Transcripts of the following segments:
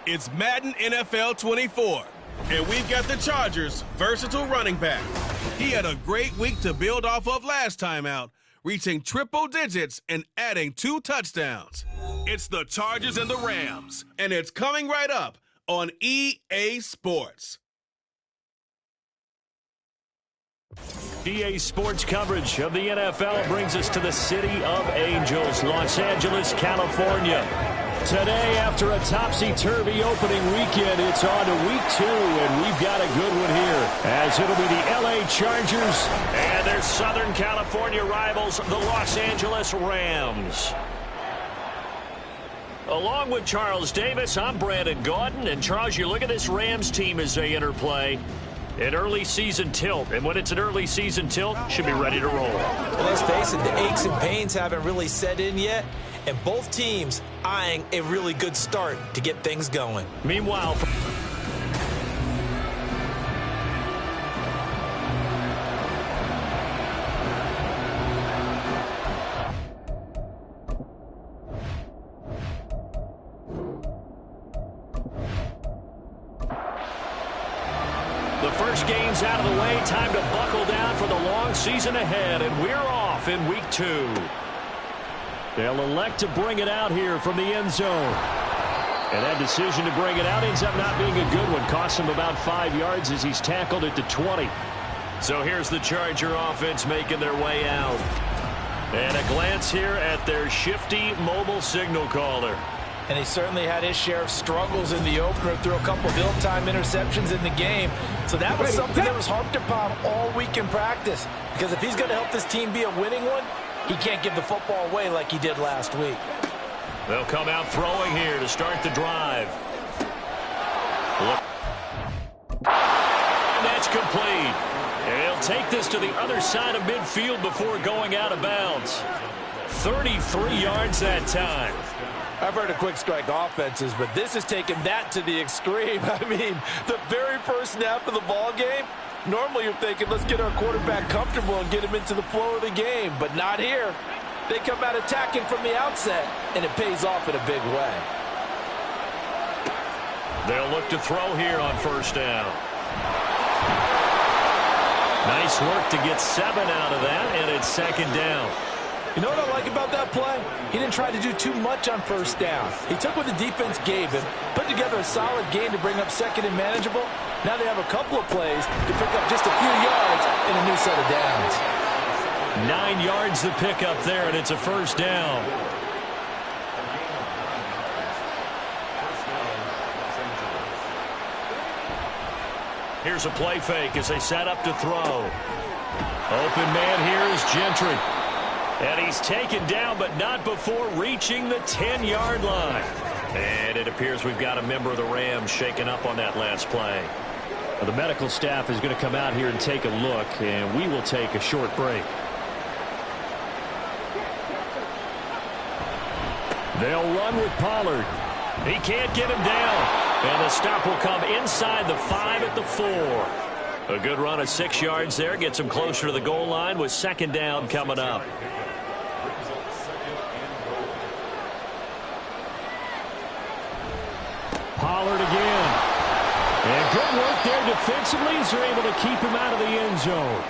It's Madden NFL 24, and we've got the Chargers' versatile running back. He had a great week to build off of last time out, reaching triple digits and adding 2 touchdowns. It's the Chargers and the Rams, and it's coming right up on EA Sports. EA Sports coverage of the NFL brings us to the City of Angels, Los Angeles, California. Today, after a topsy-turvy opening weekend, it's on to week 2, and we've got a good one here, as it'll be the LA Chargers and their Southern California rivals, the Los Angeles Rams. Along with Charles Davis, I'm Brandon Gaudin, and Charles, you look at this Rams team as they interplay. An early season tilt, and when it's an early season tilt, should be ready to roll. Well, let's face it, the aches and pains haven't really set in yet, and both teams eyeing a really good start to get things going. Meanwhile, the first game's out of the way. Time to buckle down for the long season ahead, and we're off in week 2. They'll elect to bring it out here from the end zone. And that decision to bring it out ends up not being a good one. Costs him about 5 yards as he's tackled at the 20. So here's the Charger offense making their way out. And a glance here at their shifty mobile signal caller. And he certainly had his share of struggles in the opener, threw a couple of ill-timed interceptions in the game. So that was something that was harped upon all week in practice. Because if he's going to help this team be a winning one, he can't give the football away like he did last week. They'll come out throwing here to start the drive. And that's complete. And he'll take this to the other side of midfield before going out of bounds. 33 yards that time. I've heard of quick strike offenses, but this has taken that to the extreme. I mean, the very first snap of the ball game, normally you're thinking, let's get our quarterback comfortable and get him into the flow of the game, but not here. They come out attacking from the outset, and it pays off in a big way. They'll look to throw here on first down. Nice work to get 7 out of that, and it's second down. You know what I like about that play? He didn't try to do too much on first down. He took what the defense gave him, put together a solid game to bring up second and manageable. Now they have a couple of plays to pick up just a few yards in a new set of downs. 9 yards to pick up there, and it's a first down. Here's a play fake as they set up to throw. Open man here is Gentry. And he's taken down, but not before reaching the 10-yard line. And it appears we've got a member of the Rams shaken up on that last play. Well, the medical staff is going to come out here and take a look, and we will take a short break. They'll run with Pollard. He can't get him down. And the stop will come inside the 5 at the 4. A good run of 6 yards there. Gets him closer to the goal line with second down coming up. Pollard again. And good work there defensively as they're able to keep him out of the end zone.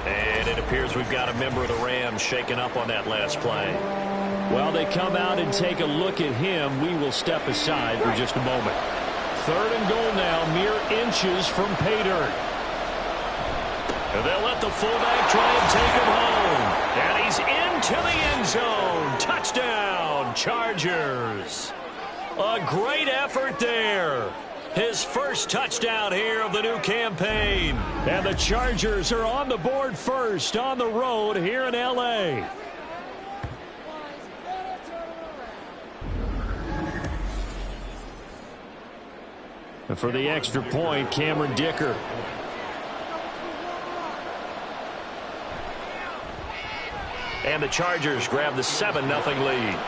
And it appears we've got a member of the Rams shaken up on that last play. While they come out and take a look at him, we will step aside for just a moment. 3rd and goal now, mere inches from pay dirt. And they'll let the fullback try and take him home. And he's into the end zone. Touchdown, Chargers. A great effort there. His first touchdown here of the new campaign. And the Chargers are on the board first on the road here in L.A. And for the extra point, Cameron Dicker. And the Chargers grab the 7-0 lead.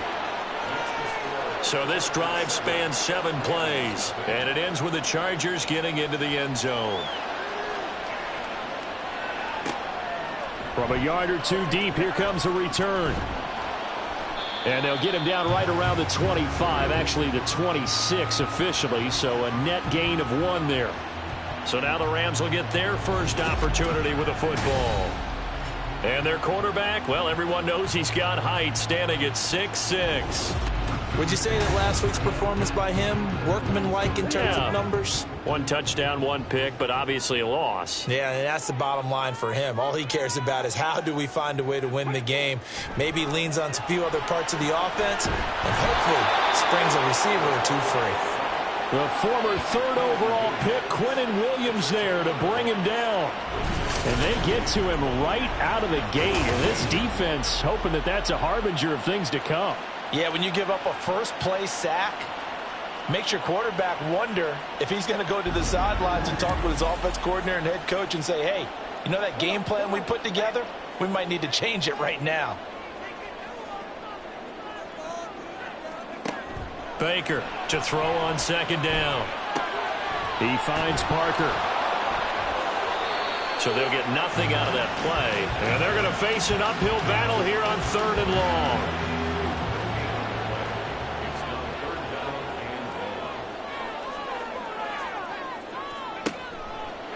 So this drive spans 7 plays, and it ends with the Chargers getting into the end zone. From a yard or two deep, here comes a return. And they'll get him down right around the 25, actually the 26 officially, so a net gain of 1 there. So now the Rams will get their first opportunity with a football. And their quarterback, well, everyone knows he's got height, standing at 6'6". Would you say that last week's performance by him, workmanlike in terms of numbers? 1 touchdown, 1 pick, but obviously a loss. Yeah, and that's the bottom line for him. All he cares about is how do we find a way to win the game. Maybe leans on a few other parts of the offense, and hopefully springs a receiver or 2 free. The former 3rd overall pick, Quinnen Williams, there to bring him down. And they get to him right out of the gate. And this defense hoping that that's a harbinger of things to come. Yeah, when you give up a first-play sack, makes your quarterback wonder if he's going to go to the sidelines and talk with his offense coordinator and head coach and say, hey, you know that game plan we put together? We might need to change it right now. Baker to throw on 2nd down. He finds Parker. So they'll get nothing out of that play. And they're going to face an uphill battle here on 3rd and long.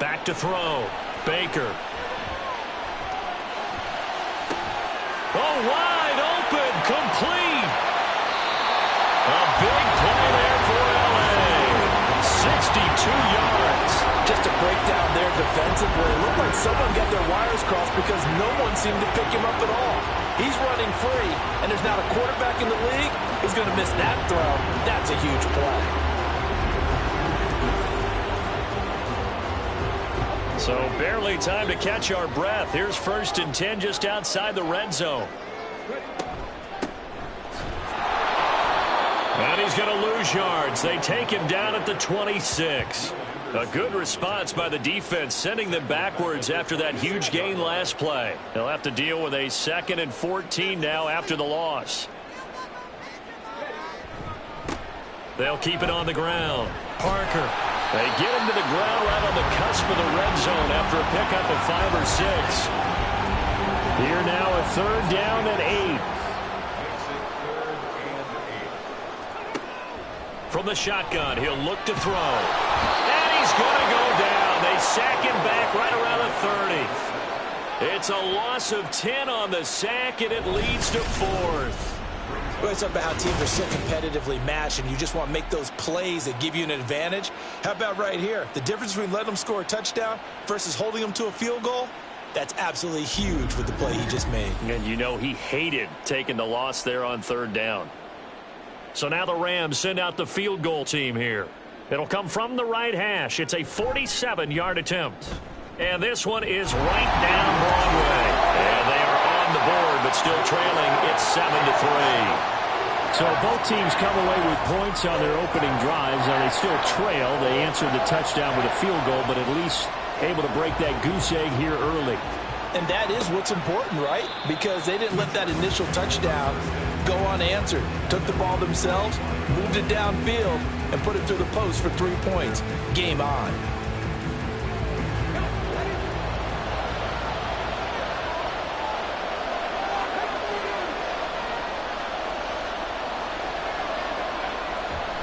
Back to throw. Baker. Oh, wide open. Complete. A big play there for L.A. 62 yards. Just a breakdown there defensively. It looked like someone got their wires crossed because no one seemed to pick him up at all. He's running free, and there's not a quarterback in the league who's going to miss that throw. That's a huge play. So barely time to catch our breath. Here's 1st and 10 just outside the red zone. And he's going to lose yards. They take him down at the 26. A good response by the defense, sending them backwards after that huge gain last play. They'll have to deal with a 2nd and 14 now after the loss. They'll keep it on the ground. Parker. They get him to the ground right on the cusp of the red zone after a pickup of 5 or 6. Here now a 3rd down and 8. From the shotgun, he'll look to throw. And he's going to go down. They sack him back right around the 30. It's a loss of 10 on the sack, and it leads to 4th. We always talk about how teams are so competitively matched and you just want to make those plays that give you an advantage. How about right here? The difference between letting them score a touchdown versus holding them to a field goal, that's absolutely huge with the play he just made. And you know he hated taking the loss there on 3rd down. So now the Rams send out the field goal team here. It'll come from the right hash. It's a 47-yard attempt. And this one is right down Broadway. And they are on the board, but still trailing. It's 7-3. So both teams come away with points on their opening drives. Now they still trail. They answered the touchdown with a field goal, but at least able to break that goose egg here early. And that is what's important, right? Because they didn't let that initial touchdown go unanswered. Took the ball themselves, moved it downfield, and put it through the post for 3 points. Game on.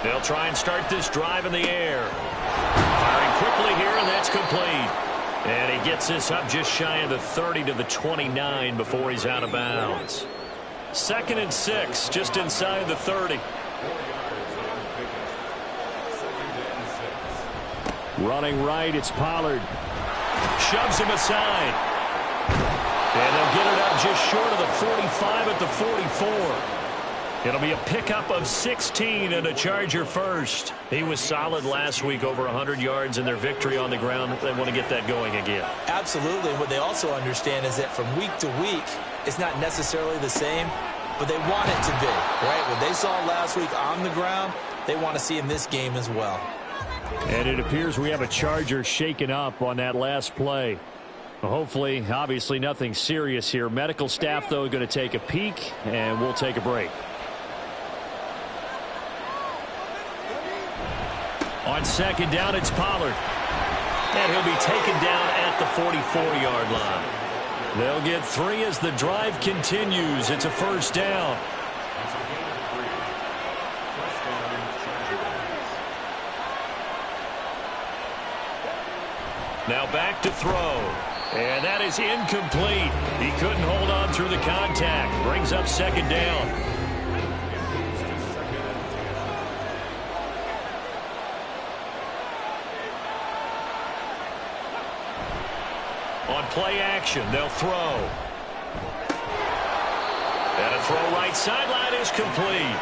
They'll try and start this drive in the air. Firing quickly here, and that's complete. And he gets this up just shy of the 30 to the 29 before he's out of bounds. 2nd and 6, just inside the 30. Running right, it's Pollard. Shoves him aside. And they'll get it up just short of the 45 at the 44. It'll be a pickup of 16 and a Charger first. He was solid last week, over 100 yards in their victory on the ground. They want to get that going again. Absolutely. And what they also understand is that from week to week, it's not necessarily the same, but they want it to be, right? What they saw last week on the ground, they want to see in this game as well. And it appears we have a Charger shaken up on that last play. Hopefully, obviously nothing serious here. Medical staff, though, going to take a peek, and we'll take a break. On 2nd down, it's Pollard. And he'll be taken down at the 44-yard line. They'll get 3 as the drive continues. It's a 1st down. Now back to throw. And that is incomplete. He couldn't hold on through the contact. Brings up second down. On play action, they'll throw. And a throw right sideline is complete.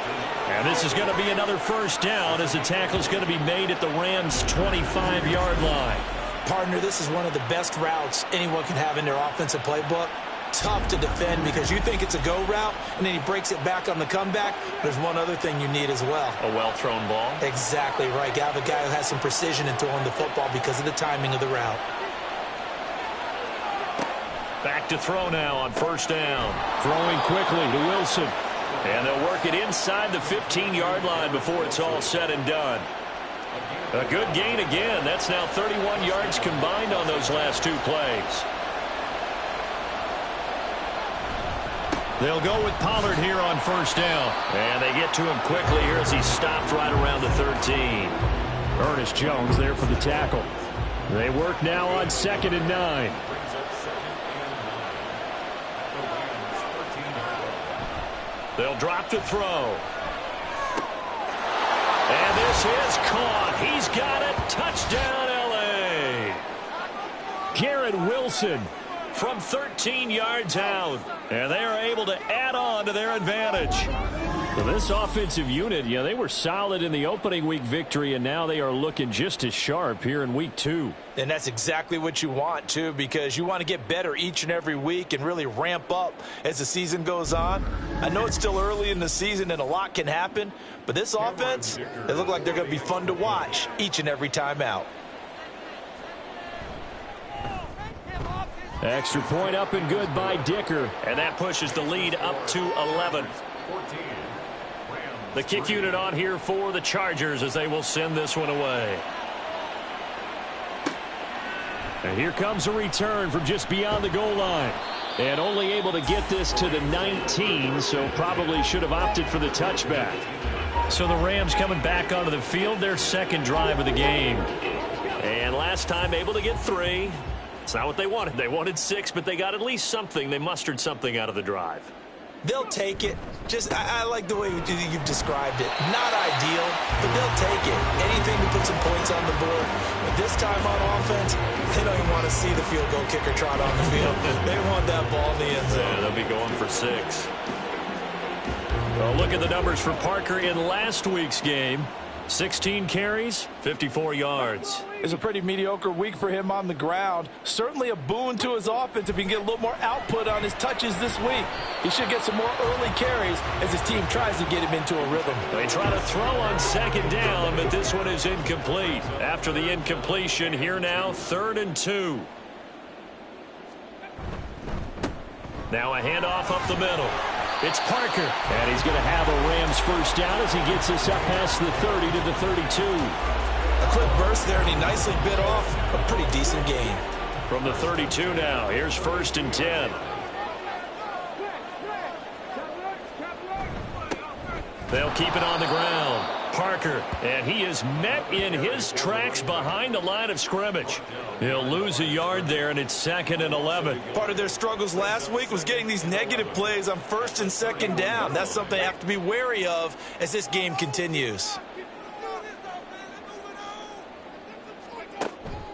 And this is going to be another first down as the tackle is going to be made at the Rams' 25-yard line. Partner, this is one of the best routes anyone can have in their offensive playbook. Tough to defend because you think it's a go route, and then he breaks it back on the comeback. There's one other thing you need as well. A well-thrown ball? Exactly right. You have a guy who has some precision in throwing the football because of the timing of the route. Back to throw now on first down. Throwing quickly to Wilson. And they'll work it inside the 15-yard line before it's all said and done. A good gain again. That's now 31 yards combined on those last two plays. They'll go with Pollard here on first down. And they get to him quickly here as he's stopped right around the 13. Ernest Jones there for the tackle. They work now on 2nd and 9. They'll drop to throw. And this is caught. He's got it. Touchdown, L.A. Garrett Wilson from 13 yards out. And they are able to add on to their advantage. Well, this offensive unit, yeah, they were solid in the opening week victory, and now they are looking just as sharp here in week 2. And that's exactly what you want, too, because you want to get better each and every week and really ramp up as the season goes on. I know it's still early in the season and a lot can happen, but this offense, they look like they're going to be fun to watch each and every time out. Extra point up and good by Dicker. And that pushes the lead up to 11. The kick unit on here for the Chargers as they will send this one away. And here comes a return from just beyond the goal line. And only able to get this to the 19, so probably should have opted for the touchback. So the Rams coming back onto the field, their second drive of the game. And last time able to get 3. It's not what they wanted. They wanted 6, but they got at least something. They mustered something out of the drive. They'll take it. I like the way you've described it. Not ideal, but they'll take it. Anything to put some points on the board. But this time on offense, they don't even want to see the field goal kicker trot on the field. They want that ball in the end zone. Yeah, they'll be going for 6. Well, look at the numbers for Parker in last week's game. 16 carries, 54 yards. It's a pretty mediocre week for him on the ground. Certainly a boon to his offense if he can get a little more output on his touches this week. He should get some more early carries as his team tries to get him into a rhythm. They try to throw on 2nd down, but this one is incomplete. After the incompletion, here now, 3rd and 2. Now a handoff up the middle. It's Parker, and he's going to have a Rams first down as he gets us up past the 30 to the 32. A quick burst there, and he nicely bit off a pretty decent gain. From the 32 now, here's 1st and 10. They'll keep it on the ground. Parker, and he is met in his tracks behind the line of scrimmage. He'll lose a yard there, and it's 2nd and 11. Part of their struggles last week was getting these negative plays on 1st and 2nd down. That's something they have to be wary of as this game continues.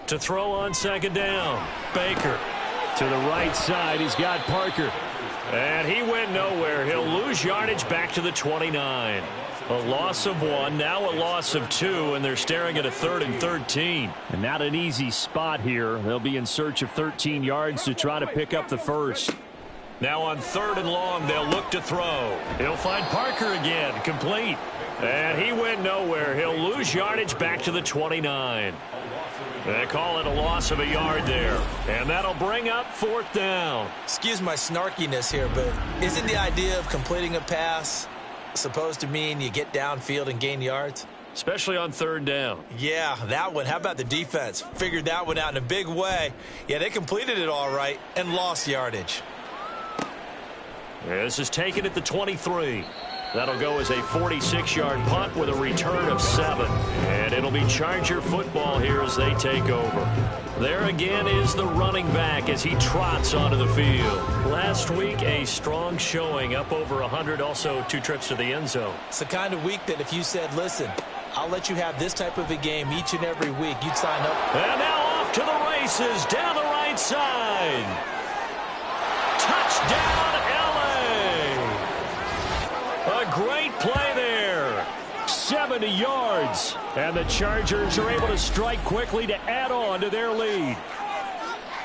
To throw on 2nd down, Baker. To the right side, he's got Parker. And he went nowhere. He'll lose yardage back to the 29. A loss of 1, now a loss of 2, and they're staring at a 3rd and 13. And not an easy spot here. They'll be in search of 13 yards to try to pick up the first. Now on 3rd and long, they'll look to throw. He'll find Parker again, complete. And he went nowhere. He'll lose yardage back to the 29. They call it a loss of a yard there. And that'll bring up 4th down. Excuse my snarkiness here, but isn't the idea of completing a pass supposed to mean you get downfield and gain yards? Especially on 3rd down. Yeah, that one. How about the defense? Figured that one out in a big way. Yeah, they completed it all right and lost yardage. This is taken at the 23. That'll go as a 46-yard punt with a return of 7. And it'll be Charger football here as they take over. There again is the running back as he trots onto the field. Last week, a strong showing, up over 100, also 2 trips to the end zone. It's the kind of week that if you said, listen, I'll let you have this type of a game each and every week, you'd sign up. And now off to the races down the right side. Touchdown, LA! A great play there. 70 yards. And the Chargers are able to strike quickly to add on to their lead.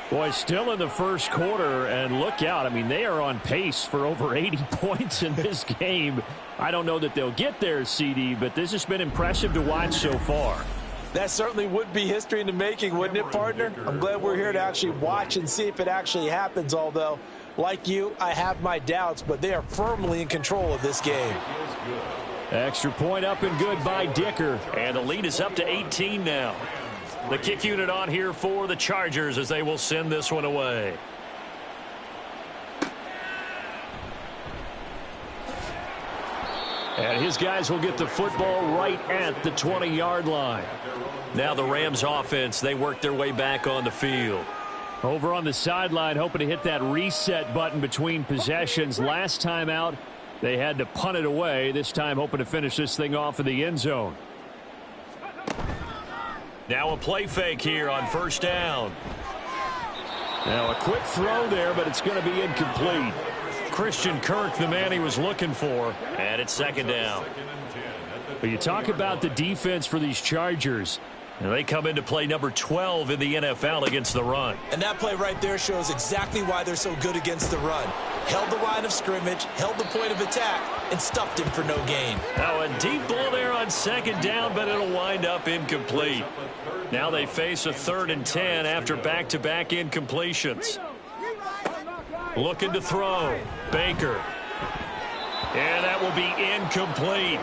Boy, still in the first quarter, and look out. I mean, they are on pace for over 80 points in this game. I don't know that they'll get there, CD, but this has been impressive to watch so far. That certainly would be history in the making, wouldn't it, partner? I'm glad we're here to actually watch and see if it actually happens, although, like you, I have my doubts, but they are firmly in control of this game. Extra point up and good by Dicker. And the lead is up to 18 now. The kick unit on here for the Chargers as they will send this one away. And his guys will get the football right at the 20-yard line. Now the Rams offense, they work their way back on the field. Over on the sideline, hoping to hit that reset button between possessions. Last time out, they had to punt it away. This time hoping to finish this thing off in the end zone. Now a play fake here on first down. Now a quick throw there, but it's going to be incomplete. Christian Kirk, the man he was looking for, and it's second down. But you talk about the defense for these Chargers, and they come into play number 12 in the NFL against the run. And that play right there shows exactly why they're so good against the run. Held the line of scrimmage, held the point of attack, and stuffed him for no gain. Now a deep ball there on second down, but it'll wind up incomplete. Now they face a 3rd and 10 after back-to-back incompletions. Looking to throw. Baker. And that will be incomplete.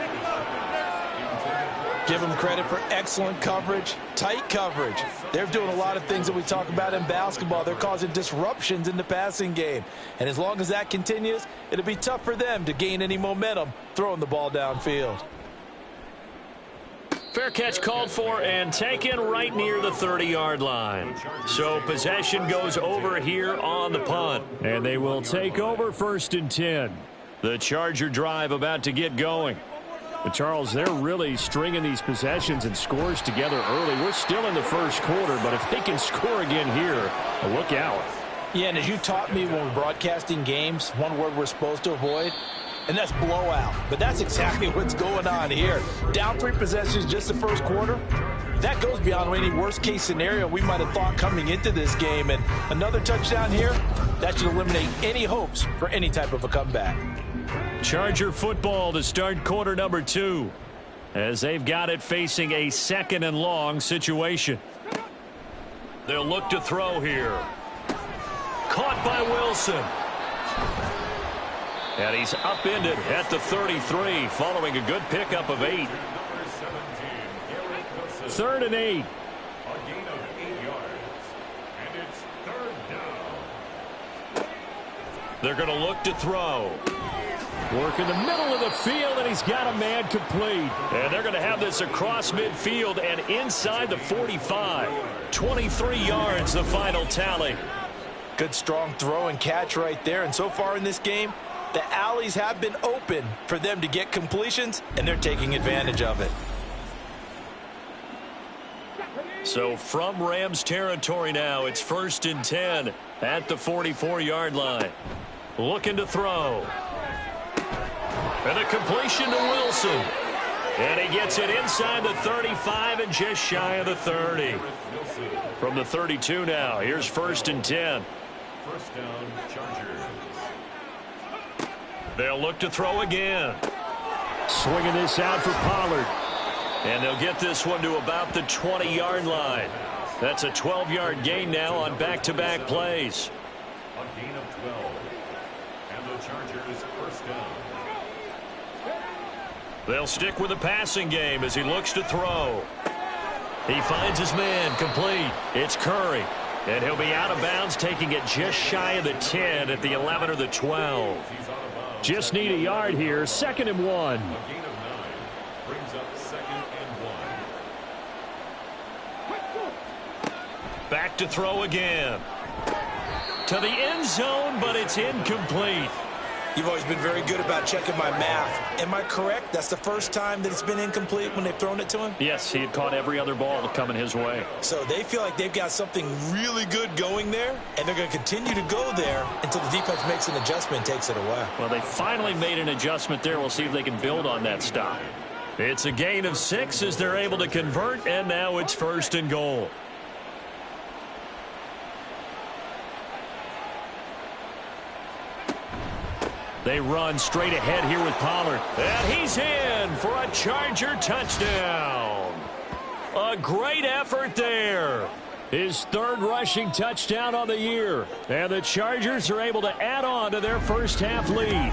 Give them credit for excellent coverage, tight coverage. They're doing a lot of things that we talk about in basketball. They're causing disruptions in the passing game. And as long as that continues, it'll be tough for them to gain any momentum throwing the ball downfield. Fair catch called for and taken right near the 30-yard line. So possession goes over here on the punt. And they will take over 1st and 10. The Charger drive about to get going. But Charles, they're really stringing these possessions and scores together early. We're still in the first quarter, but if they can score again here, look out. Yeah, and as you taught me when we're broadcasting games, one word we're supposed to avoid, and that's blowout. But that's exactly what's going on here. Down 3 possessions just the first quarter. That goes beyond any worst-case scenario we might have thought coming into this game. And another touchdown here, that should eliminate any hopes for any type of a comeback. Charger football to start quarter number 2 as they've got it facing a 2nd and long situation. They'll look to throw here. Caught by Wilson. And he's upended at the 33 following a good pickup of 8. 3rd and 8. They're going to look to throw. Work in the middle of the field, and he's got a man complete. And they're going to have this across midfield and inside the 45. 23 yards, the final tally. Good strong throw and catch right there. And so far in this game, the alleys have been open for them to get completions, and they're taking advantage of it. So from Rams territory now, it's 1st and 10 at the 44-yard line. Looking to throw. And a completion to Wilson. And he gets it inside the 35 and just shy of the 30. From the 32 now, here's 1st and 10. First down, Chargers. They'll look to throw again. Swinging this out for Pollard. And they'll get this one to about the 20-yard line. That's a 12-yard gain now on back-to-back plays. A gain of 12. And the Chargers first down. They'll stick with the passing game as he looks to throw. He finds his man complete. It's Curry. And he'll be out of bounds, taking it just shy of the 10 at the 11 or the 12. He's out of bounds Just need a yard here. 2nd and 1. A gain of 9 brings up 2nd and 1. Back to throw again. To the end zone, but it's incomplete. You've always been very good about checking my math. Am I correct? That's the first time that it's been incomplete when they've thrown it to him? Yes, he had caught every other ball coming his way. So they feel like they've got something really good going there, and they're going to continue to go there until the defense makes an adjustment and takes it away. Well, they finally made an adjustment there. We'll see if they can build on that stop. It's a gain of 6 as they're able to convert, and now it's 1st and goal. They run straight ahead here with Pollard. And he's in for a Charger touchdown. A great effort there. His 3rd rushing touchdown on the year. And the Chargers are able to add on to their first half lead.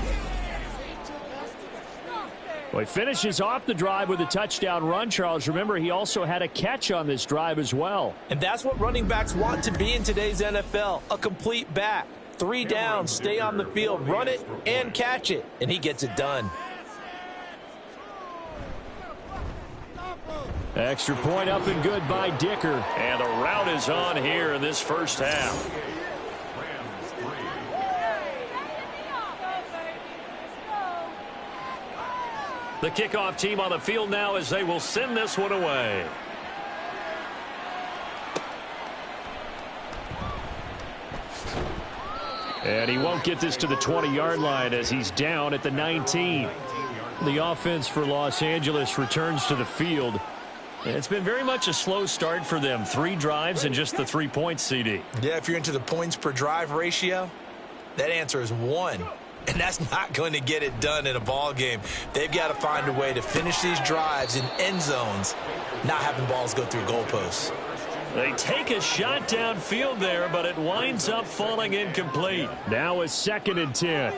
Well, he finishes off the drive with a touchdown run, Charles. Remember, he also had a catch on this drive as well. And that's what running backs want to be in today's NFL, a complete back. 3 downs, stay on the field, run it, and catch it. And he gets it done. Extra point up and good by Dicker. And the route is on here in this first half. The kickoff team on the field now as they will send this one away. And he won't get this to the 20-yard line as he's down at the 19. The offense for Los Angeles returns to the field. And it's been very much a slow start for them. 3 drives and just the 3 points, CD. Yeah, if you're into the points per drive ratio, that answer is 1. And that's not going to get it done in a ball game. They've got to find a way to finish these drives in end zones, not having balls go through goalposts. They take a shot downfield there, but it winds up falling incomplete. Now a 2nd and 10.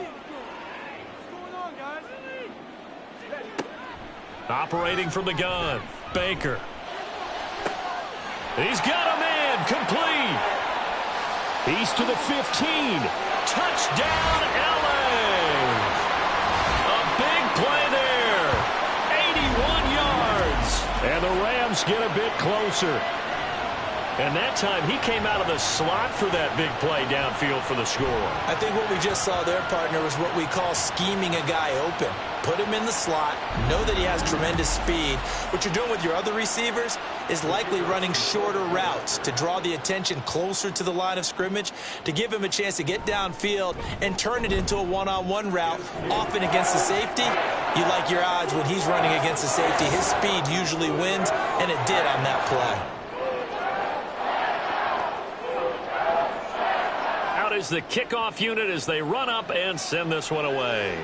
Operating from the gun, Baker. He's got a man, complete. He's to the 15. Touchdown, LA. A big play there. 81 yards. And the Rams get a bit closer. And that time he came out of the slot for that big play downfield for the score. I think what we just saw there, partner, was what we call scheming a guy open. Put him in the slot, know that he has tremendous speed. What you're doing with your other receivers is likely running shorter routes to draw the attention closer to the line of scrimmage, to give him a chance to get downfield and turn it into a one-on-one route, often against the safety. You like your odds when he's running against the safety. His speed usually wins, and it did on that play. Is the kickoff unit as they run up and send this one away.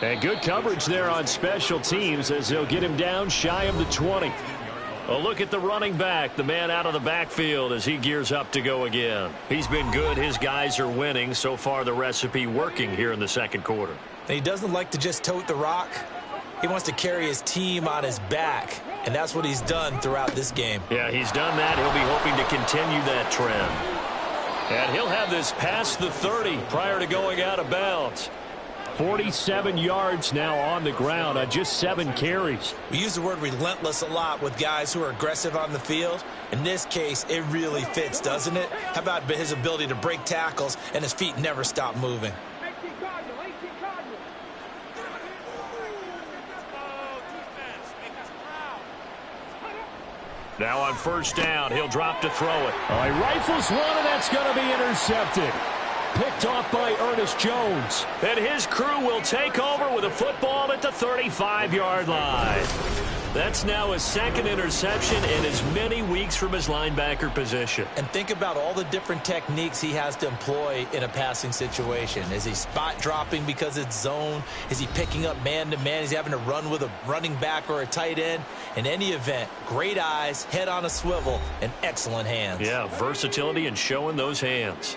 And good coverage there on special teams as they'll get him down shy of the 20. A look at the running back, the man out of the backfield as he gears up to go again. He's been good. His guys are winning. So far the recipe working here in the 2nd quarter. And he doesn't like to just tote the rock. He wants to carry his team on his back, and that's what he's done throughout this game. Yeah, he's done that. He'll be hoping to continue that trend. And he'll have this past the 30 prior to going out of bounds. 47 yards now on the ground on just 7 carries. We use the word relentless a lot with guys who are aggressive on the field. In this case, it really fits, doesn't it? How about his ability to break tackles and his feet never stop moving? Now on 1st down, he'll drop to throw it. Oh, he rifles one, and that's going to be intercepted. Picked off by Ernest Jones. And his crew will take over with a football at the 35-yard line. That's now his 2nd interception in as many weeks from his linebacker position. And think about all the different techniques he has to employ in a passing situation. Is he spot dropping because it's zone? Is he picking up man-to-man? Is he having to run with a running back or a tight end? In any event, great eyes, head on a swivel, and excellent hands. Yeah, versatility and showing those hands.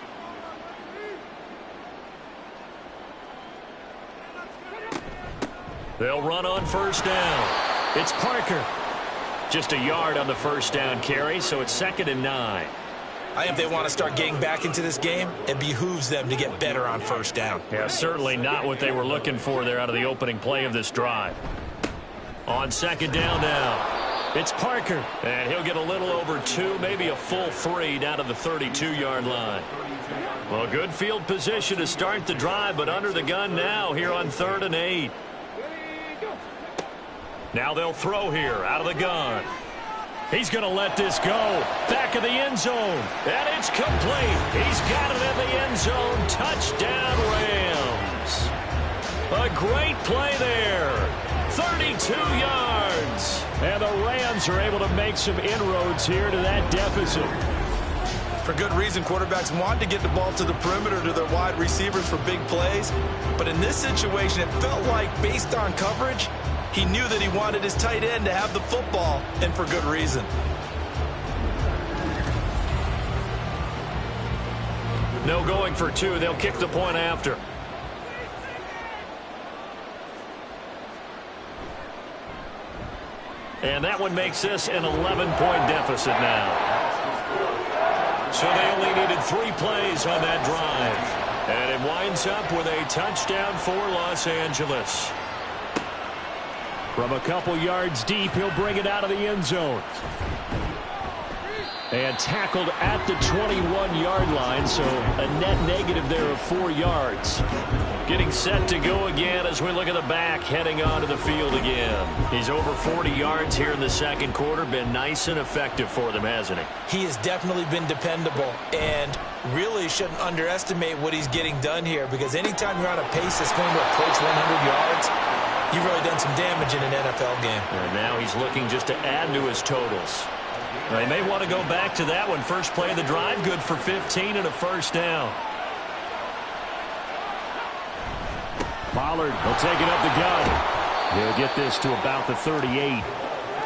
They'll run on 1st down. It's Parker. Just a yard on the 1st down carry, so it's 2nd and 9. I think if they want to start getting back into this game, it behooves them to get better on first down. Yeah, certainly not what they were looking for there out of the opening play of this drive. On second down now, it's Parker. And he'll get a little over 2, maybe a full 3 down to the 32-yard line. Well, good field position to start the drive, but under the gun now here on 3rd and 8. Now they'll throw here out of the gun. He's going to let this go. Back of the end zone. And it's complete. He's got it in the end zone. Touchdown, Rams. A great play there. 32 yards. And the Rams are able to make some inroads here to that deficit. For good reason, quarterbacks want to get the ball to the perimeter to their wide receivers for big plays. But in this situation, it felt like, based on coverage, he knew that he wanted his tight end to have the football, and for good reason. No going for 2. They'll kick the point after. And that one makes this an 11-point deficit now. So they only needed 3 plays on that drive. And it winds up with a touchdown for Los Angeles. From a couple yards deep, he'll bring it out of the end zone. And tackled at the 21-yard line, so a net negative there of 4 yards. Getting set to go again as we look at the back, heading onto the field again. He's over 40 yards here in the second quarter. Been nice and effective for them, hasn't he? He has definitely been dependable, and really shouldn't underestimate what he's getting done here, because anytime you're on a pace that's going to approach 100 yards, you've really done some damage in an NFL game. And now he's looking just to add to his totals. They may want to go back to that one. First play of the drive, good for 15 and a first down. Pollard will take it up the gun. He'll get this to about the 38.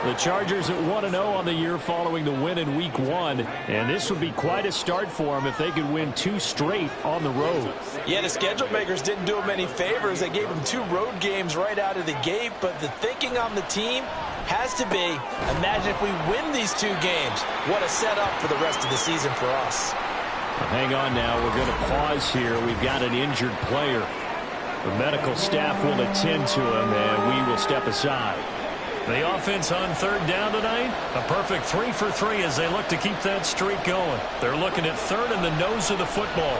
The Chargers at 1-0 on the year following the win in Week 1. And this would be quite a start for them if they could win 2 straight on the road. Yeah, the schedule makers didn't do him any favors. They gave him 2 road games right out of the gate. But the thinking on the team has to be, imagine if we win these 2 games. What a setup for the rest of the season for us. Well, hang on now. We're going to pause here. We've got an injured player. The medical staff will attend to him, and we will step aside. The offense on 3rd down tonight, a perfect 3 for 3 as they look to keep that streak going. They're looking at 3rd in the nose of the football.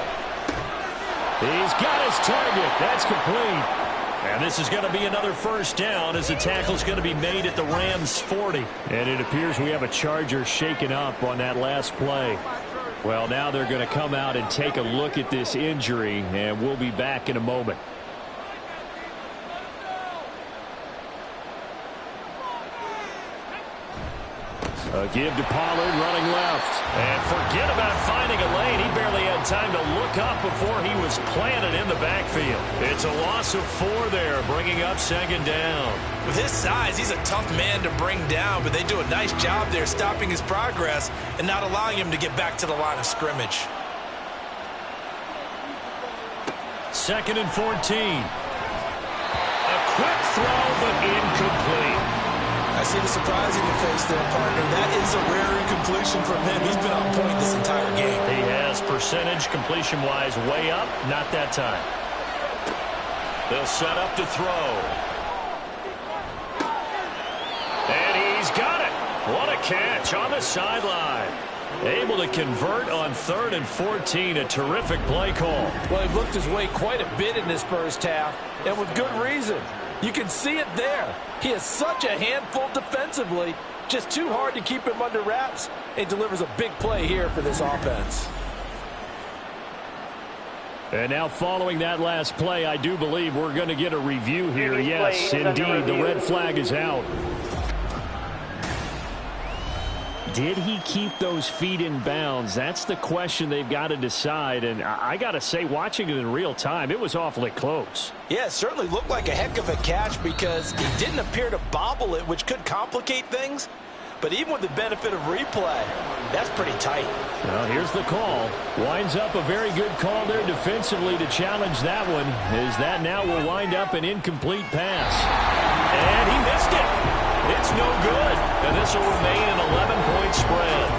He's got his target. That's complete. And this is going to be another first down as the tackle's going to be made at the Rams' 40. And it appears we have a Charger shaken up on that last play. Well, now they're going to come out and take a look at this injury, and we'll be back in a moment. A give to Pollard, running left. And forget about finding a lane. He barely had time to look up before he was planted in the backfield. It's a loss of 4 there, bringing up 2nd down. With his size, he's a tough man to bring down, but they do a nice job there stopping his progress and not allowing him to get back to the line of scrimmage. 2nd and 14. A quick throw, but incomplete. I see the surprise in your face there, partner. That is a rare incompletion from him. He's been on point this entire game. He has percentage completion-wise way up. Not that time. They'll set up to throw. And he's got it. What a catch on the sideline. Able to convert on 3rd and 14. A terrific play call. Well, he looked his way quite a bit in this first half, and with good reason. You can see it there. He is such a handful defensively. Just too hard to keep him under wraps. It delivers a big play here for this offense. And now following that last play, I do believe we're going to get a review here. Yes, indeed, the red flag is out. Did he keep those feet in bounds? That's the question they've got to decide. And I got to say, watching it in real time, it was awfully close. Yeah, it certainly looked like a heck of a catch because he didn't appear to bobble it, which could complicate things. But even with the benefit of replay, that's pretty tight. Well, here's the call. Winds up a very good call there defensively to challenge that one, as that now will wind up an incomplete pass. And he missed it. It's no good, and this will remain an 11-point spread.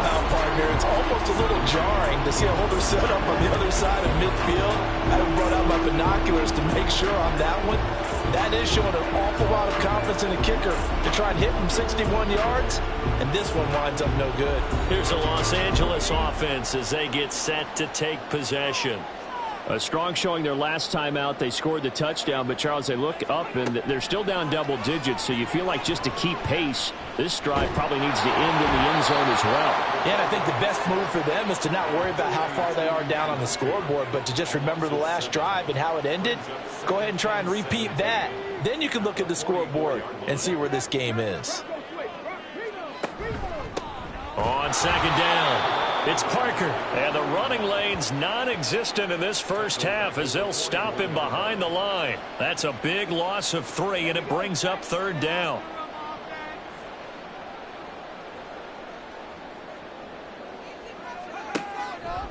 Wow, partner, it's almost a little jarring to see a holder set up on the other side of midfield. I haven't brought out my binoculars to make sure on that one. That is showing an awful lot of confidence in the kicker to try and hit from 61 yards, and this one winds up no good. Here's a Los Angeles offense as they get set to take possession. A strong showing their last time out. They scored the touchdown, but, Charles, they look up, and they're still down double digits, so you feel like just to keep pace, this drive probably needs to end in the end zone as well. Yeah, and I think the best move for them is to not worry about how far they are down on the scoreboard, but to just remember the last drive and how it ended. Go ahead and try and repeat that. Then you can look at the scoreboard and see where this game is. On second down, it's Parker. And the running lane's non-existent in this first half as they'll stop him behind the line. That's a big loss of 3, and it brings up third down.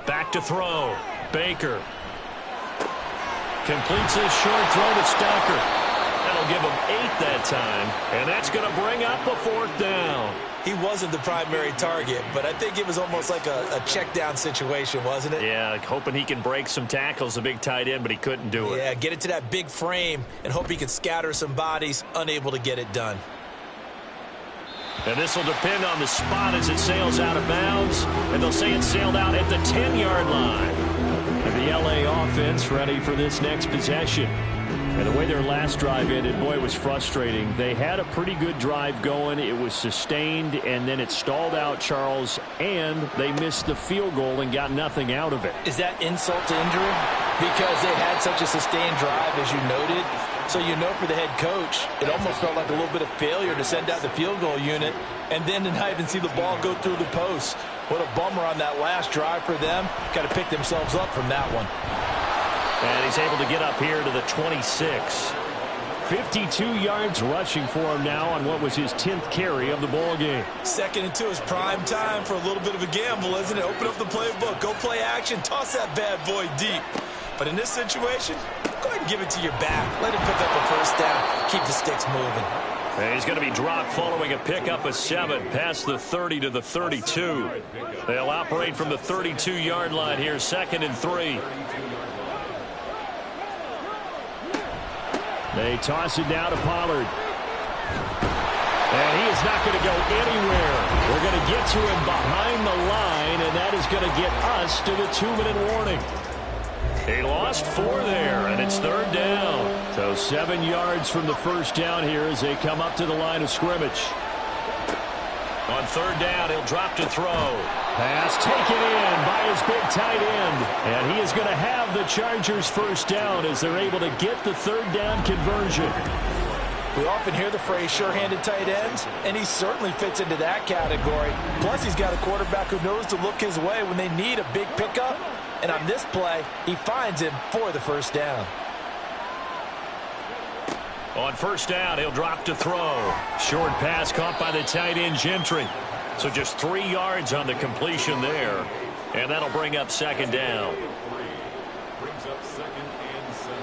Back to throw. Baker completes his short throw to Stocker. That'll give him 8 that time, and that's going to bring up a fourth down. He wasn't the primary target, but I think it was almost like a check down situation, wasn't it? Yeah, hoping he can break some tackles, a big tight end, but he couldn't do it. Yeah, get it to that big frame and hope he can scatter some bodies, unable to get it done. And this will depend on the spot as it sails out of bounds, and they'll say it sailed out at the 10-yard line. And the LA offense ready for this next possession. And the way their last drive ended, boy, it was frustrating. They had a pretty good drive going. It was sustained, and then it stalled out, Charles, and they missed the field goal and got nothing out of it. Is that insult to injury? Because they had such a sustained drive, as you noted. So you know for the head coach, it almost felt like a little bit of failure to send out the field goal unit and then to not even see the ball go through the post. What a bummer on that last drive for them. Got to pick themselves up from that one. And he's able to get up here to the 26. 52 yards rushing for him now on what was his 10th carry of the ball game. 2nd and 2 is prime time for a little bit of a gamble, isn't it? Open up the playbook, go play action, toss that bad boy deep. But in this situation, go ahead and give it to your back. Let him pick up a first down. Keep the sticks moving. And he's going to be dropped following a pickup of 7 past the 30 to the 32. They'll operate from the 32-yard line here, 2nd and 3. They toss it down to Pollard. And he is not going to go anywhere. We're going to get to him behind the line, and that is going to get us to the 2-minute warning. He lost 4 there, and it's third down. So 7 yards from the first down here as they come up to the line of scrimmage. On third down, he'll drop to throw. Pass taken in by his big tight end. And he is going to have the Chargers first down as they're able to get the third down conversion. We often hear the phrase sure-handed tight ends, and he certainly fits into that category. Plus, he's got a quarterback who knows to look his way when they need a big pickup. And on this play, he finds him for the first down. On first down, he'll drop to throw. Short pass caught by the tight end, Gentry. So just 3 yards on the completion there. And that'll bring up second down. Brings up 2nd and 7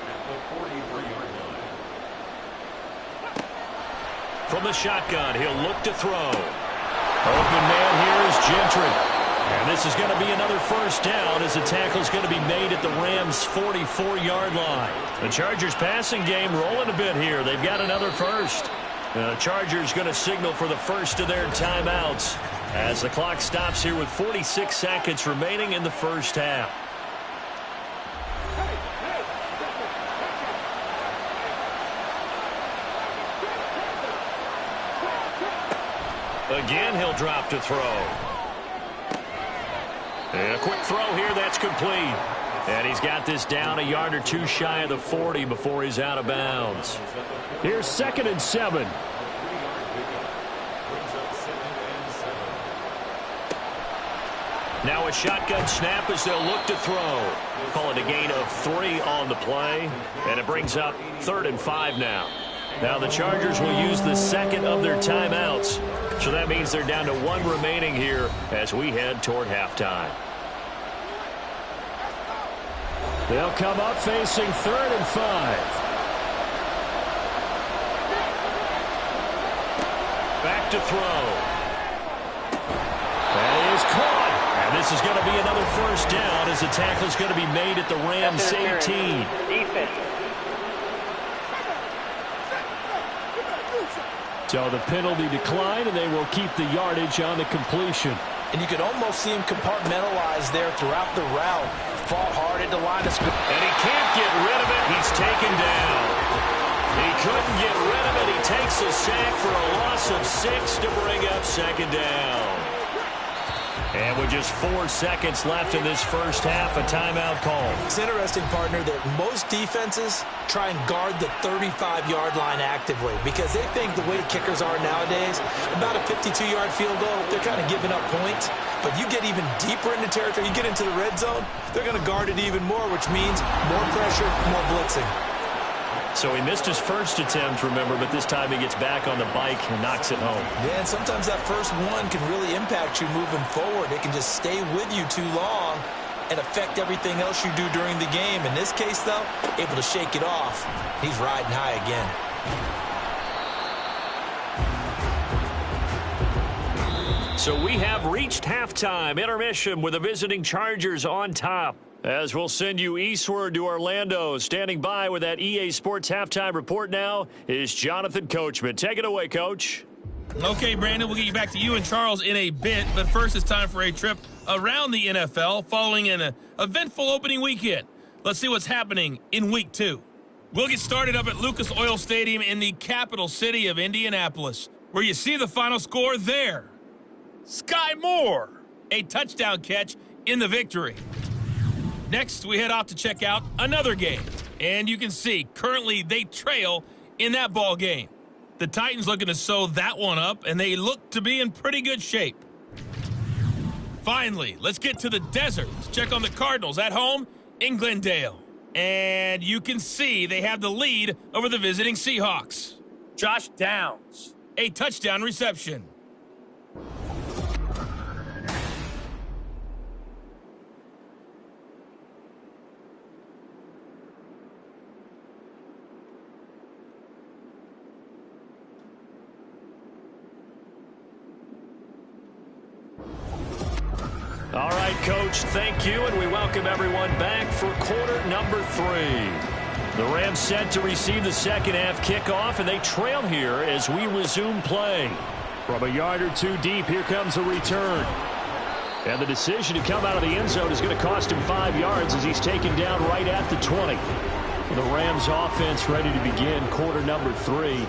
at the 43-yard line. From the shotgun, he'll look to throw. Open man here is Gentry. And this is going to be another first down as the tackle is going to be made at the Rams' 44-yard line. The Chargers passing game rolling a bit here. They've got another first. The Chargers going to signal for the first of their timeouts as the clock stops here with 46 seconds remaining in the first half. Again, he'll drop to throw. And a quick throw here, that's complete. And he's got this down a yard or 2 shy of the 40 before he's out of bounds. Here's 2nd and 7. Now a shotgun snap as they'll look to throw. Call it a gain of 3 on the play. And it brings up 3rd and 5 now. Now the Chargers will use the second of their timeouts. So that means they're down to 1 remaining here as we head toward halftime. They'll come up facing 3rd and 5. Back to throw. is caught. And this is going to be another first down as the tackle is going to be made at the Rams 18. Defense. So the penalty declined, and they will keep the yardage on the completion. And you could almost see him compartmentalize there throughout the route. Fought hard at the line of scrimmage. And he can't get rid of it. He's taken down. He couldn't get rid of it. He takes a sack for a loss of 6 to bring up second down. And with just 4 seconds left in this first half, a timeout call. It's interesting, partner, that most defenses try and guard the 35-yard line actively because they think the way kickers are nowadays, about a 52-yard field goal, they're kind of giving up points. But you get even deeper into territory, you get into the red zone, they're going to guard it even more, which means more pressure, more blitzing. So he missed his first attempt, remember, but this time he gets back on the bike and knocks it home. Yeah, and sometimes that first one can really impact you moving forward. It can just stay with you too long and affect everything else you do during the game. In this case, though, able to shake it off. He's riding high again. So we have reached halftime intermission with the visiting Chargers on top. As we'll send you eastward to Orlando. Standing by with that EA Sports halftime report now is Jonathan Coachman. Take it away, Coach. Okay, Brandon, we'll get you back to you and Charles in a bit. But first, it's time for a trip around the NFL following an eventful opening weekend. Let's see what's happening in Week 2. We'll get started up at Lucas Oil Stadium in the capital city of Indianapolis, where you see the final score there. Sky Moore, a touchdown catch in the victory. Next, we head off to check out another game. And you can see, currently, they trail in that ball game. The Titans looking to sew that one up, and they look to be in pretty good shape. Finally, let's get to the desert to check on the Cardinals at home in Glendale. And you can see they have the lead over the visiting Seahawks. Josh Downs, a touchdown reception. All right, Coach, thank you, and we welcome everyone back for quarter number 3. The Rams set to receive the second half kickoff, and they trail here as we resume play. From a yard or two deep, here comes a return. And the decision to come out of the end zone is going to cost him 5 yards as he's taken down right at the 20. The Rams offense ready to begin quarter number 3.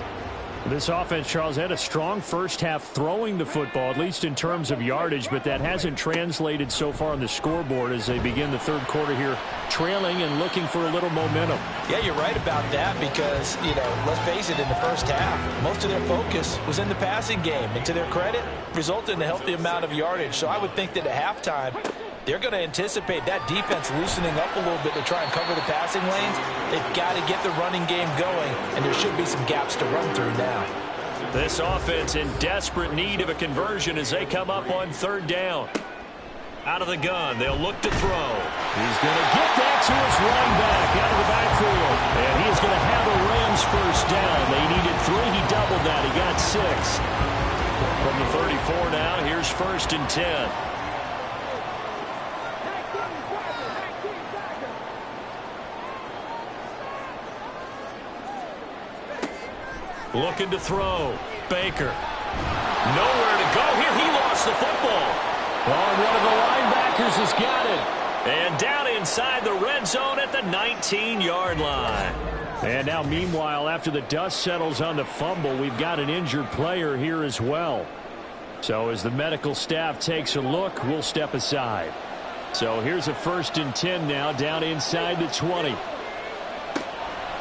This offense, Charles, had a strong first half throwing the football, at least in terms of yardage, but that hasn't translated so far on the scoreboard as they begin the third quarter here, trailing and looking for a little momentum. Yeah, you're right about that because, let's face it, in the first half, most of their focus was in the passing game. And to their credit, resulted in a healthy amount of yardage. So I would think that at halftime, they're going to anticipate that defense loosening up a little bit to try and cover the passing lanes. They've got to get the running game going, and there should be some gaps to run through now. This offense in desperate need of a conversion as they come up on third down. Out of the gun, they'll look to throw. He's going to get that to his running back out of the backfield. And he is going to have a Rams first down. They needed 3. He doubled that. He got 6. From the 34 now, here's 1st and 10. Looking to throw. Baker. Nowhere to go here. He lost the football. Oh, one of the linebackers has got it. And down inside the red zone at the 19-yard line. And now, meanwhile, after the dust settles on the fumble, we've got an injured player here as well. So as the medical staff takes a look, we'll step aside. So here's a 1st and 10 now, down inside the 20.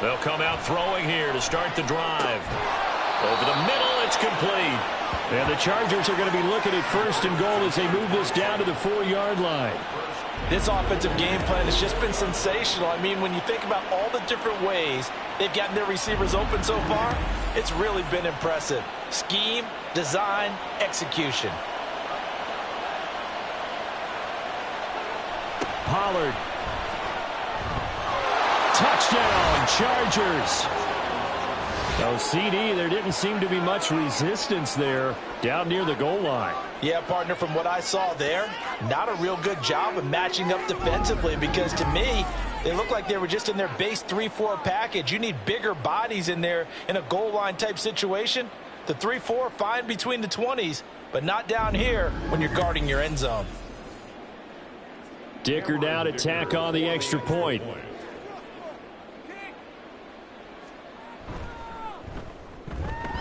They'll come out throwing here to start the drive. Over the middle, it's complete. And the Chargers are going to be looking at 1st and goal as they move this down to the 4-yard line. This offensive game plan has just been sensational. I mean, when you think about all the different ways they've gotten their receivers open so far, it's really been impressive. Scheme, design, execution. Pollard. Touchdown, Chargers. Oh, CD, there didn't seem to be much resistance there down near the goal line. Yeah, partner, from what I saw there, not a real good job of matching up defensively, because to me, they look like they were just in their base 3-4 package. You need bigger bodies in there in a goal line type situation. The 3-4, fine between the 20s, but not down here when you're guarding your end zone. Dicker down to tack on the extra point.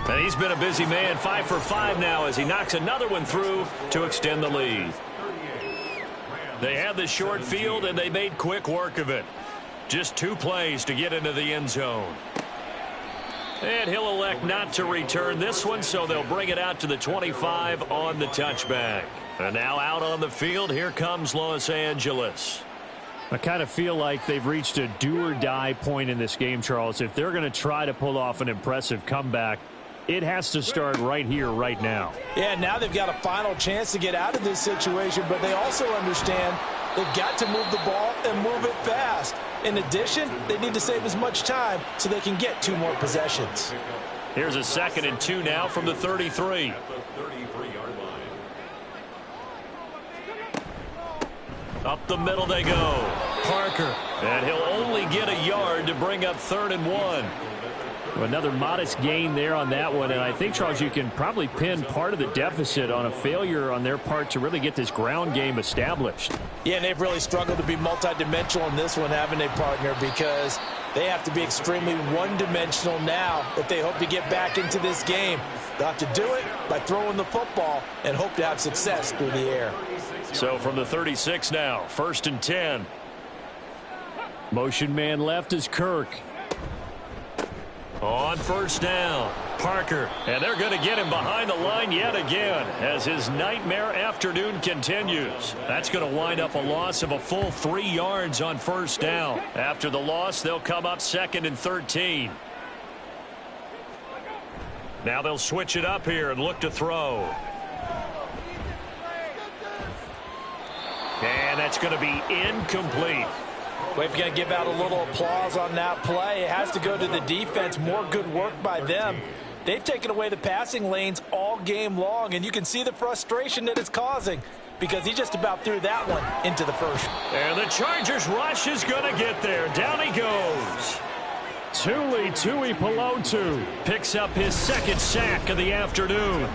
And he's been a busy man, 5 for 5 now as he knocks another one through to extend the lead. They had the short field, and they made quick work of it. Just 2 plays to get into the end zone. And he'll elect not to return this one, so they'll bring it out to the 25 on the touchback. And now out on the field, here comes Los Angeles. I kind of feel like they've reached a do-or-die point in this game, Charles. If they're going to try to pull off an impressive comeback, it has to start right here, right now. Yeah, now they've got a final chance to get out of this situation, but they also understand they've got to move the ball and move it fast. In addition, they need to save as much time so they can get 2 more possessions. Here's a 2nd and 2 now from the 33. At the 33-yard line. Up the middle they go. Parker. And he'll only get a yard to bring up 3rd and 1. Another modest gain there on that one, and I think, Charles, you can probably pin part of the deficit on a failure on their part to really get this ground game established. Yeah, and they've really struggled to be multidimensional in this one, haven't they, partner? Because they have to be extremely one-dimensional now if they hope to get back into this game. They'll have to do it by throwing the football and hope to have success through the air. So from the 36 now, 1st and 10. Motion man left is Kirk. On 1st down, Parker, and they're going to get him behind the line yet again as his nightmare afternoon continues. That's going to wind up a loss of a full 3 yards on 1st down. After the loss, they'll come up 2nd and 13. Now they'll switch it up here and look to throw. And that's going to be incomplete. We've got to give out a little applause on that play. It has to go to the defense. More good work by them. They've taken away the passing lanes all game long, and you can see the frustration that it's causing because he just about threw that one into the first. And the Chargers rush is going to get there. Down he goes. Tui Pelotu picks up his 2nd sack of the afternoon.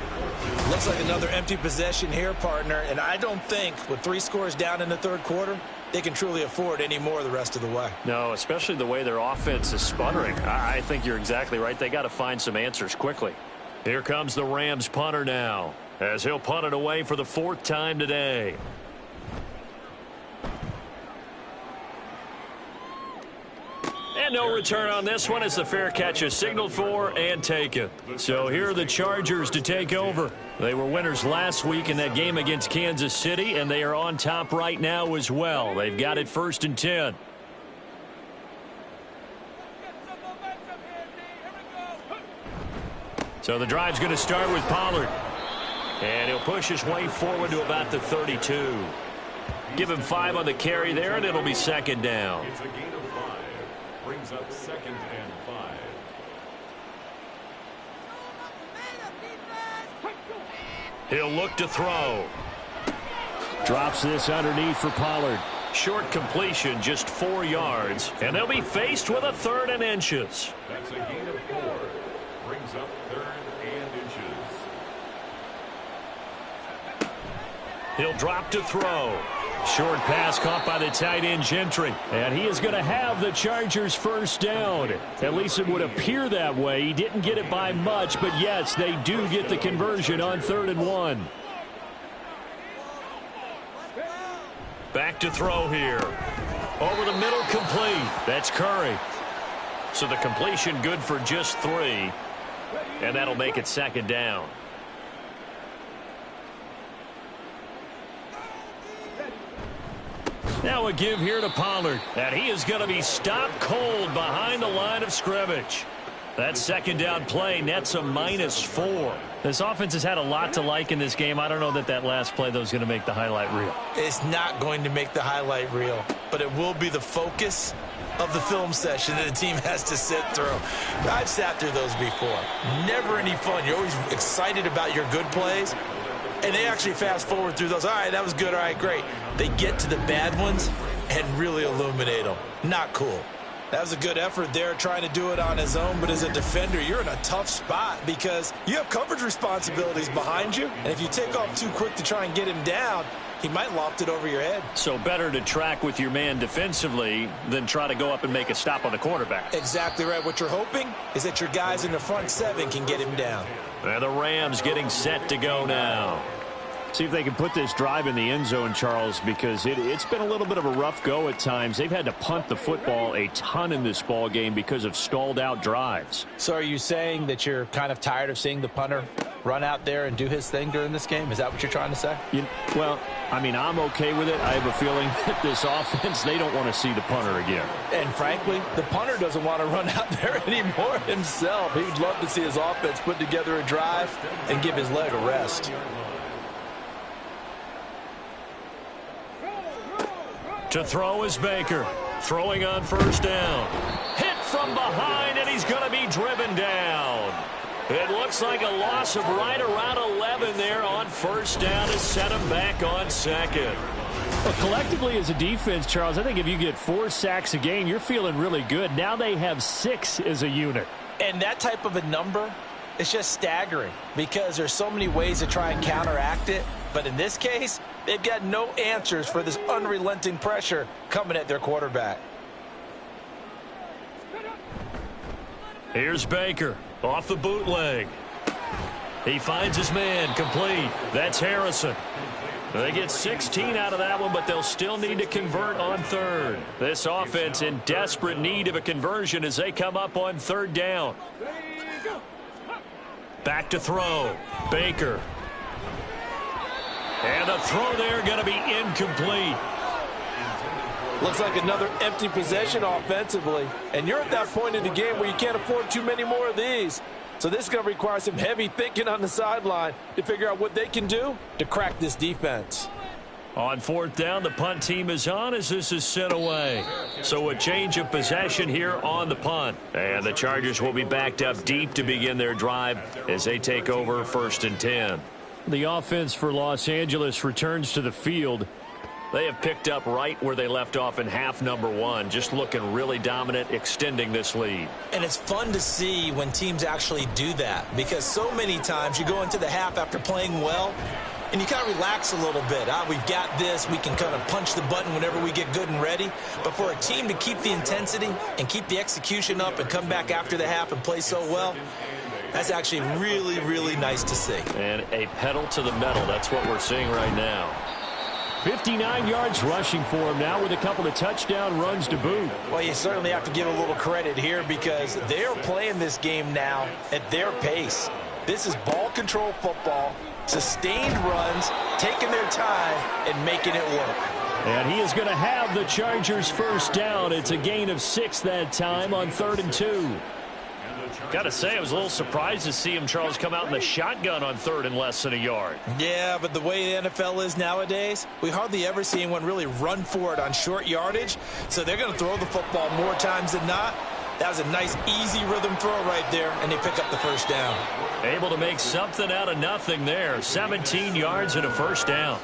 Looks like another empty possession here, partner, and I don't think with 3 scores down in the 3rd quarter, they can truly afford any more the rest of the way. No, especially the way their offense is sputtering. I think you're exactly right. They got to find some answers quickly. Here comes the Rams punter now as he'll punt it away for the 4th time today. And no return on this one as the fair catch is signaled for and taken. So here are the Chargers to take over. They were winners last week in that game against Kansas City, and they are on top right now as well. They've got it 1st and 10. So the drive's going to start with Pollard. And he'll push his way forward to about the 32. Give him 5 on the carry there, and it'll be 2nd down. It's a gain of 5. Brings up 2nd and 5. He'll look to throw. Drops this underneath for Pollard. Short completion, just 4 yards. And they'll be faced with a 3rd and inches. That's a gain of 4. Brings up 3rd and inches. He'll drop to throw. Short pass caught by the tight end Gentry. And he is going to have the Chargers 1st down. At least it would appear that way. He didn't get it by much, but yes, they do get the conversion on 3rd and 1. Back to throw here. Over the middle, complete. That's Curry. So the completion good for just 3. And that'll make it 2nd down. Now a give here to Pollard. And he is going to be stopped cold behind the line of scrimmage. That 2nd down play nets a -4. This offense has had a lot to like in this game. I don't know that last play, though, is going to make the highlight reel. It's not going to make the highlight reel, but it will be the focus of the film session that a team has to sit through. I've sat through those before. Never any fun. You're always excited about your good plays, and they actually fast forward through those. All right, that was good. All right, great. They get to the bad ones and really illuminate them. Not cool. That was a good effort there trying to do it on his own, but as a defender, you're in a tough spot because you have coverage responsibilities behind you, and if you take off too quick to try and get him down, he might loft it over your head. So better to track with your man defensively than try to go up and make a stop on the quarterback. Exactly right. What you're hoping is that your guys in the front seven can get him down. And the Rams getting set to go now. See if they can put this drive in the end zone, Charles, because it's been a little bit of a rough go at times. They've had to punt the football a ton in this ball game because of stalled out drives. So are you saying that you're kind of tired of seeing the punter run out there and do his thing during this game? Is that what you're trying to say? Well, I mean, I'm okay with it. I have a feeling that this offense, they don't want to see the punter again. And frankly, the punter doesn't want to run out there anymore himself. He'd love to see his offense put together a drive and give his leg a rest. To throw is Baker. Throwing on first down. Hit from behind, and he's going to be driven down. It looks like a loss of right around 11 there on first down to set him back on second. Well, collectively as a defense, Charles, I think if you get 4 sacks a game, you're feeling really good. Now they have 6 as a unit. And that type of a number is just staggering because there's so many ways to try and counteract it. But in this case, they've got no answers for this unrelenting pressure coming at their quarterback. Here's Baker off the bootleg. He finds his man complete. That's Harrison. They get 16 out of that one, but they'll still need to convert on third. This offense in desperate need of a conversion as they come up on third down. Back to throw. Baker. And the throw there going to be incomplete. Looks like another empty possession offensively. And you're at that point in the game where you can't afford too many more of these. So this is going to require some heavy thinking on the sideline to figure out what they can do to crack this defense. On fourth down, the punt team is on as this is sent away. So a change of possession here on the punt. And the Chargers will be backed up deep to begin their drive as they take over 1st and 10. The offense for Los Angeles returns to the field. They have picked up right where they left off in half number 1, just looking really dominant, extending this lead. And it's fun to see when teams actually do that because so many times you go into the half after playing well and you kind of relax a little bit. We've got this. We can kind of punch the button whenever we get good and ready. But for a team to keep the intensity and keep the execution up and come back after the half and play so well, that's actually really, really nice to see. And a pedal to the metal. That's what we're seeing right now. 59 yards rushing for him now with a couple of touchdown runs to boot. Well, you certainly have to give a little credit here because they're playing this game now at their pace. This is ball control football, sustained runs, taking their time and making it work. And he is going to have the Chargers first down. It's a gain of 6 that time on 3rd and 2. Got to say, I was a little surprised to see him, Charles, come out in the shotgun on 3rd and less than a yard. Yeah, but the way the NFL is nowadays, we hardly ever see anyone really run for it on short yardage. So they're going to throw the football more times than not. That was a nice, easy rhythm throw right there, and they pick up the first down. Able to make something out of nothing there. 17 yards and a first down.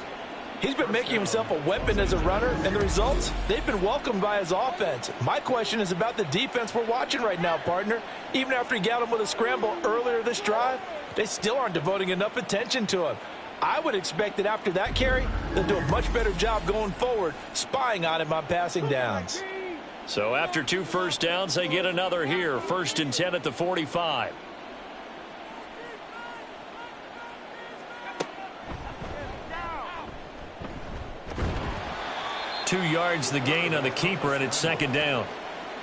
He's been making himself a weapon as a runner, and the results, they've been welcomed by his offense. My question is about the defense we're watching right now, partner. Even after he got him with a scramble earlier this drive, they still aren't devoting enough attention to him. I would expect that after that carry, they'll do a much better job going forward, spying on him on passing downs. So after 2 first downs, they get another here. 1st and 10 at the 45. Two yards the gain on the keeper, and it's 2nd down.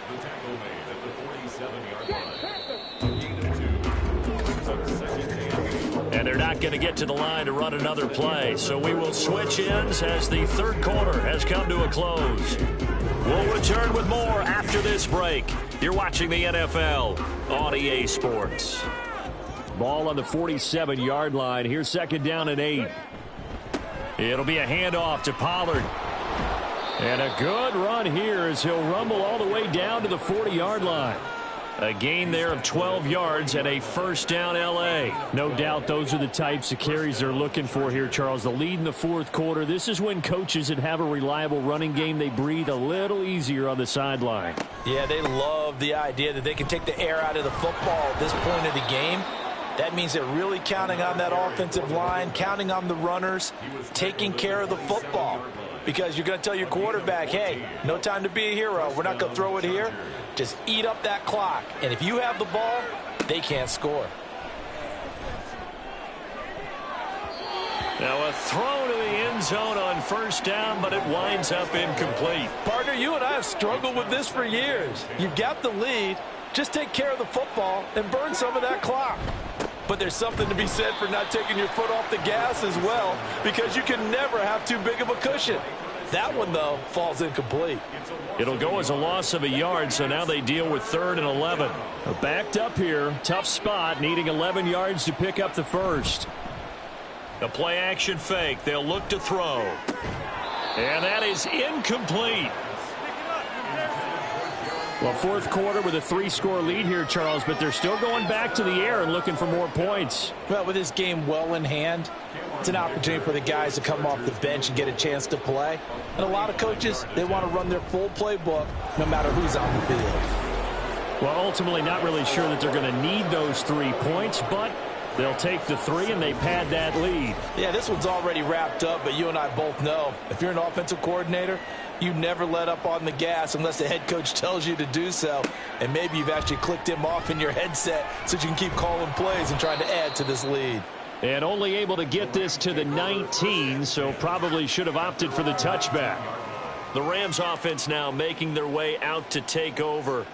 The tackle made at the 47-yard line. Gain of 2. Brings up 2nd and. And they're not going to get to the line to run another play. So we will switch ends as the 3rd quarter has come to a close. We'll return with more after this break. You're watching the NFL on EA Sports. Ball on the 47-yard line. Here's 2nd down and 8. It'll be a handoff to Pollard. And a good run here as he'll rumble all the way down to the 40-yard line. A gain there of 12 yards and a first down L.A. No doubt those are the types of carries they're looking for here, Charles. The lead in the fourth quarter. This is when coaches that have a reliable running game, they breathe a little easier on the sideline. Yeah, they love the idea that they can take the air out of the football at this point of the game. That means they're really counting on that offensive line, counting on the runners, taking care of the football. Because you're going to tell your quarterback, hey, no time to be a hero. We're not going to throw it here. Just eat up that clock. And if you have the ball, they can't score. Now a throw to the end zone on first down, but it winds up incomplete. Partner, you and I have struggled with this for years. You've got the lead. Just take care of the football and burn some of that clock. But there's something to be said for not taking your foot off the gas as well, because you can never have too big of a cushion. That one, though, falls incomplete. It'll go as a loss of a yard, so now they deal with 3rd and 11. Backed up here, tough spot, needing 11 yards to pick up the first. The play-action fake. They'll look to throw. And that is incomplete. Well, fourth quarter with a 3-score lead here, Charles, but they're still going back to the air and looking for more points. Well, with this game well in hand, it's an opportunity for the guys to come off the bench and get a chance to play. And a lot of coaches, they want to run their full playbook no matter who's on the field. Well, ultimately not really sure that they're going to need those 3 points, but they'll take the 3 and they pad that lead. Yeah, this one's already wrapped up, but you and I both know if you're an offensive coordinator, you never let up on the gas unless the head coach tells you to do so. And maybe you've actually clicked him off in your headset so you can keep calling plays and trying to add to this lead. And only able to get this to the 19, so probably should have opted for the touchback. The Rams offense now making their way out to take over.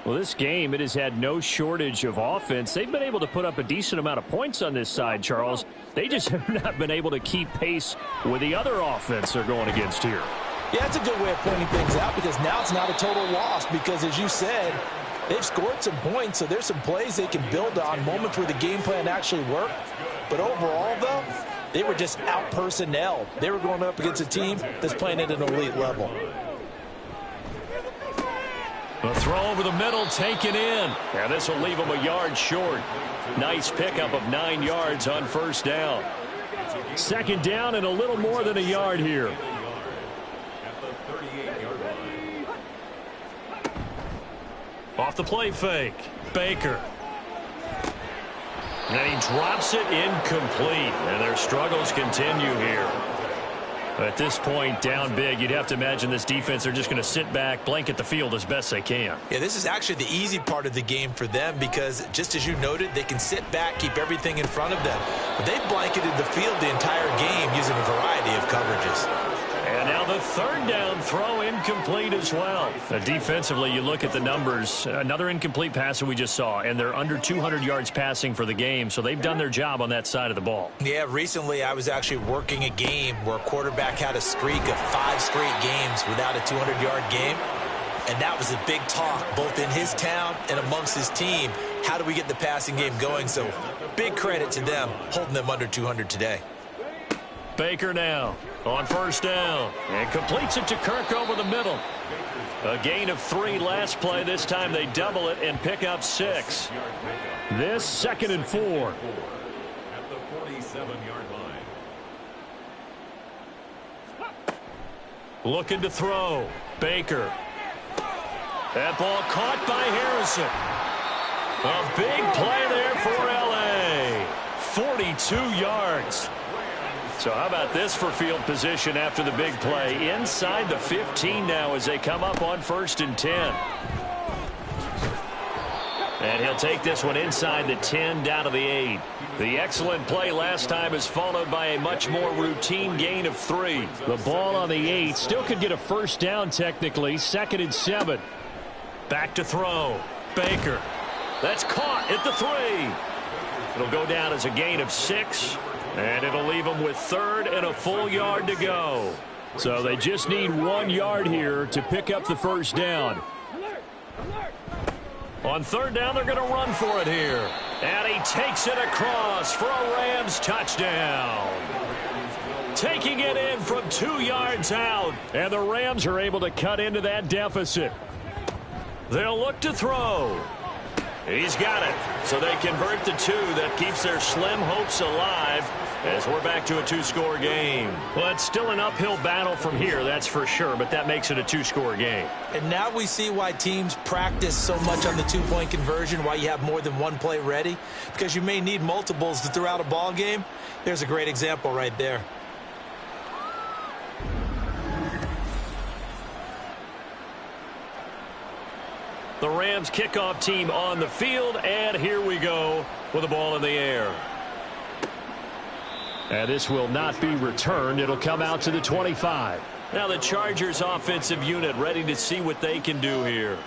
Well, this game, it has had no shortage of offense. They've been able to put up a decent amount of points on this side, Charles. They just have not been able to keep pace with the other offense they're going against here. Yeah, that's a good way of pointing things out, because now it's not a total loss, because as you said, they've scored some points, so there's some plays they can build on, moments where the game plan actually worked. But overall, though, they were just out-personnel. They were going up against a team that's playing at an elite level. A throw over the middle, taken in. And this will leave them a yard short. Nice pickup of 9 yards on first down. Second down and a little more than a yard here. Off the play fake. Baker. And he drops it incomplete. And their struggles continue here. At this point, down big, you'd have to imagine this defense, they're just going to sit back, blanket the field as best they can. Yeah, this is actually the easy part of the game for them, because just as you noted, they can sit back, keep everything in front of them. But they've blanketed the field the entire game using a variety of coverages. And now the third down throw incomplete as well. Defensively, you look at the numbers. Another incomplete pass that we just saw, and they're under 200 yards passing for the game, so they've done their job on that side of the ball. Yeah, recently I was actually working a game where a quarterback had a streak of 5 straight games without a 200-yard game. And that was a big talk, both in his town and amongst his team. How do we get the passing game going? So big credit to them, holding them under 200 today. Baker now on first down and completes it to Kirk over the middle. A gain of 3 last play. This time they double it and pick up 6. This 2nd and 4. At the 47-yard line. Looking to throw. Baker. That ball caught by Harrison. A big play there for L.A. 42 yards. So how about this for field position after the big play? Inside the 15 now as they come up on 1st and 10. And he'll take this one inside the 10 down to the 8. The excellent play last time is followed by a much more routine gain of 3. The ball on the 8 still could get a first down technically. 2nd and 7. Back to throw. Baker. That's caught at the 3. It'll go down as a gain of 6. And it'll leave them with 3rd and a full yard to go. So they just need 1 yard here to pick up the first down. On 3rd down, they're going to run for it here. And he takes it across for a Rams touchdown. taking it in from 2 yards out. And the Rams are able to cut into that deficit. They'll look to throw. He's got it. So they convert the 2. That keeps their slim hopes alive as we're back to a 2-score game. Well, it's still an uphill battle from here, that's for sure, but that makes it a 2-score game. And now we see why teams practice so much on the 2-point conversion, why you have more than one play ready, because you may need multiples to throw out a ball game. There's a great example right there. The Rams kickoff team on the field, and here we go with the ball in the air. And this will not be returned. It'll come out to the 25. Now the Chargers offensive unit ready to see what they can do here.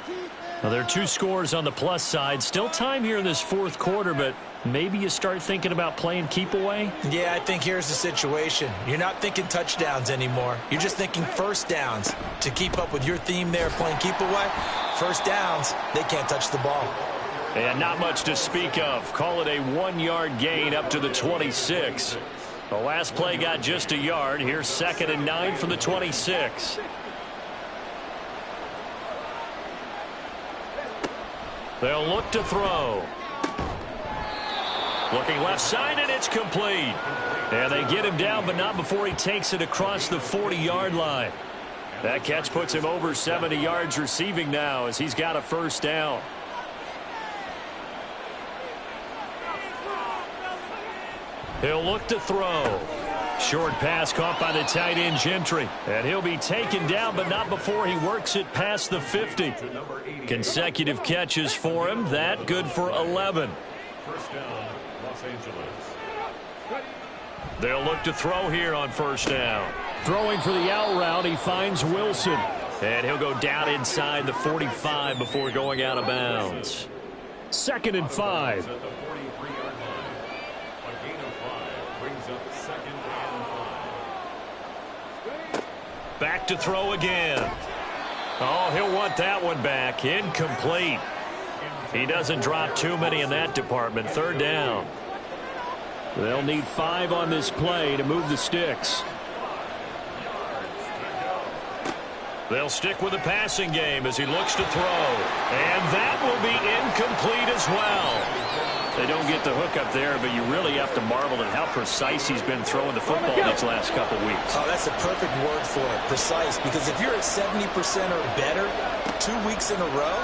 Now there are 2 scores on the plus side. Still time here in this 4th quarter, but maybe you start thinking about playing keep away? Yeah, I think here's the situation. You're not thinking touchdowns anymore. You're just thinking first downs. To keep up with your theme there, playing keep away, first downs, they can't touch the ball. And not much to speak of. Call it a 1-yard gain up to the 26. The last play got just a yard. Here's 2nd and 9 from the 26. They'll look to throw. Looking left side, and it's complete. And they get him down, but not before he takes it across the 40-yard line. That catch puts him over 70 yards receiving now as he's got a first down. He'll look to throw. Short pass caught by the tight end Gentry. And he'll be taken down, but not before he works it past the 50. Consecutive catches for him. That good for 11. First down, Los Angeles. They'll look to throw here on first down. Throwing for the out route, he finds Wilson. And he'll go down inside the 45 before going out of bounds. 2nd and 5. At the 43-yard line. A gain of 5 brings up 2nd and 5. Back to throw again. Oh, he'll want that one back. Incomplete. He doesn't drop too many in that department. 3rd down. They'll need 5 on this play to move the sticks. They'll stick with the passing game as he looks to throw. And that will be incomplete as well. They don't get the hook up there, but you really have to marvel at how precise he's been throwing the football these last couple weeks. Oh, that's a perfect word for it, precise, because if you're at 70% or better 2 weeks in a row,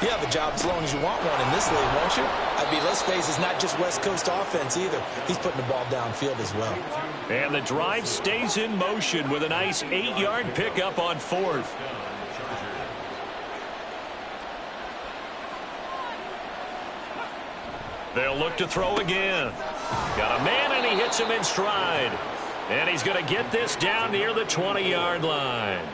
you have a job as long as you want one in this league, won't you? I mean, let's face it, it's not just West Coast offense either. He's putting the ball downfield as well. And the drive stays in motion with a nice 8-yard pickup on 4th. They'll look to throw again. Got a man, and he hits him in stride. And he's going to get this down near the 20-yard line.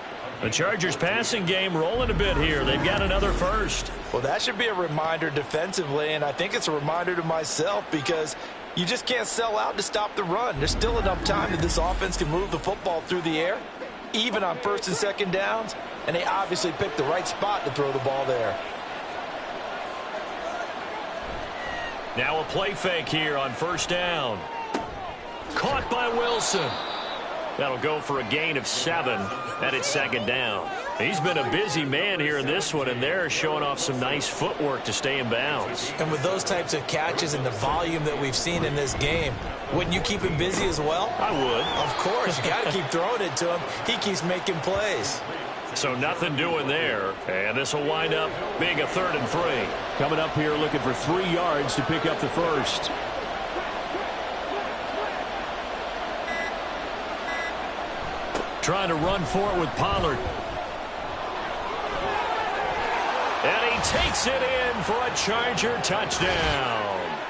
The Chargers passing game rolling a bit here. They've got another first. Well, that should be a reminder defensively, and I think it's a reminder to myself because you just can't sell out to stop the run. There's still enough time that this offense can move the football through the air, even on 1st and 2nd downs, and they obviously picked the right spot to throw the ball there. Now a play fake here on 1st down. Caught by Wilson. That'll go for a gain of 7, and it's 2nd down. He's been a busy man here in this one, and they're showing off some nice footwork to stay in bounds. And with those types of catches and the volume that we've seen in this game, wouldn't you keep him busy as well? I would. Of course. You got to keep throwing it to him. He keeps making plays. So nothing doing there, and this will wind up being a 3rd and 3. Coming up here looking for 3 yards to pick up the first. Trying to run for it with Pollard. And he takes it in for a Charger touchdown.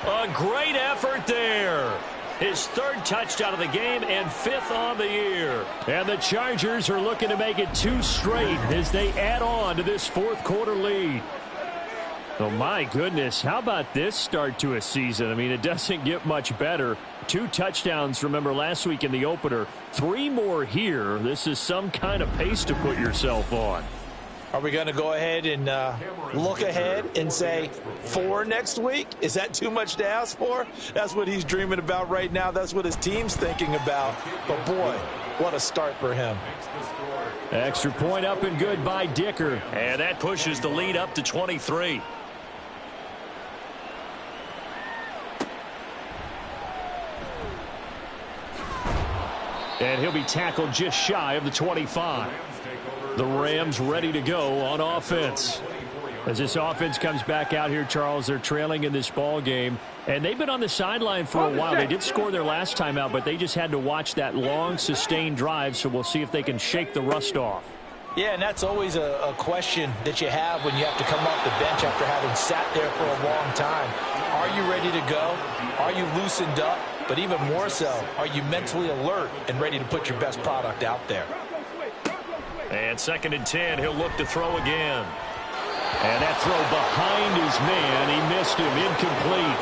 A great effort there. His 3rd touchdown of the game and 5th on the year. And the Chargers are looking to make it 2 straight as they add on to this 4th quarter lead. Oh, my goodness. How about this start to a season? I mean, it doesn't get much better. 2 touchdowns, remember, last week in the opener. 3 more here. This is some kind of pace to put yourself on. Are we going to go ahead and look ahead and say 4 next week? Is that too much to ask for? That's what he's dreaming about right now. That's what his team's thinking about. But, boy, what a start for him. Extra point up and good by Dicker. And that pushes the lead up to 23. And he'll be tackled just shy of the 25. The Rams ready to go on offense. As this offense comes back out here, Charles, they're trailing in this ball game. And they've been on the sideline for a while. They did score their last time out, but they just had to watch that long, sustained drive. So we'll see if they can shake the rust off. Yeah, and that's always a question that you have when you have to come off the bench after having sat there for a long time. Are you ready to go? Are you loosened up? But even more so, are you mentally alert and ready to put your best product out there? And 2nd and 10, he'll look to throw again. And that throw behind his man, he missed him, incomplete.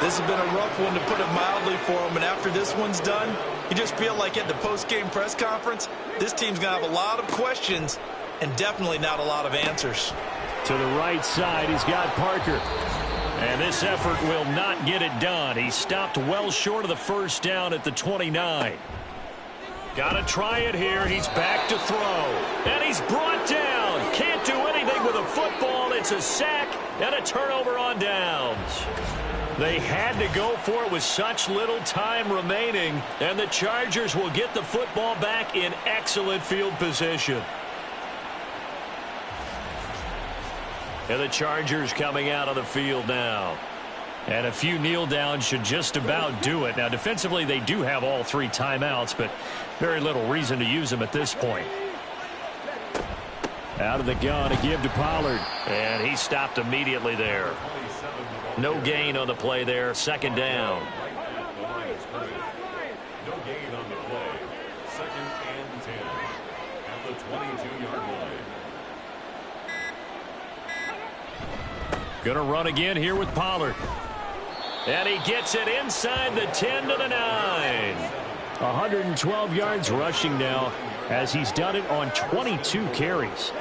This has been a rough one, to put it mildly, for him. And after this one's done, you just feel like at the post-game press conference, this team's going to have a lot of questions and definitely not a lot of answers. To the right side, he's got Parker. And this effort will not get it done. He stopped well short of the first down at the 29. Got to try it here. He's back to throw. And he's brought down. Can't do anything with a football. It's a sack and a turnover on downs. They had to go for it with such little time remaining. And the Chargers will get the football back in excellent field position. And the Chargers coming out on the field now. And a few kneel downs should just about do it. Now, defensively, they do have all 3 timeouts, but very little reason to use them at this point. Out of the gun, a give to Pollard. And he stopped immediately there. No gain on the play there. 2nd down. No gain on the play. 2nd and 10 at the 22-yard line. Gonna run again here with Pollard. And he gets it inside the 10 to the 9. 112 yards rushing now, as he's done it on 22 carries.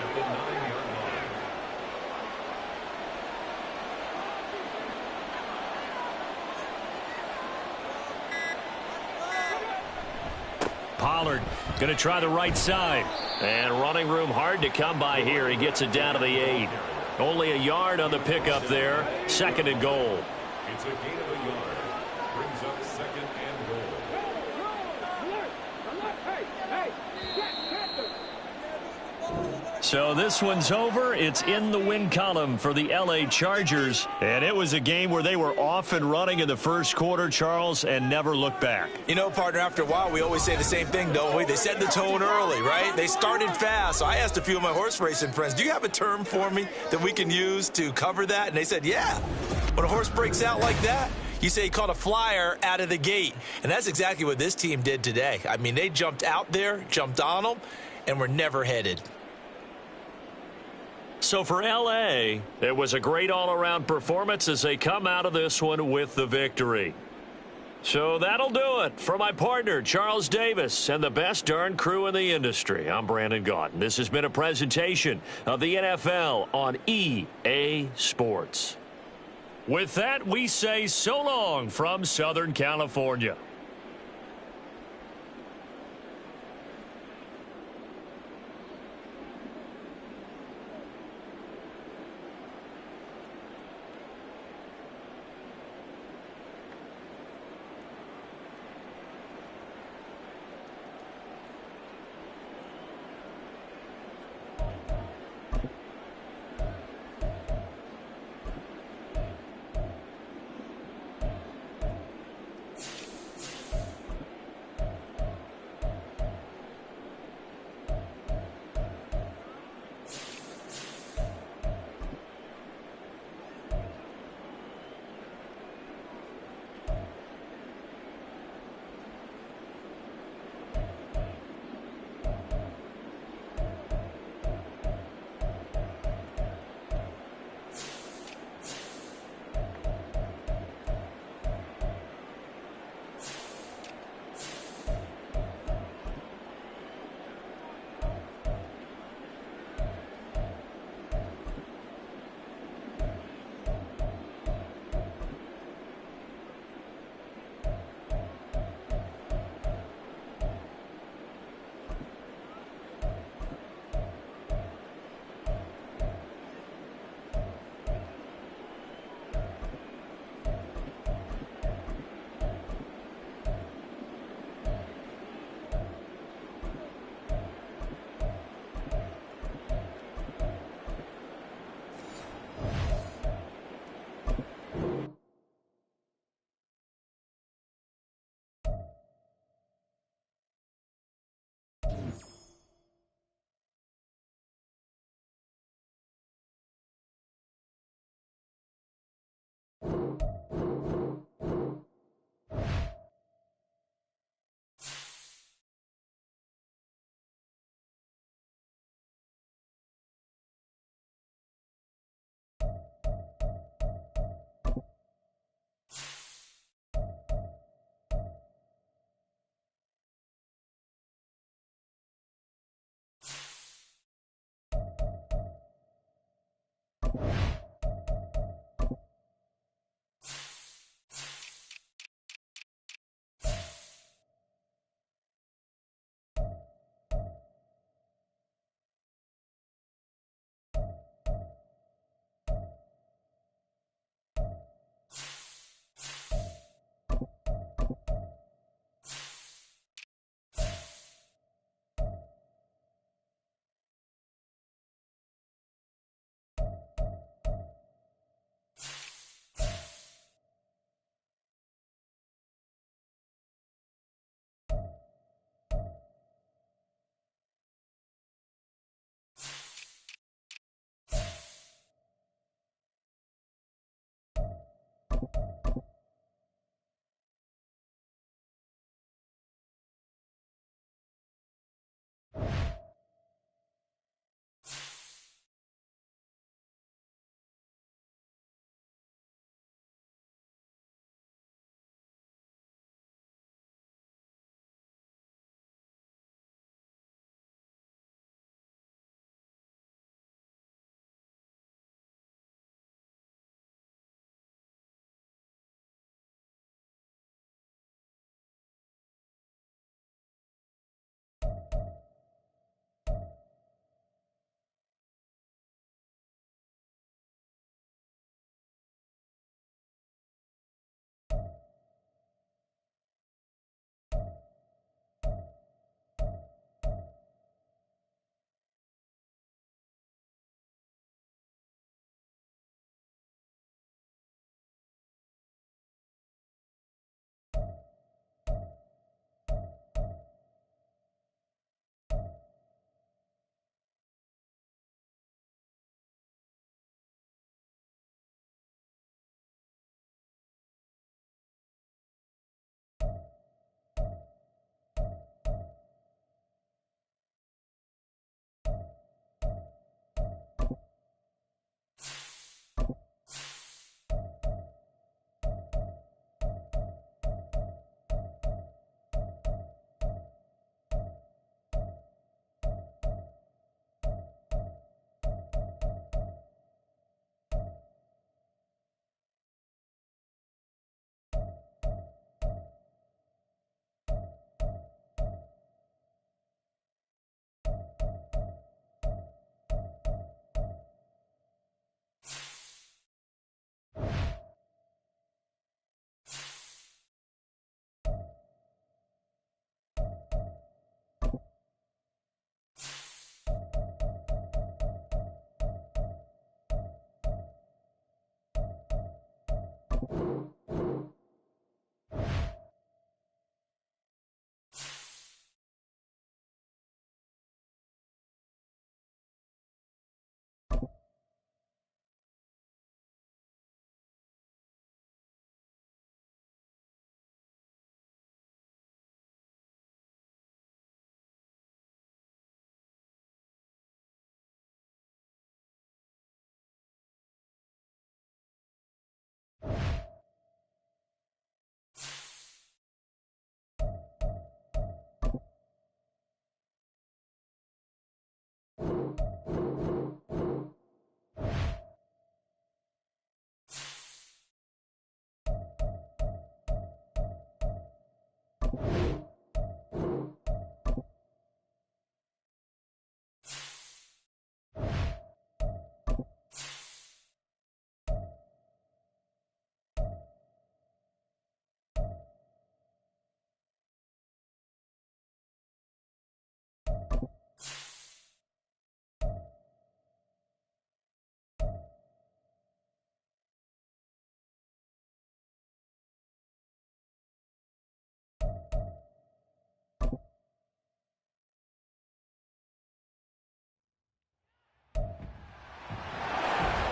Pollard going to try the right side. And running room hard to come by here. He gets it down to the 8. Only a yard on the pickup there. 2nd and goal. It's a gain of a yard. Brings up 2nd and goal. So this one's over. It's in the win column for the L.A. Chargers. And it was a game where they were off and running in the first quarter, Charles, and never looked back. You know, partner, after a while, we always say the same thing, don't we? They set the tone early, right? They started fast. So I asked a few of my horse racing friends, do you have a term for me that we can use to cover that? And they said, yeah. When a horse breaks out like that, you say he caught a flyer out of the gate. And that's exactly what this team did today. I mean, they jumped out there, jumped on them, and were never headed. So for L.A., it was a great all-around performance as they come out of this one with the victory. So that'll do it for my partner, Charles Davis, and the best darn crew in the industry. I'm Brandon Gaudin. This has been a presentation of the NFL on EA Sports. With that, we say so long from Southern California.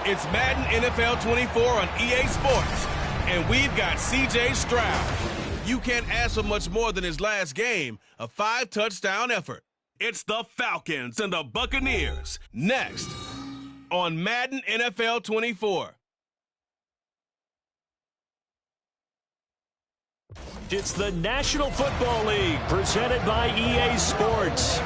It's Madden NFL 24 on EA Sports, and we've got C.J. Stroud. You can't ask for much more than his last game, a 5-touchdown effort. It's the Falcons and the Buccaneers, next on Madden NFL 24. It's the National Football League presented by EA Sports.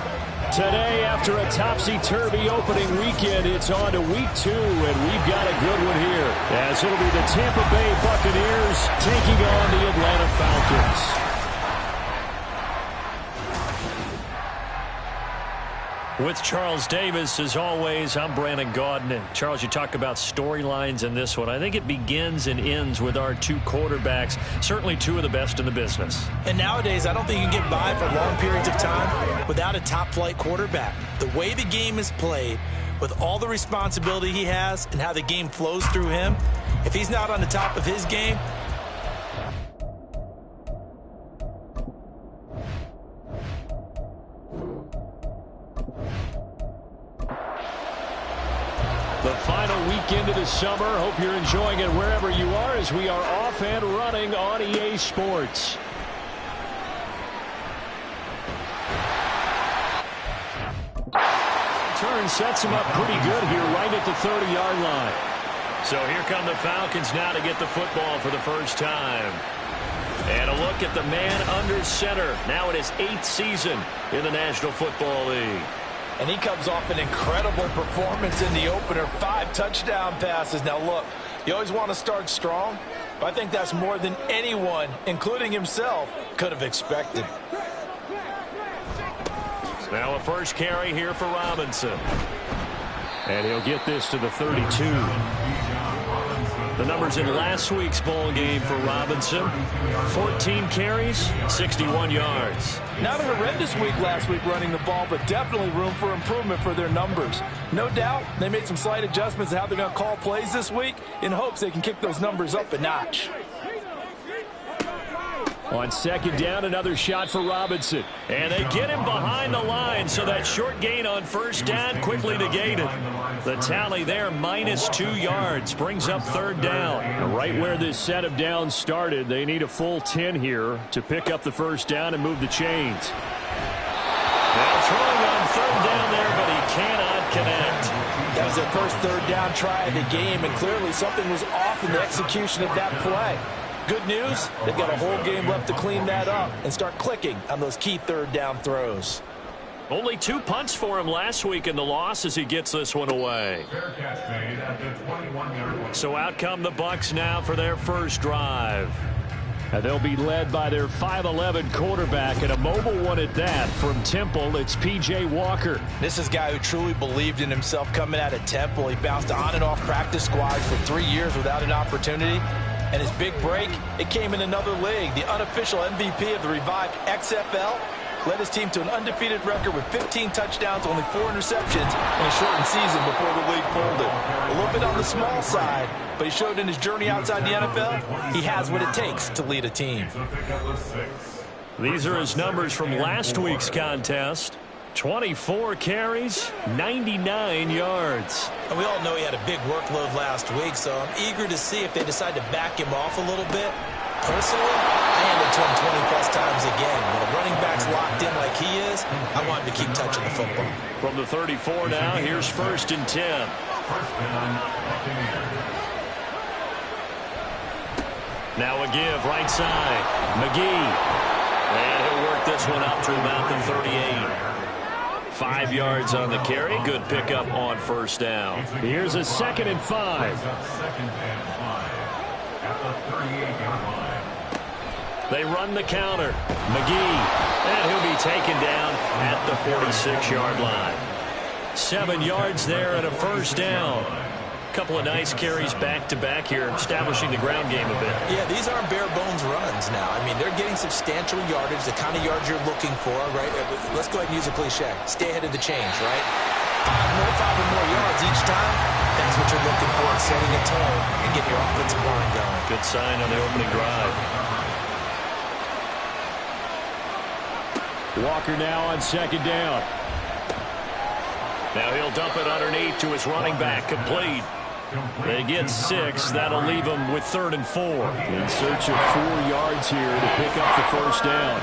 Today, after a topsy-turvy opening weekend, it's on to week 2, and we've got a good one here, as it'll be the Tampa Bay Buccaneers taking on the Atlanta Falcons. With Charles Davis, as always, I'm Brandon Gaudin. And Charles, you talk about storylines in this one. I think it begins and ends with our two quarterbacks, certainly two of the best in the business. And nowadays, I don't think you can get by for long periods of time without a top-flight quarterback. The way the game is played, with all the responsibility he has and how the game flows through him, if he's not on the top of his game, the final weekend of the summer. Hope you're enjoying it wherever you are as we are off and running on EA Sports. Turn sets him up pretty good here right at the 30-yard line. So here come the Falcons now to get the football for the first time. And a look at the man under center, now in his 8th season in the National Football League. and he comes off an incredible performance in the opener. 5 touchdown passes. Now, look, you always want to start strong, but I think that's more than anyone, including himself, could have expected. Now a first carry here for Robinson. And he'll get this to the 32. The numbers in last week's ball game for Robinson: 14 carries, 61 yards. Not a horrendous week last week running the ball, but definitely room for improvement for their numbers. No doubt they made some slight adjustments to how they're going to call plays this week in hopes they can kick those numbers up a notch. On second down, another shot for Robinson. And they get him behind the line, so that short gain on first down quickly negated. The tally there, -2 yards, brings up third down. Right where this set of downs started, they need a full 10 here to pick up the first down and move the chains. Now throwing on third down there, but he cannot connect. That was their first third down try of the game, and clearly something was off in the execution of that play. Good news, they've got a whole game left to clean that up and start clicking on those key third down throws. Only 2 punts for him last week in the loss as he gets this one away. Fair catch made at the 21-yard line. So out come the Bucs now for their first drive. And they'll be led by their 5'11" quarterback, and a mobile one at that. From Temple, it's P.J. Walker. This is a guy who truly believed in himself coming out of Temple. He bounced on and off practice squads for 3 years without an opportunity. And his big break, it came in another league. The unofficial MVP of the revived XFL, led his team to an undefeated record with 15 touchdowns, only 4 interceptions in a shortened season before the league folded. A little bit on the small side, but he showed in his journey outside the NFL, he has what it takes to lead a team. These are his numbers from last week's contest. 24 carries, 99 yards. And we all know he had a big workload last week, so I'm eager to see if they decide to back him off a little bit. Personally, I hand it to him 20-plus times again. When a running back's locked in like he is, I want him to keep touching the football. From the 34 now, here's 1st and 10. Now a give, right side. McGee. And he'll work this one up to about the 38. 5 yards on the carry. Good pickup on 1st down. Here's a 2nd and 5. They run the counter. McGee. And he'll be taken down at the 46-yard line. 7 yards there and a 1st down. Couple of nice carries back-to-back here, establishing the ground game a bit. Yeah, these aren't bare-bones runs now. I mean, they're getting substantial yardage, the kind of yards you're looking for, right? Let's go ahead and use a cliche. Stay ahead of the change, right? 5 or more yards each time, that's what you're looking for, setting a tone and getting your offensive line going. Good sign on the opening drive. Walker now on 2nd down. Now he'll dump it underneath to his running back, complete. They get 6. That'll leave them with 3rd and 4. In search of 4 yards here to pick up the 1st down.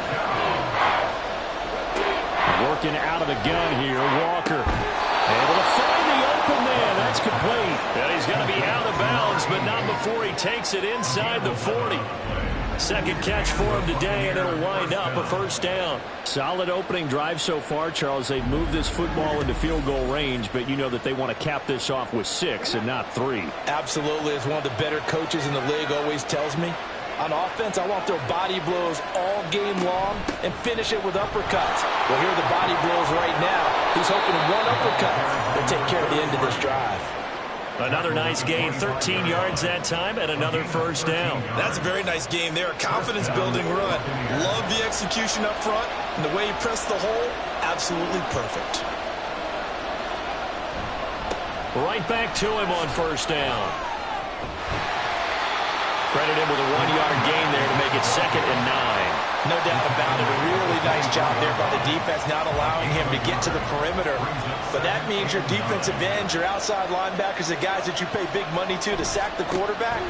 Working out of the gun here, Walker. Able to find the open man. That's complete. And he's going to be out of bounds, but not before he takes it inside the 40. Second catch for him today, and it'll wind up a 1st down. Solid opening drive so far, Charles. They've moved this football into field goal range, but you know that they want to cap this off with 6 and not 3. Absolutely. As one of the better coaches in the league always tells me, on offense, I want their body blows all game long and finish it with uppercuts. Well, here are the body blows right now. He's hoping one uppercut will take care of the end of this drive. Another nice gain, 13 yards that time, and another 1st down. That's a very nice game there. Confidence-building run. Love the execution up front, and the way he pressed the hole, absolutely perfect. Right back to him on 1st down. Credit him with a 1-yard gain there to make it 2nd and 9. No doubt about it. A really nice job there by the defense, not allowing him to get to the perimeter. But that means your defensive ends, your outside linebackers, the guys that you pay big money to sack the quarterback,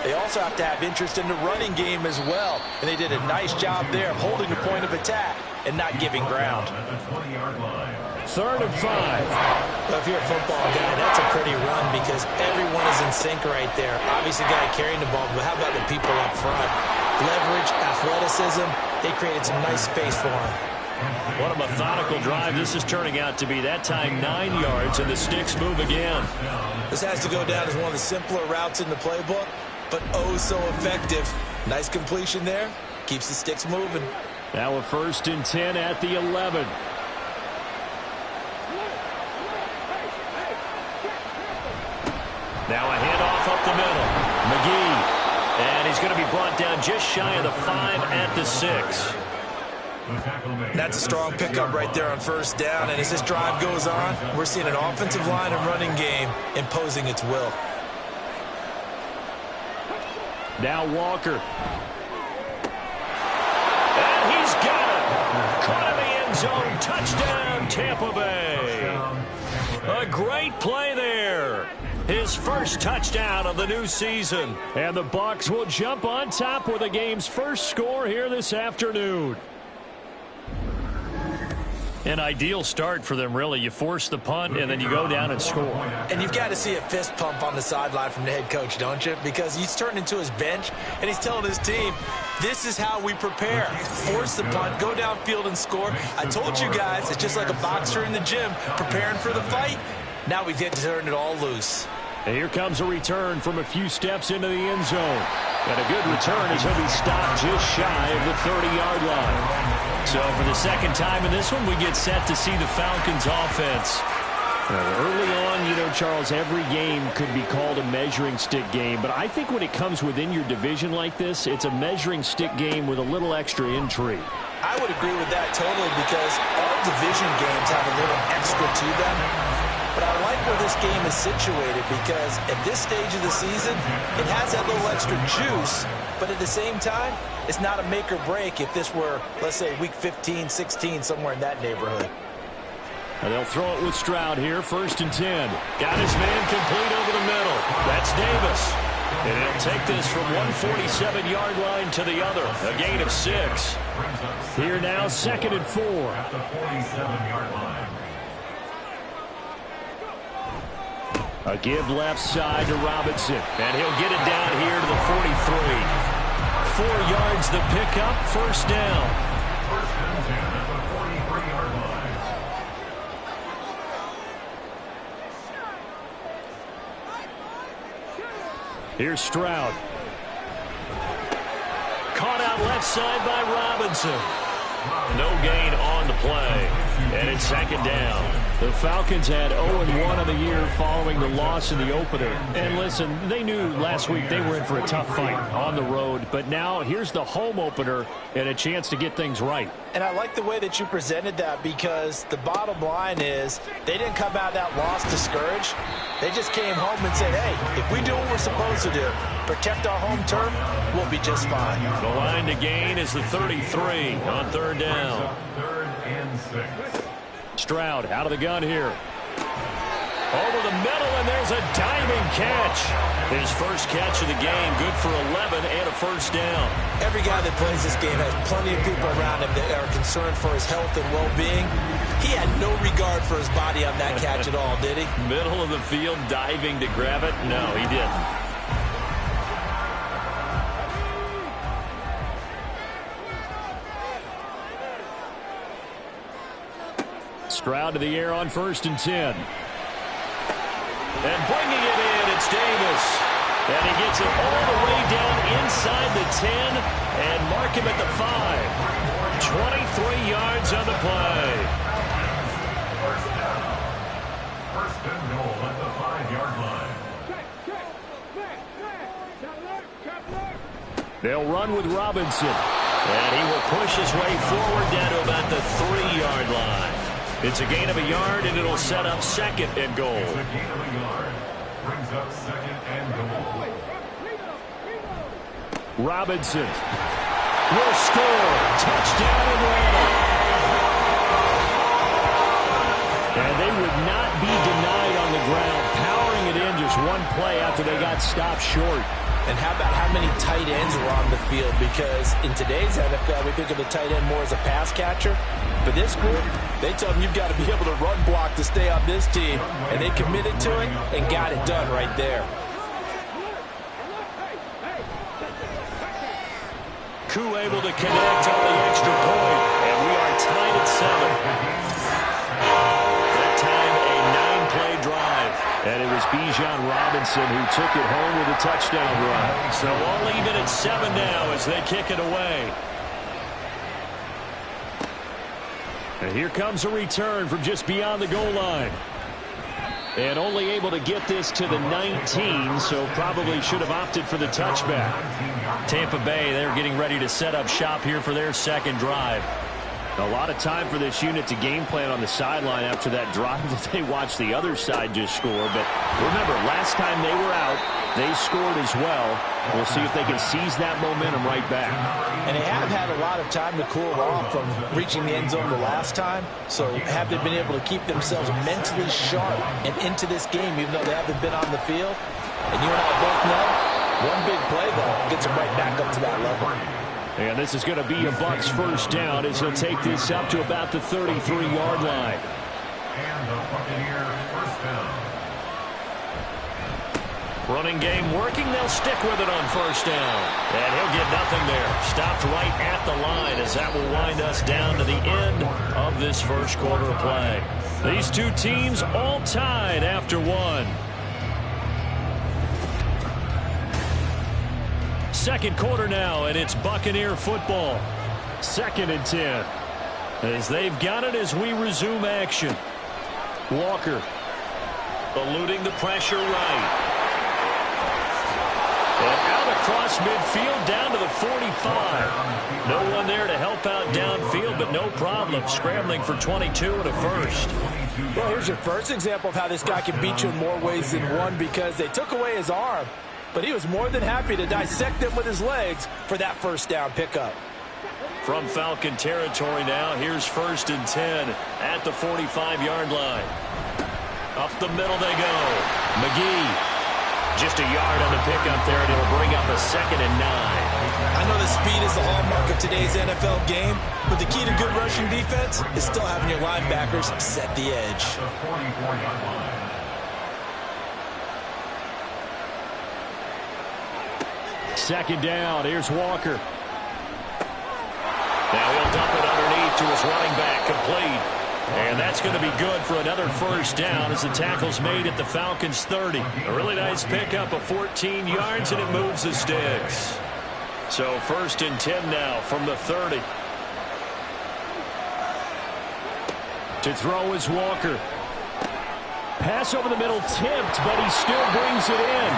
they also have to have interest in the running game as well. And they did a nice job there of holding the point of attack and not giving ground. 3rd and 5. Well, if you're a football guy, that's a pretty run because everyone is in sync right there. Obviously, the guy carrying the ball, but how about the people up front? Leverage, athleticism, they created some nice space for him. What a methodical drive this is turning out to be. That time 9 yards, and the sticks move again. This has to go down as one of the simpler routes in the playbook, but oh so effective. Nice completion there. Keeps the sticks moving. Now a 1st and 10 at the 11. Now a handoff up the middle. McGee. And he's going to be brought down just shy of the 5 at the 6. That's a strong pickup right there on 1st down. And as this drive goes on, we're seeing an offensive line and running game imposing its will. Now Walker. And he's got it. Caught in the end zone. Touchdown, Tampa Bay. A great play there. His first touchdown of the new season. And the Bucs will jump on top with the game's first score here this afternoon. An ideal start for them, really. You force the punt, and then you go down and score. And you've got to see a fist pump on the sideline from the head coach, don't you? Because he's turned into his bench, and he's telling his team, this is how we prepare. Force the punt, go downfield and score. I told you guys, it's just like a boxer in the gym preparing for the fight. Now we get to turn it all loose. And here comes a return from a few steps into the end zone. And a good return as he'll be stopped just shy of the 30-yard line. So for the second time in this one, we get set to see the Falcons offense. Early on, you know, Charles, every game could be called a measuring stick game. But I think when it comes within your division like this, it's a measuring stick game with a little extra intrigue. I would agree with that totally because all division games have a little extra to them. But I like where this game is situated because at this stage of the season, it has that little extra juice. But at the same time, it's not a make or break if this were, let's say, week 15, 16, somewhere in that neighborhood. And they'll throw it with Stroud here, 1st and 10. Got his man complete over the middle. That's Davis. And he'll take this from 147-yard line to the other. A gain of 6. Here now, 2nd and 4. At the 47-yard line. A give left side to Robinson. And he'll get it down here to the 43. 4 yards the pickup, 1st down. 1st and 10 at the 43-yard line. Here's Stroud. Caught out left side by Robinson. No gain on the play. And it's 2nd down. The Falcons had 0-1 on the year following the loss in the opener. And listen, they knew last week they were in for a tough fight on the road. But now here's the home opener and a chance to get things right. And I like the way that you presented that because the bottom line is they didn't come out of that loss discouraged. They just came home and said, hey, if we do what we're supposed to do, protect our home turf, we'll be just fine. The line to gain is the 33 on 3rd down. 3rd and 6. Stroud out of the gun here. Over the middle, and there's a diving catch. His first catch of the game, good for 11 and a 1st down. Every guy that plays this game has plenty of people around him that are concerned for his health and well-being. He had no regard for his body on that catch at all, did he? Middle of the field, diving to grab it? No, he didn't. Stroud to the air on 1st and 10. And bringing it in, it's Davis. And he gets it all the way down inside the 10 and mark him at the 5. 23 yards on the play. 1st down. 1st and goal at the 5-yard line. They'll run with Robinson. And he will push his way forward down to about the 3-yard line. It's a gain of a yard, and it'll set up 2nd and goal. It's a gain of a yard. Brings up 2nd and goal. Robinson will score. Touchdown Atlanta. And they would not be denied on the ground, powering it in just one play after they got stopped short. And how about how many tight ends are on the field? Because in today's NFL, we think of the tight end more as a pass catcher. But this group, they tell them you've got to be able to run block to stay on this team. And they committed to it and got it done right there. Koo able to connect on the extra point. And we are tied at 7. That time, a 9-play drive. And it was Bijan Robinson who took it home with a touchdown run. So all even at 7 now as they kick it away. And here comes a return from just beyond the goal line. And only able to get this to the 19, so probably should have opted for the touchback. Tampa Bay, they're getting ready to set up shop here for their 2nd drive. A lot of time for this unit to game plan on the sideline after that drive that they watched the other side just score. But remember, last time they were out, they scored as well. We'll see if they can seize that momentum right back. And they have had a lot of time to cool off from reaching the end zone the last time. So have they been able to keep themselves mentally sharp and into this game, even though they haven't been on the field? And you and I both know, one big play, though, gets them right back up to that level. And this is going to be a Bucs 1st down as he'll take this up to about the 33-yard line. And the Buccaneers 1st down. Running game working. They'll stick with it on 1st down. And he'll get nothing there. Stopped right at the line as that will wind us down to the end of this 1st quarter of play. These two teams all tied after 1. 2nd quarter now, and it's Buccaneer football. 2nd and 10. As they've got it as we resume action. Walker eluding the pressure right. And out across midfield down to the 45. No one there to help out downfield, but no problem. Scrambling for 22 and a first. Well, here's your first example of how this guy can beat you in more ways than one, because they took away his arm, but he was more than happy to dissect them with his legs for that first down pickup. From Falcon territory now, here's 1st and 10 at the 45-yard line. Up the middle they go. McGee. Just a yard on the pickup there, and it'll bring up a 2nd and 9. I know the speed is the hallmark of today's NFL game, but the key to good rushing defense is still having your linebackers set the edge. Second down, here's Walker. Now he'll dump it underneath to his running back, complete. And that's going to be good for another first down as the tackle's made at the Falcons' 30. A really nice pickup of 14 yards, and it moves the sticks. So 1st and 10 now from the 30. To throw is Walker. Pass over the middle tipped, but he still brings it in.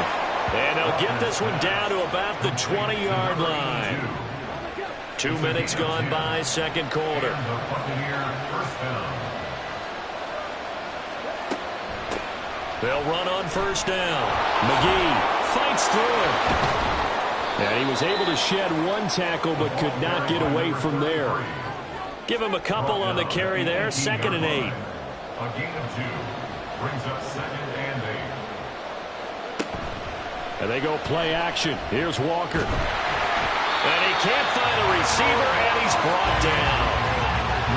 And he'll get this one down to about the 20-yard line. 2 minutes gone by, second quarter. They'll run on first down. McGee fights through it. And he was able to shed one tackle but could not get away from there. Give him a couple on the carry there. 2nd and 8. A gain of 2 brings up 2nd and 8. And they go play action. Here's Walker. And he can't find a receiver, and he's brought down.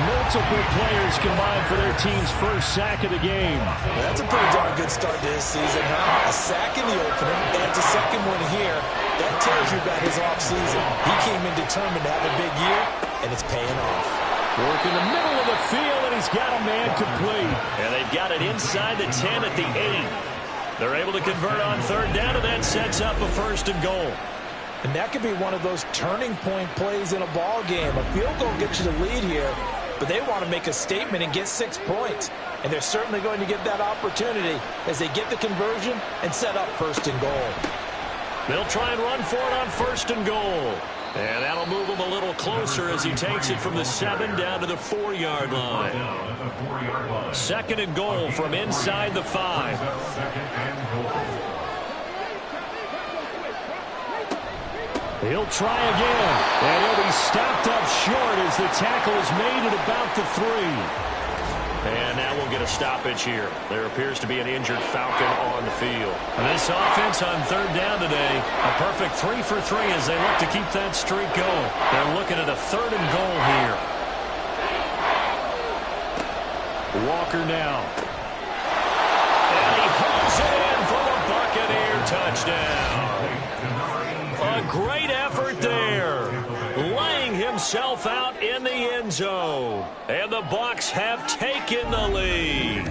Multiple players combined for their team's first sack of the game. That's a pretty darn good start to this season, huh? A sack in the opener, adds a second one here. That tells you about his offseason. He came in determined to have a big year, and it's paying off. Work in the middle of the field, and he's got a man complete. And they've got it inside the 10 at the 8. They're able to convert on third down, and that sets up a 1st and goal. And that could be one of those turning point plays in a ball game. A field goal gets you the lead here, but they want to make a statement and get 6 points. And they're certainly going to get that opportunity as they get the conversion and set up 1st and goal. They'll try and run for it on 1st and goal. And that'll move him a little closer as he takes it from the 7 down to the 4-yard line. 2nd and goal from inside the 5. He'll try again, and he'll be stopped up short as the tackle is made at about the 3. And now we'll get a stoppage here. There appears to be an injured Falcon on the field. And this offense on third down today, a perfect 3 for 3 as they look to keep that streak going. They're looking at a 3rd and goal here. Walker now. And he hooks it in for the Buccaneer touchdown. A great effort there, laying himself out in the end zone. And the Bucs have taken the lead.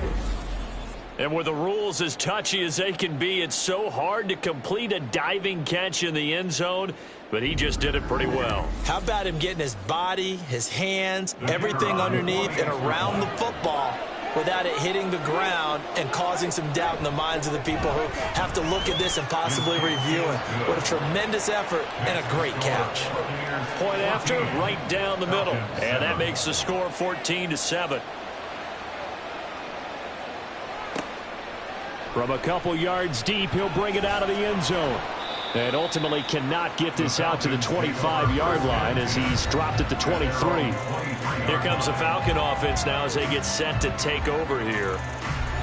And with the rules as touchy as they can be, it's so hard to complete a diving catch in the end zone, but he just did it pretty well. How about him getting his body, his hands, everything underneath and around the football without it hitting the ground and causing some doubt in the minds of the people who have to look at this and possibly review it. What a tremendous effort and a great catch. Point after, right down the middle. And that makes the score 14-7. From a couple yards deep, he'll bring it out of the end zone. And ultimately cannot get this out to the 25-yard line as he's dropped at the 23. Here comes the Falcon offense now as they get set to take over here.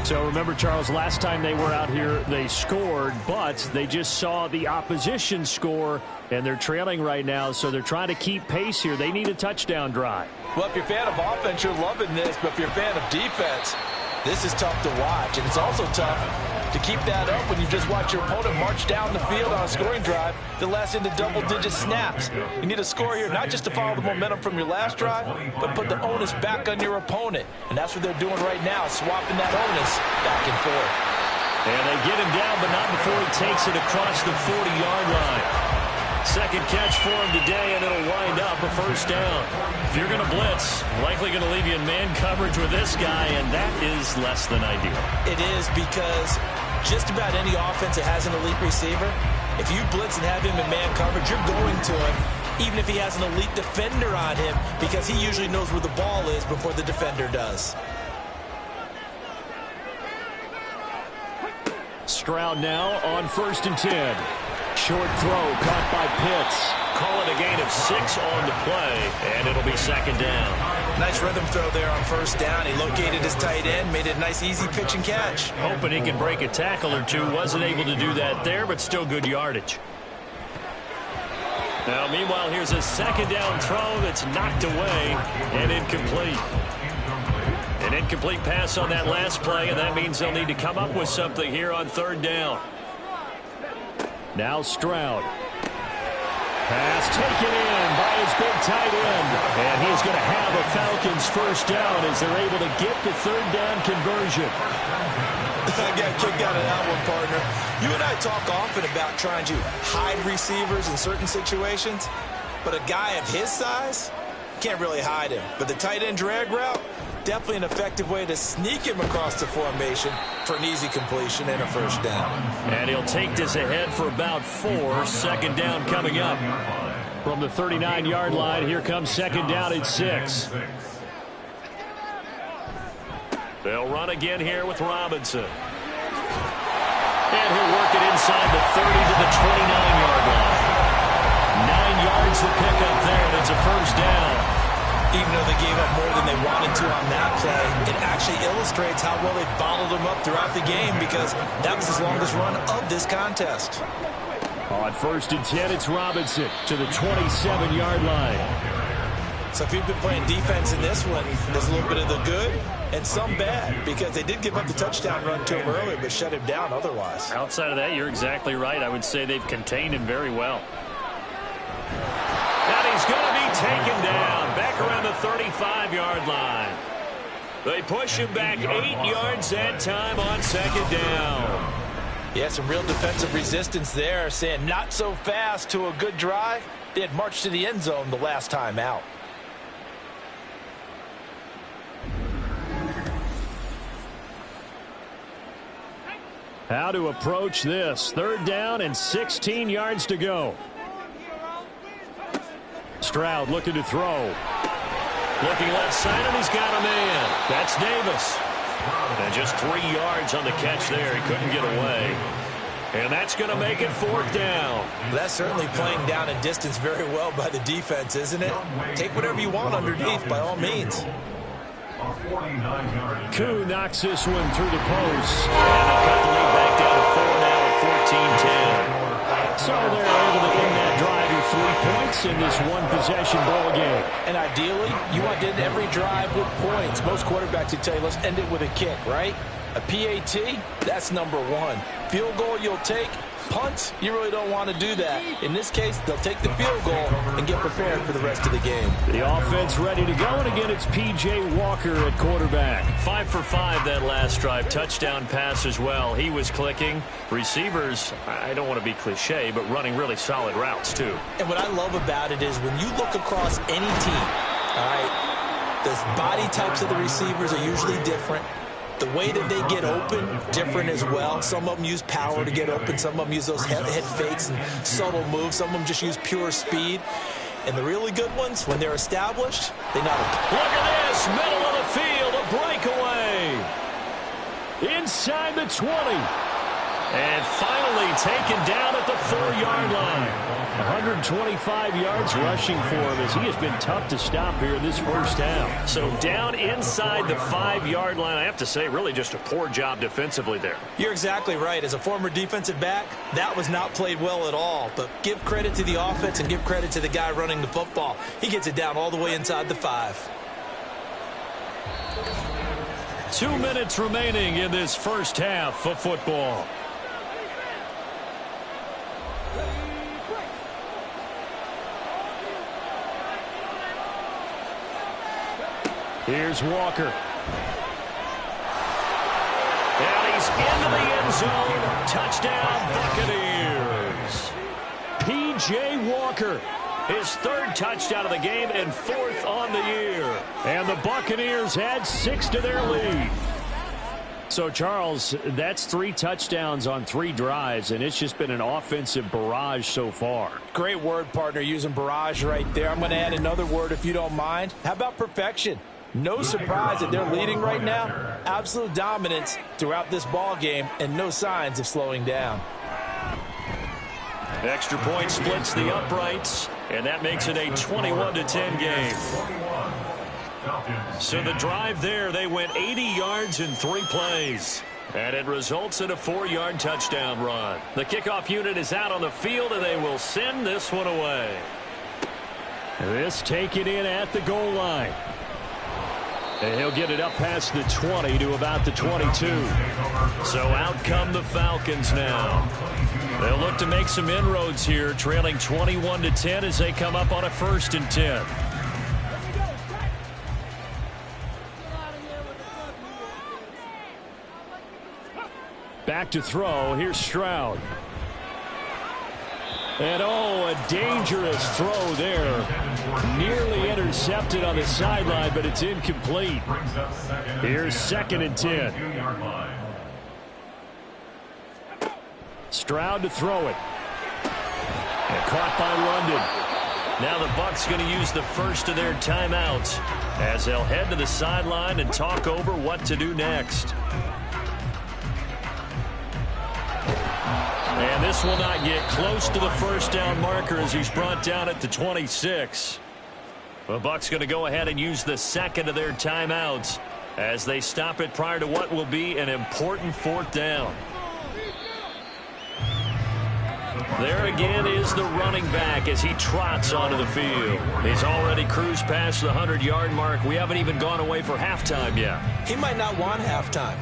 So remember, Charles, last time they were out here, they scored, but they just saw the opposition score, and they're trailing right now, so they're trying to keep pace here. They need a touchdown drive. Well, if you're a fan of offense, you're loving this, but if you're a fan of defense, this is tough to watch, and it's also tough to keep that up when you just watch your opponent march down the field on a scoring drive that lasts into double-digit snaps. You need a score here, not just to follow the momentum from your last drive, but put the onus back on your opponent. And that's what they're doing right now, swapping that onus back and forth. And they get him down, but not before he takes it across the 40-yard line. Second catch for him today, and it'll wind up a first down. If you're going to blitz, likely going to leave you in man coverage with this guy, and that is less than ideal. It is, because just about any offense that has an elite receiver, if you blitz and have him in man coverage, you're going to him, even if he has an elite defender on him, because he usually knows where the ball is before the defender does. Stroud now on 1st and 10. Short throw caught by Pitts. Call it a gain of 6 on the play, and it'll be second down. Nice rhythm throw there on 1st down. He located his tight end, made it a nice easy pitch and catch. Hoping he can break a tackle or two. Wasn't able to do that there, but still good yardage. Now, meanwhile, here's a second down throw that's knocked away and incomplete. An incomplete pass on that last play, and that means they'll need to come up with something here on 3rd down. Now Stroud. Pass taken in by his big tight end. And he's going to have a Falcons first down as they're able to get the 3rd down conversion. I got kicked out of that one, partner. You and I talk often about trying to hide receivers in certain situations, but a guy of his size can't really hide him. But the tight end drag route, definitely an effective way to sneak him across the formation for an easy completion and a first down. And he'll take this ahead for about 4. Second down coming up. From the 39-yard line, here comes second down at 6. They'll run again here with Robinson. And he'll work it inside the 30 to the 29-yard line. 9 yards to pick up there, and it's a first down. Even though they gave up more than they wanted to on that play, it actually illustrates how well they bottled them up throughout the game, because that was his longest run of this contest. On 1st and 10, it's Robinson to the 27-yard line. So if you've been playing defense in this one, there's a little bit of the good and some bad, because they did give up the touchdown run to him earlier, but shut him down otherwise. Outside of that, you're exactly right. I would say they've contained him very well. And he's going to be taken down back around the 35-yard line. They push him back 8 yards that time on second down. Yeah, some real defensive resistance there, saying not so fast to a good drive. They had marched to the end zone the last time out. How to approach this. 3rd down and 16 yards to go. Stroud looking to throw. Looking left side, and he's got a man. That's Davis. And just 3 yards on the catch there. He couldn't get away. And that's going to make it 4th down. That's certainly playing down a distance very well by the defense, isn't it? Take whatever you want underneath, by all means. Koo knocks this one through the post. And they'll cut the lead back down to 4 now at 14-10. So they're able to end that drive with 3 points in this one-possession ball game. And ideally, you want to end every drive with points. Most quarterbacks would tell you, let's end it with a kick, right? A PAT, that's number 1. Field goal you'll take. Punts, you really don't want to do that. In this case, they'll take the field goal and get prepared for the rest of the game. The offense ready to go, and again it's P.J. Walker at quarterback. 5 for 5 that last drive. Touchdown pass as well. He was clicking. Receivers, I don't want to be cliche, but running really solid routes too. And what I love about it is when you look across any team, all right, the body types of the receivers are usually different. The way that they get open, different as well. Some of them use power to get open. Some of them use those head fakes and subtle moves. Some of them just use pure speed. And the really good ones, when they're established, they know how to. Look at this, middle of the field, a breakaway. Inside the 20. And finally taken down at the 4-yard line. 125 yards rushing for him, as he has been tough to stop here in this first half. So down inside the 5-yard line. I have to say, really just a poor job defensively there. You're exactly right. As a former defensive back, that was not played well at all. But give credit to the offense and give credit to the guy running the football. He gets it down all the way inside the 5. 2 minutes remaining in this first half of football. Here's Walker. And he's into the end zone. Touchdown, Buccaneers. P.J. Walker. His third touchdown of the game and fourth on the year. And the Buccaneers add 6 to their lead. So, Charles, that's 3 touchdowns on 3 drives, and it's just been an offensive barrage so far. Great word, partner, using barrage right there. I'm going to add another word if you don't mind. How about perfection? No surprise that they're leading right now. Absolute dominance throughout this ball game and no signs of slowing down. Extra point splits the uprights, and that makes it a 21-10 game. So the drive there, they went 80 yards in 3 plays. And it results in a 4-yard touchdown run. The kickoff unit is out on the field, and they will send this one away. This taken in at the goal line. And he'll get it up past the 20 to about the 22. So out come the Falcons now. They'll look to make some inroads here, trailing 21-10 as they come up on a 1st and 10. Back to throw. Here's Stroud. And, oh, a dangerous throw there. Nearly intercepted on the sideline, but it's incomplete. Here's 2nd and 10. Stroud to throw it. And caught by London. Now the Bucs going to use the first of their timeouts as they'll head to the sideline and talk over what to do next. And this will not get close to the 1st down marker as he's brought down at the 26. The Bucs going to go ahead and use the 2nd of their timeouts as they stop it prior to what will be an important 4th down. There again is the running back as he trots onto the field. He's already cruised past the 100-yard mark. We haven't even gone away for halftime yet. He might not want halftime.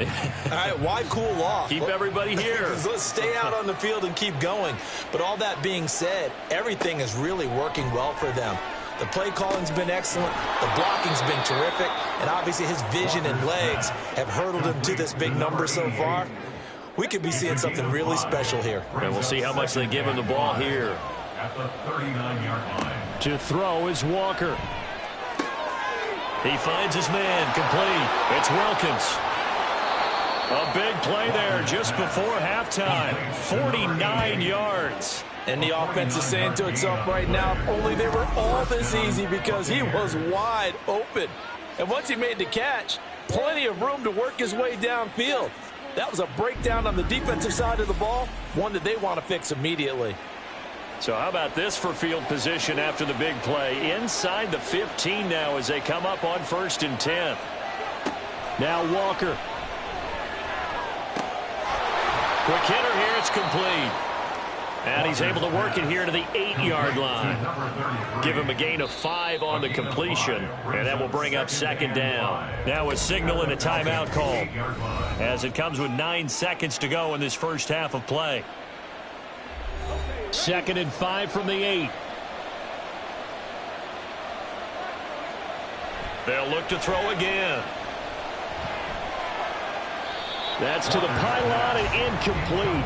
All right, why cool off? Keep everybody here. Let's stay out on the field and keep going. But all that being said, everything is really working well for them. The play calling's been excellent. The blocking's been terrific. And obviously his vision and legs have hurdled him to this big number so far. We could be seeing something really special here. And we'll see how much they give him the ball here. At the 39-yard line. To throw is Walker. He finds his man, complete. It's Wilkins. A big play there just before halftime. 49 yards. And the offense is saying to itself right now, if only they were all this easy because he was wide open. And once he made the catch, plenty of room to work his way downfield. That was a breakdown on the defensive side of the ball, one that they want to fix immediately. So how about this for field position after the big play? Inside the 15 now as they come up on 1st and 10. Now Walker. Quick hitter here, it's complete. And he's able to work it here to the 8-yard line. Give him a gain of 5 on the completion, and that will bring up 2nd down. Now a signal and a timeout call as it comes with 9 seconds to go in this first half of play. 2nd and 5 from the 8. They'll look to throw again. That's to the pylon and incomplete.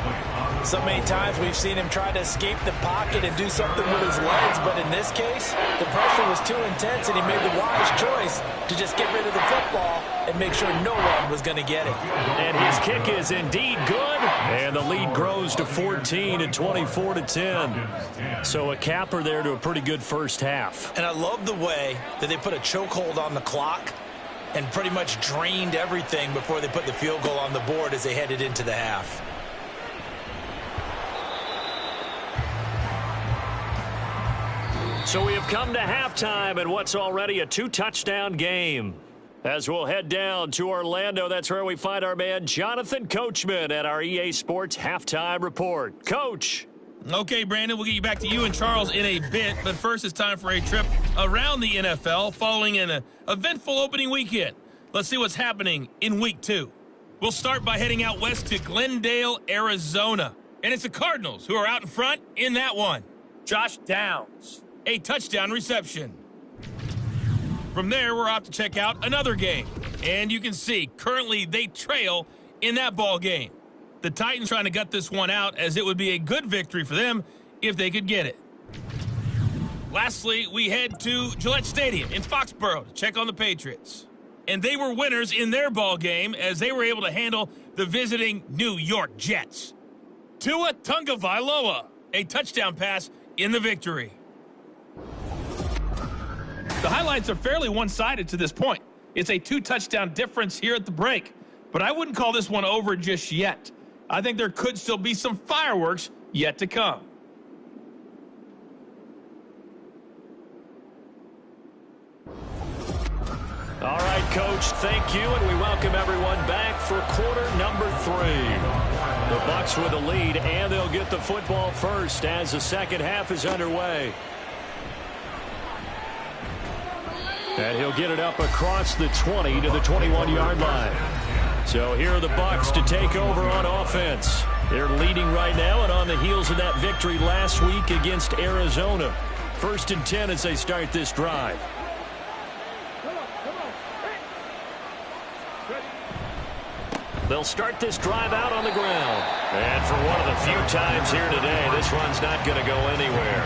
So many times we've seen him try to escape the pocket and do something with his legs, but in this case, the pressure was too intense and he made the wise choice to just get rid of the football and make sure no one was going to get it. And his kick is indeed good, and the lead grows to 14 and 24-10. So a capper there to a pretty good first half. And I love the way that they put a chokehold on the clock and pretty much drained everything before they put the field goal on the board as they headed into the half. So we have come to halftime in what's already a 2-touchdown game. As we'll head down to Orlando, that's where we find our man Jonathan Coachman at our EA Sports Halftime Report. Coach. Okay, Brandon, we'll get you back to you and Charles in a bit, but first it's time for a trip around the NFL following an eventful opening weekend. Let's see what's happening in Week 2. We'll start by heading out west to Glendale, Arizona. And it's the Cardinals who are out in front in that one. Josh Downs, a touchdown reception. From there, we're off to check out another game. And you can see, currently they trail in that ball game. The Titans trying to gut this one out as it would be a good victory for them if they could get it. Lastly, we head to Gillette Stadium in Foxborough to check on the Patriots. And they were winners in their ball game as they were able to handle the visiting New York Jets. Tua Tagovailoa, a touchdown pass in the victory. The highlights are fairly one-sided to this point. It's a 2-touchdown difference here at the break. But I wouldn't call this one over just yet. I think there could still be some fireworks yet to come. All right, Coach, thank you, and we welcome everyone back for quarter number 3. The Bucs with a lead, and they'll get the football first as the second half is underway. And he'll get it up across the 20 to the 21-yard line. So here are the Bucs to take over on offense. They're leading right now and on the heels of that victory last week against Arizona. 1st and 10 as they start this drive. They'll start this drive out on the ground. And for one of the few times here today, this run's not going to go anywhere.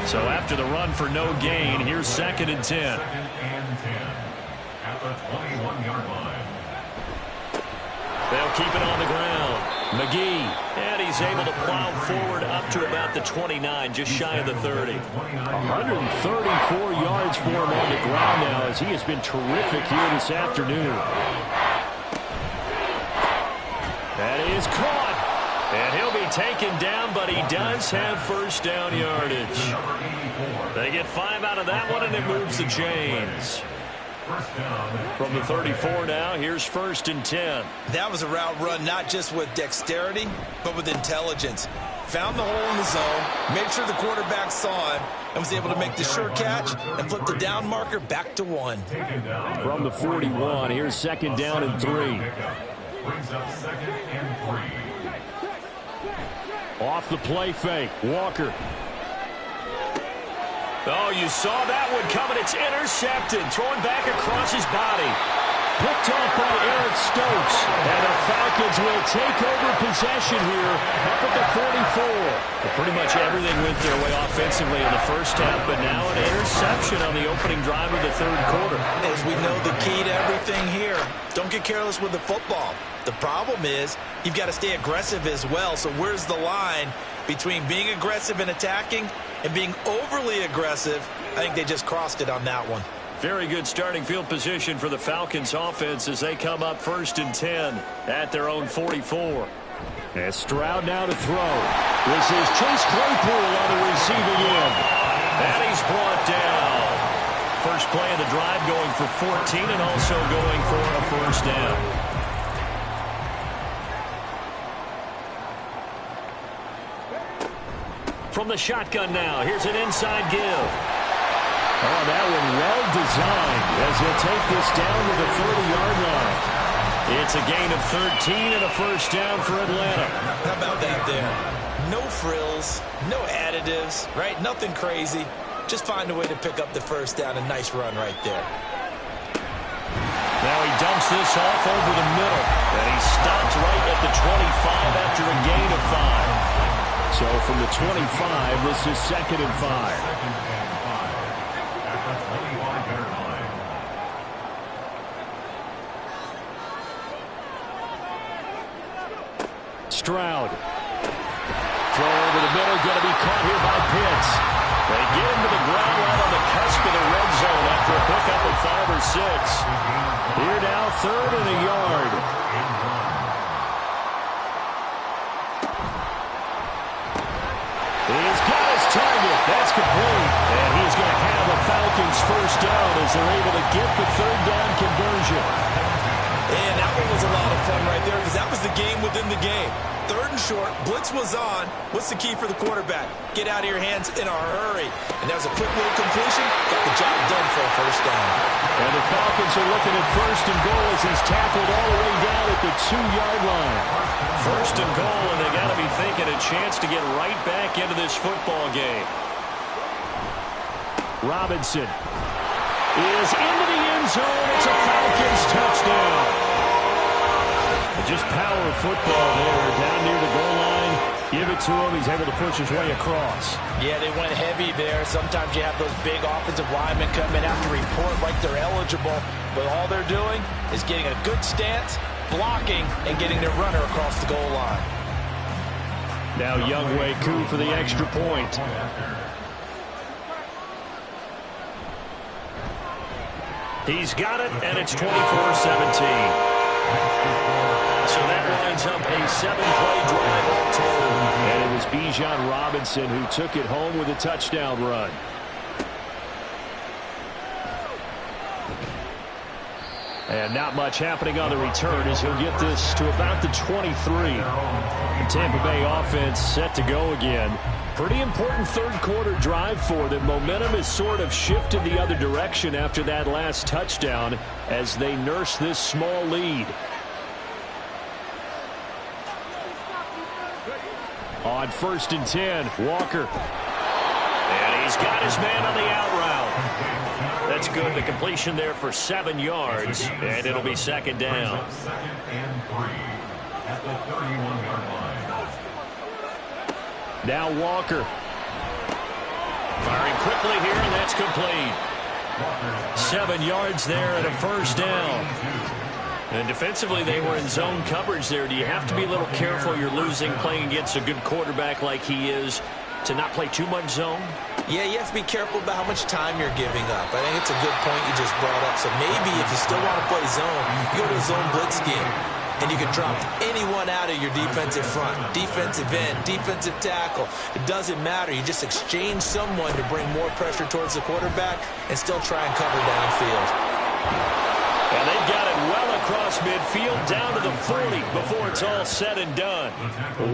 So after the run for no gain, here's 2nd and 10. 2nd and 10 at the 21-yard line. They'll keep it on the ground. McGee, and he's able to plow forward up to about the 29, just shy of the 30. 134 yards for him on the ground now as he has been terrific here this afternoon. That is caught. And he'll be taken down, but he does have first down yardage. They get 5 out of that one, and it moves the chains. From the 34 now, here's 1st and 10. That was a route run not just with dexterity, but with intelligence. Found the hole in the zone, made sure the quarterback saw him, and was able to make the sure catch and flip the down marker back to 1. From the 41, here's 2nd down and 3. Brings up 2nd and 3. Off the play fake, Walker. Oh, you saw that one coming. It's intercepted. Throwing back across his body. Picked off by Eric Stokes. And the Falcons will take over possession here up at the 44. Well, pretty much everything went their way offensively in the first half, but now an interception on the opening drive of the 3rd quarter. As we know, the key to everything here, don't get careless with the football. The problem is you've got to stay aggressive as well. So where's the line between being aggressive and attacking and being overly aggressive? I think they just crossed it on that one. Very good starting field position for the Falcons offense as they come up 1st and 10 at their own 44. And Stroud now to throw. This is Chase Claypool on the receiving end. And he's brought down. First play of the drive going for 14 and also going for a first down. From the shotgun now, here's an inside give. Oh, that one well designed as he'll take this down to the 30-yard line. It's a gain of 13 and a first down for Atlanta. How about that there? No frills, no additives, right? Nothing crazy. Just find a way to pick up the first down. A nice run right there. Now he dumps this off over the middle. And he stopped right at the 25 after a gain of 5. So from the 25, this is 2nd and 5. 2nd and 5 at the 25-yard line. Stroud. Throw over the middle, going to be caught here by Pitts. They get him to the ground right on the cusp of the red zone after a pickup of 5 or 6. Here now, 3rd and a yard. He's got his target. That's complete. And he's going to have a Falcons first down as they're able to get the 3rd down conversion. And that one was a lot of fun right there because that was the game within the game. 3rd and short, blitz was on. What's the key for the quarterback? Get out of your hands in a hurry. And that was a quick little completion. Got the job done for a first down. And the Falcons are looking at 1st and goal as he's tackled all the way down at the 2-yard line. 1st and goal, and they got to be thinking a chance to get right back into this football game. Robinson is into the end zone. It's a Falcons touchdown. Just power football there down near the goal line. Give it to him. He's able to push his way across. Yeah, they went heavy there. Sometimes you have those big offensive linemen come in after report like they're eligible, but all they're doing is getting a good stance, blocking, and getting their runner across the goal line. Now Younghoe Koo for the extra point. He's got it, and it's 24-17. So that lines up a 7-play drive all told. And it was Bijan Robinson who took it home with a touchdown run. And not much happening on the return as he'll get this to about the 23. The Tampa Bay offense set to go again. Pretty important third-quarter drive for them. Momentum has sort of shifted the other direction after that last touchdown as they nurse this small lead. On 1st and 10, Walker. And he's got his man on the out route. That's good. The completion there for 7 yards, and it'll be 2nd down. Second and 3 at the 31-yard line. Now Walker. Firing quickly here, and that's complete. 7 yards there and a 1st down. And defensively, they were in zone coverage there. Do you have to be a little careful? You're losing playing against a good quarterback like he is to not play too much zone? Yeah, you have to be careful about how much time you're giving up. I think it's a good point you just brought up. So maybe if you still want to play zone, you go to a zone blitz scheme, and you can drop anyone out of your defensive front. Defensive end, defensive tackle. It doesn't matter. You just exchange someone to bring more pressure towards the quarterback and still try and cover downfield. And they've got it well across midfield down to the 40 before it's all said and done.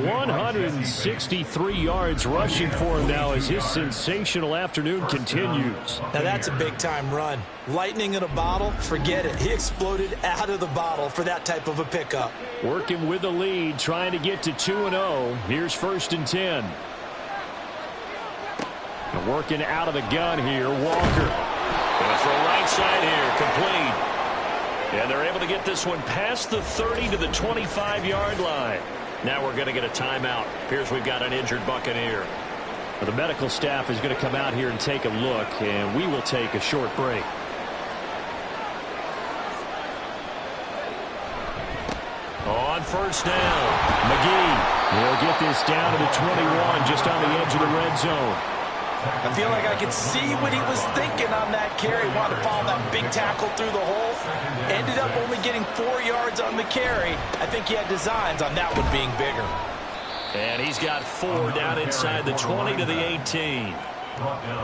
163 yards rushing for him now as his sensational afternoon continues. Now that's a big-time run. Lightning in a bottle, forget it. He exploded out of the bottle for that type of a pickup. Working with the lead, trying to get to 2-0. Here's 1st and 10. And working out of the gun here, Walker. Going to throw right side here, complete. And they're able to get this one past the 30 to the 25-yard line. Now we're going to get a timeout. Appears we've got an injured Buccaneer. Well, the medical staff is going to come out here and take a look, and we will take a short break. On 1st down, McGee will get this down to the 21, just on the edge of the red zone. I feel like I could see what he was thinking on that carry. Wanted to follow that big tackle through the hole. Ended up only getting 4 yards on the carry. I think he had designs on that one being bigger. And he's got 4 down inside the 20 to the 18.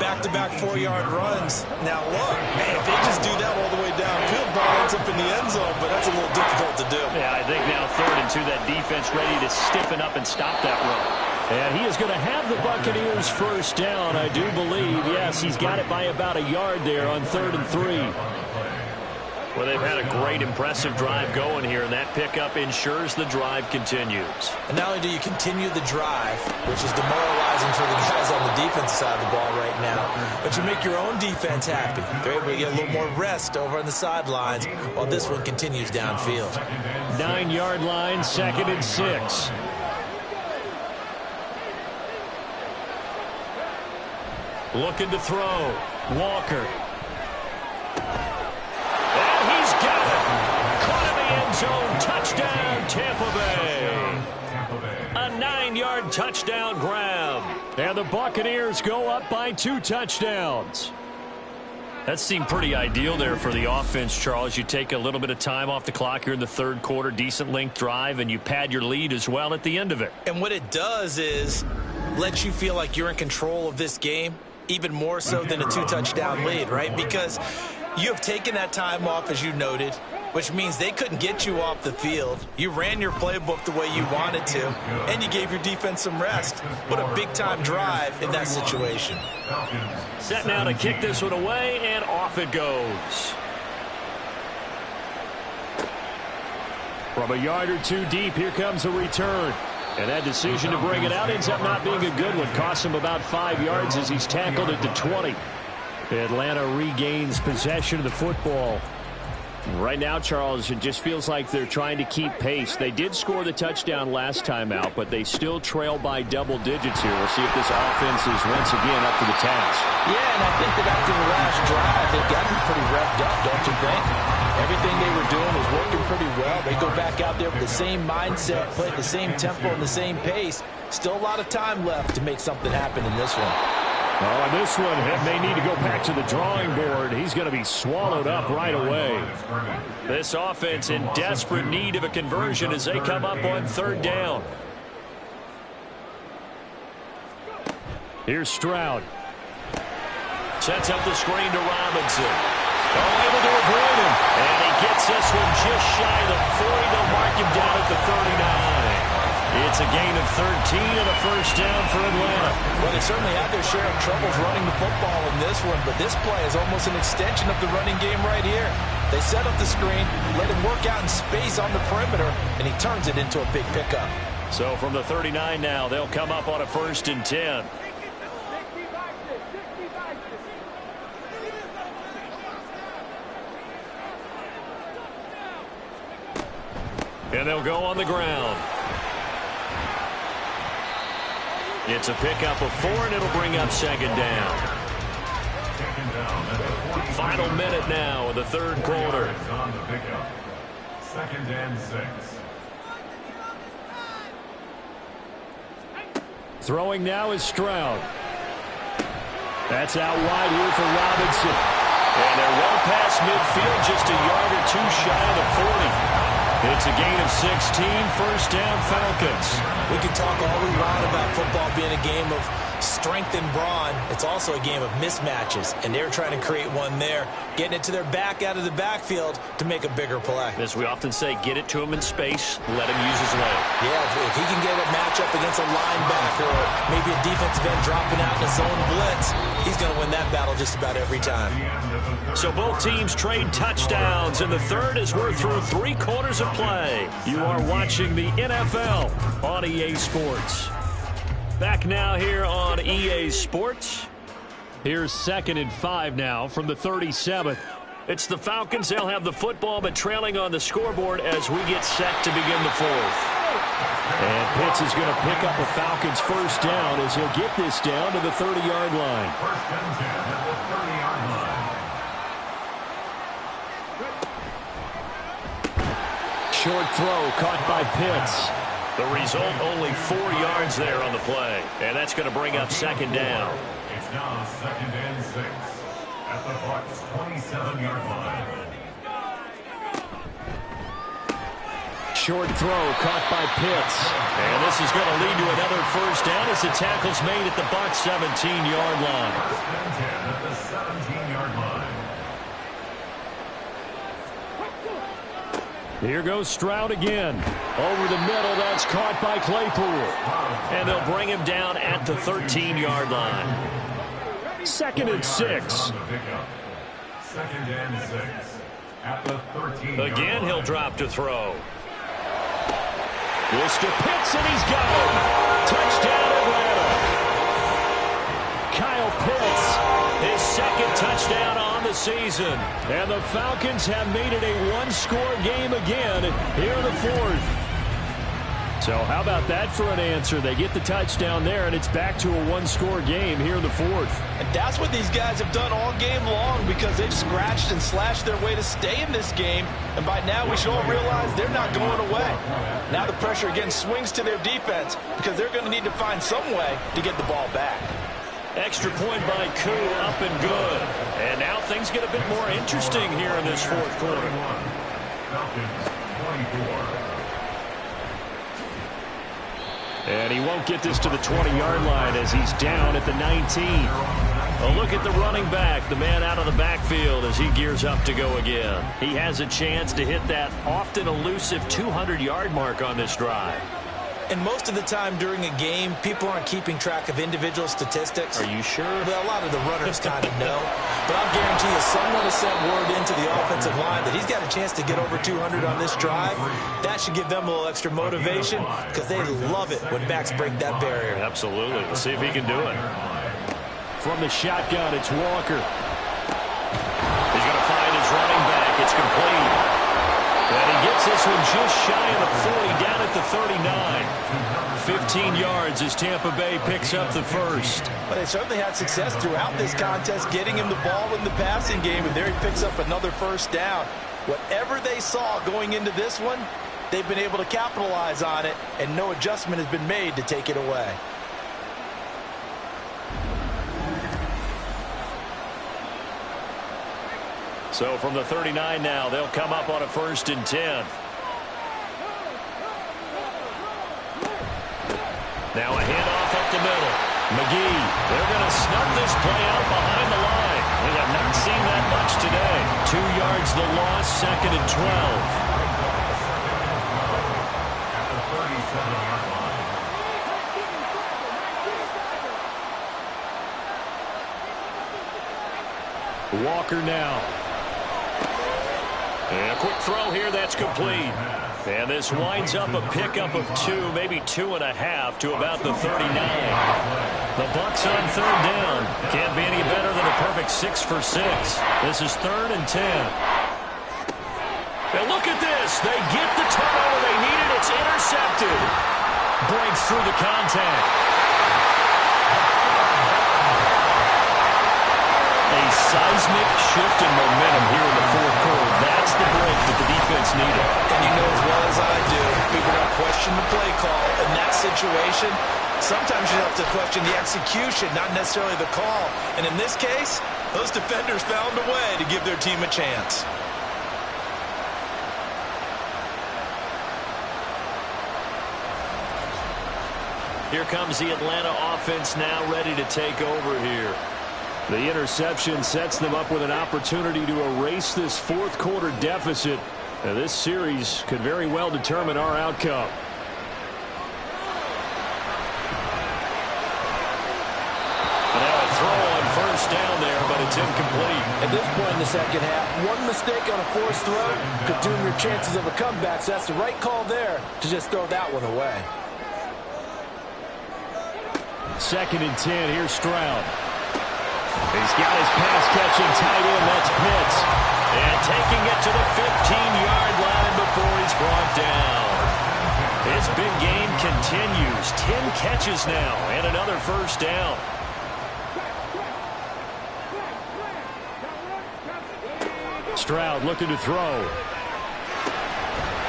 Back-to-back 4-yard runs. Now look, man, if they just do that all the way downfield, ball ends up in the end zone, but that's a little difficult to do. Yeah, I think now 3rd and 2, that defense ready to stiffen up and stop that run. And he is going to have the Buccaneers 1st down, I do believe. Yes, he's got it by about a yard there on 3rd and 3. Well, they've had a great, impressive drive going here, and that pickup ensures the drive continues. And not only do you continue the drive, which is demoralizing for the guys on the defensive side of the ball right now, but you make your own defense happy. They're able to get a little more rest over on the sidelines while this one continues downfield. 9-yard line, 2nd and 6. Looking to throw. Walker. And he's got it. Caught in the end zone. Touchdown, Tampa Bay. A 9-yard touchdown grab. And the Buccaneers go up by 2 touchdowns. That seemed pretty ideal there for the offense, Charles. You take a little bit of time off the clock here in the 3rd quarter, decent length drive, and you pad your lead as well at the end of it. And what it does is let you feel like you're in control of this game, even more so than a 2-touchdown lead, right? Because you have taken that time off, as you noted, which means they couldn't get you off the field. You ran your playbook the way you wanted to, and you gave your defense some rest. What a big-time drive in that situation. Set now to kick this one away, and off it goes. From a yard or 2 deep, here comes a return. And that decision to bring it out ends up not being a good one. Costs him about 5 yards as he's tackled at the 20. Atlanta regains possession of the football. Right now, Charles, it just feels like they're trying to keep pace. They did score the touchdown last time out, but they still trail by double digits here. We'll see if this offense is once again up to the task. Yeah, and I think that after the last drive, they've gotten pretty revved up, don't you think? Everything they were doing was working pretty well. They go back out there with the same mindset, play at the same tempo and the same pace. Still a lot of time left to make something happen in this one. Oh, and this one may need to go back to the drawing board. He's going to be swallowed up right away. This offense in desperate need of a conversion as they come up on third down. Here's Stroud. Sets up the screen to Robinson. Able to avoid him. And he gets this one just shy of the 40. They'll mark him down at the 39. It's a gain of 13 and a first down for Atlanta. Well, they certainly had their share of troubles running the football in this one, but this play is almost an extension of the running game right here. They set up the screen, let him work out in space on the perimeter, and he turns it into a big pickup. So from the 39 now, they'll come up on a 1st and 10. And they'll go on the ground. It's a pickup of 4, and it'll bring up 2nd down. Final minute now of the 3rd quarter. 2nd and 6. Throwing now is Stroud. That's out wide here for Robinson. And they're well past midfield, just a yard or 2 shy of the 40. It's a gain of 16, first down Falcons. We can talk all we want about football being a game of strength and brawn. It's also a game of mismatches, and they're trying to create one there, getting it to their back out of the backfield to make a bigger play. As we often say, get it to him in space, let him use his leg. Yeah, if he can get a matchup against a linebacker or maybe a defensive end dropping out in a zone blitz, he's going to win that battle just about every time. So both teams trade touchdowns, and the third as we're through 3 quarters of play. You are watching the NFL on EA Sports. Back now here on EA Sports. Here's 2nd and 5 now from the 37. It's the Falcons. They'll have the football, but trailing on the scoreboard as we get set to begin the 4th. And Pitts is going to pick up a Falcons first down as he'll get this down to the 30-yard line. 1st and 10 at the 30-yard line. Short throw caught by Pitts. The result, only 4 yards there on the play. And that's going to bring up 2nd down. It's now 2nd and 6 at the Bucs' 27-yard line. Short throw caught by Pitts. And this is going to lead to another first down as the tackle's made at the Bucs' 17-yard line. 1st and 10 at the 17-yard line. Here goes Stroud again. Over the middle, that's caught by Claypool. And they'll bring him down at the 13-yard line. 2nd and 6. 2nd and 6 at the 13-yard Again, line. he'll drop to throw. This to Pitts, and he's got him. Touchdown, Atlanta. Kyle Pitts, his 2nd touchdown on the season. And the Falcons have made it a 1-score game again here in the 4th. So how about that for an answer? They get the touchdown there, and it's back to a 1-score game here in the 4th. And that's what these guys have done all game long because they've scratched and slashed their way to stay in this game. And by now, we should all realize they're not going away. Now the pressure again swings to their defense because they're going to need to find some way to get the ball back. Extra point by Koo, up and good. And now things get a bit more interesting here in this 4th quarter. Falcons 24. And he won't get this to the 20-yard line as he's down at the 19. A look at the running back, the man out of the backfield as he gears up to go again. He has a chance to hit that often elusive 200-yard mark on this drive. And most of the time during a game, people aren't keeping track of individual statistics. Are you sure? Well, a lot of the runners kind of know. But I'll guarantee you someone has sent word into the offensive line that he's got a chance to get over 200 on this drive. That should give them a little extra motivation because they love it when backs break that barrier. Absolutely. Let's see if he can do it. From the shotgun, it's Walker. He's going to find his running back. It's complete. And he gets this one just shy of the 40, down at the 39. 15 yards as Tampa Bay picks up the first. But they certainly had success throughout this contest, getting him the ball in the passing game, and there he picks up another first down. Whatever they saw going into this one, they've been able to capitalize on it, and no adjustment has been made to take it away. So from the 39 now, they'll come up on a 1st and 10. Now a handoff up the middle. McGee, they're going to snub this play out behind the line. We have not seen that much today. 2 yards the loss, 2nd and 12. Walker now. And a quick throw here, that's complete. And this winds up a pickup of 2, maybe 2.5 to about the 39. The Bucs on 3rd down. Can't be any better than a perfect 6 for 6. This is 3rd and 10. And look at this. They get the turnover they needed. It's intercepted. Breaks through the contact. A seismic shift in momentum here in the 4th quarter. That's the break that the defense needed. And you know as well as I do, people don't question the play call. In that situation, sometimes you have to question the execution, not necessarily the call. And in this case, those defenders found a way to give their team a chance. Here comes the Atlanta offense now ready to take over here. The interception sets them up with an opportunity to erase this 4th quarter deficit. Now, this series could very well determine our outcome. And now a throw on 1st down there, but it's incomplete. At this point in the 2nd half, one mistake on a forced throw could doom your chances of a comeback. So that's the right call there to just throw that one away. 2nd and 10. Here's Stroud. He's got his pass-catching tight end. That's Pitts. And taking it to the 15-yard line before he's brought down. His big game continues. 10 catches now and another 1st down. Stroud looking to throw.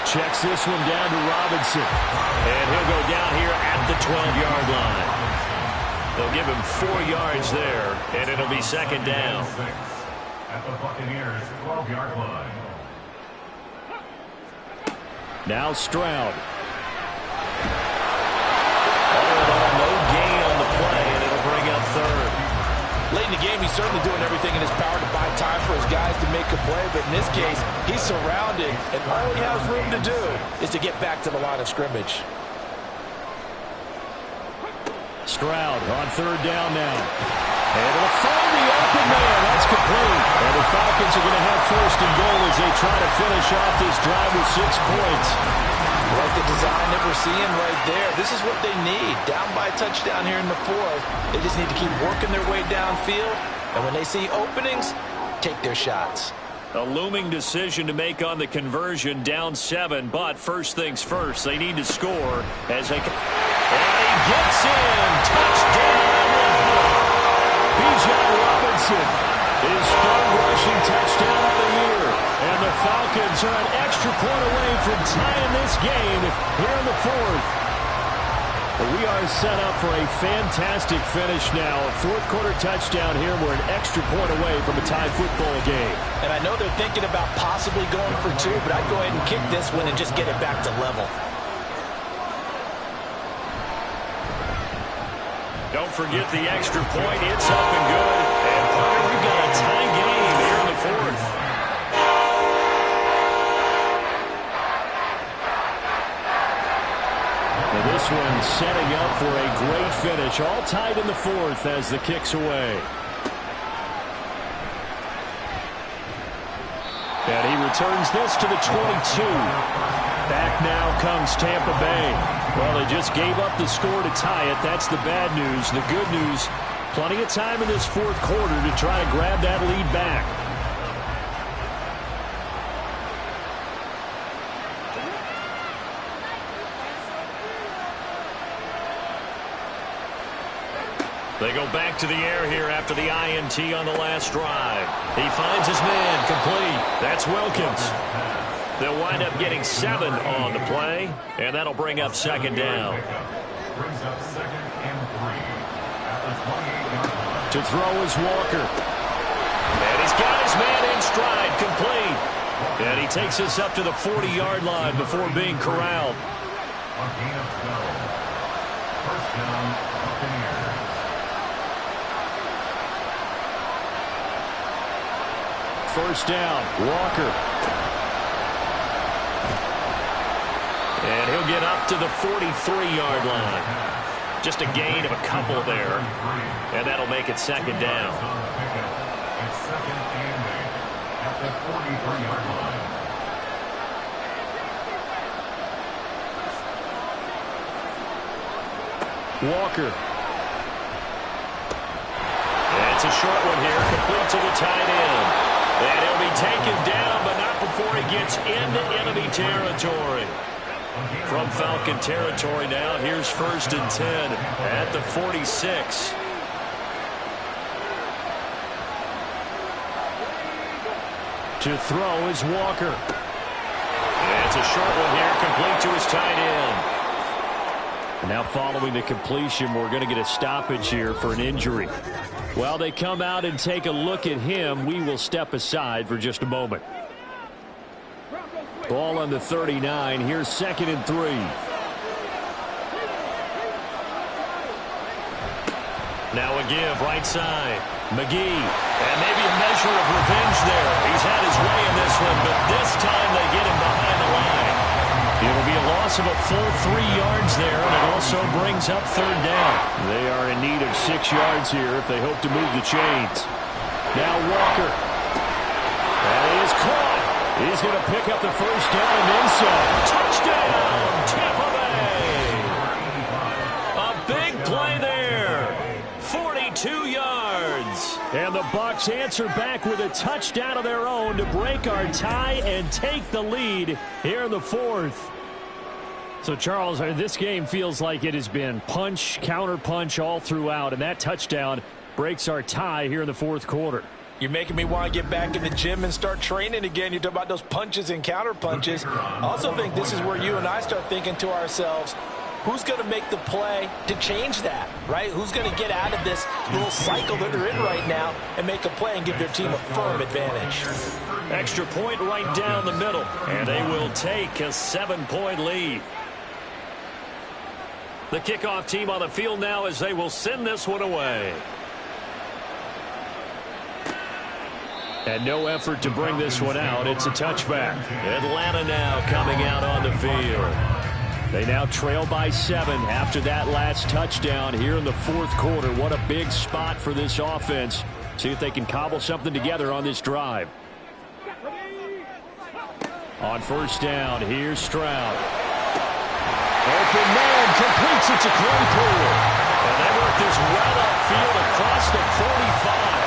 Checks this one down to Robinson. And he'll go down here at the 12-yard line. They'll give him 4 yards there, and it'll be 2nd down. At the Buccaneers' 12-yard line. Now Stroud. No gain on the play, and it'll bring up 3rd. Late in the game, he's certainly doing everything in his power to buy time for his guys to make a play, but in this case, he's surrounded, and all he has room to do is to get back to the line of scrimmage. Stroud on 3rd down now. And it'll find the open man. That's complete. And the Falcons are going to have 1st and goal as they try to finish off this drive with 6 points. Like the design that we're seeing right there. This is what they need. Down by a touchdown here in the 4th. They just need to keep working their way downfield. And when they see openings, take their shots. A looming decision to make on the conversion, down 7. But first things first, they need to score as they... And he gets in. Touchdown. Bijan Robinson. His 3rd rushing touchdown of the year. And the Falcons are an extra point away from tying this game here in the 4th. We are set up for a fantastic finish now. A 4th quarter touchdown here. We're an extra point away from a tie football game. And I know they're thinking about possibly going for 2, but I'd go ahead and kick this one and just get it back to level. Don't forget the extra point. It's up and good. And we've got a tie game here in the 4th. Now this one setting up for a great finish. All tied in the 4th as the kick's away. And he returns this to the 22. Back now comes Tampa Bay. Well, they just gave up the score to tie it. That's the bad news. The good news, plenty of time in this 4th quarter to try to grab that lead back. They go back to the air here after the INT on the last drive. He finds his man complete. That's Wilkins. They'll wind up getting 7 on the play, and that'll bring up second down. Brings up 2nd and 3 at the 28-yard line. To throw is Walker. And he's got his man in stride, complete. And he takes us up to the 40-yard line before being corralled. A gain of 12. First down, Buccaneers. First down, Walker. And he'll get up to the 43-yard line. Just a gain of a couple there. And that'll make it second down. It's 2nd and 8 at the 43-yard line. Walker. It's a short one here, complete to the tight end. And he'll be taken down, but not before he gets into enemy territory. From Falcon territory now, here's 1st and 10 at the 46. To throw is Walker. And it's a short one here, complete to his tight end. And now following the completion, we're going to get a stoppage here for an injury. While they come out and take a look at him, we will step aside for just a moment. Ball on the 39. Here's 2nd and 3. Now a give right side. McGee. And maybe a measure of revenge there. He's had his way in this one, but this time they get him behind the line. It'll be a loss of a full 3 yards there, and it also brings up 3rd down. They are in need of 6 yards here if they hope to move the chains. Now Walker. And he is caught. He's going to pick up the first down and then some. Touchdown, Tampa Bay. A big play there. 42 yards. And the Bucs answer back with a touchdown of their own to break our tie and take the lead here in the 4th. So, Charles, this game feels like it has been punch, counter-punch all throughout, and that touchdown breaks our tie here in the 4th quarter. You're making me want to get back in the gym and start training again. You talk about those punches and counter punches. I also think this is where you and I start thinking to ourselves, who's going to make the play to change that, right? Who's going to get out of this little cycle that they're in right now and make a play and give their team a firm advantage? Extra point right down the middle, and they will take a 7-point lead. The kickoff team on the field now as they will send this one away. And no effort to bring this one out. It's a touchback. Atlanta now coming out on the field. They now trail by 7 after that last touchdown here in the 4th quarter. What a big spot for this offense. See if they can cobble something together on this drive. On first down, here's Stroud. Open man, completes it to Claypool. And they work this well upfield across the 45.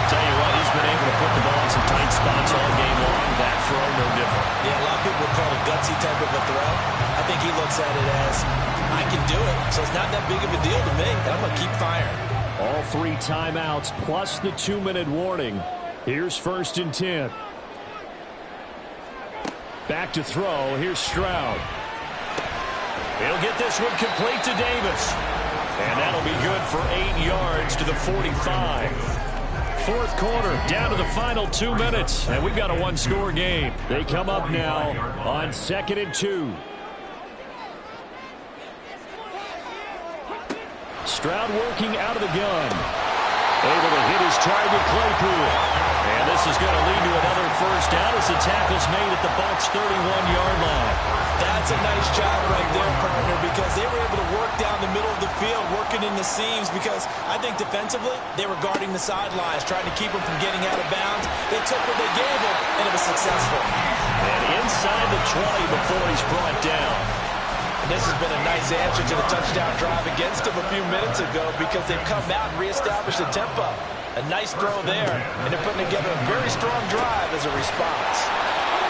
Tell you what, he's been able to put the ball in some tight spots all game long. That throw, no different. Yeah, a lot of people would call it a gutsy type of a throw. I think he looks at it as, I can do it, so it's not that big of a deal to me, and I'm going to keep firing. All 3 timeouts plus the 2-minute warning. Here's 1st and 10. Back to throw. Here's Stroud. He'll get this one complete to Davis. And that'll be good for 8 yards to the 45. 4th quarter, down to the final 2 minutes. And we've got a 1-score game. They come up now on 2nd and 2. Stroud working out of the gun. Able to hit his target, Claypool. And this is going to lead to another first down as the tackle's made at the Bucs' 31-yard line. That's a nice job right there, partner, because they were able to work down the middle of the field, working in the seams, because I think defensively they were guarding the sidelines, trying to keep them from getting out of bounds. They took what they gave them, and it was successful. And inside the 20 before he's brought down. And this has been a nice answer to the touchdown drive against them a few minutes ago, because they've come out and reestablished the tempo. A nice throw there, and they're putting together a very strong drive as a response.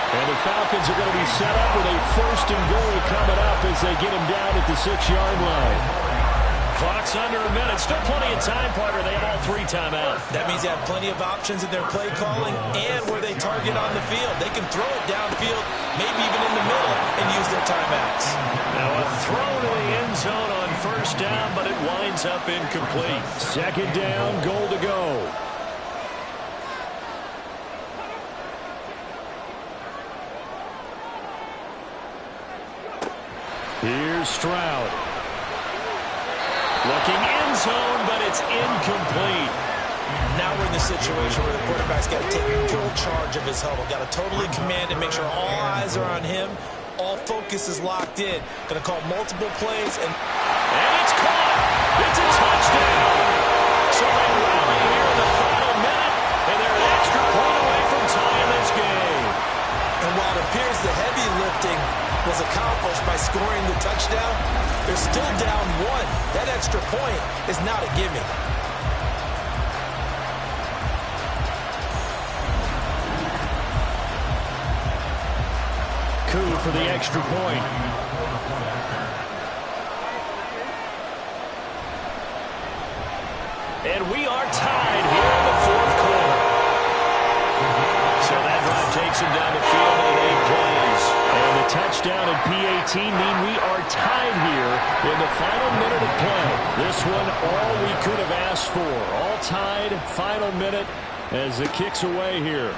And the Falcons are going to be set up with a 1st and goal coming up as they get him down at the 6-yard line. Clock's under a minute. Still plenty of time, partner. They have all 3 timeouts. That means they have plenty of options in their play calling and where they target on the field. They can throw it downfield, maybe even in the middle, and use their timeouts. Now a throw to the end zone on first down, but it winds up incomplete. Second down, goal to go. Here's Stroud. Looking end zone, but it's incomplete. Now we're in the situation where the quarterback's got to take full charge of his huddle. Got to totally command and make sure all eyes are on him. All focus is locked in. Going to call multiple plays. And it's caught. It's a touchdown. So they rally here in the final minute, and they're an extra point away from tying this game. And while it appears the heavy lifting was accomplished by scoring the touchdown, they're still down 1. That extra point is not a gimme. Coup for the extra point. And we are tied here in the 4th quarter. So that drive takes him down the field in 8 plays. And the touchdown and PAT mean we are tied here in the final minute of play. This one, all we could have asked for. All tied, final minute as it kicks away here.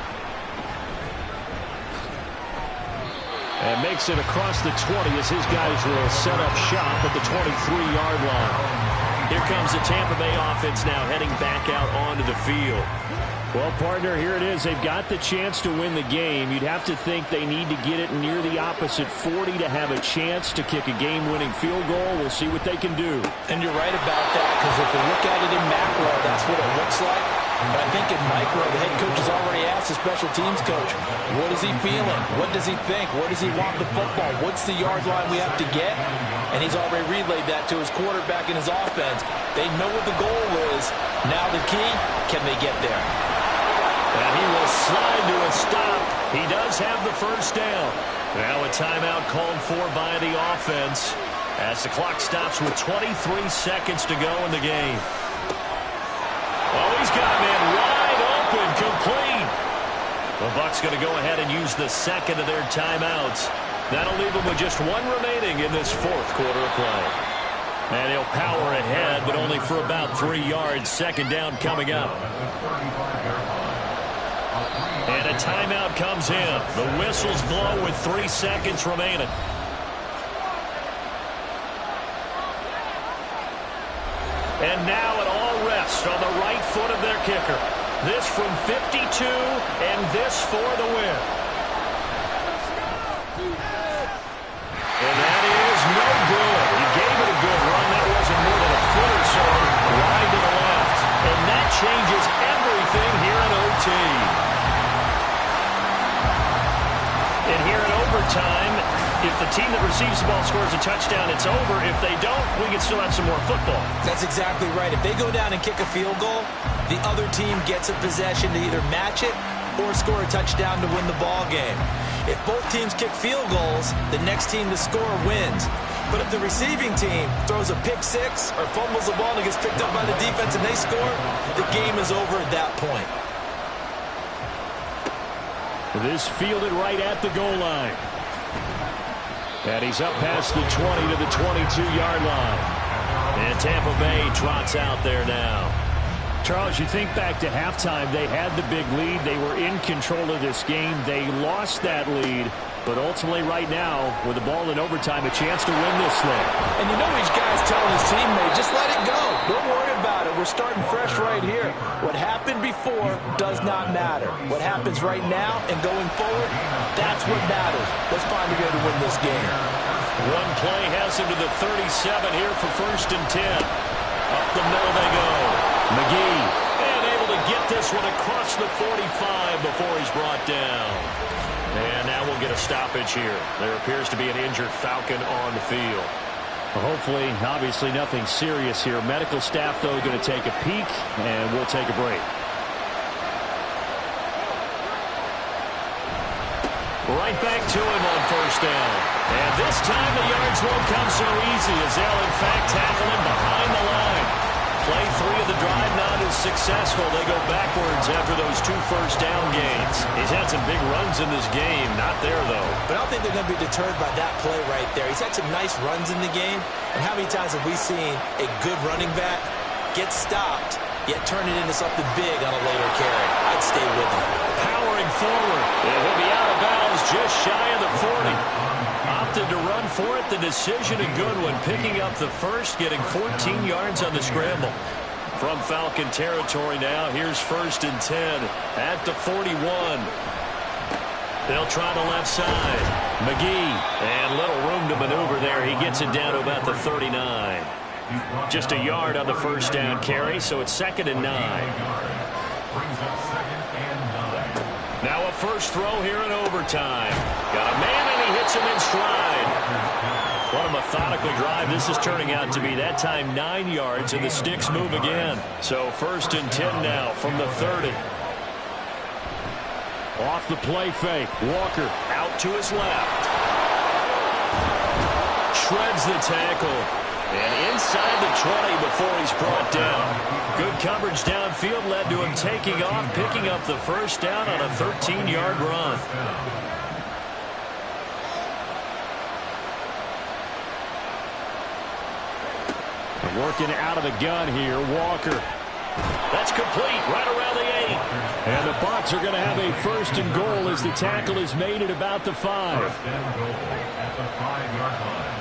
And makes it across the 20 as his guys will set up shop at the 23-yard line. Here comes the Tampa Bay offense now heading back out onto the field. Well, partner, here it is. They've got the chance to win the game. You'd have to think they need to get it near the opposite 40 to have a chance to kick a game-winning field goal. We'll see what they can do. And you're right about that, because if you look at it in macro, that's what it looks like. But I think in micro, the head coach has already asked the special teams coach, what is he feeling? What does he think? Where does he want the football? What's the yard line we have to get? And he's already relayed that to his quarterback and his offense. They know what the goal is. Now the key, can they get there? And he will slide to a stop. He does have the first down. Now a timeout called for by the offense as the clock stops with 23 seconds to go in the game. Oh, he's got him in wide open, complete. The Bucs going to go ahead and use the second of their timeouts. That'll leave them with just 1 remaining in this 4th quarter of play. And he'll power ahead, but only for about 3 yards. Second down coming up. And a timeout comes in. The whistles blow with 3 seconds remaining. And now it all rests on the right foot of their kicker. This from 52, and this for the win. And that is no good. He gave it a good run. That wasn't more than a foot or so wide to the left. And that changes everything here in OT. And here in overtime, if the team that receives the ball scores a touchdown, it's over. If they don't, we can still have some more football. That's exactly right. If they go down and kick a field goal, the other team gets a possession to either match it or score a touchdown to win the ball game. If both teams kick field goals, the next team to score wins. But if the receiving team throws a pick six or fumbles the ball and it gets picked up by the defense and they score, the game is over at that point. This fielded right at the goal line. And he's up past the 20 to the 22-yard line. And Tampa Bay trots out there now. Charles, you think back to halftime, they had the big lead. They were in control of this game. They lost that lead. But ultimately right now, with the ball in overtime, a chance to win this thing. And you know each guy's telling his teammate, just let it go. Don't worry about it. We're starting fresh right here. What happened before does not matter. What happens right now and going forward, that's what matters. Let's find a way to win this game. One play has him to the 37 here for 1st and 10. Up the middle they go. McGee, and able to get this one across the 45 before he's brought down. And now we'll get a stoppage here. There appears to be an injured Falcon on the field. Well, hopefully, obviously nothing serious here. Medical staff, though, going to take a peek, and we'll take a break. Right back to him on first down. And this time the yards won't come so easy as they'll in fact tackle him behind the line. Play 3 of the drive not as successful. They go backwards after those 2 first down gains. He's had some big runs in this game. Not there, though. But I don't think they're going to be deterred by that play right there. He's had some nice runs in the game. And how many times have we seen a good running back get stopped, yet turn it into something big on a later carry? I'd stay with him. Powering forward. And he'll be out of bounds just shy of the 40. Opted to run for it. The decision a good one. Picking up the first, getting 14 yards on the scramble. From Falcon territory now, here's 1st and 10 at the 41. They'll try the left side. McGee, and little room to maneuver there. He gets it down to about the 39. Just a yard on the first down carry, so it's 2nd and 9. Now a first throw here in overtime. Got a man, and he hits him in stride. What a methodical drive this is turning out to be. That time 9 yards, and the sticks move again. So 1st and 10 now from the 30. Off the play fake. Walker out to his left. Shreds the tackle. And inside the 20 before he's brought down. Good coverage downfield led to him taking off, picking up the first down on a 13-yard run. Working out of the gun here, Walker. That's complete, right around the 8. And the Bucs are going to have a 1st and goal as the tackle is made at about the 5. 1st and goal at the 5-yard line.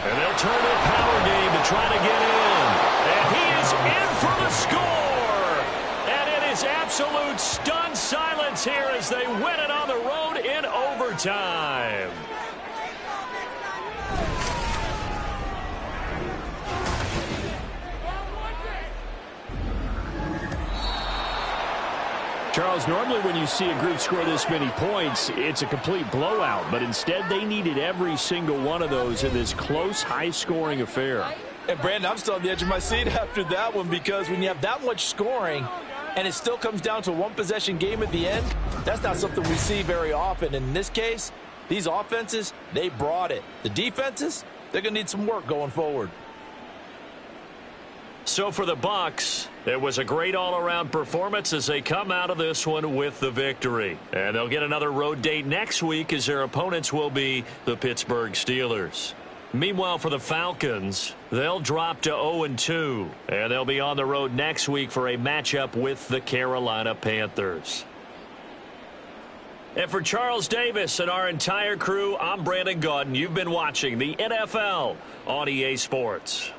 And they'll turn a power game to try to get in. And he is in for the score. And it is absolute stunned silence here as they win it on the road in overtime. Charles, normally when you see a group score this many points, it's a complete blowout. But instead, they needed every single one of those in this close, high-scoring affair. And, Brandon, I'm still on the edge of my seat after that one because when you have that much scoring and it still comes down to a one-possession game at the end, that's not something we see very often. And in this case, these offenses, they brought it. The defenses, they're going to need some work going forward. So for the Bucs, it was a great all-around performance as they come out of this one with the victory. And they'll get another road date next week as their opponents will be the Pittsburgh Steelers. Meanwhile, for the Falcons, they'll drop to 0-2. And they'll be on the road next week for a matchup with the Carolina Panthers. And for Charles Davis and our entire crew, I'm Brandon Gaudin. You've been watching the NFL on EA Sports.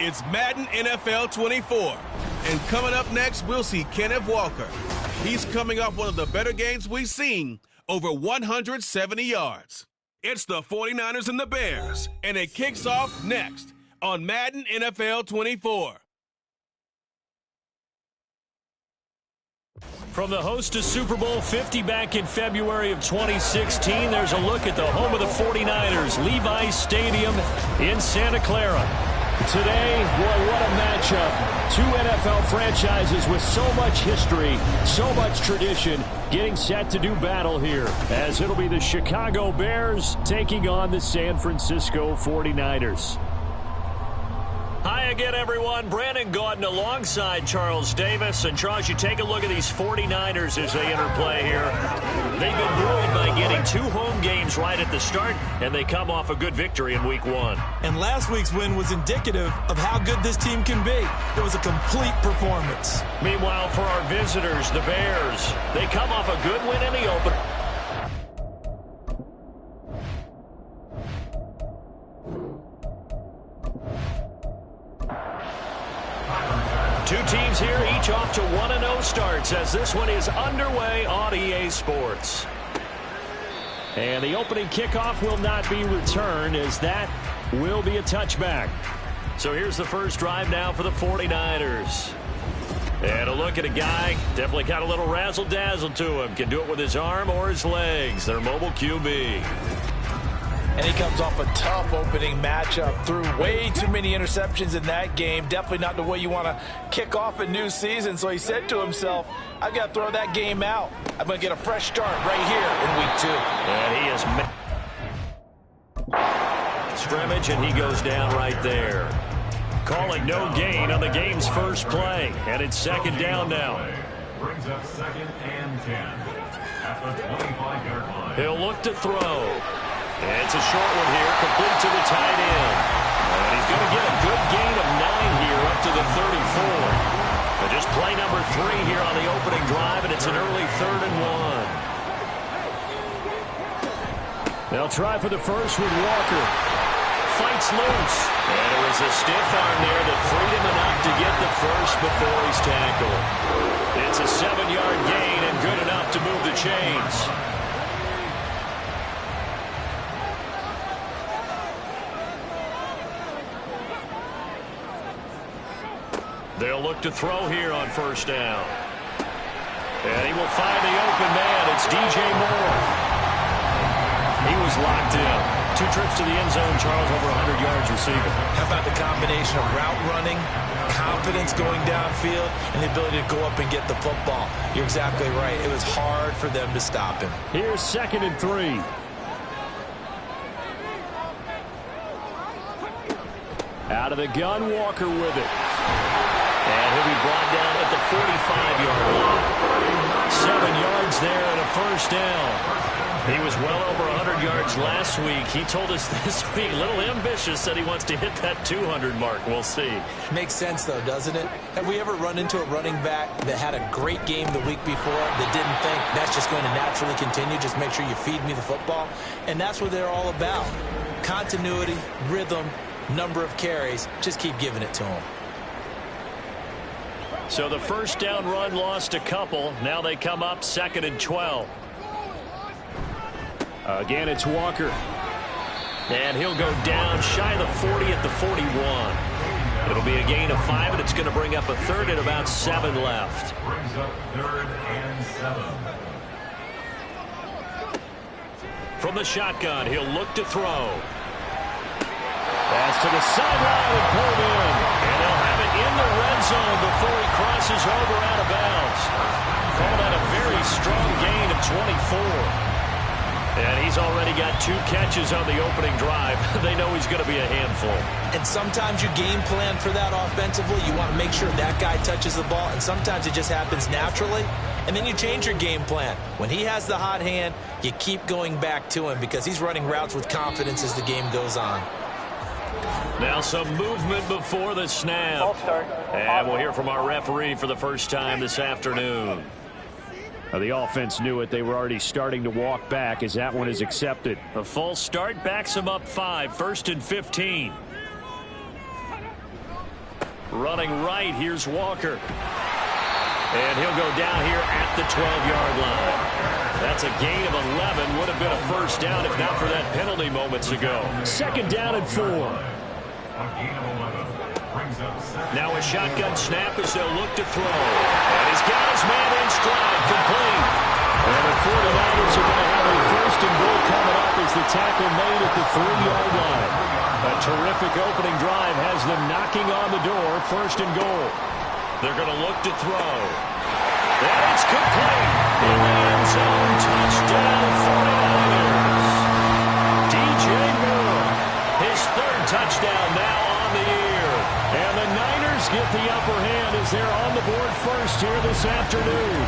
It's Madden NFL 24. And coming up next, we'll see Kenneth Walker. He's coming off one of the better games we've seen, over 170 yards. It's the 49ers and the Bears, and it kicks off next on Madden NFL 24. From the host to Super Bowl 50 back in February of 2016, there's a look at the home of the 49ers, Levi's Stadium in Santa Clara. Today, boy, what a matchup. Two NFL franchises with so much history, so much tradition, getting set to do battle here, as it'll be the Chicago Bears taking on the San Francisco 49ers. Hi again, everyone. Brandon Gaudin alongside Charles Davis. And, Charles, you take a look at these 49ers as they interplay here. They've been ruled by getting 2 home games right at the start, and they come off a good victory in Week 1. And last week's win was indicative of how good this team can be. It was a complete performance. Meanwhile, for our visitors, the Bears, they come off a good win in the opener. Two teams here, each off to 1-0 starts as this one is underway on EA Sports. And the opening kickoff will not be returned, as that will be a touchback. So here's the first drive now for the 49ers. And a look at a guy, definitely got a little razzle-dazzle to him. Can do it with his arm or his legs. Their mobile QB. And he comes off a tough opening matchup. Threw way too many interceptions in that game. Definitely not the way you want to kick off a new season. So he said to himself, I got to throw that game out. I'm going to get a fresh start right here in Week 2. And he is scrimmage, and he goes down right there. Calling no gain on the game's first play. And it's second down now. Brings up 2nd and 10 at the 25-yard line. He'll look to throw. And it's a short one here, complete to the tight end. And he's going to get a good gain of 9 here up to the 34. And just play number 3 here on the opening drive, and it's an early 3rd and 1. They'll try for the first with Walker. Fights loose. And it was a stiff arm there that freed him enough to get the first before he's tackled. It's a 7-yard gain and good enough to move the chains. They'll look to throw here on first down. And he will find the open man. It's DJ Moore. He was locked in. 2 trips to the end zone, Charles, over 100 yards receiving. How about the combination of route running, confidence going downfield, and the ability to go up and get the football? You're exactly right. It was hard for them to stop him. Here's 2nd and 3. Out of the gun, Walker with it. And he'll be brought down at the 45-yard line. 7 yards there and a first down. He was well over 100 yards last week. He told us this week, a little ambitious, said he wants to hit that 200 mark. We'll see. Makes sense, though, doesn't it? Have we ever run into a running back that had a great game the week before that didn't think that's just going to naturally continue? Just make sure you feed me the football. And that's what they're all about. Continuity, rhythm, number of carries. Just keep giving it to him. So the first down run lost a couple. Now they come up 2nd and 12. Again, it's Walker. And he'll go down shy of the 40 at the 41. It'll be a gain of 5, and it's going to bring up a third and about 7 left. Brings up 3rd and 7. From the shotgun, he'll look to throw. Pass to the sideline and pulled in. And they'll have it in the red zone before he crosses over out of bounds. Call that a very strong gain of 24. And he's already got 2 catches on the opening drive. They know he's going to be a handful. And sometimes you game plan for that offensively. You want to make sure that guy touches the ball. And sometimes it just happens naturally. And then you change your game plan. When he has the hot hand, you keep going back to him because he's running routes with confidence as the game goes on. Now some movement before the snap. And we'll hear from our referee for the first time this afternoon. The offense knew it. They were already starting to walk back as that one is accepted. A false start backs them up 5. 1st and 15. Running right, here's Walker. And he'll go down here at the 12-yard line. That's a gain of 11. Would have been a first down if not for that penalty moments ago. 2nd down and 4. Now a shotgun snap as they'll look to throw. And he's got his man in stride, complete. And the 49ers are going to have a 1st and goal coming up as the tackle made at the 3-yard line. A terrific opening drive has them knocking on the door. 1st and goal. They're going to look to throw. And it's complete. In the end zone, touchdown 49ers. DJ Moore, his 3rd touchdown now on the year. And the Niners get the upper hand as they're on the board first here this afternoon.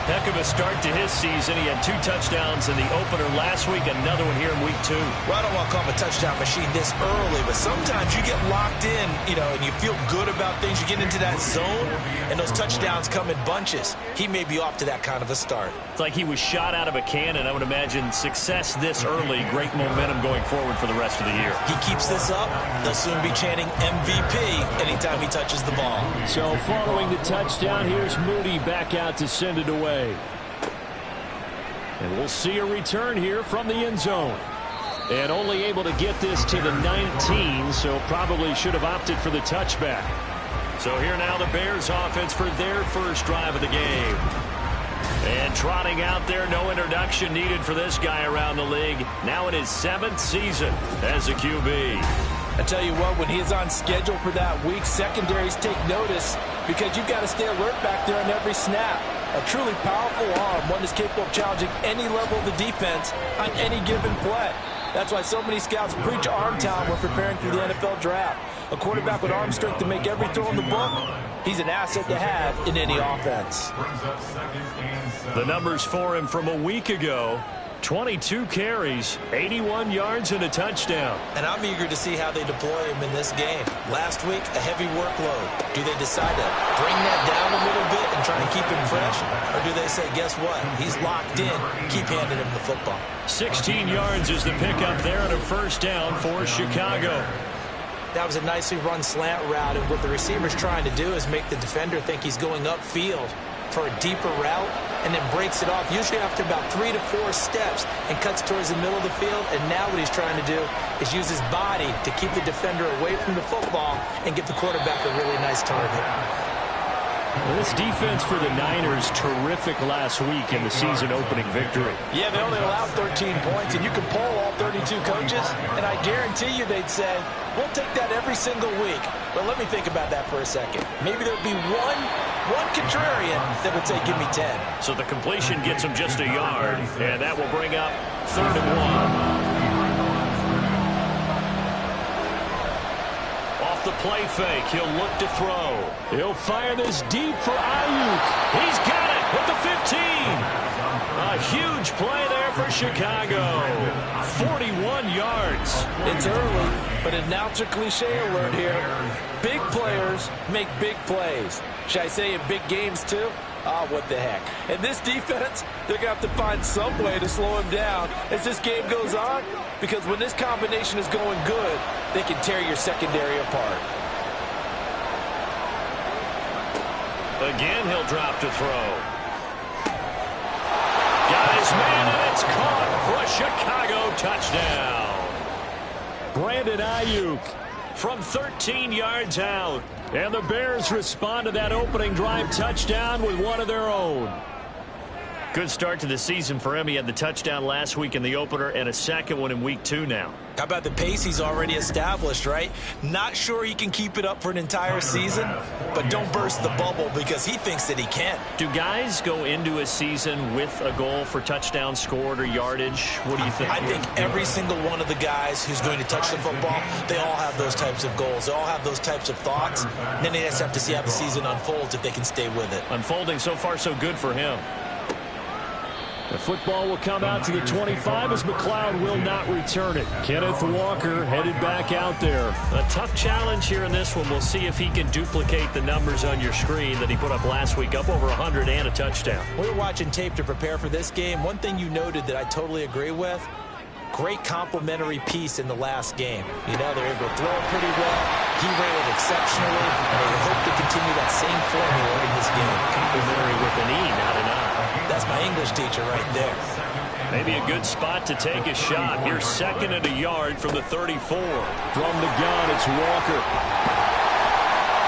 Heck of a start to his season. He had 2 touchdowns in the opener last week, another one here in week 2. Well, I don't want to call him a touchdown machine this early, but sometimes you get locked in, and you feel good about things. You get into that zone, and those touchdowns come in bunches. He may be off to that kind of a start. It's like he was shot out of a cannon. I would imagine success this early, great momentum going forward for the rest of the year. He keeps this up, they'll soon be chanting MVP anytime he touches the ball. So following the touchdown, here's Moody back out to send it away. And we'll see a return here from the end zone. And only able to get this to the 19, so probably should have opted for the touchback. So here now the Bears offense for their first drive of the game. And trotting out there, no introduction needed for this guy around the league. Now in his 7th season as a QB. I tell you what, when he's on schedule for that week, secondaries take notice because you've got to stay alert back there on every snap. A truly powerful arm, one that's capable of challenging any level of the defense on any given play. That's why so many scouts preach arm talent when preparing for the NFL draft. A quarterback with arm strength to make every throw in the book, he's an asset to have in any offense. The numbers for him from a week ago. 22 carries, 81 yards, and a touchdown. And I'm eager to see how they deploy him in this game. Last week, a heavy workload. Do they decide to bring that down a little bit and try and keep him fresh? Or do they say, guess what? He's locked in. Keep handing him the football. 16 yards is the pickup there and a first down for Chicago. That was a nicely run slant route, and what the receiver's trying to do is make the defender think he's going upfield for a deeper route, and then breaks it off, usually after about 3 to 4 steps, and cuts towards the middle of the field. And now what he's trying to do is use his body to keep the defender away from the football and get the quarterback a really nice target. Well, this defense for the Niners, terrific last week in the season-opening victory. Yeah, they only allowed 13 points, and you can poll all 32 coaches, and I guarantee you they'd say, we'll take that every single week. But let me think about that for a second. Maybe there'd be one contrarian that would say, give me 10. So the completion gets him just a yard, and that will bring up 3rd and 1. the play fake. He'll look to throw. He'll fire this deep for Ayuk. He's got it at the 15. A huge play there for Chicago. 41 yards. It's early, but announcer cliche alert here. Big players make big plays. Should I say in big games too? Oh, what the heck. And this defense, they're going to have to find some way to slow him down as this game goes on, because when this combination is going good, they can tear your secondary apart. Again, he'll drop to throw. Got his man, and it's caught for a Chicago touchdown. Brandon Ayuk from 13 yards out. And the Bears respond to that opening drive touchdown with one of their own. Good start to the season for him. He had the touchdown last week in the opener and a second one in week 2 now. How about the pace he's already established, right? Not sure he can keep it up for an entire season, but don't burst the bubble because he thinks that he can. Do guys go into a season with a goal for touchdowns scored or yardage? What do you think? I think every single one of the guys who's going to touch the football, they all have those types of goals. They all have those types of thoughts. And then they just have to see how the season unfolds if they can stay with it. Unfolding so far so good for him. The football will come out to the 25 as McLeod will not return it. Kenneth Walker headed back out there. A tough challenge here in this one. We'll see if he can duplicate the numbers on your screen that he put up last week, up over 100 and a touchdown. We were watching tape to prepare for this game. One thing you noted that I totally agree with, great complimentary piece in the last game. You know, they're able to throw it pretty well. He ran it exceptionally, and they hope to continue that same formula in this game. Complimentary with an E, not an I. That's my English teacher right there. Maybe a good spot to take a shot. Here's second and a yard from the 34. From the gun, it's Walker.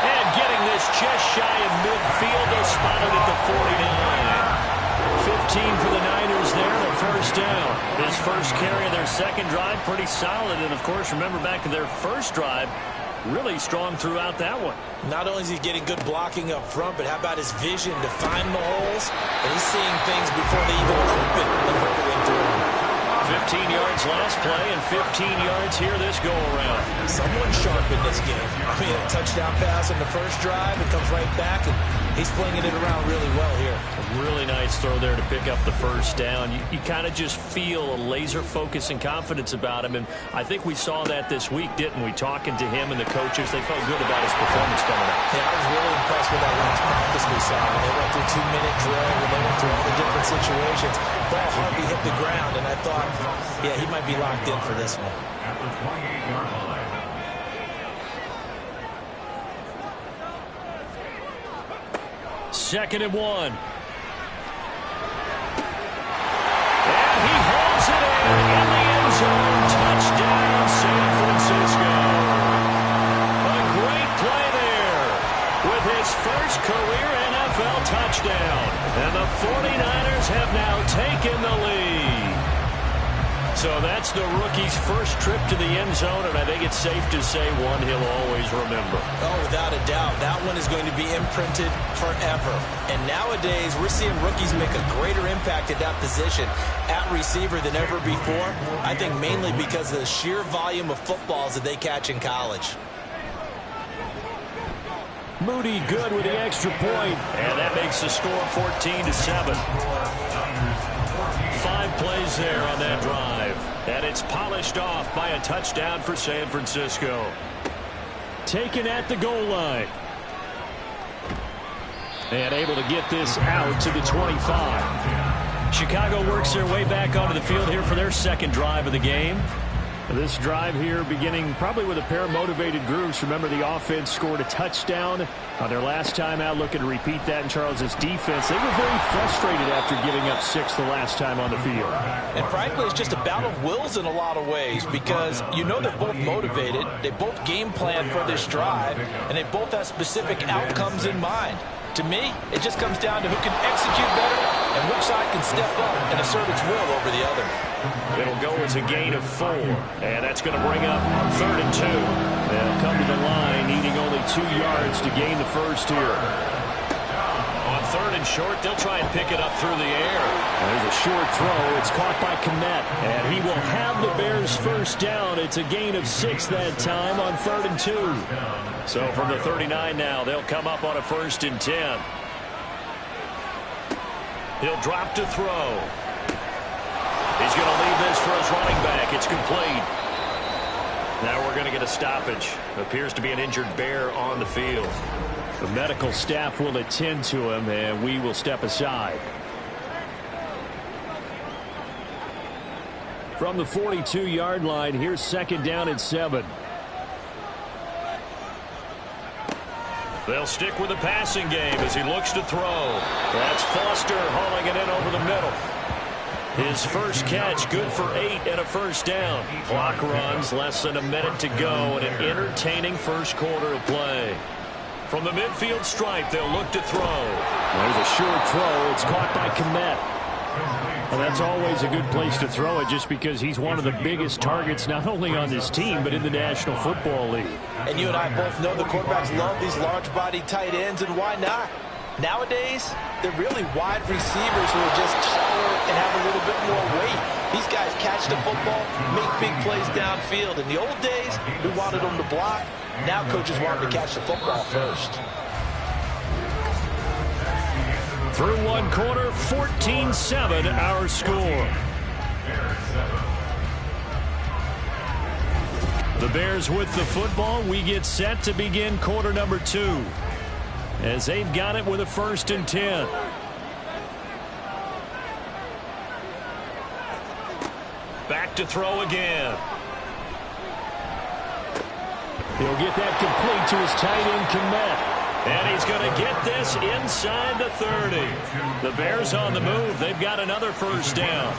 And getting this just shy of midfield. They'll spot it at the 49. 15 for the Niners there, the first down. His first carry of their second drive, pretty solid. And, of course, remember back to their first drive, really strong throughout that one. Not only is he getting good blocking up front, but how about his vision to find the holes? And he's seeing things before they even open and hurtling through them. 15 yards last play and 15 yards here this go-around. Someone sharp in this game. I mean, a touchdown pass in the first drive. It comes right back, and he's flinging it around really well here. A really nice throw there to pick up the first down. You kind of just feel a laser focus and confidence about him, and I think we saw that this week, didn't we? Talking to him and the coaches, they felt good about his performance coming up. Yeah, I was really impressed with that last practice we saw. When they went through 2-minute drill, when they went through all the different situations, ball hardly hit the ground, and I thought, yeah, he might be locked in for this one. At the 28-yard line. Second and 1. And he holds it in the end zone. Touchdown, San Francisco. A great play there with his first career NFL touchdown. And the 49ers have now taken the lead. So that's the rookie's first trip to the end zone, and I think it's safe to say one he'll always remember. Oh, without a doubt. That one is going to be imprinted forever. And nowadays, we're seeing rookies make a greater impact at that position at receiver than ever before. I think mainly because of the sheer volume of footballs that they catch in college. Moody good with the extra point, and that makes the score 14-7. 5 plays there on that drive, and it's polished off by a touchdown for San Francisco. Taken at the goal line. And able to get this out to the 25. Chicago works their way back onto the field here for their second drive of the game. This drive here beginning probably with a pair of motivated groups. Remember, the offense scored a touchdown on their last time out. Looking to repeat that in Charles's defense. They were very frustrated after giving up 6 the last time on the field. And frankly, it's just a battle of wills in a lot of ways, because you know they're both motivated. They both game plan for this drive, and they both have specific outcomes in mind. To me, it just comes down to who can execute better and which side can step up and assert its will over the other. It'll go as a gain of 4, and that's going to bring up 3rd and 2. They'll come to the line needing only 2 yards to gain the first here. On 3rd in short. They'll try and pick it up through the air. There's a short throw. It's caught by Kmet. And he will have the Bears first down. It's a gain of 6 that time on 3rd and 2. So from the 39 now, they'll come up on a 1st and 10. He'll drop to throw. He's going to leave this for his running back. It's complete. Now we're going to get a stoppage. Appears to be an injured Bear on the field. The medical staff will attend to him, and we will step aside. From the 42-yard line, here's 2nd down and 7. They'll stick with the passing game as he looks to throw. That's Foster hauling it in over the middle. His first catch, good for 8 and a first down. Clock runs, less than a minute to go, and an entertaining first quarter of play. From the midfield stripe, they'll look to throw. There's a short throw. It's caught by Kmet. Well, that's always a good place to throw it just because he's one of the biggest targets not only on this team but in the National Football League. And you and I both know the quarterbacks love these large-bodied tight ends, and why not? Nowadays, they're really wide receivers who are just taller and have a little bit more weight. These guys catch the football, make big plays downfield. In the old days, we wanted them to block. Now coaches want them to catch the football first. Through one quarter, 14-7 our score. The Bears with the football. We get set to begin quarter number 2. As they've got it with a 1st and 10. Back to throw again. He'll get that complete to his tight end, Kmet. And he's going to get this inside the 30. The Bears on the move. They've got another first down.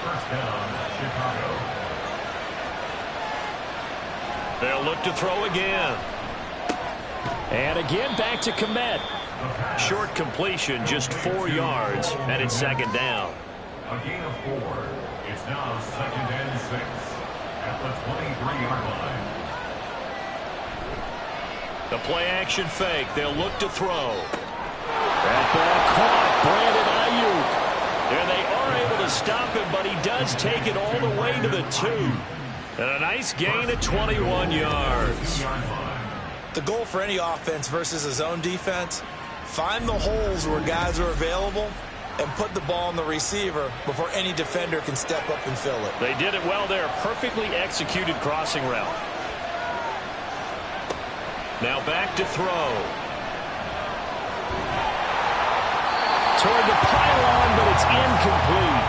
First down, Chicago. They'll look to throw again. And again back to Kmet. Short completion, just 4 yards, and it's 2nd down. A gain of 4. It's now 2nd and 6 at the 23-yard line. The play-action fake. They'll look to throw. That ball caught. Brandon Ayuk. And they are able to stop him, but he does take it all the way to the 2. And a nice gain of 21 yards. The goal for any offense versus a zone defense, find the holes where guys are available and put the ball on the receiver before any defender can step up and fill it. They did it well there. Perfectly executed crossing route. Now back to throw. Toward the pylon, but it's incomplete.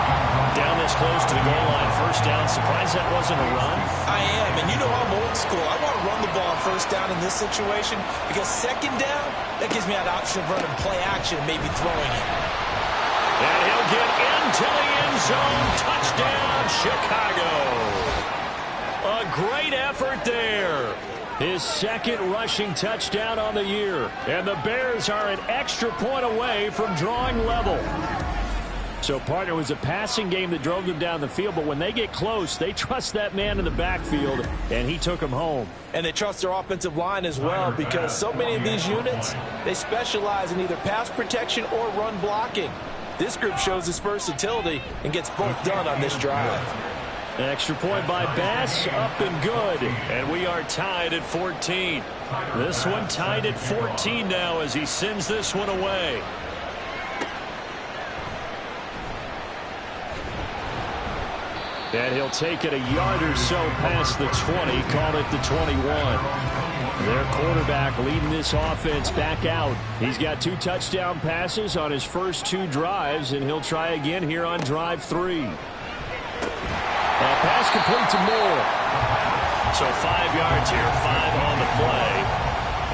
Down this close to the goal line. First down. Surprised that wasn't a run. I am, and you know I'm old school. I want to run the ball on first down in this situation because 2nd down, that gives me an option of running play action and maybe throwing it. And he'll get into the end zone. Touchdown, Chicago. A great effort there. His 2nd rushing touchdown on the year. And the Bears are an extra point away from drawing level. So, partner, it was a passing game that drove them down the field, but when they get close, they trust that man in the backfield, and he took them home. And they trust their offensive line as well because so many of these units, they specialize in either pass protection or run blocking. This group shows its versatility and gets both done on this drive. Extra point by Bass, up and good. And we are tied at 14. This one tied at 14 now as he sends this one away. And he'll take it a yard or so past the 20, call it the 21. Their quarterback leading this offense back out. He's got 2 touchdown passes on his first 2 drives, and he'll try again here on drive 3. Pass complete to Moore. So 5 yards here, 5 on the play.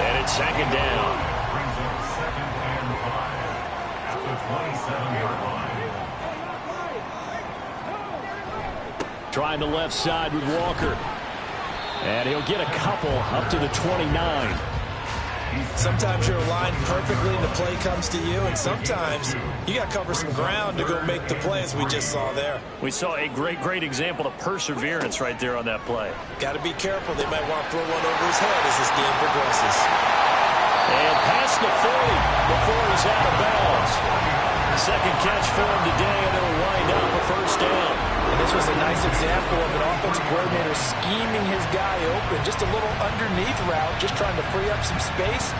And it's 2nd down. Brings up 2nd and 5 at the 27-yard line. Trying the left side with Walker. And he'll get a couple up to the 29. Sometimes you're aligned perfectly and the play comes to you, and sometimes you got to cover some ground to go make the play as we just saw there. We saw a great example of perseverance right there on that play. Got to be careful. They might want to throw one over his head as this game progresses. And past the 40 before he's out of bounds. Second catch for him today, and it'll wind up a first down. And this was a nice example of an offensive coordinator scheming his guy open. Just a little underneath route, just trying to free up some space,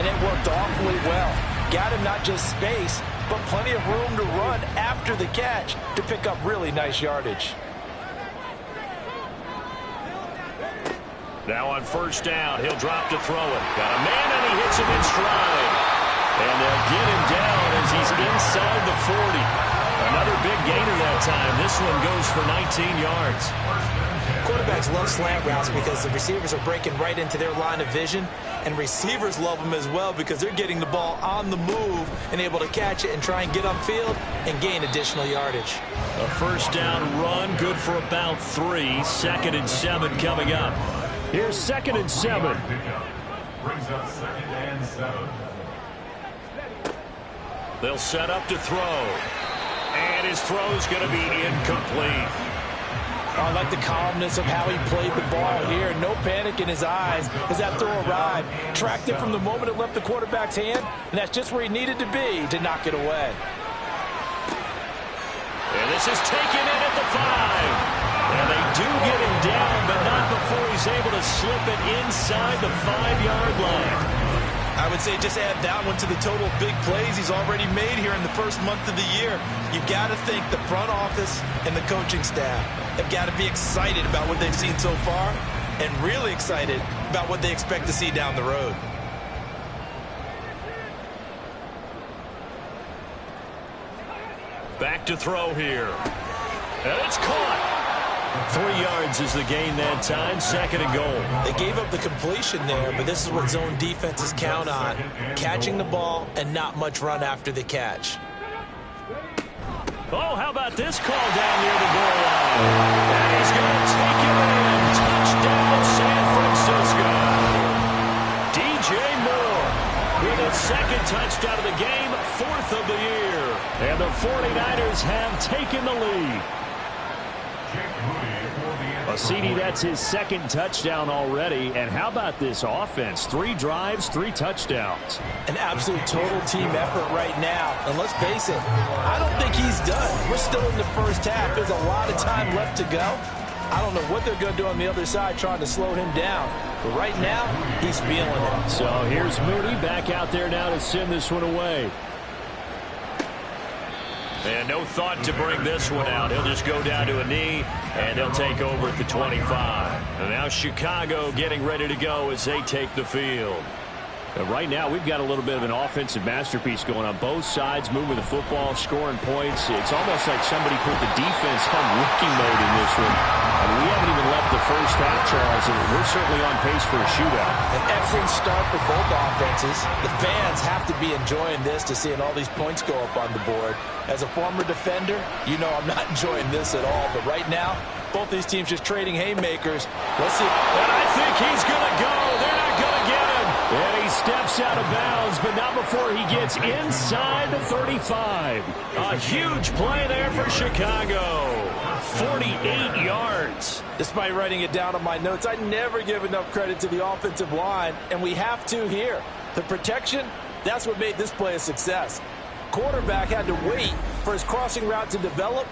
and it worked awfully well. Got him not just space, but plenty of room to run after the catch to pick up really nice yardage. Now on first down, he'll drop to throw it. Got a man, and he hits him in stride. And they'll get him down as he's inside the 40. Another big gainer that time. This one goes for 19 yards. Quarterbacks love slant routes because the receivers are breaking right into their line of vision, and receivers love them as well because they're getting the ball on the move and able to catch it and try and get upfield and gain additional yardage. A first down run, good for about 3. 2nd and 7 coming up. Here's 2nd and 7. Brings up 2nd and 7. They'll set up to throw. And his throw's going to be incomplete. I like the calmness of how he played the ball here. No panic in his eyes as that throw arrived. Tracked it from the moment it left the quarterback's hand, and that's just where he needed to be to knock it away. And this is taken in at the 5. And they do get him down, but not before he's able to slip it inside the 5-yard line. I would say just add that one to the total big plays he's already made here in the first month of the year. You've got to think the front office and the coaching staff have got to be excited about what they've seen so far and really excited about what they expect to see down the road. Back to throw here. And it's caught. 3 yards is the gain that time, 2nd and goal. They gave up the completion there, but this is what zone defenses count on. Catching the ball and not much run after the catch. Oh, how about this call down near the goal line? And he's going to take it in. Touchdown, San Francisco. DJ Moore with his 2nd touchdown of the game, 4th of the year. And the 49ers have taken the lead. CD, that's his 2nd touchdown already. And how about this offense? 3 drives, 3 touchdowns. An absolute total team effort right now. And let's face it, I don't think he's done. We're still in the first half. There's a lot of time left to go. I don't know what they're going to do on the other side trying to slow him down. But right now, he's feeling it. So here's Mooney back out there now to send this one away. And no thought to bring this one out. He'll just go down to a knee, and they'll take over at the 25. And now Chicago getting ready to go as they take the field. Right now, we've got a little bit of an offensive masterpiece going on. Both sides moving the football, scoring points. It's almost like somebody put the defense on rookie mode in this one. I mean, we haven't even left the first half, Charles, and we're certainly on pace for a shootout. An excellent start for both offenses. The fans have to be enjoying this to seeing all these points go up on the board. As a former defender, you know I'm not enjoying this at all. But right now, both these teams just trading haymakers. Let's see. And I think he's going to go. They're not going to get him. And he steps out of bounds, but not before he gets inside the 35. A huge play there for Chicago. 48 yards. Despite writing it down on my notes, I never give enough credit to the offensive line, and we have to here. The protection, that's what made this play a success. Quarterback had to wait for his crossing route to develop,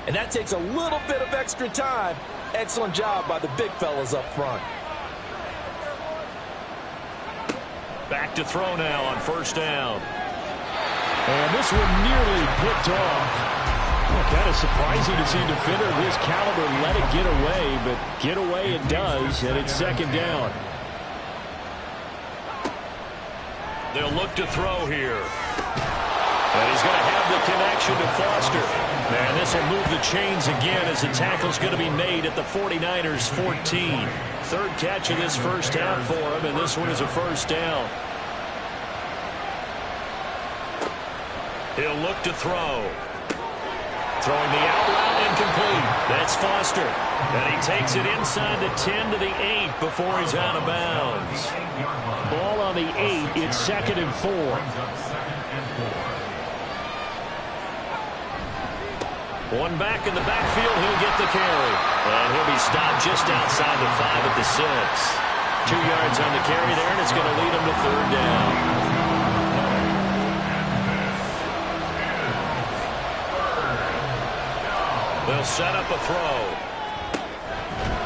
and that takes a little bit of extra time. Excellent job by the big fellas up front. Back to throw now on first down. And this one nearly picked off. Well, kind of surprising to see a defender of his caliber let it get away, but get away it does, and it's 2nd down. They'll look to throw here. And he's going to have the connection to Foster. And this will move the chains again as the tackle's going to be made at the 49ers 14. 3rd catch of this first half for him, and this one is a first down. He'll look to throw. Throwing the out route incomplete. That's Foster. And he takes it inside the 10 to the 8 before he's out of bounds. Ball on the 8. It's 2nd and 4. One back in the backfield. He'll get the carry. And he'll be stopped just outside the 5 at the 6. 2 yards on the carry there, and it's going to lead them to third down. They'll set up a throw.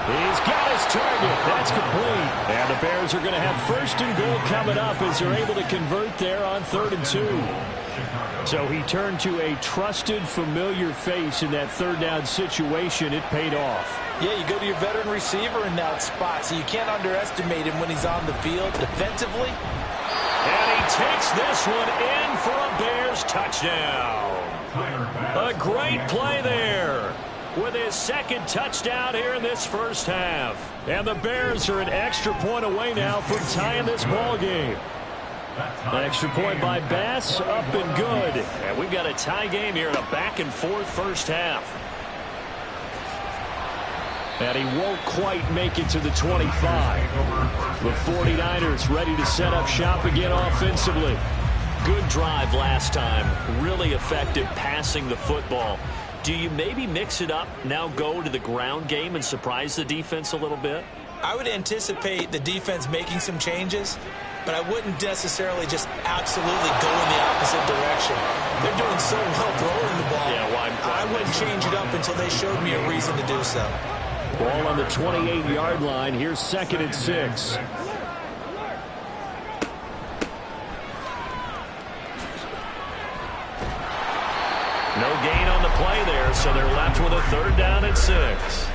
He's got his target. That's complete. And the Bears are going to have first and goal coming up as they're able to convert there on 3rd and 2. So he turned to a trusted, familiar face in that third down situation. It paid off. Yeah, you go to your veteran receiver in that spot, so you can't underestimate him when he's on the field defensively. And he takes this one in for a Bears touchdown. A great play there with his second touchdown here in this first half. And the Bears are an extra point away now from tying this ball game. An extra point by Bass, up and good. And we've got a tie game here in a back-and-forth first half. And he won't quite make it to the 25. The 49ers ready to set up shop again offensively. Good drive last time. Really effective passing the football. Do you maybe mix it up, now go to the ground game and surprise the defense a little bit? I would anticipate the defense making some changes, but I wouldn't necessarily just absolutely go in the opposite direction. They're doing so well throwing the ball. Yeah, why I wouldn't change it up until they showed me a reason to do so. Ball on the 28-yard line. Here's 2nd and 6. No gain on the play there, so they're left with a 3rd down and 6.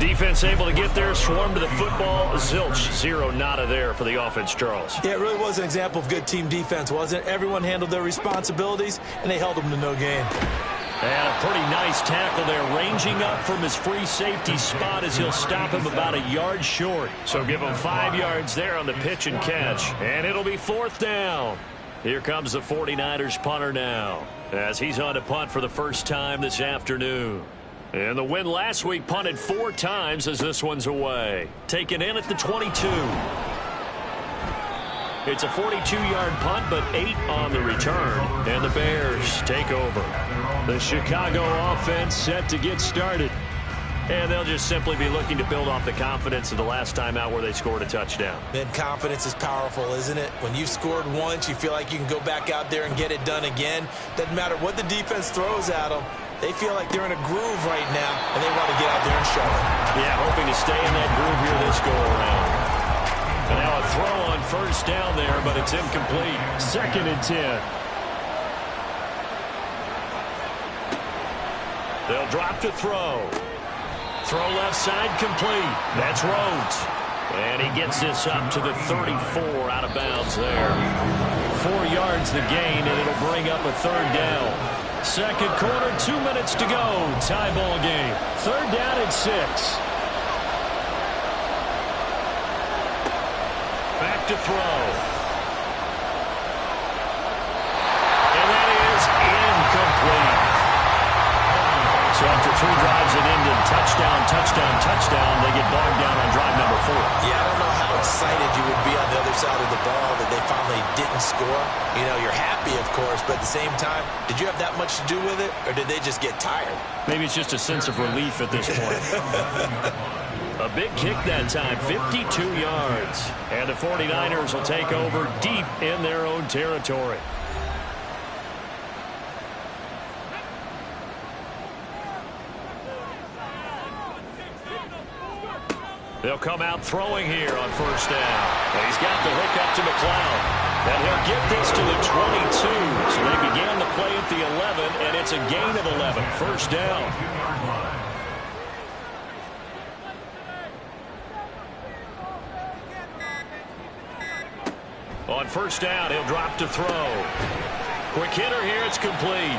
Defense able to get there, swarm to the football. Zilch, 0 nada there for the offense, Charles. Yeah, it really was an example of good team defense, wasn't it? Everyone handled their responsibilities, and they held them to no gain. And a pretty nice tackle there, ranging up from his free safety spot as he'll stop him about a yard short. So give him 5 yards there on the pitch and catch. And it'll be 4th down. Here comes the 49ers punter now, as he's on to punt for the first time this afternoon. And the win last week punted 4 times as this one's away. Taken in at the 22. It's a 42-yard punt, but 8 on the return. And the Bears take over. The Chicago offense set to get started. And they'll just simply be looking to build off the confidence of the last time out where they scored a touchdown. And confidence is powerful, isn't it? When you've scored once, you feel like you can go back out there and get it done again. Doesn't matter what the defense throws at them. They feel like they're in a groove right now, and they want to get out there and show it. Yeah, hoping to stay in that groove here this go-around. And now a throw on 1st down there, but it's incomplete. 2nd and 10. They'll drop to throw. Throw left side complete. That's Rhodes. And he gets this up to the 34 out of bounds there. 4 yards the gain, and it'll bring up a 3rd down. 2nd quarter, 2 minutes to go. Tie ball game. 3rd down and 6. Back to throw. And that is incomplete. So after 3 drives it ended touchdown, touchdown, touchdown, they get bogged down on drive number 4. Yeah, I don't know how excited you would be on the other side of the ball that they finally didn't score. You know, you're happy, of course, but at the same time, did you have that much to do with it, or did they just get tired? Maybe it's just a sense of relief at this point. A big kick that time, 52 yards. And the 49ers will take over deep in their own territory. They'll come out throwing here on 1st down. And he's got the hook up to McLeod. And he'll get this to the 22. So they began the play at the 11, and it's a gain of 11. 1st down. On 1st down, he'll drop to throw. Quick hitter here, it's complete.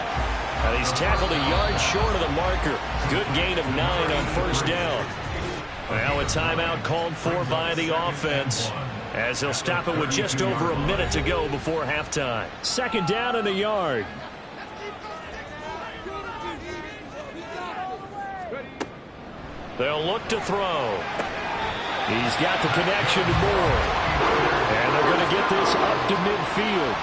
And he's tackled a yard short of the marker. Good gain of 9 on 1st down. Well, a timeout called for by the offense, as they'll stop it with just over a minute to go before halftime. 2nd down and a yard. They'll look to throw. He's got the connection to Moore. And they're going to get this up to midfield.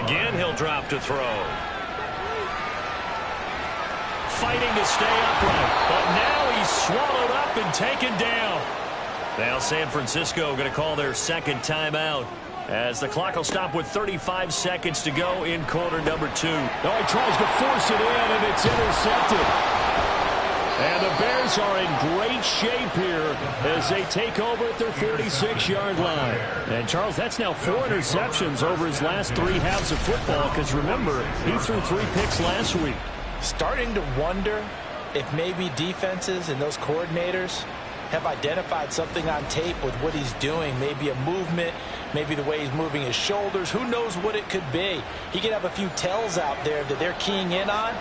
Again, he'll drop to throw. fighting to stay upright. But now he's swallowed up and taken down. Now San Francisco going to call their second timeout, as the clock will stop with 35 seconds to go in quarter number 2. Oh, he tries to force it in, and it's intercepted. And the Bears are in great shape here as they take over at their 46-yard line. And, Charles, that's now 4 interceptions over his last 3 halves of football, because, remember, he threw 3 picks last week. Starting to wonder if maybe defenses and those coordinators have identified something on tape with what he's doing. Maybe a movement, maybe the way he's moving his shoulders. Who knows what it could be? He could have a few tells out there that they're keying in on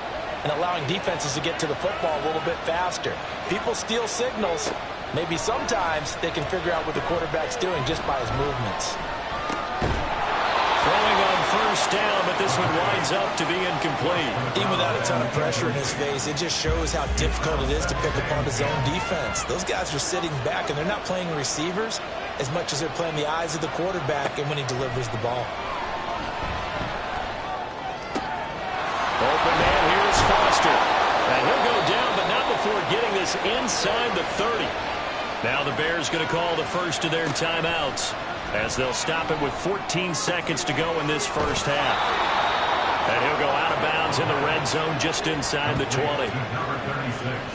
and allowing defenses to get to the football a little bit faster. People steal signals. Maybe sometimes they can figure out what the quarterback's doing just by his movements. Throwing on first down, but this one winds up to be incomplete. Even without a ton of pressure in his face, it just shows how difficult it is to pick apart his own defense. Those guys are sitting back, and they're not playing receivers as much as they're playing the eyes of the quarterback and when he delivers the ball. Open man, here's Foster. And he'll go down, but not before getting this inside the 30. Now the Bears going to call the first of their timeouts, as they'll stop it with 14 seconds to go in this first half. And he'll go out of bounds in the red zone just inside the 20.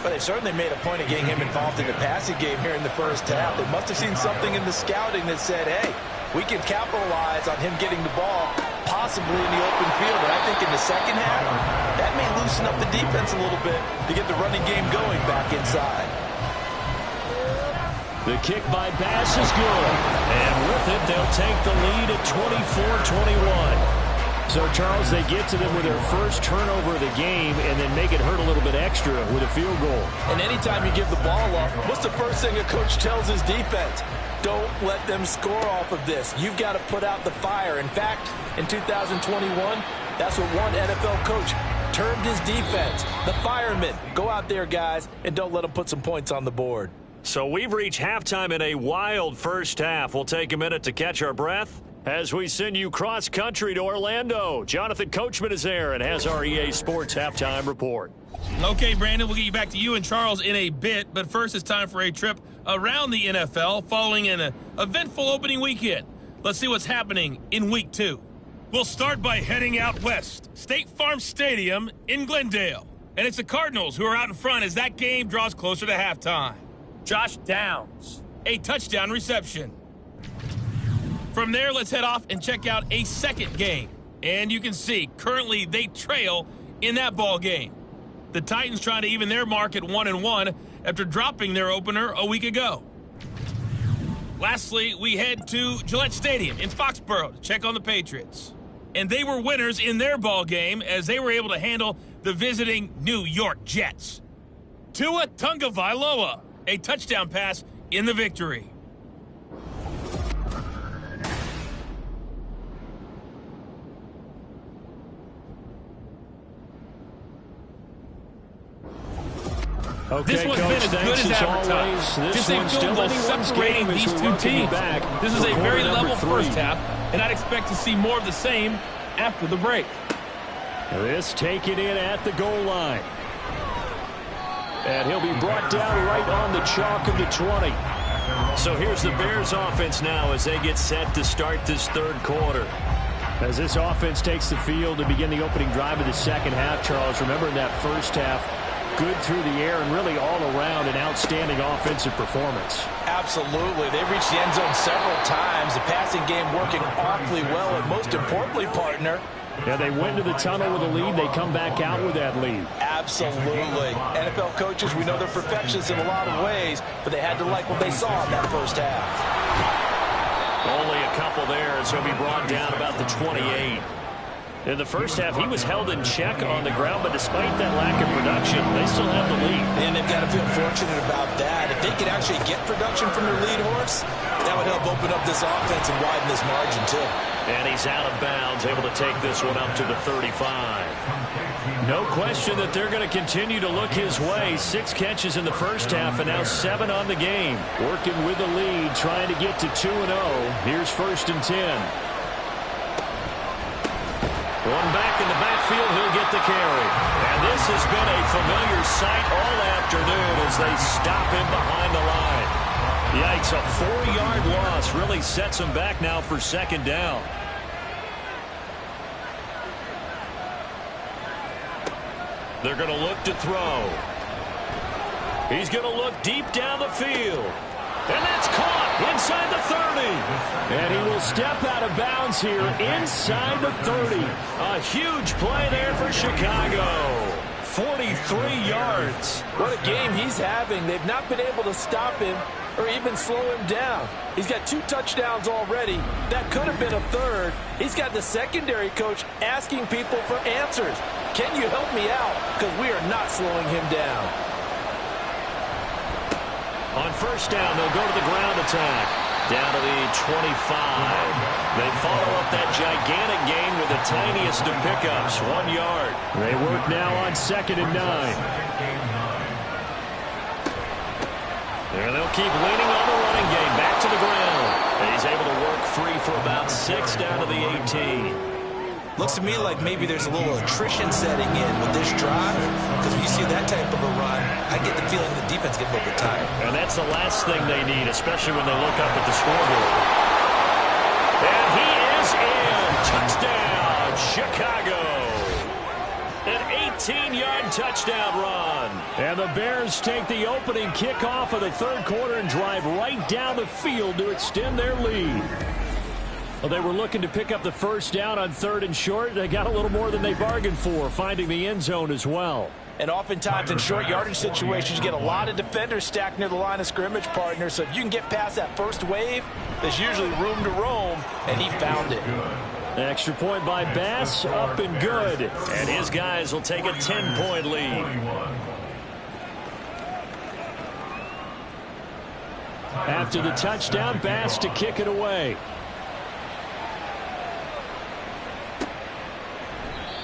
But they certainly made a point of getting him involved in the passing game here in the first half. They must have seen something in the scouting that said, hey, we can capitalize on him getting the ball possibly in the open field. And I think in the second half, that may loosen up the defense a little bit to get the running game going back inside. The kick by Bass is good. And with it, they'll take the lead at 24-21. So, Charles, they get to them with their first turnover of the game and then make it hurt a little bit extra with a field goal. And anytime you give the ball up, what's the first thing a coach tells his defense? Don't let them score off of this. You've got to put out the fire. In fact, in 2021, that's what one NFL coach termed his defense. The firemen. Go out there, guys, and don't let them put some points on the board. So we've reached halftime in a wild first half. We'll take a minute to catch our breath as we send you cross-country to Orlando. Jonathan Coachman is there and has our EA Sports halftime report. Okay, Brandon, we'll get you back to you and Charles in a bit, but first it's time for a trip around the NFL following an eventful opening weekend. Let's see what's happening in Week 2. We'll start by heading out west, State Farm Stadium in Glendale. And it's the Cardinals who are out in front as that game draws closer to halftime. Josh Downs, a touchdown reception. From there, let's head off and check out a second game. And you can see, currently they trail in that ball game. The Titans trying to even their mark at 1-1 after dropping their opener a week ago. Lastly, we head to Gillette Stadium in Foxborough to check on the Patriots. And they were winners in their ball game as they were able to handle the visiting New York Jets. Tua Tagovailoa, a touchdown pass in the victory. Okay, this one's Coach, been as good as advertised. Just a field goal separating these two teams. This is a very level first half, and I'd expect to see more of the same after the break. This taken in at the goal line. And he'll be brought down right on the chalk of the 20. So here's the Bears offense now as they get set to start this third quarter. As this offense takes the field to begin the opening drive of the second half, Charles, remember in that first half, good through the air and really all around an outstanding offensive performance. Absolutely. They reached the end zone several times. The passing game working awfully well. And most importantly, partner, yeah, they went to the tunnel with a lead. They come back out with that lead. Absolutely. NFL coaches, we know they're perfectionists in a lot of ways, but they had to like what they saw in that first half. Only a couple there as he'll be brought down about the 28. In the first half, he was held in check on the ground, but despite that lack of production, they still have the lead. And they've got to feel fortunate about that. If they could actually get production from their lead horse, that would help open up this offense and widen this margin, too. And he's out of bounds, able to take this one up to the 35. No question that they're going to continue to look his way. 6 catches in the first half and now 7 on the game. Working with the lead, trying to get to 2-0. Here's 1st and 10. One back in the backfield, he'll get the carry. And this has been a familiar sight all afternoon as they stop him behind the line. Yikes, a 4-yard loss really sets him back now for second down. They're going to look to throw. He's going to look deep down the field. And that's caught inside the 30. And he will step out of bounds here inside the 30. A huge play there for Chicago. 43 yards. What a game he's having. They've not been able to stop him or even slow him down. He's got 2 touchdowns already. That could have been a third. He's got the secondary coach asking people for answers. Can you help me out? Because we are not slowing him down. On first down, they'll go to the ground attack. Down to the 25. They follow up that gigantic gain with the tiniest of pickups, 1 yard. They work now on 2nd and 9. And they'll keep leaning on the running game back to the ground. And he's able to work free for about 6 down to the 18. Looks to me like maybe there's a little attrition setting in with this drive, because when you see that type of a run, I get the feeling the defense gets a little bit tired. And that's the last thing they need, especially when they look up at the scoreboard. And he is in. Touchdown, Chicago. An 18-yard touchdown run. And the Bears take the opening kickoff of the third quarter and drive right down the field to extend their lead. Well, they were looking to pick up the first down on 3rd and short. They got a little more than they bargained for, finding the end zone as well. And oftentimes in short yardage situations, you get a lot of defenders stacked near the line of scrimmage partner. So if you can get past that first wave, there's usually room to roam, and he found it. Extra point by Bass, up and good. And his guys will take a 10-point lead. After the touchdown, Bass to kick it away.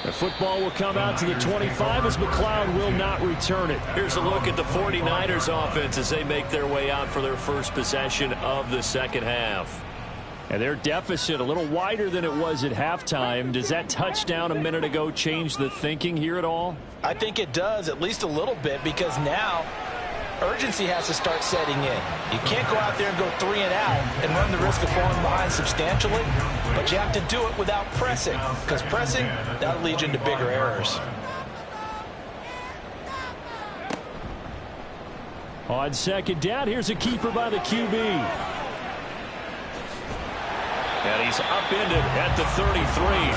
The football will come out to the 25 as McLeod will not return it. Here's a look at the 49ers offense as they make their way out for their first possession of the second half. And their deficit a little wider than it was at halftime. Does that touchdown a minute ago change the thinking here at all? I think it does, at least a little bit, because now urgency has to start setting in. You can't go out there and go 3 and out and run the risk of falling behind substantially, but you have to do it without pressing, because pressing, that'll lead you into bigger errors. On second down, here's a keeper by the QB. And he's upended at the 33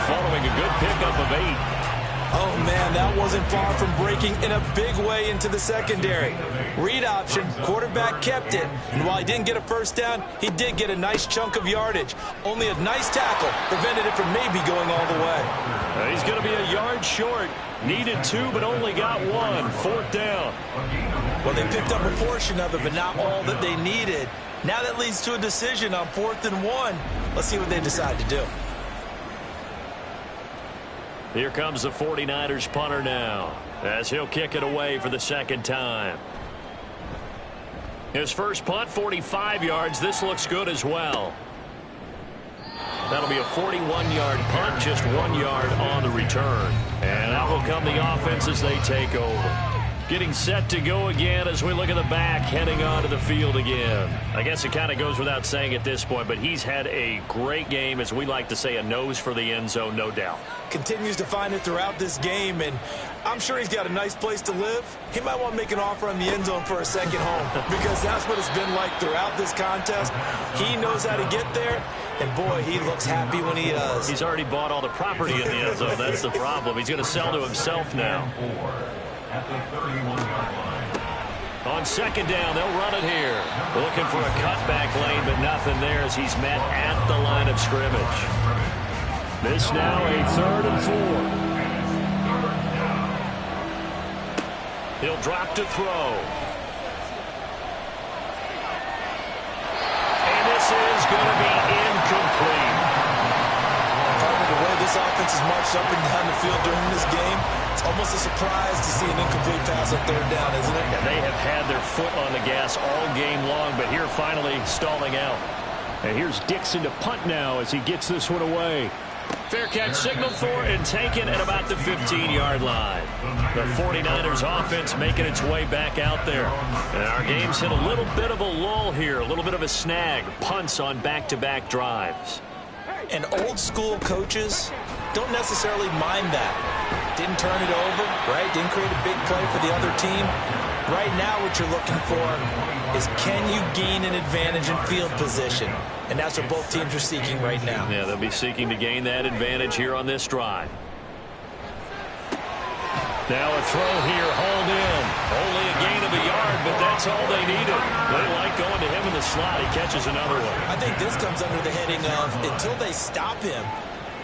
following a good pickup of 8. Oh, man, that wasn't far from breaking in a big way into the secondary. Read option, quarterback kept it, and while he didn't get a first down, he did get a nice chunk of yardage. Only a nice tackle prevented it from maybe going all the way. He's going to be a yard short. Needed 2, but only got 1. 4th down. Well, they picked up a portion of it, but not all that they needed. Now that leads to a decision on 4th and 1. Let's see what they decide to do. Here comes the 49ers punter now as he'll kick it away for the second time. His first punt, 45 yards. This looks good as well. That'll be a 41-yard punt, just 1 yard on the return. And out will come the offense as they take over. Getting set to go again as we look at the back, heading onto the field again. I guess it kind of goes without saying at this point, but he's had a great game, as we like to say, a nose for the end zone, no doubt. Continues to find it throughout this game, and I'm sure he's got a nice place to live. He might want to make an offer on the end zone for a second home, because that's what it's been like throughout this contest. He knows how to get there, and boy, he looks happy when he does. He's already bought all the property in the end zone. That's the problem. He's going to sell to himself now. At the 31-yard line. On second down, they'll run it here. Looking for a cutback lane, but nothing there as he's met at the line of scrimmage. This now a 3rd and 4. He'll drop to throw. And this is going to be incomplete. The way this offense has marched up and down the field during this game, it's almost a surprise to see an incomplete pass on 3rd down, isn't it? And they have had their foot on the gas all game long, but here finally stalling out. And here's Dixon to punt now as he gets this one away. Fair catch signaled for and taken at about the 15-yard line. The 49ers offense making its way back out there. And our game's hit a little bit of a lull here, a little bit of a snag. Punts on back-to-back drives. And old-school coaches don't necessarily mind that. Didn't turn it over, right? Didn't create a big play for the other team. Right now what you're looking for is, can you gain an advantage in field position? And that's what both teams are seeking right now. Yeah, they'll be seeking to gain that advantage here on this drive. Now a throw here, hauled in. Only a gain of a yard, but that's all they needed. They like going to him in the slot. He catches another one. I think this comes under the heading of, until they stop him,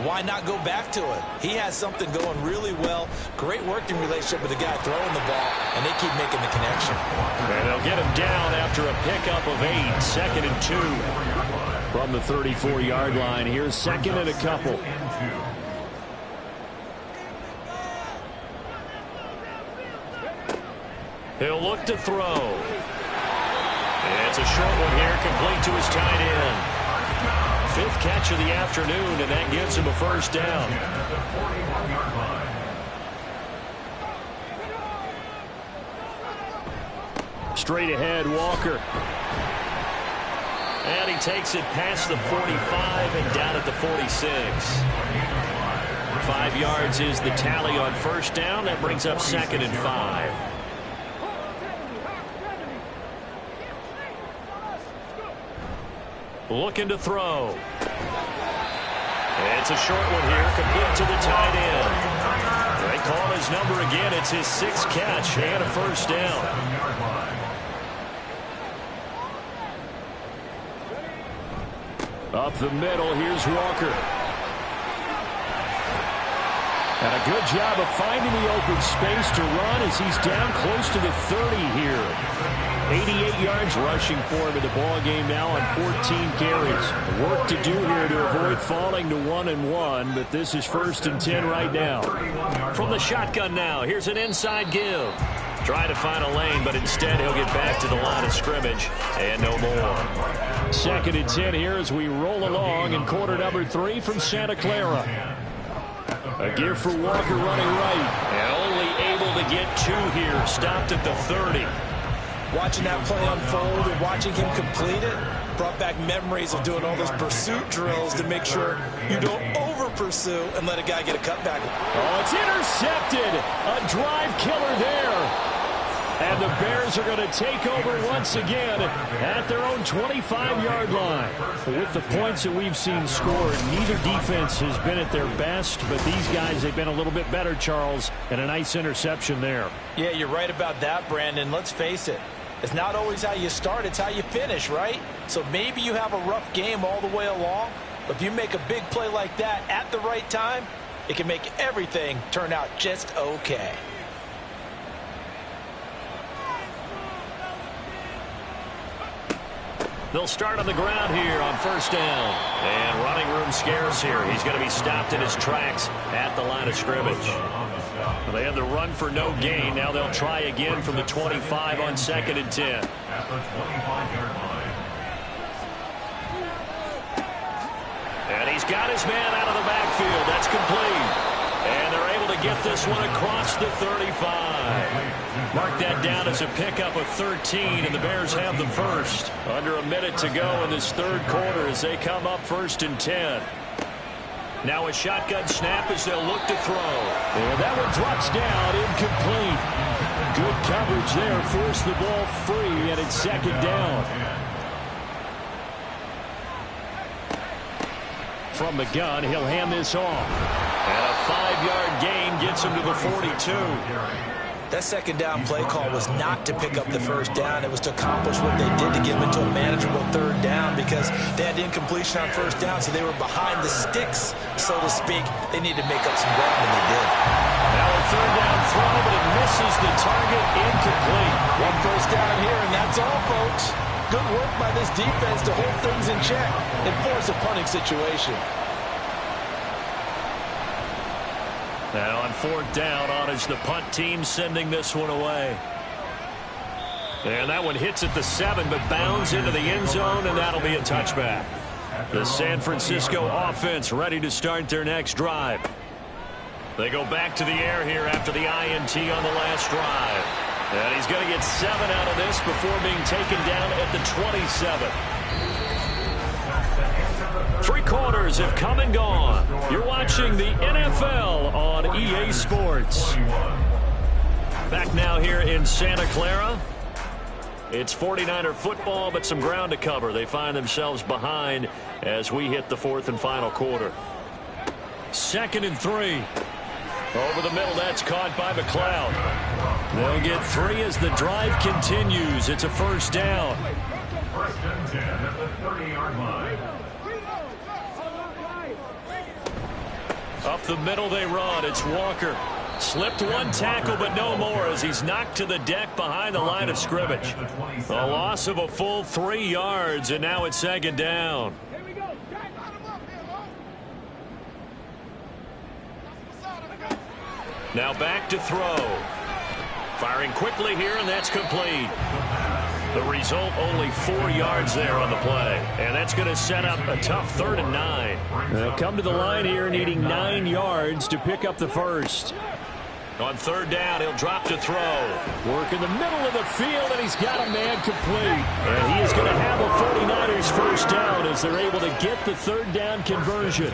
why not go back to it? He has something going really well. Great working relationship with the guy throwing the ball, and they keep making the connection. And they'll get him down after a pickup of 8, 2nd and 2. From the 34-yard line, here's 2nd and a couple. He'll look to throw. It's a short one here, complete to his tight end. 5th catch of the afternoon, and that gives him a first down. Straight ahead, Walker. And he takes it past the 45 and down at the 46. 5 yards is the tally on first down. That brings up 2nd and 5. Looking to throw. It's a short one here, complete to the tight end. They call his number again. It's his 6th catch and a first down. Up the middle, here's Walker. And a good job of finding the open space to run as he's down close to the 30 here. 88 yards rushing for him in the ball game now on 14 carries. Work to do here to avoid falling to 1-1, but this is 1st and 10 right now. From the shotgun now, here's an inside give. Try to find a lane, but instead he'll get back to the line of scrimmage and no more. 2nd and 10 here as we roll along in quarter number 3 from Santa Clara. A give for Walker running right. And only able to get 2 here. Stopped at the 30. Watching that play unfold and watching him complete it brought back memories of doing all those pursuit drills to make sure you don't over-pursue and let a guy get a cutback. Oh, it's intercepted. A drive killer there. And the Bears are going to take over once again at their own 25-yard line. With the points that we've seen scored, neither defense has been at their best, but these guys have been a little bit better, Charles, and a nice interception there. Yeah, you're right about that, Brandon. Let's face it. It's not always how you start, it's how you finish, right? So maybe you have a rough game all the way along, but if you make a big play like that at the right time, it can make everything turn out just okay. They'll start on the ground here on first down. And running room scarce here. He's going to be stopped in his tracks at the line of scrimmage. Well, they had the run for no gain. Now they'll try again from the 25 on 2nd and 10. At the 25-yard line. And he's got his man out of the backfield. That's complete. And they're able to get this one across the 35. Mark that down as a pickup of 13, and the Bears have the first. Under a minute to go in this 3rd quarter as they come up 1st and 10. Now a shotgun snap as they'll look to throw. And that one drops down, incomplete. Good coverage there, force the ball free, and it's 2nd down. From the gun, he'll hand this off. And a 5-yard gain gets him to the 42. That 2nd down play call was not to pick up the first down. It was to accomplish what they did to get them into a manageable 3rd down because they had incompletion on first down, so they were behind the sticks, so to speak. They needed to make up some ground, and they did. Now a 3rd down throw, but it misses the target, incomplete. One first down here, and that's all, folks. Good work by this defense to hold things in check and force a punting situation. Now on 4th down, on is the punt team sending this one away. And that one hits at the 7, but bounds into the end zone, and that'll be a touchback. The San Francisco offense ready to start their next drive. They go back to the air here after the INT on the last drive. And he's going to get 7 out of this before being taken down at the 27. 3 quarters have come and gone. You're watching the NFL on EA Sports. Back now here in Santa Clara. It's 49er football, but some ground to cover. They find themselves behind as we hit the 4th and final quarter. 2nd and 3. Over the middle, that's caught by McLeod. They'll get 3 as the drive continues. It's a first down. 1st and 10 at the 30-yard line. Up the middle they run. It's Walker. Slipped 1 tackle, but no more as he's knocked to the deck behind the line of scrimmage. A loss of a full 3 yards, and now it's 2nd down. Now back to throw. Firing quickly here, and that's complete. The result, only 4 yards there on the play. And that's going to set up a tough 3rd and 9. They'll come to the line here needing 9 yards to pick up the first. On 3rd down, he'll drop to throw. Work in the middle of the field, and he's got a man complete. And he is going to have a 49ers first down as they're able to get the 3rd down conversion.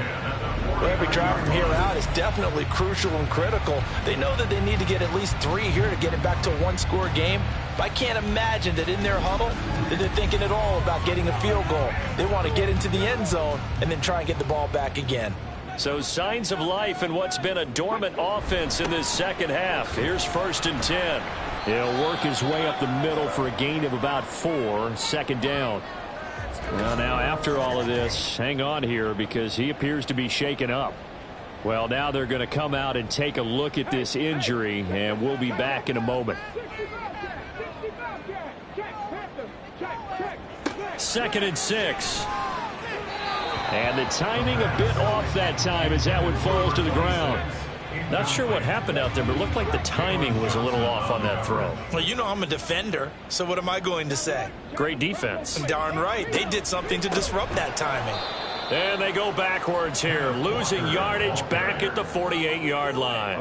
Well, every drive from here out is definitely crucial and critical. They know that they need to get at least 3 here to get it back to a 1-score game. But I can't imagine that in their huddle that they're thinking at all about getting a field goal. They want to get into the end zone and then try and get the ball back again. So signs of life in what's been a dormant offense in this second half. Here's 1st and 10. He'll work his way up the middle for a gain of about 4. 2nd down. Well, now after all of this, hang on here because he appears to be shaken up. Well, now they're going to come out and take a look at this injury, and we'll be back in a moment. 2nd and 6. And the timing a bit off that time as that one falls to the ground. Not sure what happened out there, but it looked like the timing was a little off on that throw. Well, you know I'm a defender, so what am I going to say? Great defense. Darn right. They did something to disrupt that timing. And they go backwards here, losing yardage back at the 48-yard line.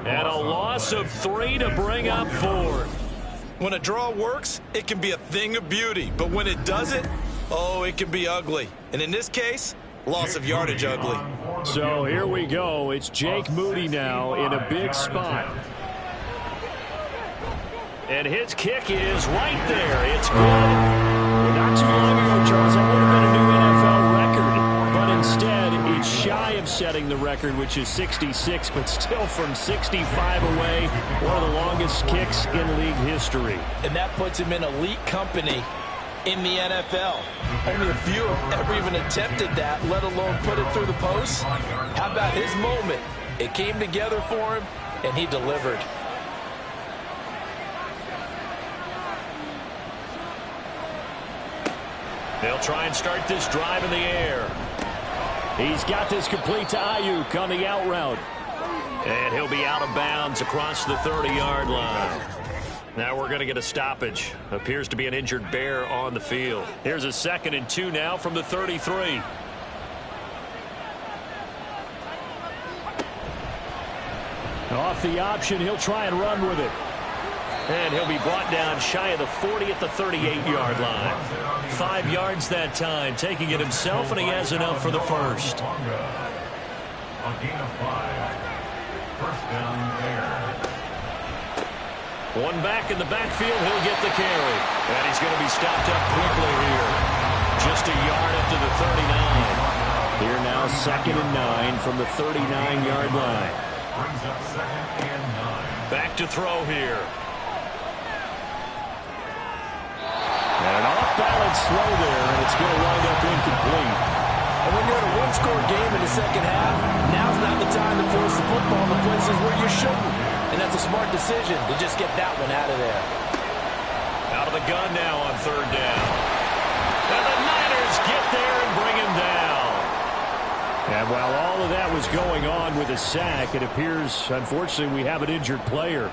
And a loss of 3 to bring up 4th. When a draw works, it can be a thing of beauty. But when it doesn't, oh, it can be ugly. And in this case, loss of yardage ugly. So here we go. It's Jake Moody now in a big spot. And his kick is right there. It's good. Not too long ago, Charles, that would have been a new NFL record. But instead, it's shy of setting the record, which is 66, but still from 65 away, one of the longest kicks in league history. And that puts him in elite company in the NFL. Only a few have ever even attempted that, let alone put it through the post. How about his moment? It came together for him, and he delivered. They'll try and start this drive in the air. He's got this complete to Ayuk on the out route. And he'll be out of bounds across the 30-yard line. Now we're going to get a stoppage. Appears to be an injured Bear on the field. Here's a 2nd and 2 now from the 33. Off the option, he'll try and run with it. And he'll be brought down shy of the 40 at the 38-yard line. 5 yards that time, taking it himself, and he has enough for the first. A gain of 5. 1st down there. One back in the backfield, he'll get the carry. And he's going to be stopped up quickly here. Just a yard up to the 39. Here now 2nd and 9 from the 39-yard line. Brings up 2nd and 9. Back to throw here. And an off-balance throw there, and it's going to wind up incomplete. And when you're in a 1-score game in the second half, now's not the time to force the football in the places where you shouldn't. And that's a smart decision to just get that one out of there. Out of the gun now on 3rd down. And the Niners get there and bring him down. And while all of that was going on with a sack, it appears, unfortunately, we have an injured player.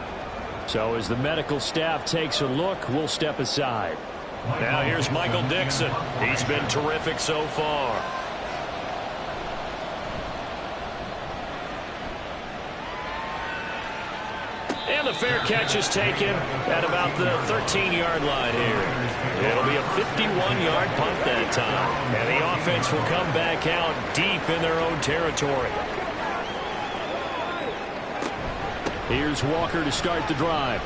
So as the medical staff takes a look, we'll step aside. Now here's Michael Dixon. He's been terrific so far. And the fair catch is taken at about the 13-yard line here. It'll be a 51-yard punt that time. And the offense will come back out deep in their own territory. Here's Walker to start the drive.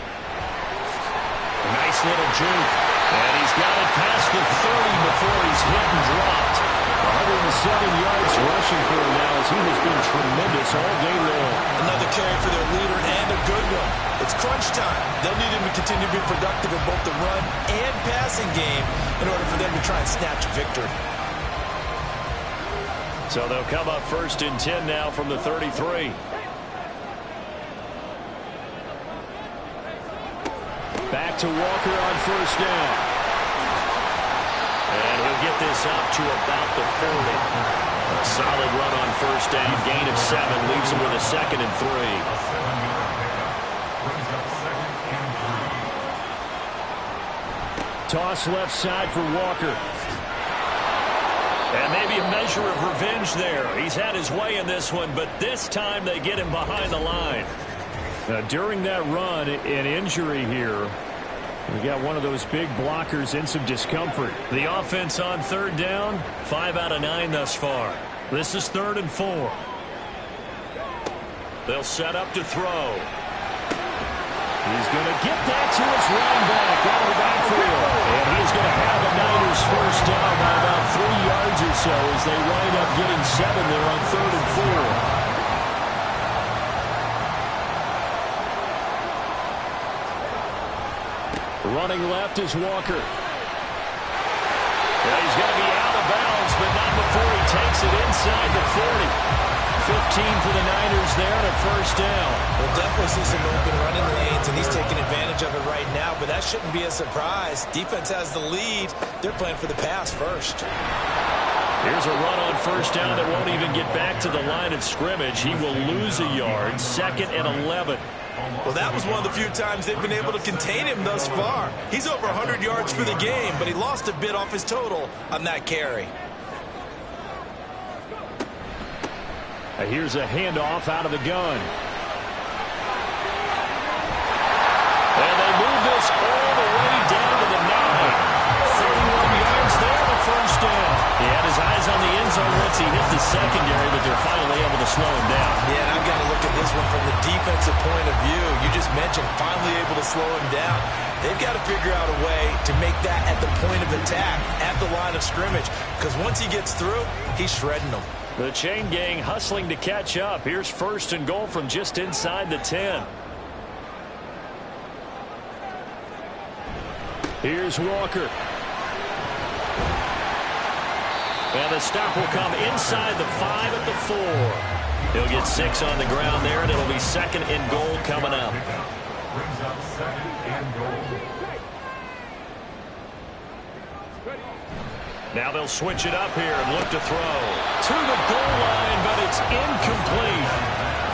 Nice little juke. And he's got it past the 30 before he's hit and dropped. 107 yards rushing for him now as he has been tremendous all day long. Another carry for their leader and a good one. It's crunch time. They'll need him to continue to be productive in both the run and passing game in order for them to try and snatch a victory. So they'll come up 1st and 10 now from the 33. Back to Walker on 1st down. And he'll get this up to about the 40. A solid run on 1st down. Gain of 7 leaves him with a 2nd and 3. Toss left side for Walker. And maybe a measure of revenge there. He's had his way in this one, but this time they get him behind the line. During that run, an injury here. We got one of those big blockers in some discomfort. The offense on 3rd down, 5 out of 9 thus far. This is 3rd and 4. They'll set up to throw. He's going to get that to his running back out of the backfield. And he's going to have the Niners 1st down by about 3 yards or so as they wind up getting 7 there on 3rd and 4. Running left is Walker. Yeah, he's going to be out of bounds, but not before he takes it inside the 40. 15 for the Niners there and a 1st down. We'll definitely see some open running lanes, and he's taking advantage of it right now, but that shouldn't be a surprise. Defense has the lead. They're playing for the pass first. Here's a run on 1st down that won't even get back to the line of scrimmage. He will lose a yard. 2nd and 11. Well, that was one of the few times they've been able to contain him thus far. He's over 100 yards for the game, but he lost a bit off his total on that carry. Here's a handoff out of the gun. And they move this all the way down to the 9. 31 yards there, the 1st down. He had his eyes on the end zone once he hit the secondary, but they're finally able to slow him down. Yeah, and I've got to look at this one from the defensive point of view. You just mentioned finally able to slow him down. They've got to figure out a way to make that at the point of attack, at the line of scrimmage, because once he gets through, he's shredding them. The chain gang hustling to catch up. Here's 1st and goal from just inside the 10. Here's Walker. And the stop will come inside the 5 at the 4. He'll get 6 on the ground there, and it'll be 2nd and goal coming up. Brings up 2nd and goal. Now they'll switch it up here and look to throw. To the goal line, but it's incomplete.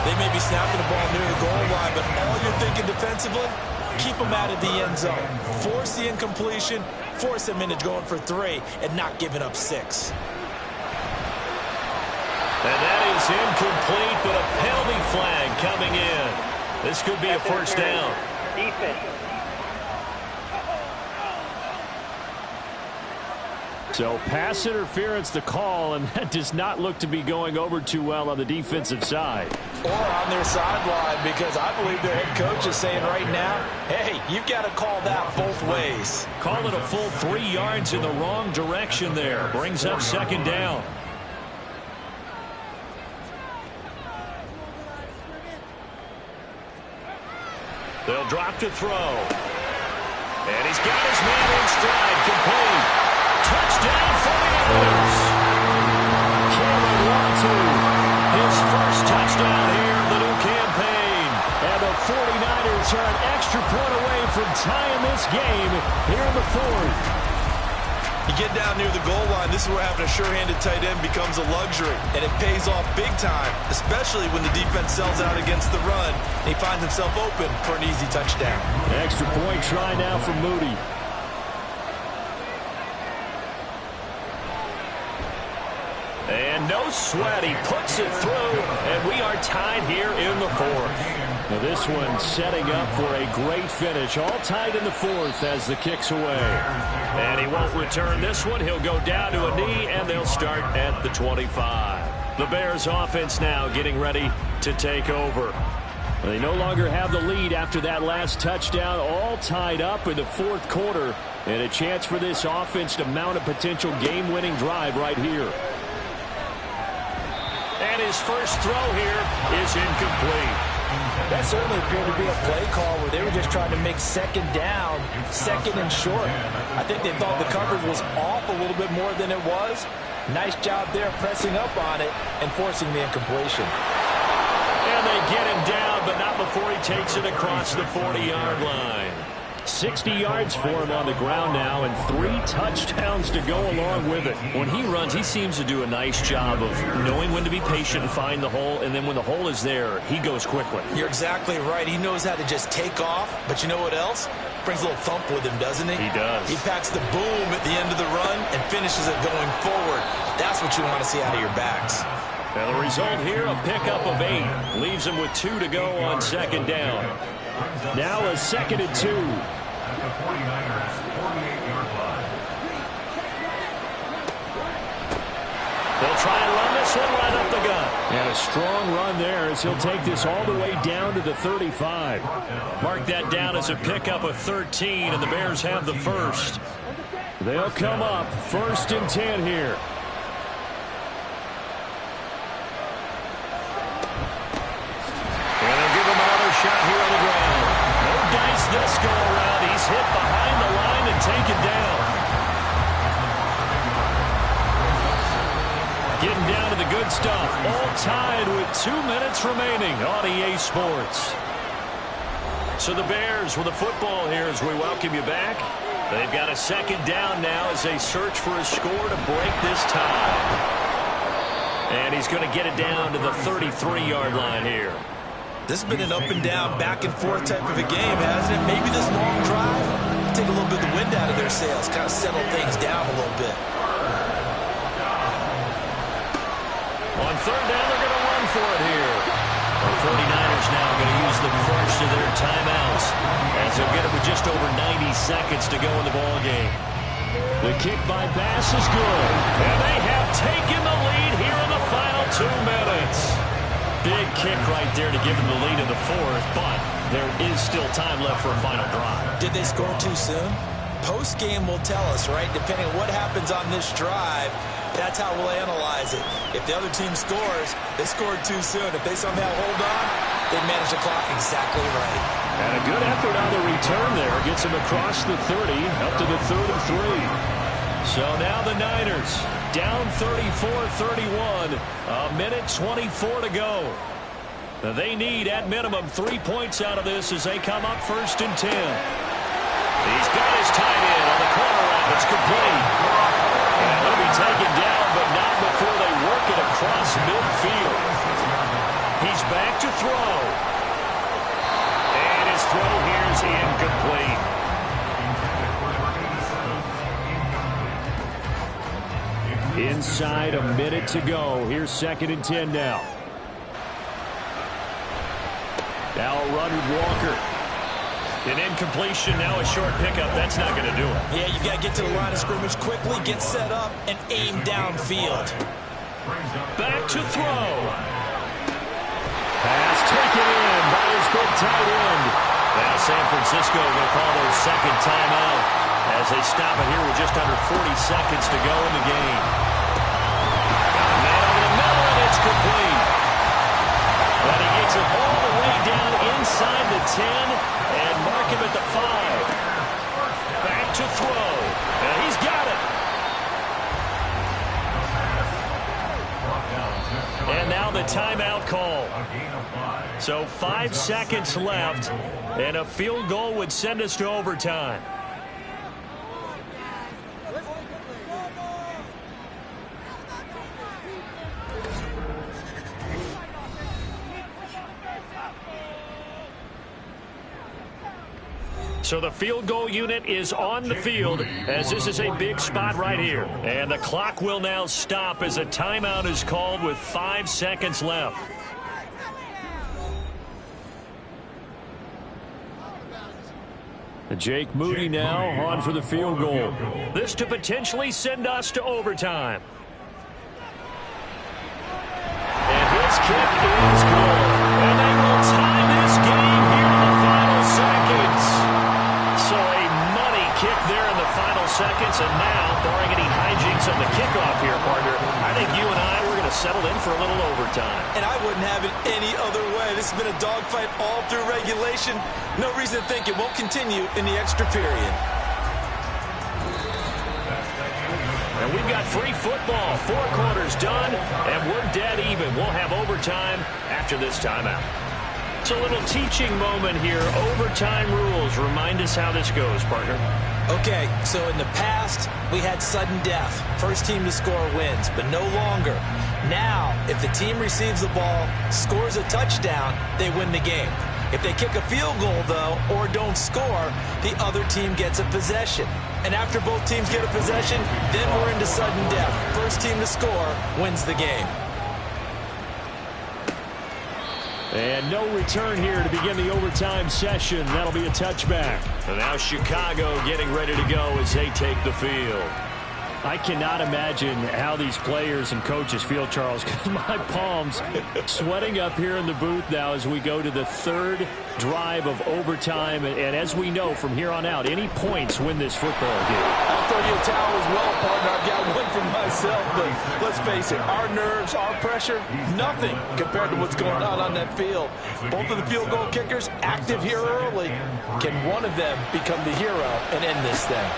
They may be snapping the ball near the goal line, but all you're thinking defensively, keep them out of the end zone. Force the incompletion, force them into going for 3, and not giving up 6. And that is incomplete, but a penalty flag coming in. This could be a 1st down. Defense. So pass interference the call, and that does not look to be going over too well on the defensive side. Or on their sideline, because I believe their head coach is saying right now, hey, you've got to call that both ways. Call it a full 3 yards in the wrong direction there. Brings up 2nd down. They'll drop to throw. And he's got his man in stride, complete. Touchdown 49ers. Cameron Latu, his 1st touchdown here of the new campaign. And the 49ers are an extra point away from tying this game here in the 4th. You get down near the goal line, this is where having a sure-handed tight end becomes a luxury, and it pays off big time, especially when the defense sells out against the run, and he finds himself open for an easy touchdown. Extra point try now for Moody. no sweat. He puts it through, and we are tied here in the fourth. Now this one setting up for a great finish. All tied in the fourth as the kick's away. And he won't return this one. He'll go down to a knee, and they'll start at the 25. The Bears offense now getting ready to take over. They no longer have the lead after that last touchdown. All tied up in the fourth quarter. And a chance for this offense to mount a potential game-winning drive right here. And his first throw here is incomplete. That certainly appeared to be a play call where they were just trying to make second down, second and short. I think they thought the coverage was off a little bit more than it was. Nice job there pressing up on it and forcing the incompletion. And they get him down, but not before he takes it across the 40-yard line. 60 yards for him on the ground now, and 3 touchdowns to go along with it. When he runs, he seems to do a nice job of knowing when to be patient and find the hole, and then when the hole is there, he goes quickly. You're exactly right. He knows how to just take off, but you know what else? Brings a little thump with him, doesn't he? He does. He packs the boom at the end of the run and finishes it going forward. That's what you want to see out of your backs. Now the result here, a pickup of 8. Leaves him with 2 to go on second down. Now a 2nd and 2. At the 49ers, 48-yard line. They'll try and run this one right up the gut. And a strong run there as he'll take this all the way down to the 35. Mark that down as a pickup of 13, and the Bears have the first. They'll come up 1st and 10 here. And they'll give him another shot here on the ground. No dice this go around. He's hit behind the line and taken down. Getting down to the good stuff. All tied with 2 minutes remaining on EA Sports. So the Bears with the football here as we welcome you back. They've got a 2nd down now as they search for a score to break this tie. And he's going to get it down to the 33-yard line here. This has been an up and down, back and forth type of a game, hasn't it? Maybe this long drive take a little bit of the wind out of their sails, kind of settle things down a little bit. On 3rd down, they're going to run for it here. The 49ers now going to use the first of their timeouts as they'll get it with just over 90 seconds to go in the ball game. The kick by Bass is good. And they have taken the lead here in the final 2 minutes. Big kick right there to give them the lead in the fourth, but there is still time left for a final drive. Did they score too soon? Post-game will tell us, right? Depending on what happens on this drive, that's how we'll analyze it. If the other team scores, they scored too soon. If they somehow hold on, they manage the clock exactly right. And a good effort on the return there. Gets him across the 30, up to the 3rd and 3. So now the Niners down 34-31, a minute 24 to go. They need, at minimum, 3 points out of this as they come up 1st and 10. He's got his tight end on the corner route. It's complete. And he'll be taken down, but not before they work it across midfield. He's back to throw. And his throw here is incomplete. Inside a minute to go. Here's 2nd and 10 now. Now a run with Walker. An incompletion, now a short pickup. That's not going to do it. Yeah, you got to get to the line of scrimmage quickly, get set up, and aim downfield. Back to throw. Pass taken in by his big tight end. Now San Francisco going to call their 2nd timeout as they stop it here with just under 40 seconds to go in the game. Man over the middle, and it's complete. But he gets it all the way down inside the 10 and mark him at the 5. Back to throw. And he's got it. And now the timeout call. So 5 seconds left, and a field goal would send us to overtime. So the field goal unit is on the field as this is a big spot right here. And the clock will now stop as a timeout is called with 5 seconds left. Jake Moody now on for the field goal. This to potentially send us to overtime. And his kick is good. And they will tie this game here in the final seconds. So a money kick there in the final seconds. And now, barring any hijinks on the kickoff here, partner, I think you and I were going to settle in for a little overtime. And I wouldn't have it any other way. This has been a dogfight all through regulation. No reason to think it won't continue in the extra period. And we've got free football. 4 quarters done, and we're dead even. We'll have overtime after this timeout. It's a little teaching moment here. Overtime rules. Remind us how this goes, partner. Okay, so in the past, we had sudden death. First team to score wins, but no longer. Now, if the team receives the ball, scores a touchdown, they win the game. If they kick a field goal, though, or don't score, the other team gets a possession. And after both teams get a possession, then we're into sudden death. First team to score wins the game. And no return here to begin the overtime session. That'll be a touchback. And now Chicago getting ready to go as they take the field. I cannot imagine how these players and coaches feel, Charles, because my palms sweating up here in the booth now as we go to the 3rd drive of overtime. And as we know from here on out, any points win this football game. I'll throw you a towel as well, partner. I've got one for myself, but let's face it, our nerves, our pressure, nothing compared to what's going on that field. Both of the field goal kickers active here early. Can one of them become the hero and end this thing?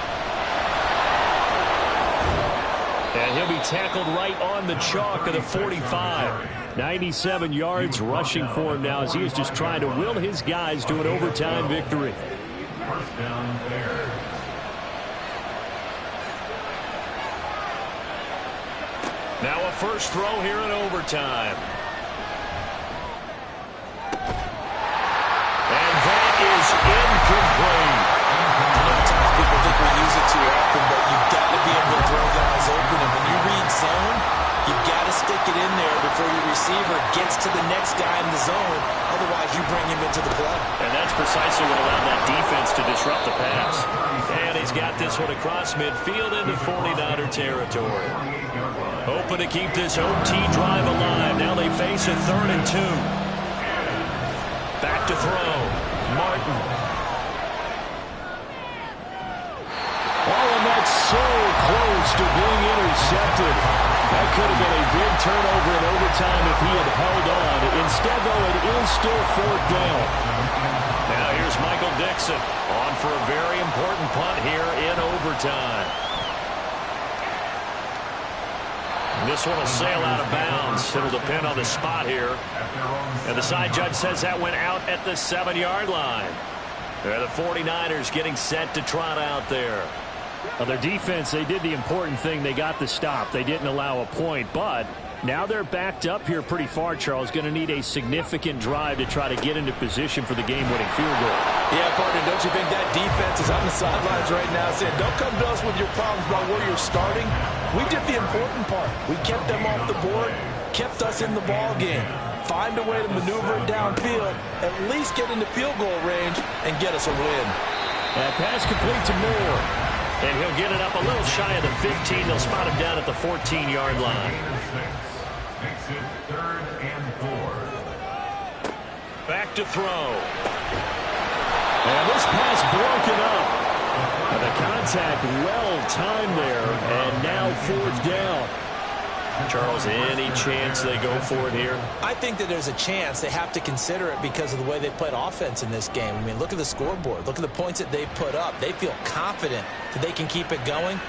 And he'll be tackled right on the chalk of the 45. 97 yards rushing for him now as he is just trying to will his guys to an overtime victory. First down there. Now a first throw here in overtime. And that is incomplete. Sometimes people think we use it too often, but you've got to be able to throw guys open. And when you read zone, you've got to stick it in there before your receiver gets to the next guy in the zone. Otherwise, you bring him into the play. And that's precisely what allowed that defense to disrupt the pass. And he's got this one across midfield into 49er territory. Hoping to keep this OT drive alive. Now they face a 3rd and 2. Back to throw. Martin. And that's so close to being intercepted. That could have been a big turnover in overtime if he had held on. Instead, though, it is still 4th down. Now here's Michael Dixon on for a very important punt here in overtime. This one will sail out of bounds. It'll depend on the spot here. And the side judge says that went out at the 7-yard line. The 49ers getting set to trot out there. Well, their defense, they did the important thing. They got the stop. They didn't allow a point, but now they're backed up here pretty far, Charles. Going to need a significant drive to try to get into position for the game-winning field goal. Yeah, partner, don't you think that defense is on the sidelines right now saying, don't come to us with your problems about where you're starting. We did the important part. We kept them off the board, kept us in the ball game. Find a way to maneuver it downfield, at least get into field goal range, and get us a win. That pass complete to Moore. And he'll get it up a little shy of the 15. They'll spot him down at the 14-yard line. Makes it 3rd and 4. Back to throw. And this pass broken up. And the contact well timed there. And now 4th down. Charles, any chance they go for it here? I think that there's a chance. They have to consider it because of the way they played offense in this game. I mean, look at the scoreboard. Look at the points that they've put up. They feel confident that they can keep it going.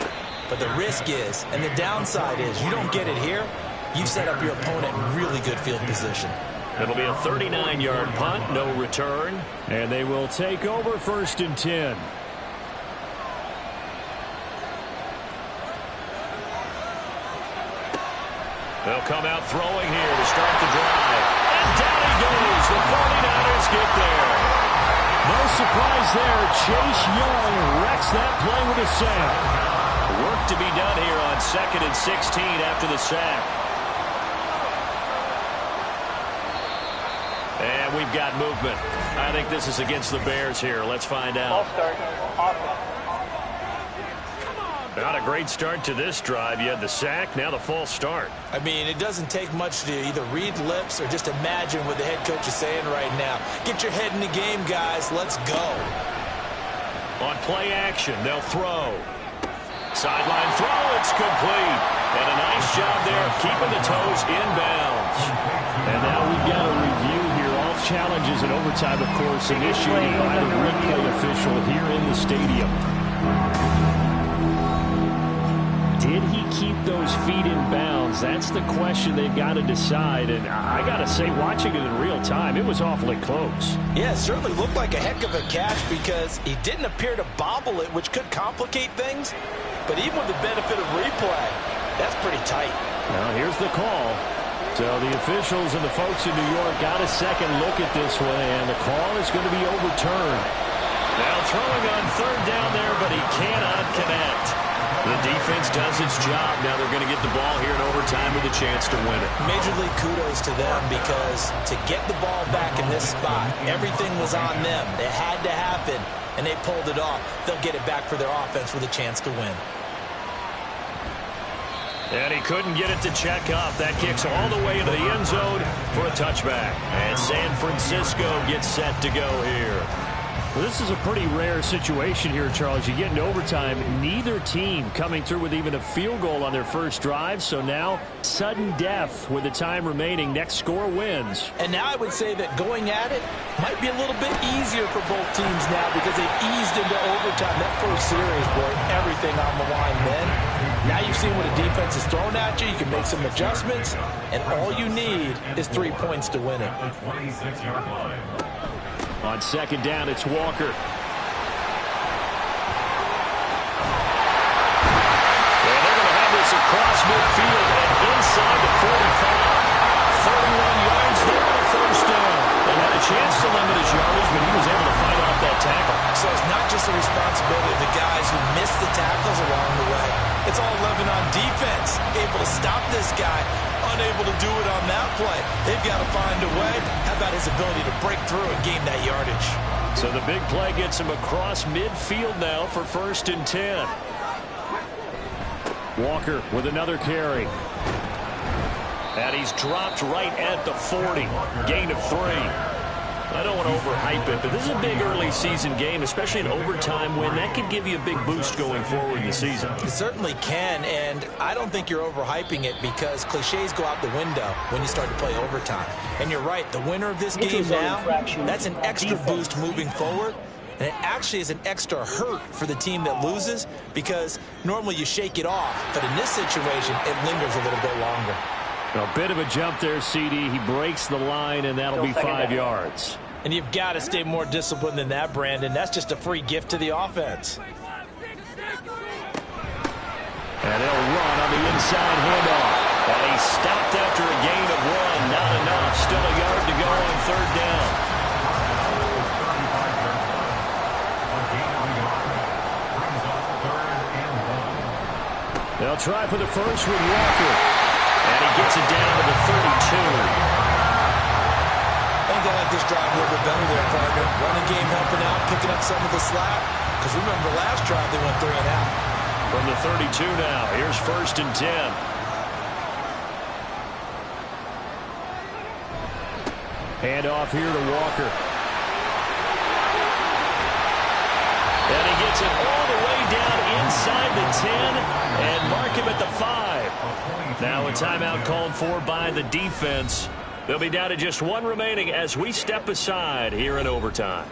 But the risk is, and the downside is, you don't get it here, you've set up your opponent in really good field position. It'll be a 39-yard punt, no return. And they will take over 1st and 10. They'll come out throwing here to start the drive. And down he goes. The 49ers get there. No surprise there. Chase Young wrecks that play with a sack. Work to be done here on 2nd and 16 after the sack. And we've got movement. I think this is against the Bears here. Let's find out. Not a great start to this drive. You had the sack, now the false start. I mean, it doesn't take much to either read lips or just imagine what the head coach is saying right now. Get your head in the game, guys. Let's go. On play action, they'll throw. Sideline throw, it's complete. And a nice job there of keeping the toes in bounds. And now we've got a review here. All challenges in overtime, of course, initiated by the replay official here in the stadium. Did he keep those feet in bounds? That's the question they've got to decide. And I got to say, watching it in real time, it was awfully close. Yeah, it certainly looked like a heck of a catch because he didn't appear to bobble it, which could complicate things. But even with the benefit of replay, that's pretty tight. Now, here's the call. So the officials and the folks in New York got a second look at this one, and the call is going to be overturned. Now throwing on 3rd down there, but he cannot connect. The defense does its job. Now they're going to get the ball here in overtime with a chance to win it. Major league kudos to them because to get the ball back in this spot, everything was on them. It had to happen, and they pulled it off. They'll get it back for their offense with a chance to win. And he couldn't get it to check up. That kicks all the way into the end zone for a touchback. And San Francisco gets set to go here. Well, this is a pretty rare situation here, Charles. You get in overtime, neither team coming through with even a field goal on their first drive. So now, sudden death with the time remaining. Next score wins. And now I would say that going at it might be a little bit easier for both teams now because they've eased into overtime. That first series, boy, everything on the line then. Now you've seen what a defense is thrown at you. You can make some adjustments, and all you need is 3 points to win it. On 2nd down, it's Walker. And they're going to have this across midfield and inside the 45. 31 yards there on a first down. And had a chance to limit his yardage, but he was able to fight off that tackle. So it's not just the responsibility of the guys who missed the tackles along the way. It's all 11 on defense. Able to stop this guy. Unable to do it on that play. They've got to find a way. How about his ability to break through and gain that yardage? So the big play gets him across midfield now for 1st and 10. Walker with another carry. And he's dropped right at the 40. Gain of 3. I don't want to overhype it, but this is a big early season game, especially an overtime win. That could give you a big boost going forward in the season. It certainly can, and I don't think you're overhyping it because cliches go out the window when you start to play overtime. And you're right, the winner of this game now, that's an extra boost moving forward. And it actually is an extra hurt for the team that loses because normally you shake it off. But in this situation, it lingers a little bit longer. A bit of a jump there, CD. He breaks the line, and that'll be 5 yards. And you've got to stay more disciplined than that, Brandon. That's just a free gift to the offense. And they'll run on the inside handoff. And he stopped after a gain of 1. Not enough. Still a yard to go on 3rd down. They'll try for the first with Walker. And he gets it down to the 32. I think they like this drive a little bit better there, partner. Running game helping out, picking up some of the slack. Because remember, last drive they went 3 and out. From the 32 now, here's 1st and 10. Hand off here to Walker. And he gets it all the way down inside the 10 and mark him at the 5. Now a timeout called for by the defense. They'll be down to just 1 remaining as we step aside here in overtime.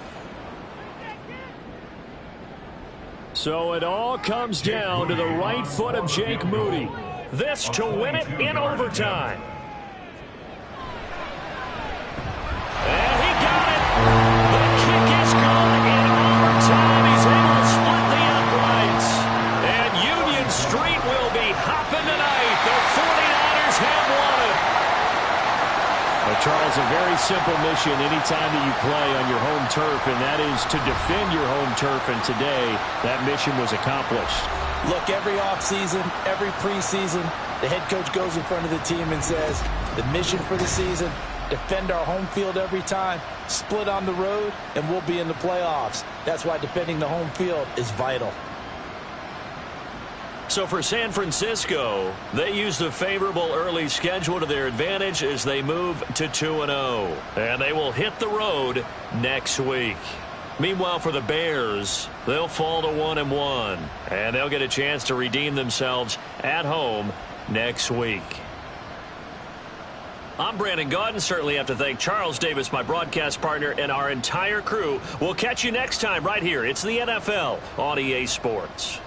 So it all comes down to the right foot of Jake Moody. This to win it in overtime. And he got it. The kick is good in overtime. He's able to split the uprights. And Union Street will be hopping tonight. The 49ers have won it. A Charles, a very simple mission anytime that you play on your home turf, and that is to defend your home turf, and today that mission was accomplished. Look, every offseason, every preseason, the head coach goes in front of the team and says, the mission for the season, defend our home field every time, split on the road, and we'll be in the playoffs. That's why defending the home field is vital. So for San Francisco, they used a favorable early schedule to their advantage as they move to 2-0. And they will hit the road next week. Meanwhile, for the Bears, they'll fall to 1-1. And they'll get a chance to redeem themselves at home next week. I'm Brandon Gaudin. Certainly have to thank Charles Davis, my broadcast partner, and our entire crew. We'll catch you next time right here. It's the NFL on EA Sports.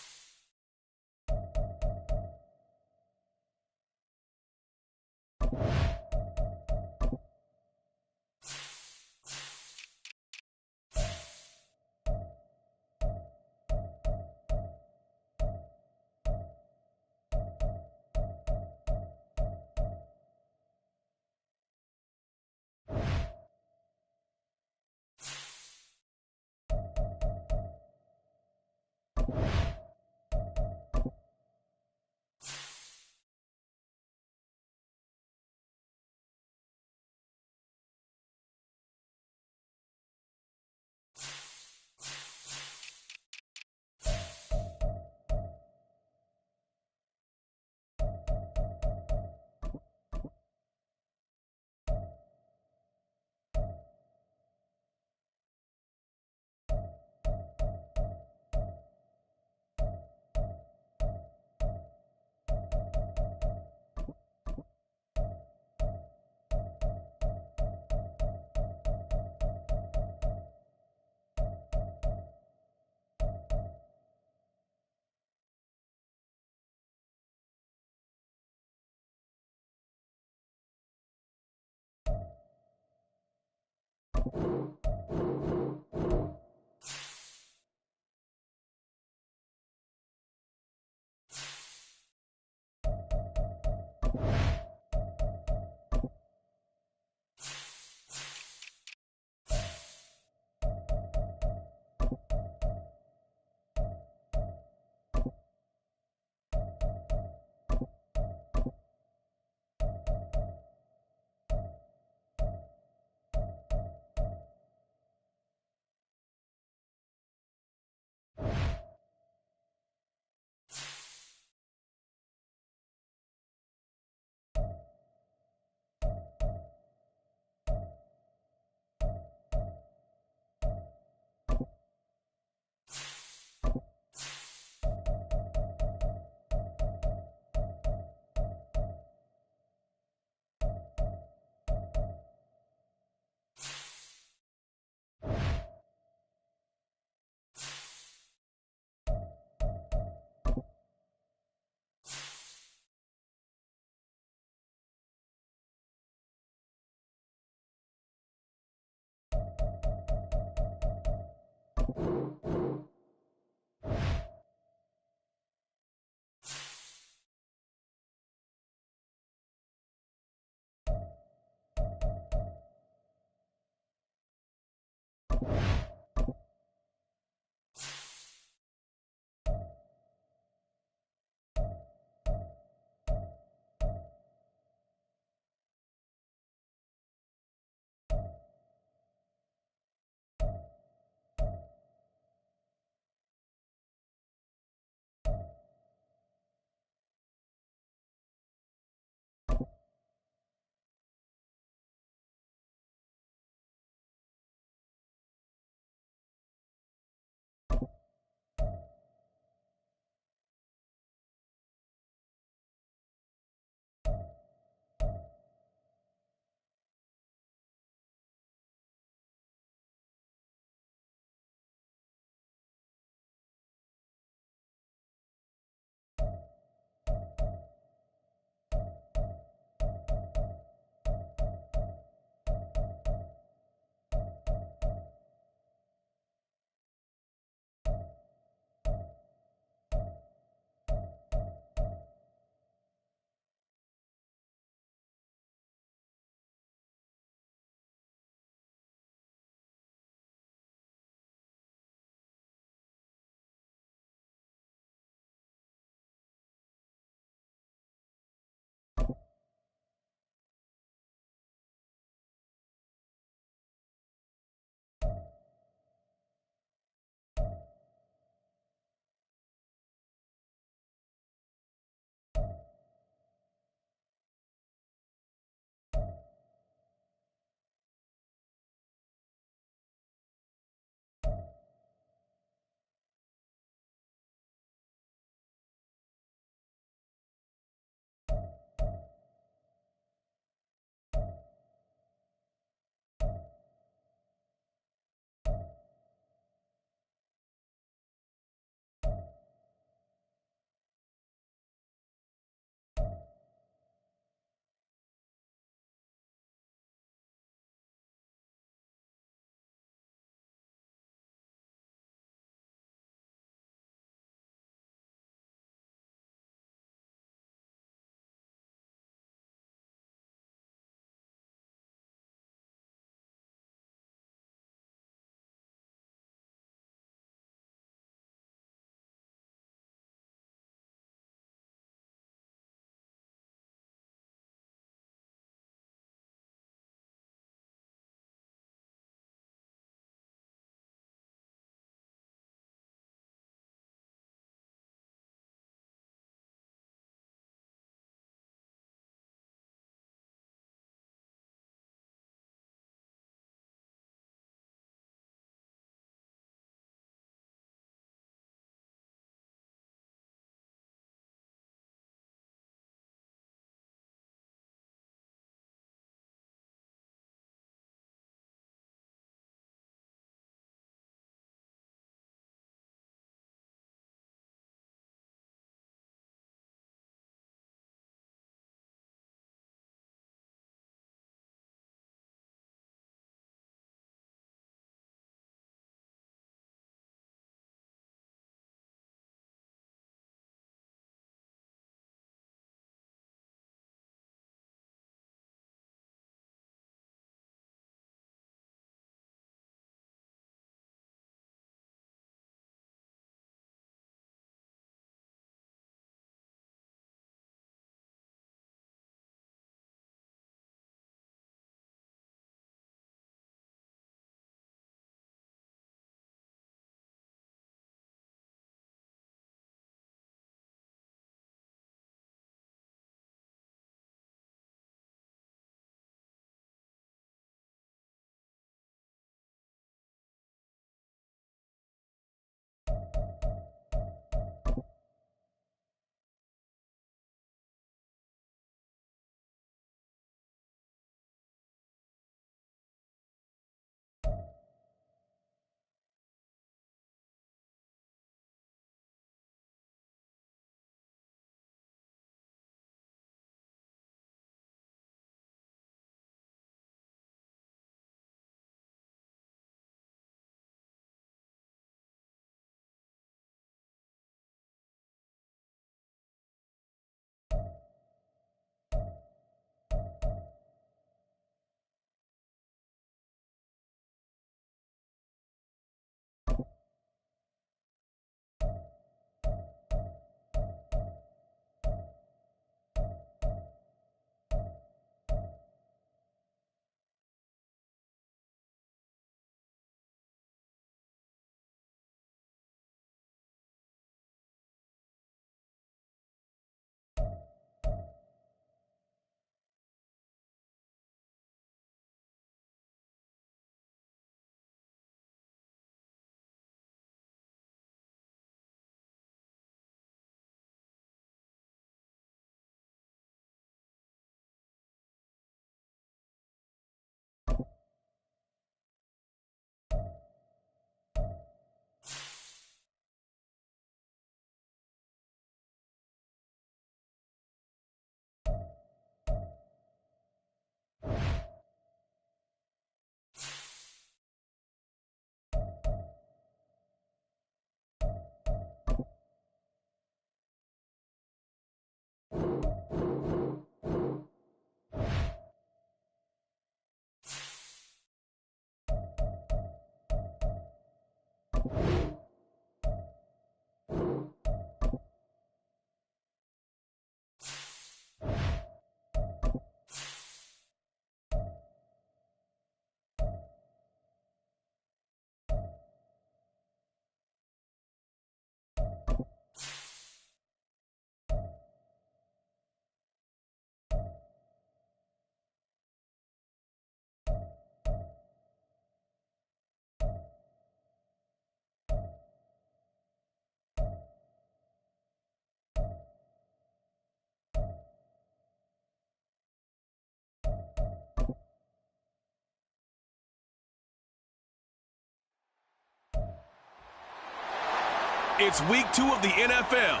It's week 2 of the NFL,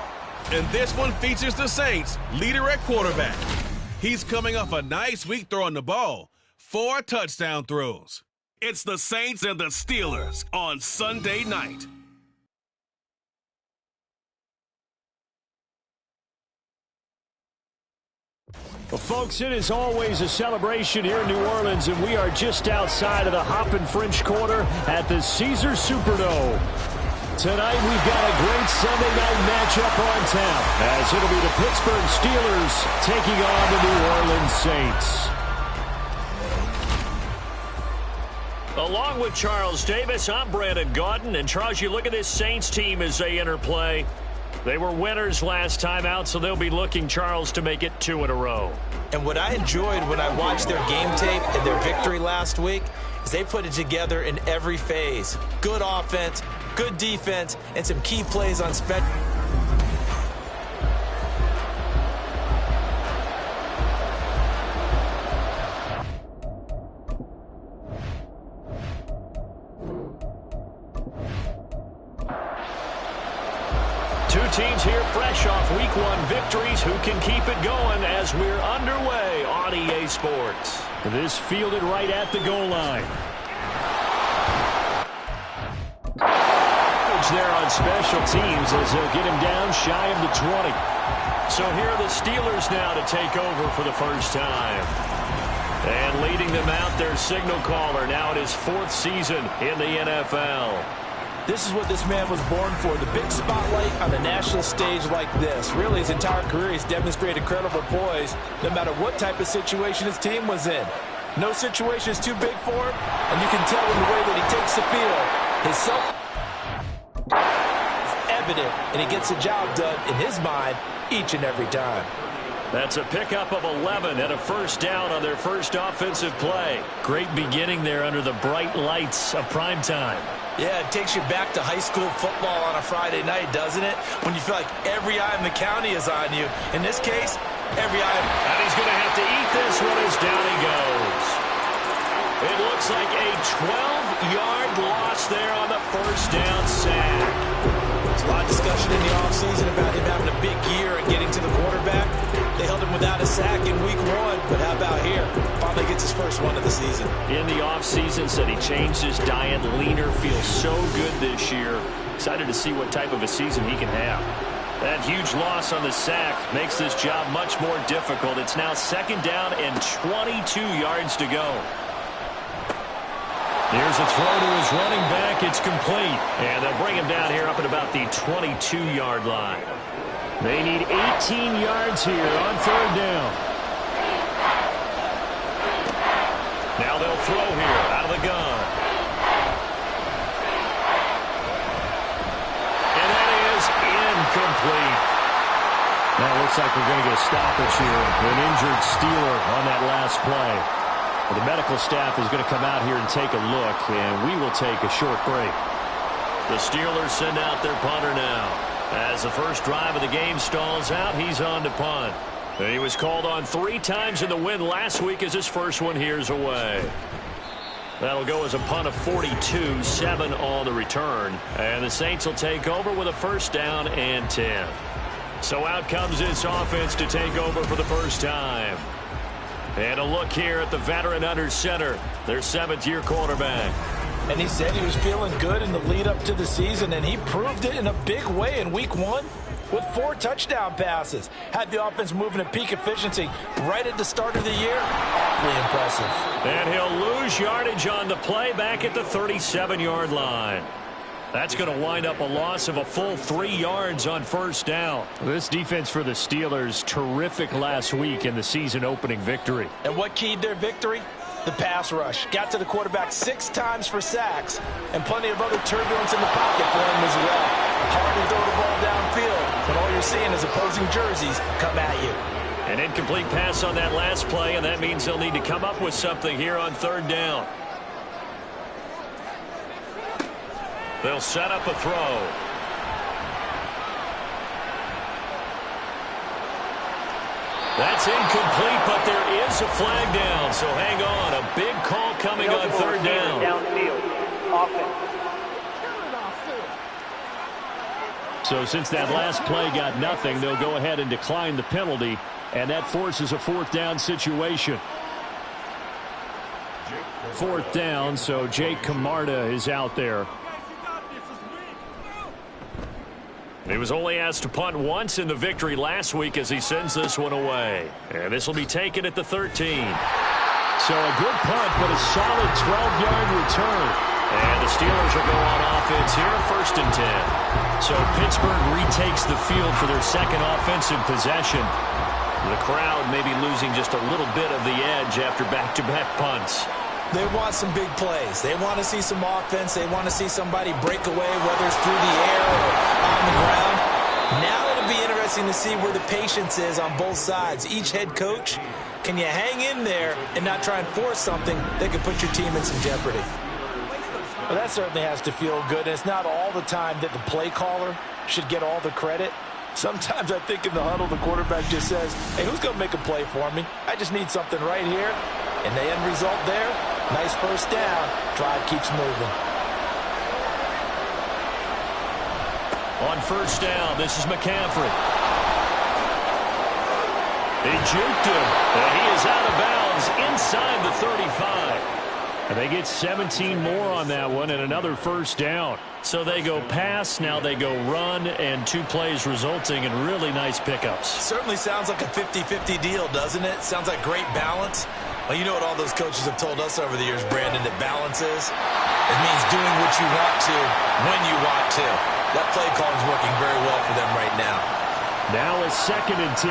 and this one features the Saints' leader at quarterback. He's coming off a nice week throwing the ball, 4 touchdown throws. It's the Saints and the Steelers on Sunday night. Well, folks, it is always a celebration here in New Orleans, and we are just outside of the Hoppin' French Quarter at the Caesars Superdome. Tonight, we've got a great Sunday night matchup on tap, as it'll be the Pittsburgh Steelers taking on the New Orleans Saints. Along with Charles Davis, I'm Brandon Gaudin. And, Charles, you look at this Saints team as they enter play. They were winners last time out, so they'll be looking, Charles, to make it 2 in a row. And what I enjoyed when I watched their game tape and their victory last week is they put it together in every phase. Good offense, good defense, and some key plays on special. Two teams here fresh off Week 1 victories. Who can keep it going as we're underway on EA Sports? This fielded right at the goal line. There on special teams as they'll get him down shy of the 20. So here are the Steelers now to take over for the first time. And leading them out, their signal caller, now in his 4th season in the NFL. This is what this man was born for, the big spotlight on the national stage like this. Really, his entire career, he's demonstrated incredible poise, no matter what type of situation his team was in. No situation is too big for him, and you can tell in the way that he takes the field. His self is evident, and he gets the job done in his mind each and every time. That's a pickup of 11 and a first down on their first offensive play. Great beginning there under the bright lights of primetime. Yeah, it takes you back to high school football on a Friday night, doesn't it? When you feel like every eye in the county is on you. In this case, every eye. And he's going to have to eat this one as down he goes. It looks like a 12-yard loss there on the first down sack. There's a lot of discussion in the offseason about him having a big year and getting to the quarterback. They held him without a sack in week 1, but how about here? Finally gets his first one of the season. In the offseason, said he changed his diet, leaner, feels so good this year. Excited to see what type of a season he can have. That huge loss on the sack makes this job much more difficult. It's now 2nd down and 22 yards to go. Here's a throw to his running back. It's complete. And they'll bring him down here up at about the 22-yard line. They need 18 yards here on 3rd down. Now they'll throw here out of the gun. And that is incomplete. Now it looks like we're going to get a stoppage here. An injured Steeler on that last play. Well, the medical staff is going to come out here and take a look, and we will take a short break. The Steelers send out their punter now. As the first drive of the game stalls out, he's on to punt. And he was called on 3 times in the win last week as his first one here's away. That'll go as a punt of 42, 7 on the return. And the Saints will take over with a first down and 10. So out comes this offense to take over for the first time. And a look here at the veteran under center, their 7th-year quarterback. And he said he was feeling good in the lead up to the season, and he proved it in a big way in week 1 with 4 touchdown passes. Had the offense moving at peak efficiency right at the start of the year. Awfully impressive. And he'll lose yardage on the play back at the 37-yard line. That's going to wind up a loss of a full 3 yards on first down. This defense for the Steelers, terrific last week in the season opening victory. And what keyed their victory? The pass rush. Got to the quarterback 6 times for sacks, and plenty of other turbulence in the pocket for him as well. Hard to throw the ball downfield, but all you're seeing is opposing jerseys come at you. An incomplete pass on that last play, and that means they'll need to come up with something here on 3rd down. They'll set up a throw. That's incomplete, but there is a flag down, so hang on. A big call coming on 3rd down. Downfield. Offense. So since that last play got nothing, they'll go ahead and decline the penalty, and that forces a fourth down situation. Fourth down, so Jake Camarda is out there. He was only asked to punt once in the victory last week as he sends this one away. And this will be taken at the 13. So a good punt, but a solid 12-yard return. And the Steelers will go on offense here, 1st and 10. So Pittsburgh retakes the field for their second offensive possession. The crowd may be losing just a little bit of the edge after back-to-back punts. They want some big plays. They want to see some offense. They want to see somebody break away, whether it's through the air or on the ground. Now it'll be interesting to see where the patience is on both sides. Each head coach, can you hang in there and not try and force something that could put your team in some jeopardy? Well, that certainly has to feel good. And it's not all the time that the play caller should get all the credit. Sometimes I think in the huddle, the quarterback just says, hey, who's going to make a play for me? I just need something right here. And the end result there, nice first down. Drive keeps moving. On first down, this is McCaffrey. They juked him, and he is out of bounds inside the 35. And they get 17 more on that one and another first down. So they go pass, now they go run, and 2 plays resulting in really nice pickups. Certainly sounds like a 50-50 deal, doesn't it? Sounds like great balance. Well, you know what all those coaches have told us over the years, Brandon, that balance is? It means doing what you want to when you want to. That play call is working very well for them right now. Now it's 2nd and 10.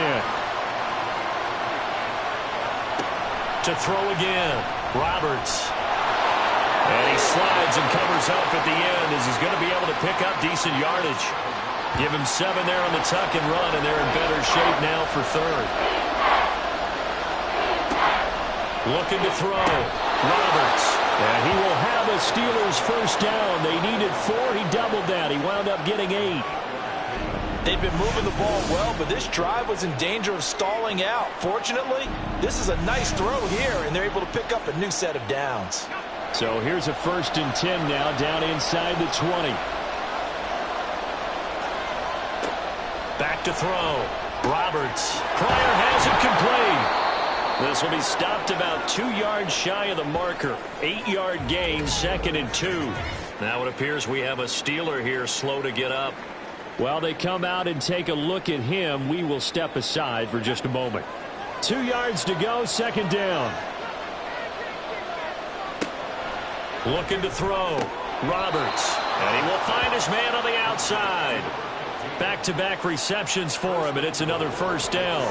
To throw again, Roberts. And he slides and covers up at the end as he's going to be able to pick up decent yardage. Give him 7 there on the tuck and run, and they're in better shape now for 3rd. Looking to throw. Roberts. And he will have a Steelers first down. They needed 4. He doubled that. He wound up getting 8. They've been moving the ball well, but this drive was in danger of stalling out. Fortunately, this is a nice throw here, and they're able to pick up a new set of downs. So here's a 1st and 10 now down inside the 20. Back to throw. Roberts. Pryor has it complete. This will be stopped about 2 yards shy of the marker. 8-yard gain, 2nd and 2. Now it appears we have a Steeler here slow to get up. While they come out and take a look at him, we will step aside for just a moment. 2 yards to go, 2nd down. Looking to throw. Roberts. And he will find his man on the outside. Back-to-back receptions for him, and it's another first down.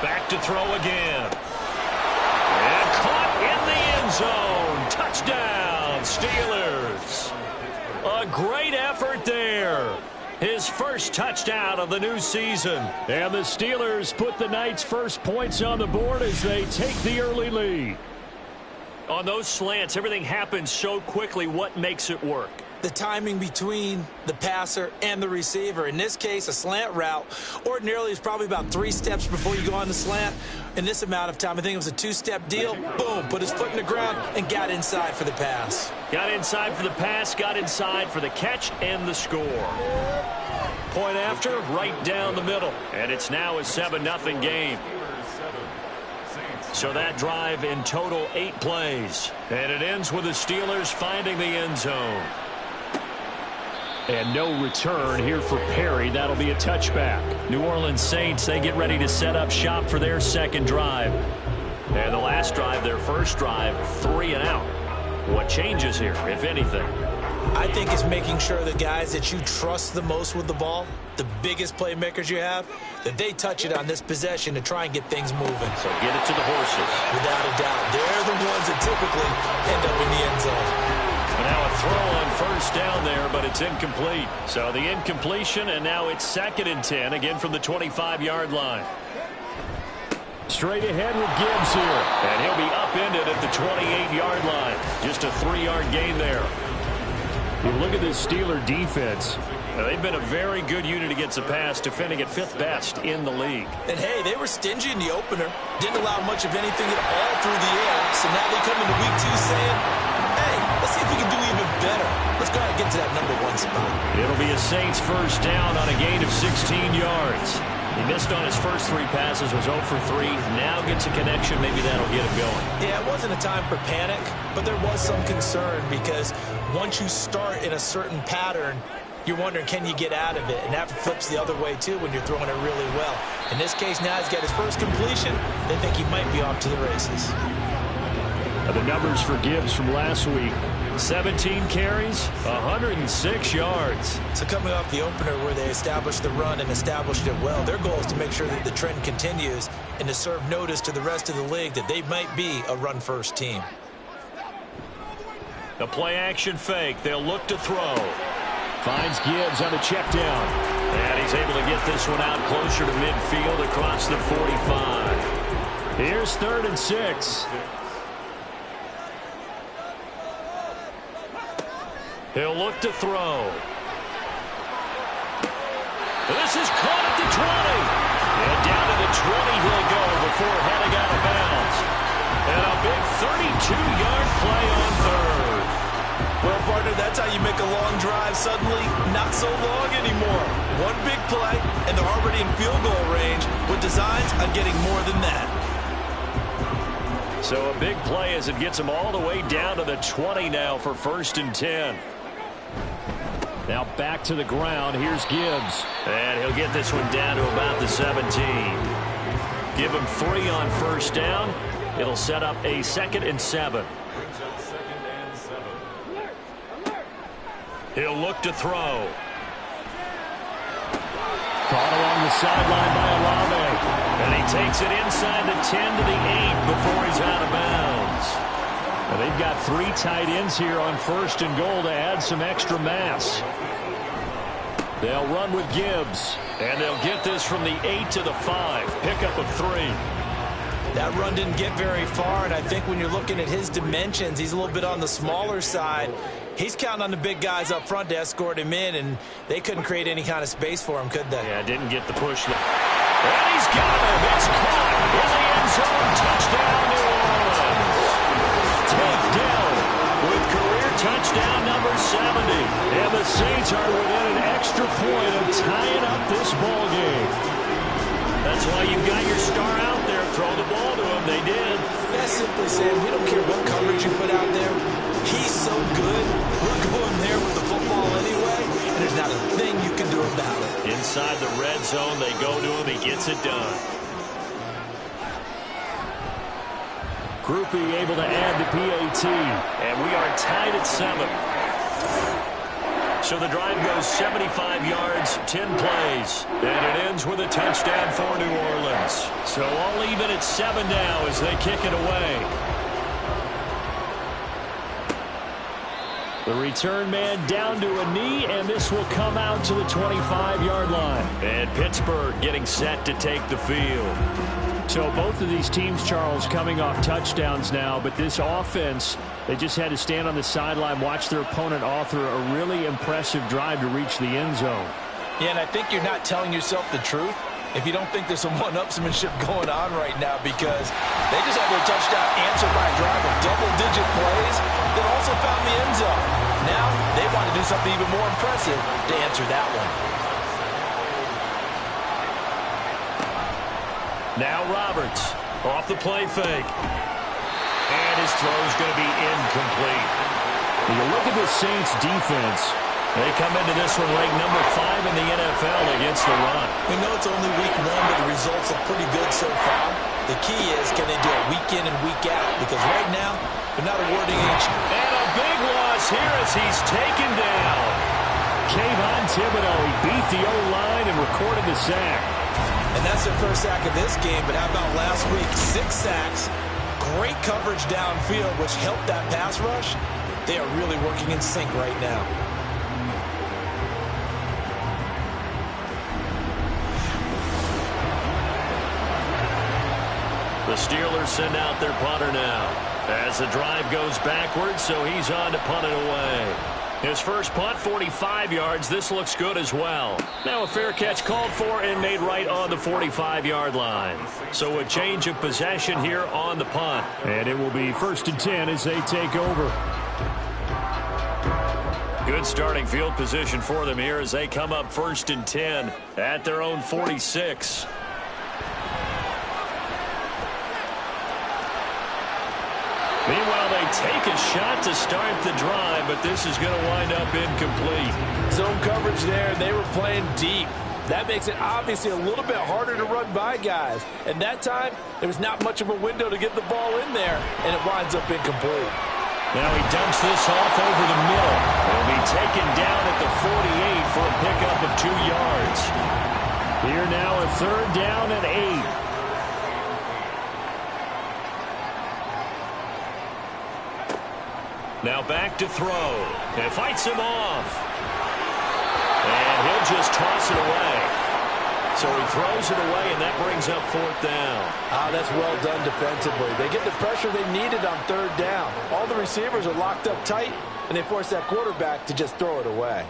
Back to throw again. And caught in the end zone. Touchdown, Steelers. A great effort there. His first touchdown of the new season. And the Steelers put the night's first points on the board as they take the early lead. On those slants, everything happens so quickly. What makes it work? The timing between the passer and the receiver. In this case, a slant route ordinarily is probably about 3 steps before you go on the slant. In this amount of time, I think it was a 2-step deal. Boom, put his foot in the ground and got inside for the pass. Got inside for the pass, got inside for the catch and the score. Point after, right down the middle. And it's now a 7-0 game. So that drive in total 8 plays. And it ends with the Steelers finding the end zone. And no return here for Perry. That'll be a touchback. New Orleans Saints, they get ready to set up shop for their second drive. And the last drive, their first drive, 3 and out. What changes here, if anything? I think it's making sure the guys that you trust the most with the ball, the biggest playmakers you have, that they touch it on this possession to try and get things moving. So get it to the horses. Without a doubt. They're the ones that typically end up in the end zone. And now a throw on first down there, but it's incomplete. So the incompletion, and now it's 2nd and 10, again from the 25-yard line. Straight ahead with Gibbs here. And he'll be upended at the 28-yard line. Just a 3-yard gain there. You look at this Steeler defense. They've been a very good unit against the pass, defending at 5th best in the league. And, hey, they were stingy in the opener. Didn't allow much of anything at all through the air. So now they come into week 2 saying, hey, let's see if we can do even better. Let's go ahead and get to that #1 spot. It'll be a Saints first down on a gain of 16 yards. He missed on his first 3 passes, was 0 for 3. Now gets a connection. Maybe that'll get him going. Yeah, it wasn't a time for panic, but there was some concern because once you start in a certain pattern, you're wondering, can you get out of it? And that flips the other way, too, when you're throwing it really well. In this case, now he's got his first completion. They think he might be off to the races. The numbers for Gibbs from last week. 17 carries, 106 yards. So coming off the opener where they established the run and established it well, their goal is to make sure that the trend continues and to serve notice to the rest of the league that they might be a run-first team. The play-action fake. They'll look to throw. Finds Gibbs on the check down. And he's able to get this one out closer to midfield across the 45. Here's 3rd and 6. He'll look to throw. This is caught at the 20. And down to the 20 he'll go before heading out of bounds. And a big 32-yard play on 3rd. Well, partner, that's how you make a long drive suddenly not so long anymore. One big play, and they're already in field goal range with designs on getting more than that. So a big play as it gets them all the way down to the 20 now for 1st and 10. Now back to the ground. Here's Gibbs. And he'll get this one down to about the 17. Give him 3 on 1st down. It'll set up a 2nd and 7. He'll look to throw. Caught along the sideline by Olave. And he takes it inside the 10 to the 8 before he's out of bounds. And they've got 3 tight ends here on 1st and goal to add some extra mass. They'll run with Gibbs. And they'll get this from the 8 to the 5. Pickup of 3. That run didn't get very far, and I think when you're looking at his dimensions, he's a little bit on the smaller side. He's counting on the big guys up front to escort him in, and they couldn't create any kind of space for him, could they? Yeah, didn't get the push. And he's got him. It's caught in the end zone. Touchdown, New Orleans. Takedown with career touchdown number 70. And the Saints are within an extra point of tying up this ball game. That's why you've got your star out there. Throw the ball to him. They did. That's simply saying we don't care what coverage you put out there. He's so good. We're going there with the football anyway, and there's not a thing you can do about it. Inside the red zone, they go to him. He gets it done. Groupie able to add the PAT. And we are tied at 7. So the drive goes 75 yards, 10 plays. And it ends with a touchdown for New Orleans. So all even at 7 now as they kick it away. The return man down to a knee, and this will come out to the 25-yard line. And Pittsburgh getting set to take the field. So both of these teams, Charles, coming off touchdowns now, but this offense, they just had to stand on the sideline, watch their opponent author a really impressive drive to reach the end zone. Yeah, and I think you're not telling yourself the truth if you don't think there's some one-upsmanship going on right now, because they just had their touchdown answered by a drive of double-digit plays that also found the end zone. Now they want to do something even more impressive to answer that one. Now Roberts off the play fake. And his throw is going to be incomplete. When you look at the Saints defense, they come into this one ranked number 5 in the NFL against the run. We know it's only week 1, but the results look pretty good so far. The key is, can they do it week in and week out? Because right now, they're not awarding each. And a big loss here as he's taken down. Kayvon Thibodeau, he beat the O-line and recorded the sack. And that's their first sack of this game, but how about last week? 6 sacks, great coverage downfield, which helped that pass rush. They are really working in sync right now. The Steelers send out their punter now as the drive goes backwards, so he's on to punt it away. His first punt, 45 yards. This looks good as well. Now a fair catch called for and made right on the 45-yard line. So a change of possession here on the punt. And it will be 1st and 10 as they take over. Good starting field position for them here as they come up 1st and 10 at their own 46. Meanwhile, they take a shot to start the drive, but this is going to wind up incomplete. Zone coverage there, and they were playing deep. That makes it obviously a little bit harder to run by guys. And that time, there was not much of a window to get the ball in there, and it winds up incomplete. Now he dumps this off over the middle. He'll be taken down at the 48 for a pickup of 2 yards. Here now a 3rd down and 8. Now back to throw. And fights him off. And he'll just toss it away. So he throws it away, and that brings up 4th down. That's well done defensively. They get the pressure they needed on 3rd down. All the receivers are locked up tight, and they force that quarterback to just throw it away.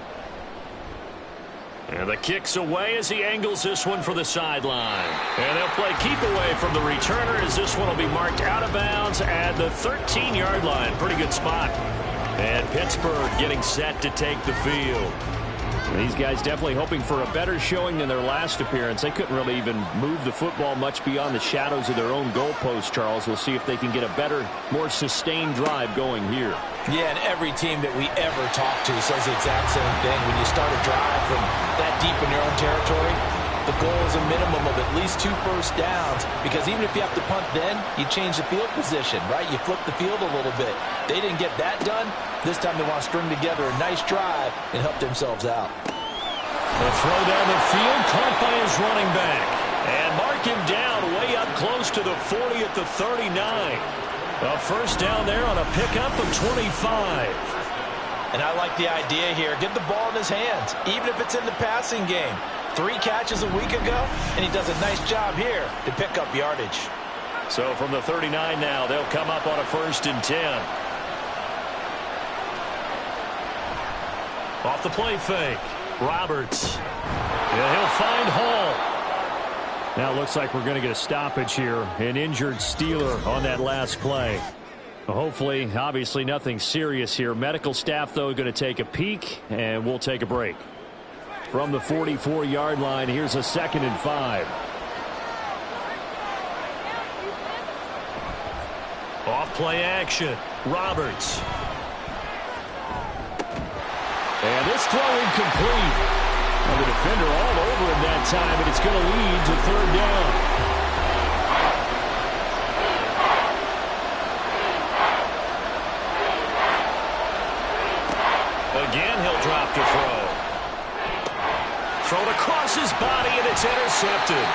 And the kick's away as he angles this one for the sideline. And they'll play keep away from the returner as this one will be marked out of bounds at the 13-yard line. Pretty good spot. And Pittsburgh getting set to take the field. These guys definitely hoping for a better showing than their last appearance. They couldn't really even move the football much beyond the shadows of their own goalpost, Charles. We'll see if they can get a better, more sustained drive going here. Yeah, and every team that we ever talk to says the exact same thing. When you start a drive from that deep in your own territory, the goal is a minimum of at least 2 first downs, because even if you have to punt then, you change the field position, right? You flip the field a little bit. They didn't get that done. This time they want to string together a nice drive and help themselves out. The throw down the field, caught by his running back. And mark him down way up close to the 40 at the 39. A first down there on a pickup of 25. And I like the idea here. Get the ball in his hands, even if it's in the passing game. 3 catches a week ago, and he does a nice job here to pick up yardage. So from the 39 now, they'll come up on a 1st and 10. Off the play fake. Roberts. And he'll find Hall. Now it looks like we're going to get a stoppage here. An injured Steeler on that last play. Hopefully, obviously nothing serious here. Medical staff, though, going to take a peek, and we'll take a break. From the 44-yard line, here's a 2nd and 5. Off play action. Roberts. And this throw incomplete. Well, the defender all over him that time, and it's going to lead to 3rd down. Again, he'll drop to throw. Thrown across his body, and it's intercepted.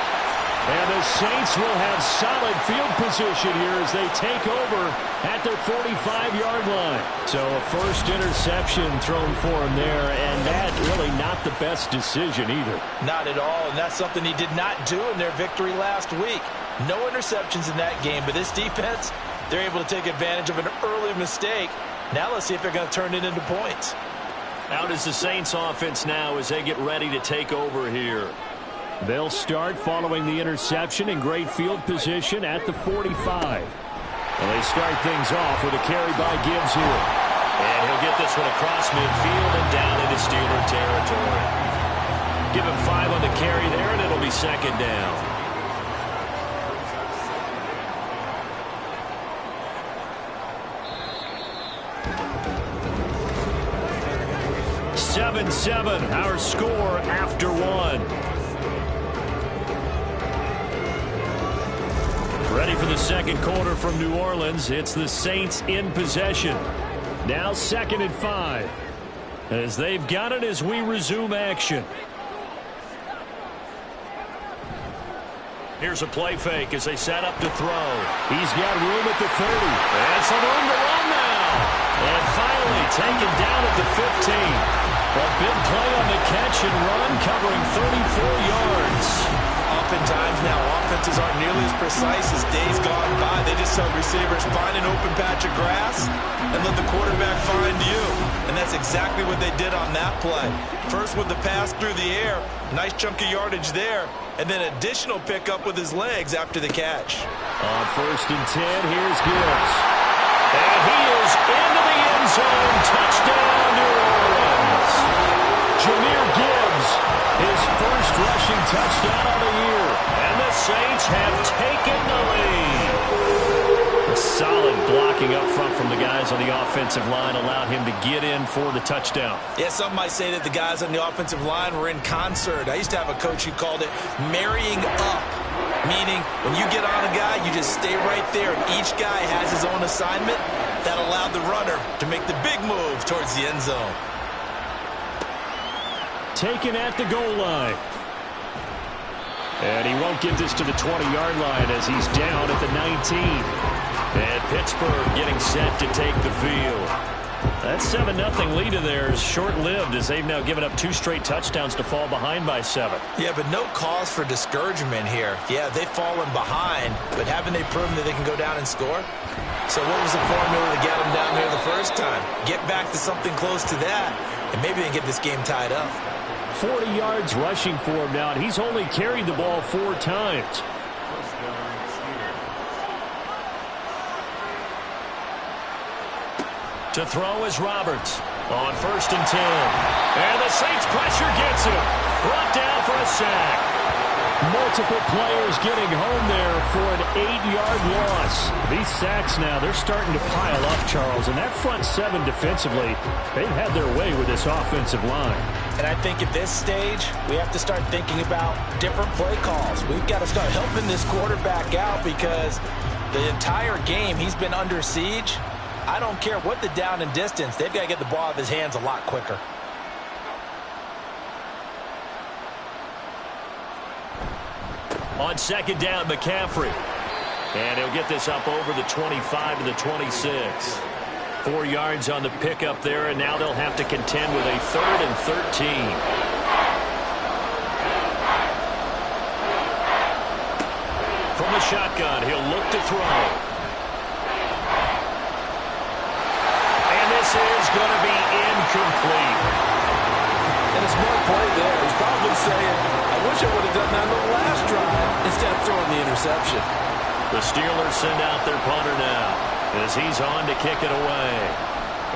And the Saints will have solid field position here as they take over at their 45-yard line. So a first interception thrown for him there, and that really not the best decision either. Not at all, and that's something he did not do in their victory last week. No interceptions in that game, but this defense, they're able to take advantage of an early mistake. Now let's see if they're going to turn it into points. Out is the Saints offense now as they get ready to take over here. They'll start following the interception in great field position at the 45. Well, they start things off with a carry by Gibbs here. And he'll get this one across midfield and down into Steeler territory. Give him 5 on the carry there, and it'll be 2nd down. 7-7, our score after 1. Ready for the second quarter from New Orleans. It's the Saints in possession. Now 2nd and 5. As they've got it as we resume action. Here's a play fake as they set up to throw. He's got room at the 30. And some room to run now. And finally taken down at the 15. A big play on the catch and run, covering 34 yards. Oftentimes now, offenses aren't nearly as precise as days gone by. They just tell receivers, find an open patch of grass pass and let the quarterback find you. And that's exactly what they did on that play. First with the pass through the air, nice chunk of yardage there, and then additional pickup with his legs after the catch. On 1st and 10, here's Gibbs. And he is into the end zone. Touchdown, New Orleans. Jahmyr Gibbs, his first rushing touchdown of the year. And the Saints have taken the lead. Solid blocking up front from the guys on the offensive line allowed him to get in for the touchdown. Yeah, some might say that the guys on the offensive line were in concert. I used to have a coach who called it marrying up, meaning when you get on a guy, you just stay right there, and each guy has his own assignment. That allowed the runner to make the big move towards the end zone. Taken at the goal line. And he won't get this to the 20-yard line as he's down at the 19. And Pittsburgh getting set to take the field. That 7-0 lead of theirs short-lived as they've now given up 2 straight touchdowns to fall behind by 7. Yeah, but no cause for discouragement here. Yeah, they've fallen behind, but haven't they proven that they can go down and score? So what was the formula to get them down there the first time? Get back to something close to that, and maybe they can get this game tied up. 40 yards rushing for him now, and he's only carried the ball 4 times. To throw is Roberts on 1st and 10. And the Saints pressure gets him. Brought down for a sack. Multiple players getting home there for an 8-yard loss. These sacks now, they're starting to pile up, Charles. And that front 7 defensively, they've had their way with this offensive line. And I think at this stage, we have to start thinking about different play calls. We've got to start helping this quarterback out because the entire game he's been under siege. I don't care what the down and distance. They've got to get the ball out of his hands a lot quicker. On 2nd down, McCaffrey. And he'll get this up over the 25 to the 26. 4 yards on the pickup there, and now they'll have to contend with a 3rd and 13. From the shotgun, he'll look to throw. This is going to be incomplete. And a smart play there. He's probably saying, I wish I would have done that on the last drive instead of throwing the interception. The Steelers send out their punter now as he's on to kick it away.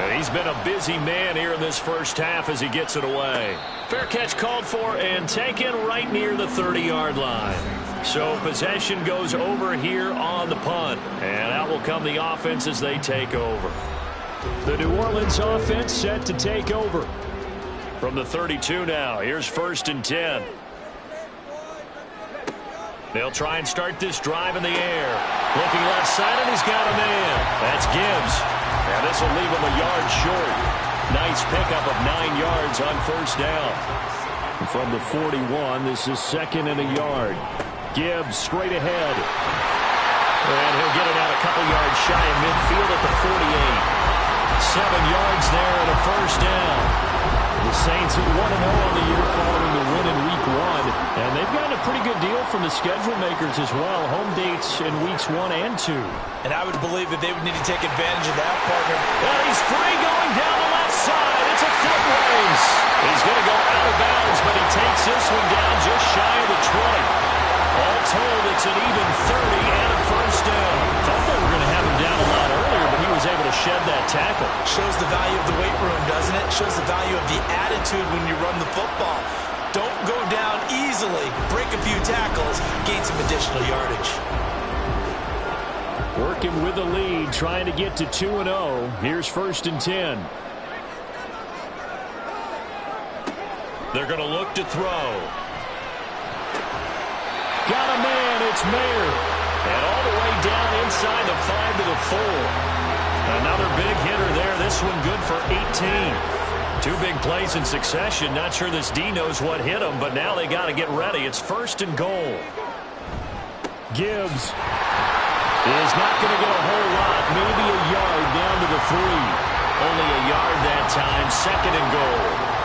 And he's been a busy man here in this first half as he gets it away. Fair catch called for and taken right near the 30-yard line. So possession goes over here on the punt. And out will come the offense as they take over. The New Orleans offense set to take over. From the 32 now, here's 1st and 10. They'll try and start this drive in the air. Looking left side, and he's got a man. That's Gibbs. And this will leave him a yard short. Nice pickup of 9 yards on 1st down. And from the 41, this is 2nd and a yard. Gibbs straight ahead. And he'll get it out a couple yards shy of midfield at the 48. 7 yards there and a 1st down. The Saints at 1-0 on the year following the win in Week 1. And they've gotten a pretty good deal from the schedule makers as well. Home dates in Weeks 1 and 2. And I would believe that they would need to take advantage of that, partner. And he's free going down the left side. It's a foot race. He's going to go out of bounds, but he takes this one down just shy of the 20. All told, it's an even 30 and a 1st down. Thought they were going to have him down a lot earlier, but he was able to shed that tackle. Shows the value of the weight room, doesn't it? Shows the value of the attitude when you run the football. Don't go down easily. Break a few tackles. Gain some additional yardage. Working with the lead, trying to get to 2-0. Here's 1st and 10. They're going to look to throw. Got a man, it's Mayer. And all the way down inside the 5 to the 4. Another big hitter there. This one good for 18. 2 big plays in succession. Not sure this D knows what hit him, but now they got to get ready. It's 1st and goal. Gibbs is not going to get a whole lot. Maybe a yard down to the 3. Only a yard that time. 2nd and goal.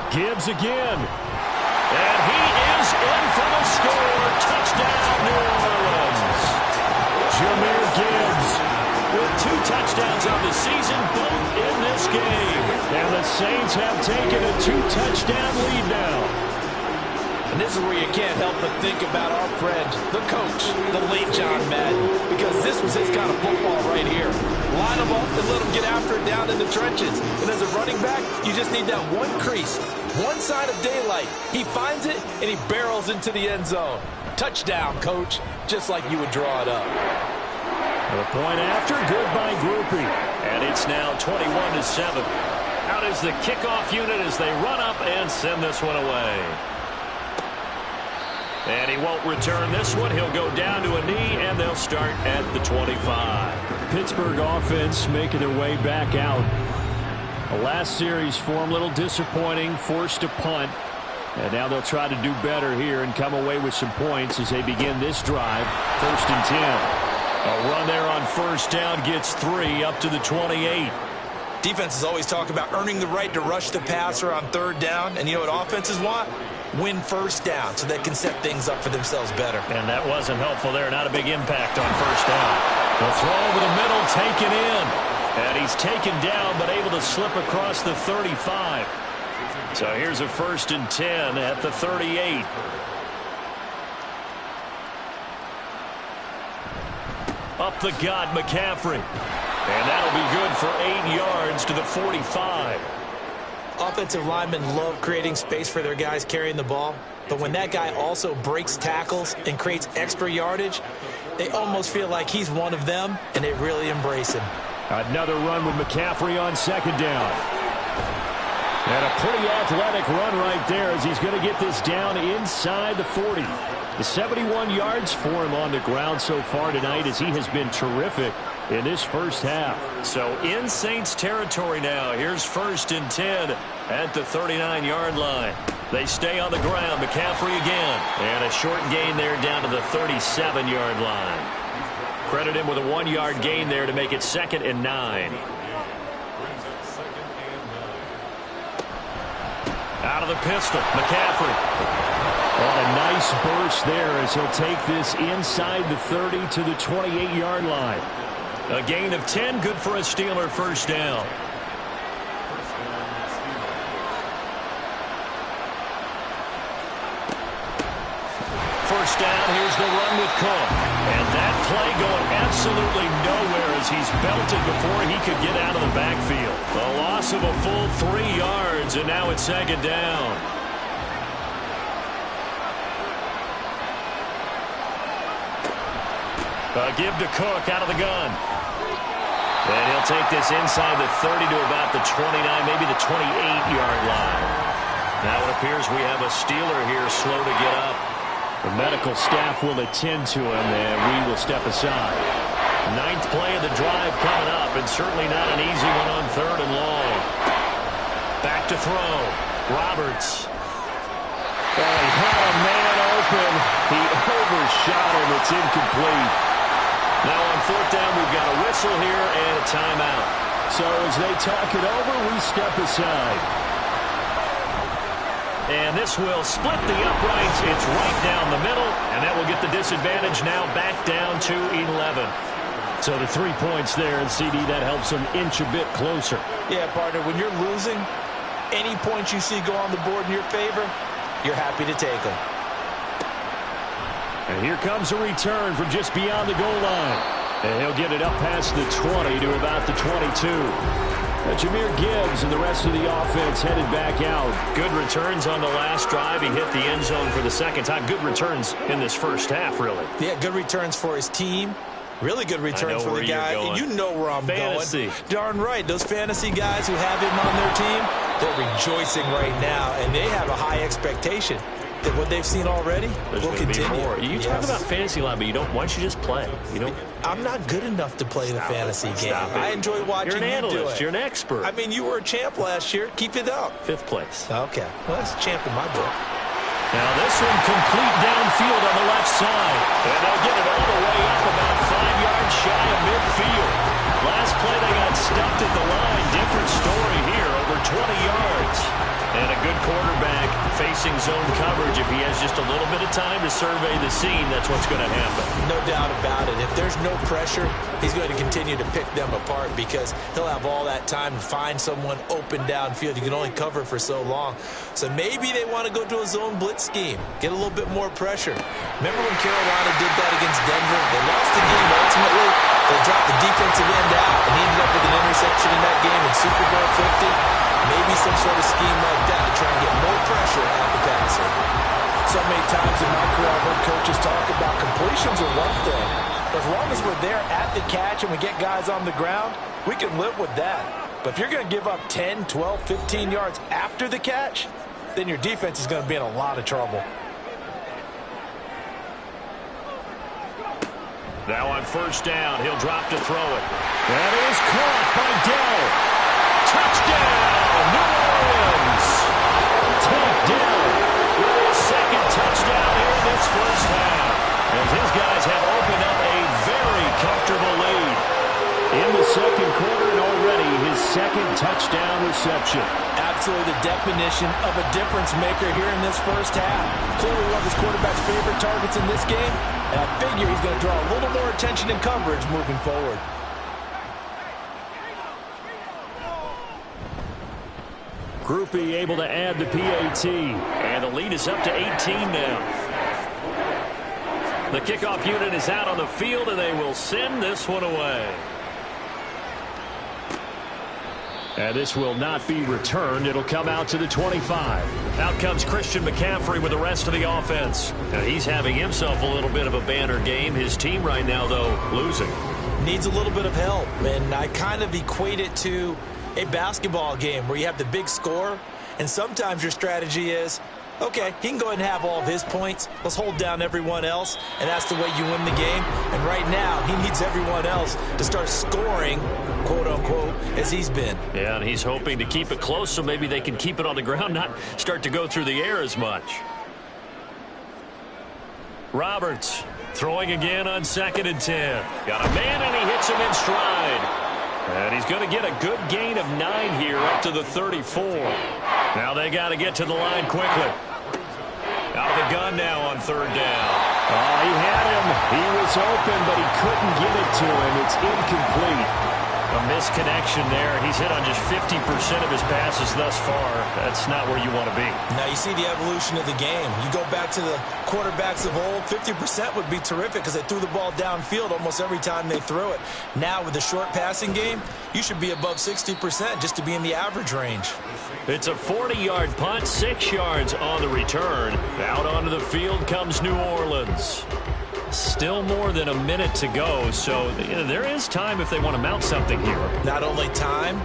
Gibbs again. And he is in for the score. Lions have taken a 2-touchdown lead now. And this is where you can't help but think about our friend, the coach, the late John Madden, because this was his kind of football right here. Line them up and let them get after it down in the trenches. And as a running back, you just need that one crease, one sign of daylight. He finds it, and he barrels into the end zone. Touchdown, coach, just like you would draw it up. The point after, good by Groupie. And it's now 21-7. Out is the kickoff unit as they run up and send this one away. And he won't return this one. He'll go down to a knee, and they'll start at the 25. Pittsburgh offense making their way back out. The last series for them, a little disappointing, forced a punt. And now they'll try to do better here and come away with some points as they begin this drive. 1st and 10. A run there on 1st down gets 3 up to the 28. Defenses always talk about earning the right to rush the passer on 3rd down. And you know what offenses want? Win 1st down so they can set things up for themselves better. And that wasn't helpful there. Not a big impact on 1st down. The throw over the middle, taken in. And he's taken down, but able to slip across the 35. So here's a 1st and 10 at the 38. Up the gut, McCaffrey. And that'll be good for 8 yards to the 45. Offensive linemen love creating space for their guys carrying the ball, but when that guy also breaks tackles and creates extra yardage, they almost feel like he's one of them, and they really embrace him. Another run with McCaffrey on 2nd down. And a pretty athletic run right there as he's going to get this down inside the 40. The 71 yards for him on the ground so far tonight as he has been terrific in this first half. So in Saints territory now. Here's 1st and 10 at the 39-yard line. They stay on the ground. McCaffrey again. And a short gain there down to the 37-yard line. Credit him with a 1-yard gain there to make it 2nd and 9. Out of the pistol, McCaffrey. On a nice burst there as he'll take this inside the 30 to the 28-yard line. A gain of 10, good for a Steeler 1st down. First down, here's the run with Cook. And that play going absolutely nowhere as he's belted before he could get out of the backfield. A loss of a full 3 yards, and now it's 2nd down. Give to Cook out of the gun. And he'll take this inside the 30 to about the 29, maybe the 28-yard line. Now it appears we have a Steeler here slow to get up. The medical staff will attend to him, and we will step aside. 9th play of the drive coming up, and certainly not an easy one on 3rd and long. Back to throw. Roberts. Oh, he had a man open. He overshot him. It's incomplete. Now on 4th down, we've got a whistle here and a timeout. So as they talk it over, we step aside. And this will split the uprights. It's right down the middle, and that will get the disadvantage now back down to 11. So the 3 points there, and CD, that helps them inch a bit closer. Yeah, partner, when you're losing, any points you see go on the board in your favor, you're happy to take them. And here comes a return from just beyond the goal line. And he'll get it up past the 20 to about the 22. Jahmyr Gibbs and the rest of the offense headed back out. Good returns on the last drive. He hit the end zone for the 2nd time. Good returns in this first half, really. Yeah, good returns for his team. Really good returns for the guy. And you know where I'm going. Darn right. Those fantasy guys who have him on their team, they're rejoicing right now, and they have a high expectation that what they've seen already will continue. You talk about fantasy line, but you don't. Why don't you just play? You know, I'm not good enough to play the fantasy game. I enjoy watching you do it. You're an analyst. You're an expert. I mean, you were a champ last year. Keep it up. 5th place. Okay. Well, that's a champ in my book. Now this one complete downfield on the left side. And they'll get it all the way up about 5 yards shy of midfield. Last play they got stuffed at the line. Different story here. Over 20 yards. And a good quarterback facing zone coverage, if he has just a little bit of time to survey the scene, that's what's going to happen. No doubt about it. If there's no pressure, he's going to continue to pick them apart because he'll have all that time to find someone open downfield. You can only cover for so long. So maybe they want to go to a zone blitz scheme, get a little bit more pressure. Remember when Carolina did that against Denver? They lost the game ultimately. They dropped the defensive end out, and he ended up with an interception in that game in Super Bowl 50. Maybe some sort of scheme like that to try and get more pressure at the passer. So many times in my career, I've heard coaches talk about completions are one thing. But as long as we're there at the catch and we get guys on the ground, we can live with that. But if you're going to give up 10, 12, 15 yards after the catch, then your defense is going to be in a lot of trouble. Now on first down, he'll drop to throw it. That is caught by Dell. Touchdown, New Orleans. Tank Dell with his second touchdown here in this first half, as his guys have opened up a very comfortable lead. In the second quarter, and already his second touchdown reception. Absolutely the definition of a difference maker here in this first half. Clearly one of his quarterback's favorite targets in this game, and I figure he's going to draw a little more attention and coverage moving forward. Groupie able to add the PAT, and the lead is up to 18 now. The kickoff unit is out on the field, and they will send this one away. And this will not be returned. It'll come out to the 25. Out comes Christian McCaffrey with the rest of the offense. Now he's having himself a little bit of a banner game. His team right now, though, losing. Needs a little bit of help, and I kind of equate it to a basketball game where you have the big score, and sometimes your strategy is, okay, he can go ahead and have all of his points. Let's hold down everyone else, and that's the way you win the game. And right now, he needs everyone else to start scoring, quote-unquote, as he's been. Yeah, and he's hoping to keep it close so maybe they can keep it on the ground, not start to go through the air as much. Roberts throwing again on 2nd and 10. Got a man, and he hits him in stride. And he's going to get a good gain of 9 here up to the 34. Now they got to get to the line quickly. Out of the gun now on 3rd down. Oh, he had him. He was open, but he couldn't get it to him. It's incomplete. A misconnection there. He's hit on just 50% of his passes thus far. That's not where you want to be. Now you see the evolution of the game. You go back to the quarterbacks of old, 50% would be terrific because they threw the ball downfield almost every time they threw it. Now with the short passing game, you should be above 60% just to be in the average range. It's a 40-yard punt, 6 yards on the return. Out onto the field comes New Orleans. Still more than a minute to go, so there is time if they want to mount something here. Not only time,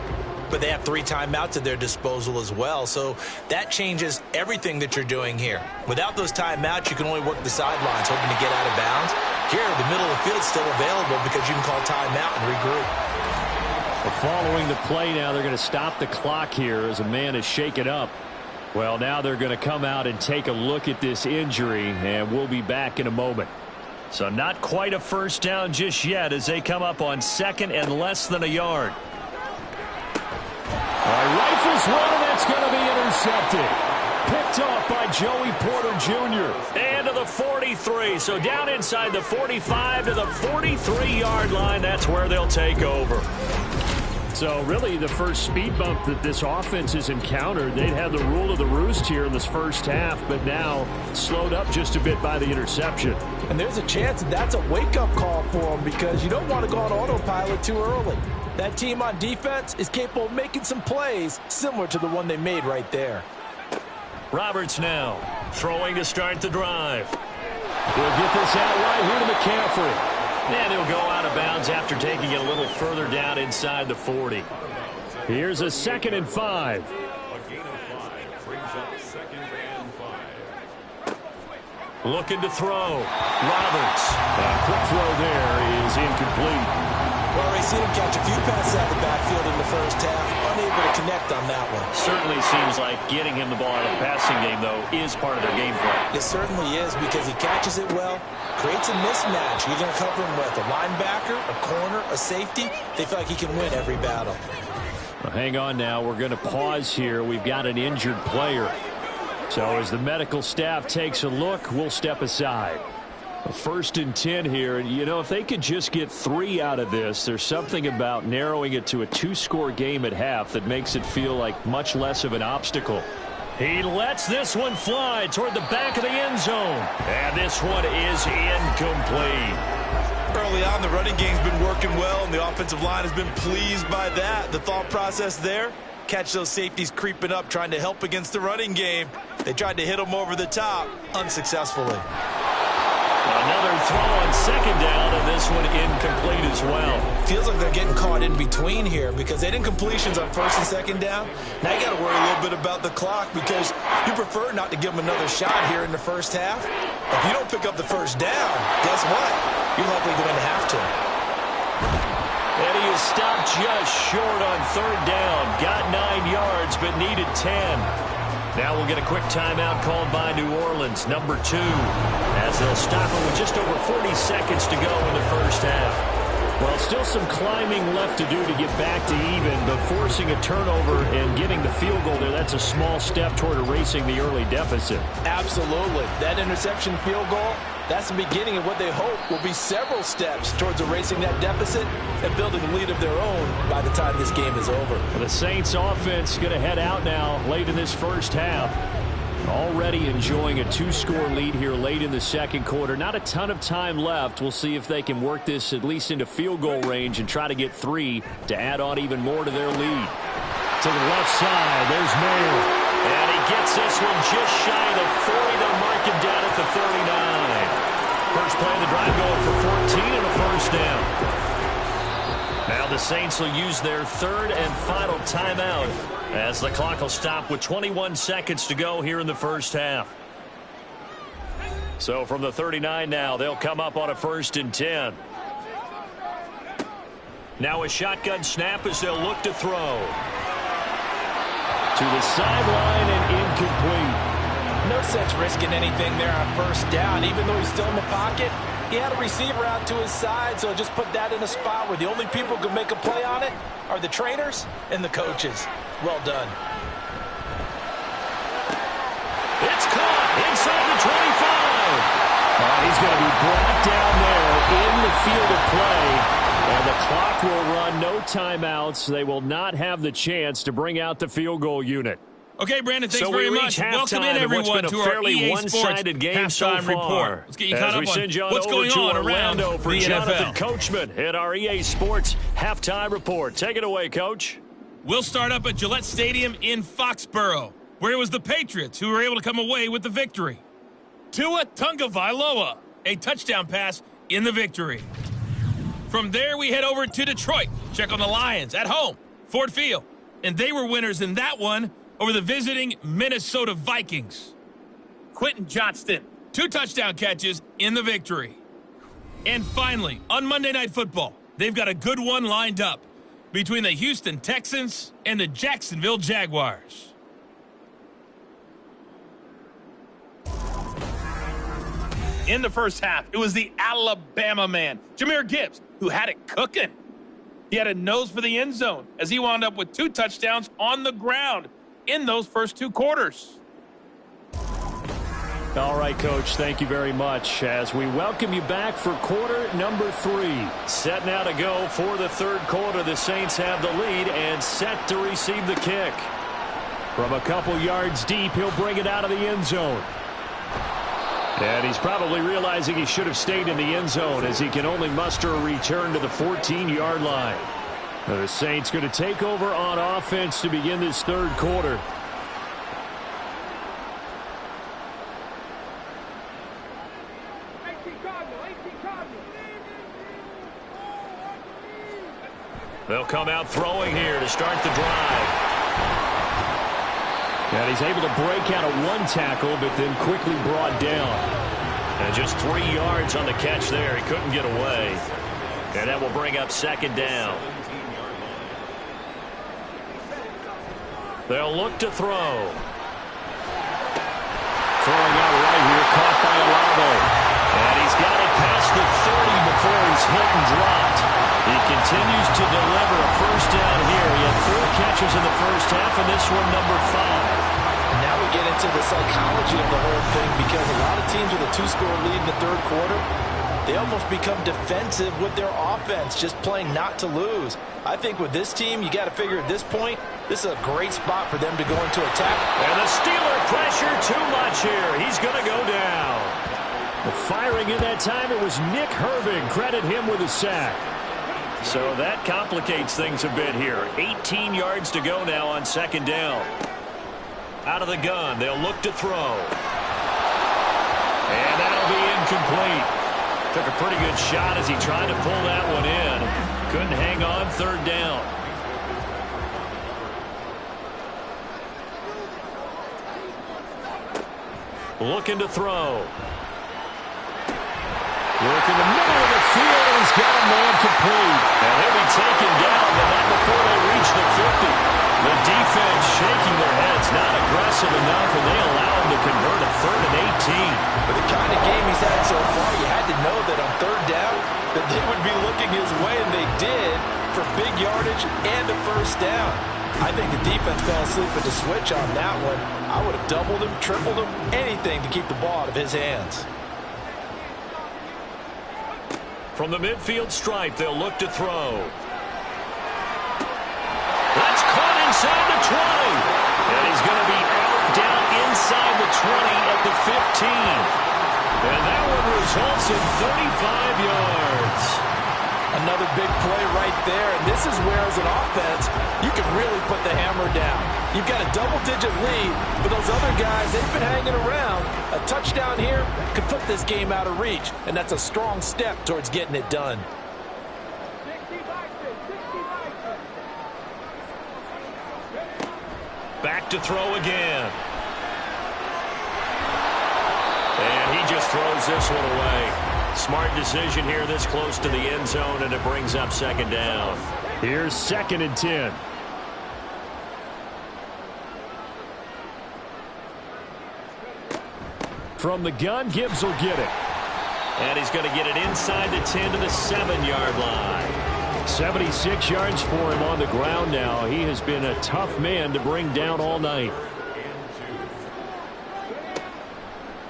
but they have 3 timeouts at their disposal as well, so that changes everything that you're doing here. Without those timeouts, you can only work the sidelines, hoping to get out of bounds. Here, the middle of the field is still available because you can call timeout and regroup. Well, following the play now, they're going to stop the clock here as a man is shaken up. Well, now they're going to come out and take a look at this injury, and we'll be back in a moment. So not quite a first down just yet as they come up on 2nd and less than a yard. Rifles one, and that's going to be intercepted. Picked off by Joey Porter Jr. And to the 43. So down inside the 45 to the 43-yard line. That's where they'll take over. So really the first speed bump that this offense has encountered. They'd had the rule of the roost here in this first half, but now slowed up just a bit by the interception. And there's a chance that's a wake-up call for them because you don't want to go on autopilot too early. That team on defense is capable of making some plays similar to the one they made right there. Roberts now throwing to start the drive. We'll get this out right here to McCaffrey. And he'll go out of bounds after taking it a little further down inside the 40. Here's a 2nd and 5. A gain of 5 brings up 2nd and 5. Looking to throw. Roberts. Quick throw there is incomplete. Well, we've seen him catch a few passes out of the backfield in the first half. Unable to connect on that one. Certainly seems like getting him the ball out of the passing game, though, is part of their game plan. It certainly is because he catches it well, creates a mismatch. You're going to cover him with a linebacker, a corner, a safety. They feel like he can win every battle. Well, hang on now. We're going to pause here. We've got an injured player. So as the medical staff takes a look, we'll step aside. A 1st and 10 here. And, you know, if they could just get 3 out of this, there's something about narrowing it to a 2-score game at half that makes it feel like much less of an obstacle. He lets this one fly toward the back of the end zone. And this one is incomplete. Early on, the running game's been working well, and the offensive line has been pleased by that. The thought process there, catch those safeties creeping up, trying to help against the running game. They tried to hit them over the top, unsuccessfully. Another throw on 2nd down, and this one incomplete as well. Feels like they're getting caught in between here because they didn't completions on 1st and 2nd down. Now you got to worry a little bit about the clock because you prefer not to give them another shot here in the first half. If you don't pick up the 1st down, guess what? You're likely going to have to. And he is stopped just short on 3rd down. Got 9 yards, but needed 10. Now we'll get a quick timeout called by New Orleans, number 2, as they'll stop it with just over 40 seconds to go in the first half. Well, still some climbing left to do to get back to even, but forcing a turnover and getting the field goal there, that's a small step toward erasing the early deficit. Absolutely. That interception field goal, that's the beginning of what they hope will be several steps towards erasing that deficit and building a lead of their own by the time this game is over. Well, the Saints offense going to head out now late in this first half. Already enjoying a 2-score lead here late in the 2nd quarter. Not a ton of time left. We'll see if they can work this at least into field goal range and try to get 3 to add on even more to their lead. To the left side, there's Mayer. And he gets this one just shy of the 40. They'll mark him down at the 39. First play of the drive going for 14 and a 1st down. Now the Saints will use their 3rd and final timeout as the clock will stop with 21 seconds to go here in the first half. So from the 39 now, they'll come up on a 1st and 10. Now a shotgun snap as they'll look to throw. To the sideline and incomplete. No sense risking anything there on 1st down. Even though he's still in the pocket, he had a receiver out to his side, so just put that in a spot where the only people who can make a play on it are the trainers and the coaches. Well done. It's caught inside the 25. He's going to be brought down there in the field of play. And the clock will run, no timeouts. They will not have the chance to bring out the field goal unit. Okay, Brandon, thanks very much. Welcome in, everyone, to our EA Sports halftime report. Let's get you caught up on what's going on around the for Jonathan NFL. Coachman at our EA Sports halftime report. Take it away, Coach. We'll start up at Gillette Stadium in Foxborough, where it was the Patriots who were able to come away with the victory. Tua Tagovailoa, a touchdown pass in the victory. From there, we head over to Detroit. Check on the Lions at home, Ford Field. And they were winners in that one over the visiting Minnesota Vikings. Quentin Johnston, 2 touchdown catches in the victory. And finally, on Monday Night Football, they've got a good one lined up between the Houston Texans and the Jacksonville Jaguars. In the first half, it was the Alabama man, Jahmyr Gibbs, who had it cooking. He had a nose for the end zone as he wound up with 2 touchdowns on the ground in those first 2 quarters. All right, Coach, thank you very much as we welcome you back for quarter number 3. Set now to go for the 3rd quarter. The Saints have the lead and set to receive the kick. From a couple yards deep, he'll bring it out of the end zone. And he's probably realizing he should have stayed in the end zone as he can only muster a return to the 14-yard line. Now the Saints going to take over on offense to begin this 3rd quarter. They'll come out throwing here to start the drive. And he's able to break out of 1 tackle, but then quickly brought down. And just 3 yards on the catch there. He couldn't get away. And that will bring up 2nd down. They'll look to throw. Throwing out right here, caught by Olave. And he's got it past the 30 before he's hit and dropped. He continues to deliver a first down here. He had 4 catches in the first half, and this one number 5. And now we get into the psychology of the whole thing, because a lot of teams with a 2-score lead in the third quarter, they almost become defensive with their offense, just playing not to lose. I think with this team, you got to figure at this point, this is a great spot for them to go into attack. And the Steeler pressure too much here. He's going to go down. The firing in that time, it was Nick Herbig. Credit him with a sack. So that complicates things a bit here. 18 yards to go now on second down. Out of the gun, they'll look to throw. And that'll be incomplete. Took a pretty good shot as he tried to pull that one in. Couldn't hang on, third down. Looking to throw. Work in the middle of the field, and he's got a man complete. And he'll be taken down, but not before they reach the 50. The defense shaking their heads, not aggressive enough, and they allow him to convert a 3rd and 18. With the kind of game he's had so far, you had to know that on third down that they would be looking his way, and they did, for big yardage and a first down. I think the defense fell asleep at the switch on that one. I would have doubled him, tripled him, anything to keep the ball out of his hands. From the midfield stripe, they'll look to throw. That's caught inside the 20. And he's going to be out down inside the 20 at the 15. And that one results in 35 yards. Another big play right there, and this is where, as an offense, you can really put the hammer down. You've got a double-digit lead, but those other guys, they've been hanging around. A touchdown here could put this game out of reach, and that's a strong step towards getting it done. Back to throw again. And he just throws this one away. Smart decision here this close to the end zone, and it brings up second down. Here's 2nd and 10. From the gun, Gibbs will get it. And he's going to get it inside the 10 to the 7-yard line. 76 yards for him on the ground now. He has been a tough man to bring down all night.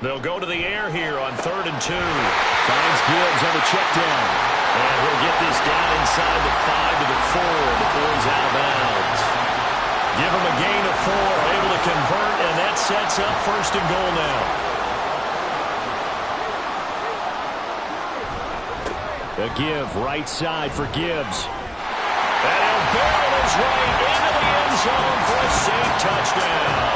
They'll go to the air here on 3rd and 2. Finds Gibbs on the check down. And he'll get this down inside the 5 to the 4 before he's out of bounds. Give him a gain of 4, able to convert, and that sets up 1st and goal now. A give right side for Gibbs. And he'll barrel his way into the end zone for a safe touchdown.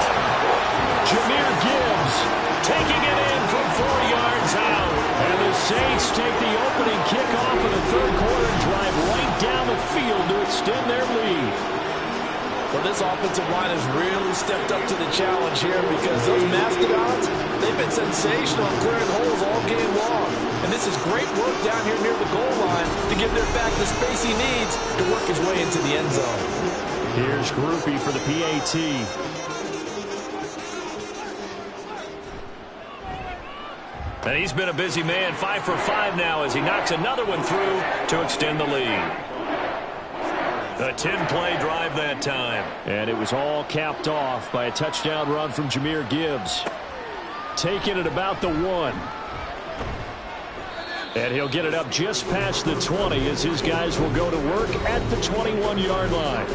Jahmyr Gibbs taking it in from 4 yards out. And the Saints take the opening kickoff of the third quarter and drive right down the field to extend their lead. Well, this offensive line has really stepped up to the challenge here, because those Mastodons, they've been sensational in clearing holes all game long. And this is great work down here near the goal line to give their back the space he needs to work his way into the end zone. Here's Groupie for the PAT. And he's been a busy man, 5 for 5 now as he knocks another one through to extend the lead. A 10-play drive that time. And it was all capped off by a touchdown run from Jahmyr Gibbs. Taking it about the 1. And he'll get it up just past the 20 as his guys will go to work at the 21-yard line.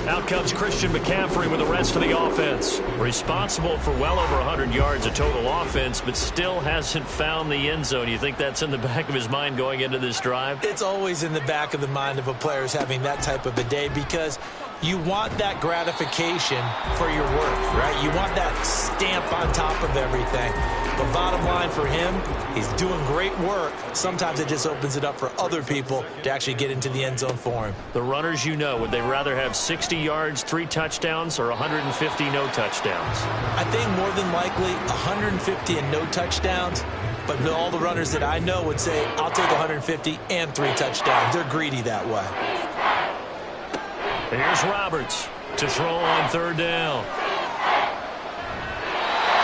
Out comes Christian McCaffrey with the rest of the offense. Responsible for well over 100 yards of total offense, but still hasn't found the end zone. You think that's in the back of his mind going into this drive? It's always in the back of the mind of a player who's having that type of a day, because you want that gratification for your work, right? You want that stamp on top of everything. But bottom line for him, he's doing great work. Sometimes it just opens it up for other people to actually get into the end zone for him. The runners, you know, would they rather have 60 yards, 3 touchdowns, or 150 no touchdowns? I think more than likely 150 and no touchdowns. But all the runners that I know would say, I'll take 150 and 3 touchdowns. They're greedy that way. Here's Roberts to throw on 3rd down.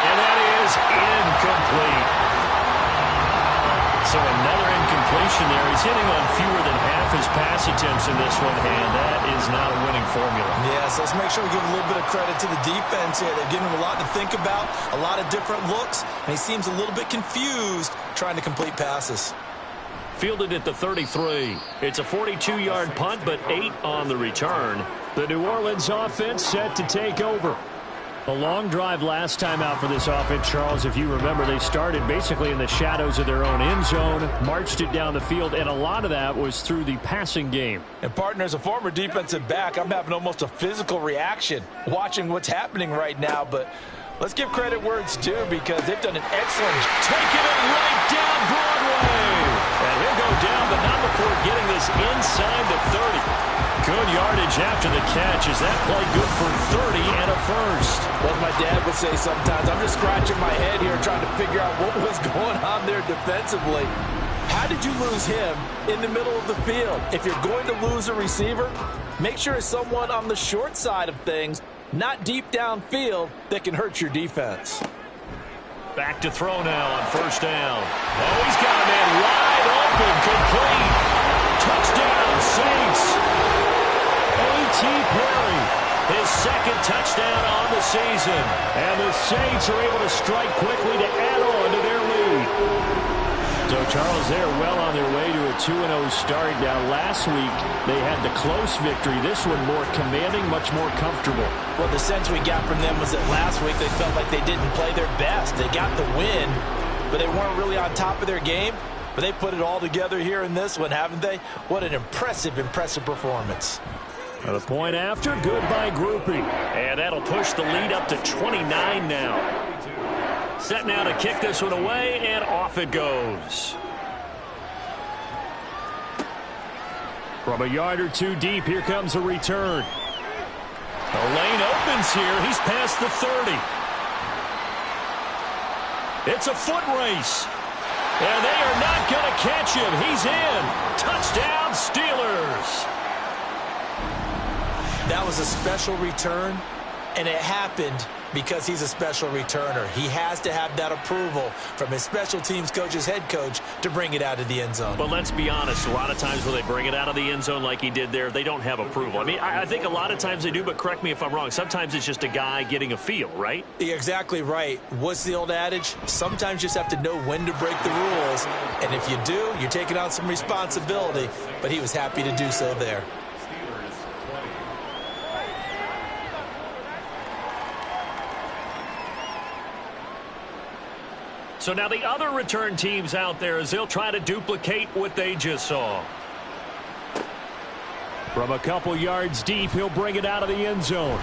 And that is incomplete. So another incomplete distribution there. He's hitting on fewer than half his pass attempts in this one, and that is not a winning formula. Yes, let's make sure we give a little bit of credit to the defense here. They're giving him a lot to think about, a lot of different looks, and he seems a little bit confused trying to complete passes. Fielded at the 33. It's a 42-yard punt, but 8 on the return. The New Orleans offense set to take over. A long drive last time out for this offense, Charles. If you remember, they started basically in the shadows of their own end zone, marched it down the field, and a lot of that was through the passing game. And, partner, as a former defensive back, I'm having almost a physical reaction watching what's happening right now. But let's give credit where it's due because they've done an excellent job. Taking it right down Broadway. And he'll go down, but not before getting this inside the 30. Good yardage after the catch. Is that play good for 30 and a first? Well, as my dad would say sometimes, I'm just scratching my head here trying to figure out what was going on there defensively. How did you lose him in the middle of the field? If you're going to lose a receiver, make sure it's someone on the short side of things, not deep downfield, that can hurt your defense. Back to throw now on first down. Oh, he's got a man wide open, complete. Touchdown, Saints. A.T. Perry, his second touchdown on the season. And the Saints are able to strike quickly to add on to their lead. So, Charles, they're well on their way to a 2-0 start. Now, last week, they had the close victory. This one more commanding, much more comfortable. Well, the sense we got from them was that last week they felt like they didn't play their best. They got the win, but they weren't really on top of their game. But they put it all together here in this one, haven't they? What an impressive, impressive performance. The point after, good by Groupie. And that'll push the lead up to 29 now. Set now to kick this one away, and off it goes. From a yard or two deep, here comes a return. The lane opens here. He's past the 30. It's a foot race. And they are not going to catch him. He's in. Touchdown, Steelers. That was a special return, and it happened because he's a special returner. He has to have that approval from his special teams coach, his head coach, to bring it out of the end zone. But let's be honest, a lot of times when they bring it out of the end zone like he did there, they don't have approval. I mean, I think a lot of times they do, but correct me if I'm wrong. Sometimes it's just a guy getting a feel, right? You're exactly right. What's the old adage? Sometimes you just have to know when to break the rules. And if you do, you're taking on some responsibility. But he was happy to do so there. So now the other return teams out there as they'll try to duplicate what they just saw. From a couple yards deep, he'll bring it out of the end zone.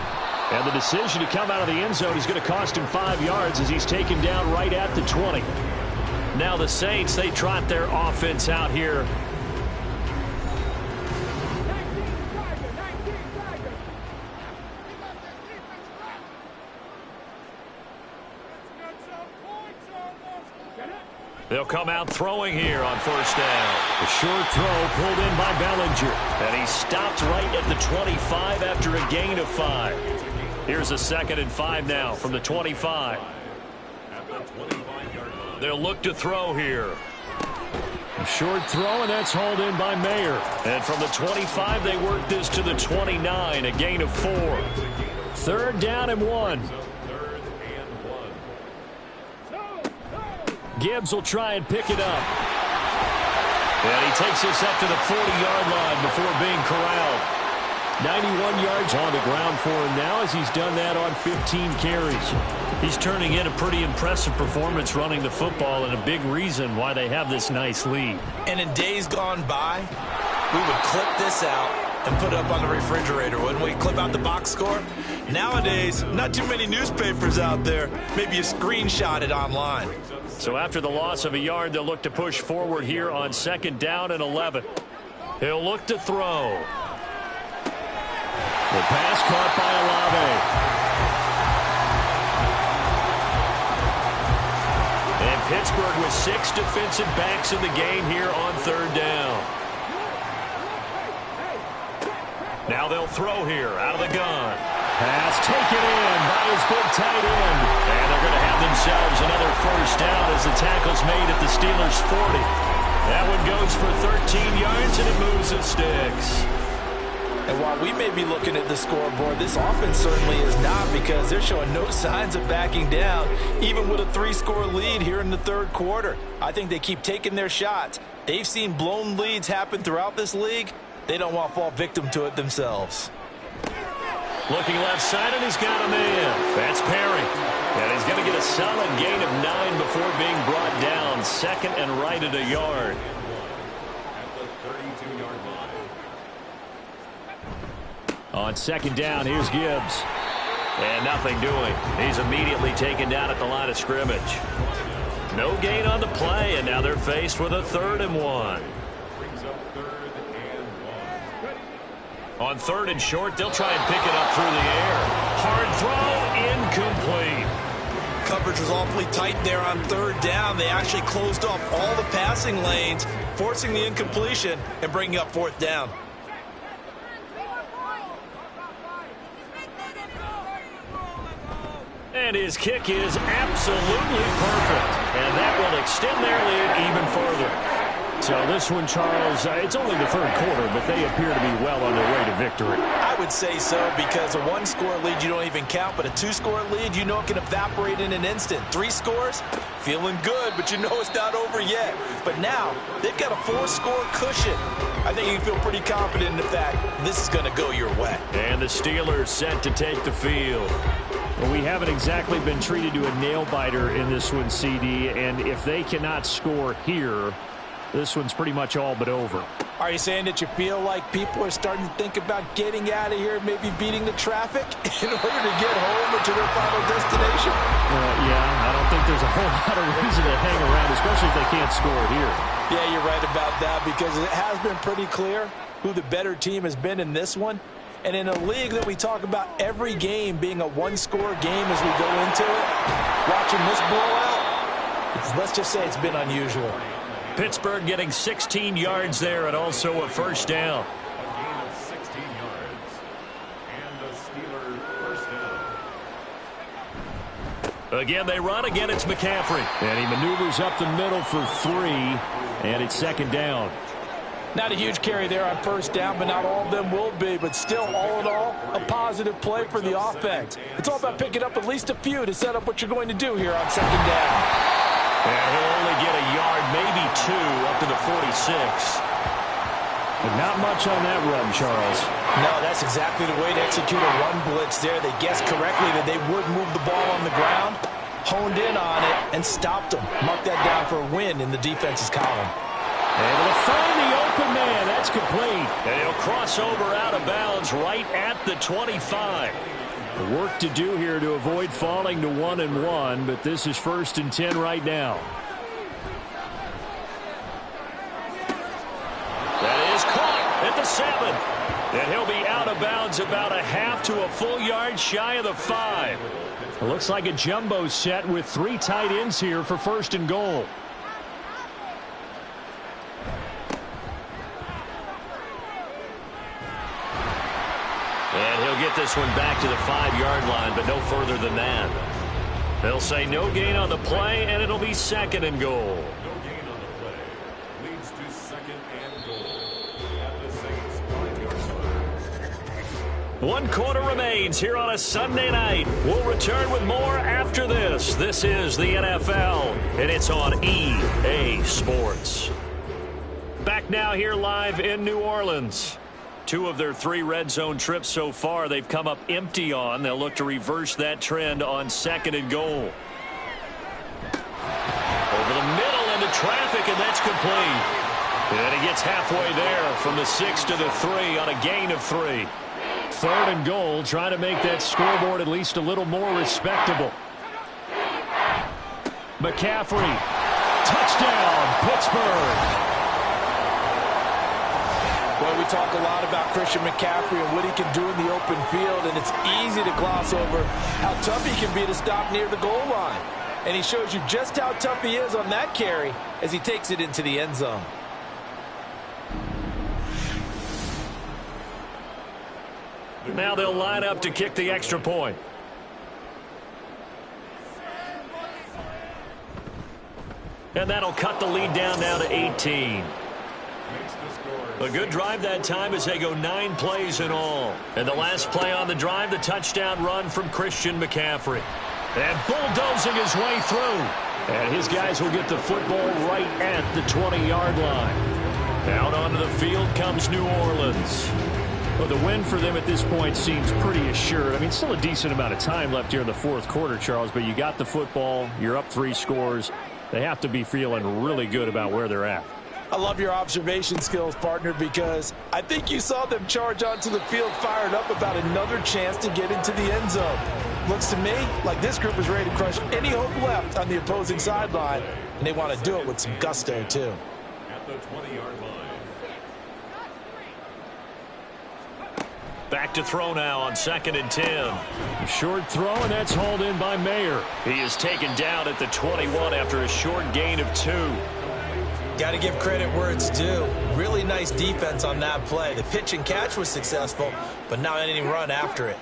And the decision to come out of the end zone is going to cost him 5 yards as he's taken down right at the 20. Now the Saints, they trot their offense out here. They'll come out throwing here on first down. A short throw pulled in by Bellinger. And he stopped right at the 25 after a gain of 5. Here's a 2nd and 5 now from the 25. They'll look to throw here. A short throw, and that's hauled in by Mayer. And from the 25, they work this to the 29, a gain of 4. 3rd down and 1. Gibbs will try and pick it up. And he takes this up to the 40-yard line before being corralled. 91 yards on the ground for him now as he's done that on 15 carries. He's turning in a pretty impressive performance running the football and a big reason why they have this nice lead. And in days gone by, we would clip this out and put it up on the refrigerator, wouldn't we? Clip out the box score. Nowadays, not too many newspapers out there. Maybe you screenshot it online. So after the loss of a yard, they'll look to push forward here on 2nd down and 11. He'll look to throw. The pass caught by Olave. And Pittsburgh with 6 defensive backs in the game here on 3rd down. Now they'll throw here out of the gun. Pass taken in by his big tight end. And they're going to have themselves another first down as the tackle's made at the Steelers' 40. That one goes for and it moves and sticks. And while we may be looking at the scoreboard, this offense certainly is not, because they're showing no signs of backing down, even with a 3-score lead here in the third quarter. I think they keep taking their shots. They've seen blown leads happen throughout this league. They don't want to fall victim to it themselves. Looking left side, and he's got a man. That's Perry. And he's going to get a solid gain of 9 before being brought down. Second and right at a yard. On second down, here's Gibbs. And nothing doing. He's immediately taken down at the line of scrimmage. No gain on the play, and now they're faced with a 3rd and 1. On 3rd and short, they'll try and pick it up through the air. Hard throw, incomplete. Coverage was awfully tight there on 3rd down. They actually closed off all the passing lanes, forcing the incompletion and bringing up 4th down. And his kick is absolutely perfect. And that will extend their lead even further. So this one, Charles, it's only the 3rd quarter, but they appear to be well on their way to victory. I would say so, because a 1-score lead you don't even count, but a 2-score lead you know it can evaporate in an instant. 3 scores, feeling good, but you know it's not over yet. But now they've got a 4-score cushion. I think you can feel pretty confident in the fact this is going to go your way. And the Steelers set to take the field. Well, we haven't exactly been treated to a nail-biter in this one, CD, and if they cannot score here, this one's pretty much all but over. Are you saying that you feel like people are starting to think about getting out of here, maybe beating the traffic in order to get home or to their final destination? Yeah, I don't think there's a whole lot of reason to hang around, especially if they can't score here. Yeah, you're right about that, because it has been pretty clear who the better team has been in this one. And in a league that we talk about every game being a 1-score game as we go into it, watching this blowout, let's just say it's been unusual. Pittsburgh getting 16 yards there and also a 1st down. A gain of 16 yards. And the Steelers 1st down. Again, they run. Again, it's McCaffrey. And he maneuvers up the middle for 3, and it's 2nd down. Not a huge carry there on 1st down, but not all of them will be. But still, all in all, a positive play for the offense. It's all about picking up at least a few to set up what you're going to do here on 2nd down. And he'll only get a yard, maybe 2, up to the 46. But not much on that run, Charles. No, that's exactly the way to execute a run blitz there. They guessed correctly that they would move the ball on the ground, honed in on it, and stopped them. Mark that down for a win in the defense's column. And they'll find the open man. That's complete. And he'll cross over out of bounds right at the 25. Work to do here to avoid falling to 1-1, but this is 1st and 10 right now. That is caught at the 7. And he'll be out of bounds about a half to a full yard shy of the 5. It looks like a jumbo set with 3 tight ends here for 1st and goal. And he'll get this one back to the 5-yard line, but no further than that. They'll say no gain on the play, and it'll be 2nd and goal. No gain on the play. Leads to 2nd and goal. At the Saints' 5-yard line. 1 quarter remains here on a Sunday night. We'll return with more after this. This is the NFL, and it's on EA Sports. Back now here live in New Orleans. 2 of their 3 red zone trips so far they've come up empty on. They'll look to reverse that trend on 2nd and goal. Over the middle into traffic, and that's complete. And he gets halfway there from the 6 to the 3 on a gain of 3. 3rd and goal, trying to make that scoreboard at least a little more respectable. McCaffrey, touchdown, Pittsburgh. Well, we talk a lot about Christian McCaffrey and what he can do in the open field, and it's easy to gloss over how tough he can be to stop near the goal line. And he shows you just how tough he is on that carry as he takes it into the end zone. Now they'll line up to kick the extra point. And that'll cut the lead down now to 18. makes the score. A good drive that time as they go 9 plays in all. And the last play on the drive, the touchdown run from Christian McCaffrey. And bulldozing his way through. And his guys will get the football right at the 20-yard line. Out onto the field comes New Orleans. Well, the win for them at this point seems pretty assured. I mean, still a decent amount of time left here in the fourth quarter, Charles, but you got the football. You're up 3 scores. They have to be feeling really good about where they're at. I love your observation skills, partner, because I think you saw them charge onto the field fired up about another chance to get into the end zone. Looks to me like this group is ready to crush any hope left on the opposing sideline, and they want to do it with some gusto, too. At the 20-yard line. Back to throw now on 2nd and 10. A short throw, and that's hauled in by Mayer. He is taken down at the 21 after a short gain of 2. Got to give credit where it's due. Really nice defense on that play. The pitch and catch was successful, but not any run after it.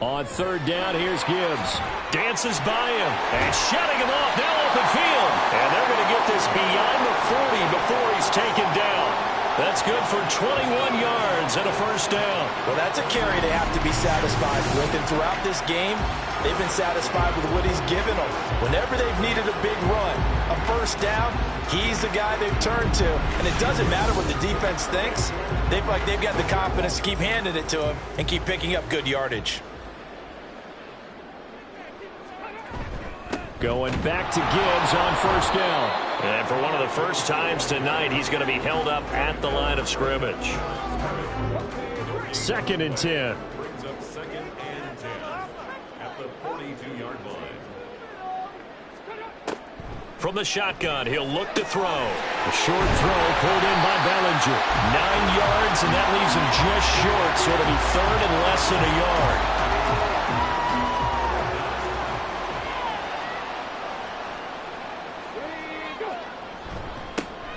On 3rd down, here's Gibbs. Dances by him and shutting him off. Now open field. And they're going to get this beyond the 40 before he's taken down. That's good for 21 yards and a first down. Well, that's a carry they have to be satisfied with. And throughout this game, they've been satisfied with what he's given them. Whenever they've needed a big run, a first down, he's the guy they've turned to. And it doesn't matter what the defense thinks. They've got the confidence to keep handing it to him and keep picking up good yardage. Going back to Gibbs on 1st down. And for one of the first times tonight, he's going to be held up at the line of scrimmage. 2nd and 10. Brings up 2nd and 10 at the 42-yard line. From the shotgun, he'll look to throw. A short throw pulled in by Bellinger. 9 yards, and that leaves him just short, so it'll be 3rd and less than a yard.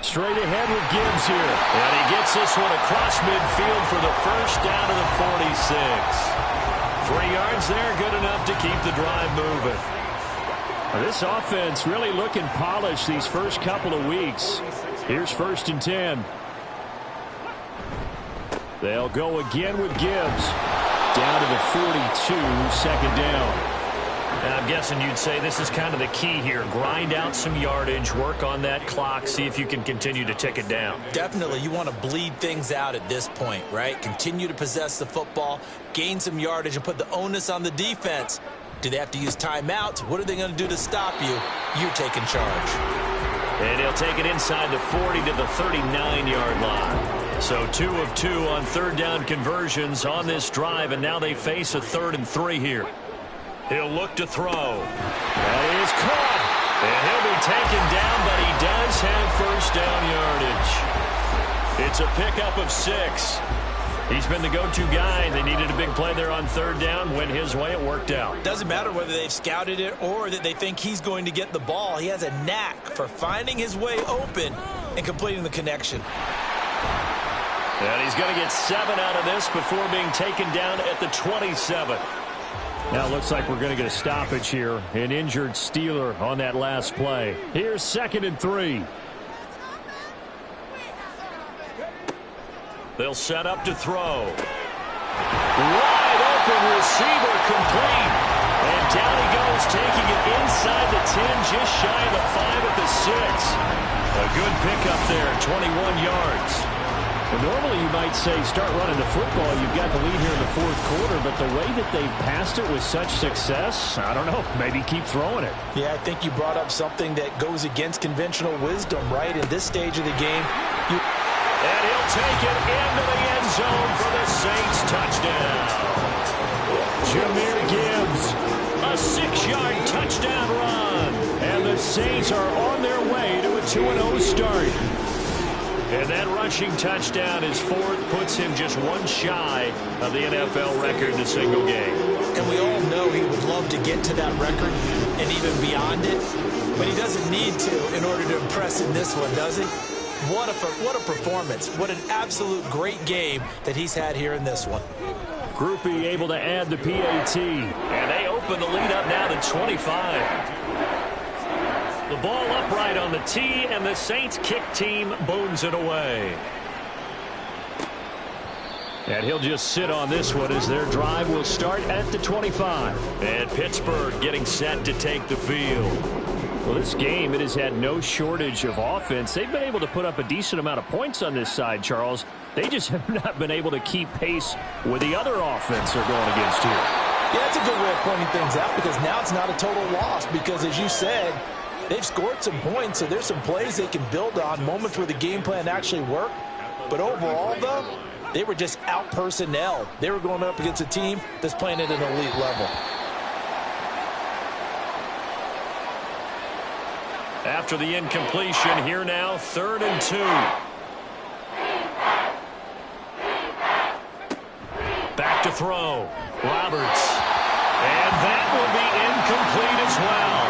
Straight ahead with Gibbs here. And he gets this one across midfield for the first down to the 46. 3 yards there, good enough to keep the drive moving. Well, this offense really looking polished these first couple of weeks. Here's 1st and 10. They'll go again with Gibbs. Down to the 42, 2nd down. I'm guessing you'd say this is kind of the key here. Grind out some yardage, work on that clock, see if you can continue to tick it down. Definitely, you want to bleed things out at this point, right? Continue to possess the football, gain some yardage, and put the onus on the defense. Do they have to use timeouts? What are they going to do to stop you? You're taking charge. And he'll take it inside the 40 to the 39-yard line. So 2 of 2 on 3rd down conversions on this drive, and now they face a 3rd and 3 here. He'll look to throw. That is caught. And he'll be taken down, but he does have first down yardage. It's a pickup of 6. He's been the go-to guy. They needed a big play there on 3rd down. Went his way. It worked out. Doesn't matter whether they've scouted it or that they think he's going to get the ball. He has a knack for finding his way open and completing the connection. And he's going to get 7 out of this before being taken down at the 27. Now it looks like we're going to get a stoppage here. An injured Steeler on that last play. Here's 2nd and 3. They'll set up to throw. Wide open receiver complete. And down he goes, taking it inside the 10, just shy of the 5 at the 6. A good pickup there, 21 yards. Well, normally you might say start running the football. You've got the lead here in the 4th quarter, but the way that they've passed it with such success, I don't know, maybe keep throwing it. Yeah, I think you brought up something that goes against conventional wisdom, right? In this stage of the game, and he'll take it into the end zone for the Saints touchdown. Jahmyr Gibbs, a 6-yard touchdown run. And the Saints are on their way to a 2-0 start. And that rushing touchdown, his 4th, puts him just 1 shy of the NFL record in a single game. And we all know he would love to get to that record and even beyond it, but he doesn't need to in order to impress in this one, does he? What a performance. What an absolute great game that he's had here in this one. Groupie able to add the PAT. And they open the lead up now to 25. The ball upright on the tee, and the Saints kick team booms it away. And he'll just sit on this one as their drive will start at the 25. And Pittsburgh getting set to take the field. Well, this game, it has had no shortage of offense. They've been able to put up a decent amount of points on this side, Charles. They just have not been able to keep pace with the other offense they're going against here. Yeah, that's a good way of pointing things out, because now it's not a total loss, because as you said, they've scored some points, so there's some plays they can build on, moments where the game plan actually worked. But overall, though, they were just out-personnel. They were going up against a team that's playing at an elite level. After the incompletion, here now, 3rd and 2. Back to throw. Roberts. And that will be incomplete as well.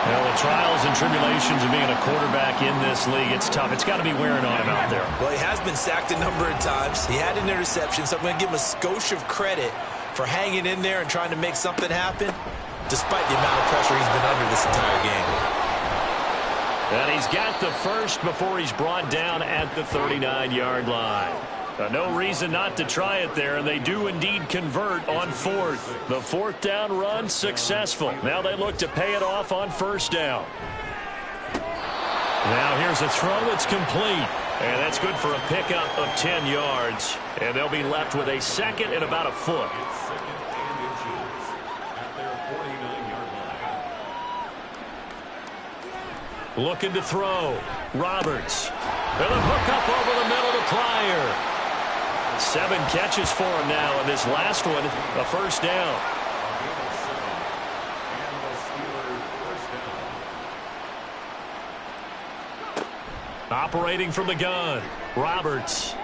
Well, the trials and tribulations of being a quarterback in this league, it's tough. It's got to be wearing on him out there. Well, he has been sacked a number of times. He had an interception, so I'm going to give him a skosh of credit for hanging in there and trying to make something happen, despite the amount of pressure he's been under this entire game. And he's got the first before he's brought down at the 39-yard line. No reason not to try it there, and they do indeed convert on 4th. The 4th down run successful. Now they look to pay it off on 1st down. Now here's a throw that's complete. And that's good for a pickup of 10 yards. And they'll be left with a 2nd and about a foot. Looking to throw. Roberts. And a hook up over the middle to Pryor. 7 catches for him now, and this last one, a 1st down. Operating from the gun, Roberts.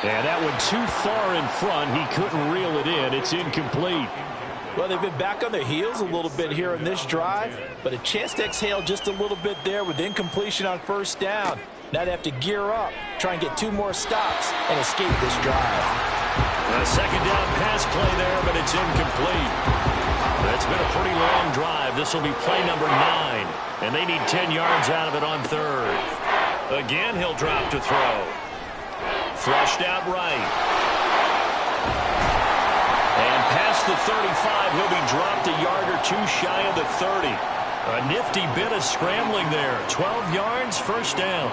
And that one too far in front. He couldn't reel it in. It's incomplete. Well, they've been back on their heels a little bit here in this drive, but a chance to exhale just a little bit there with incompletion on 1st down. Now they have to gear up, try and get 2 more stops, and escape this drive. A 2nd down pass play there, but it's incomplete. That's been a pretty long drive. This will be play number 9, and they need 10 yards out of it on 3rd. Again, he'll drop to throw. Flushed out right. And past the 35, he'll be dropped a yard or 2 shy of the 30. A nifty bit of scrambling there. 12 yards, 1st down.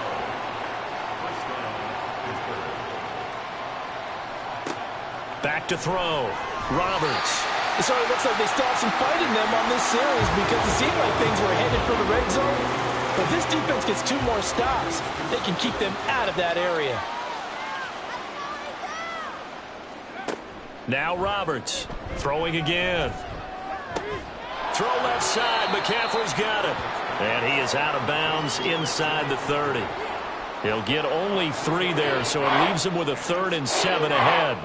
Back to throw. Roberts. So it looks like they still have some fight in them on this series, because it seemed like things were headed for the red zone. But this defense gets 2 more stops. They can keep them out of that area. Now Roberts. Throwing again. Throw left side. McCaffrey's got it. And he is out of bounds inside the 30. He'll get only 3 there, so it leaves him with a 3rd and 7 ahead.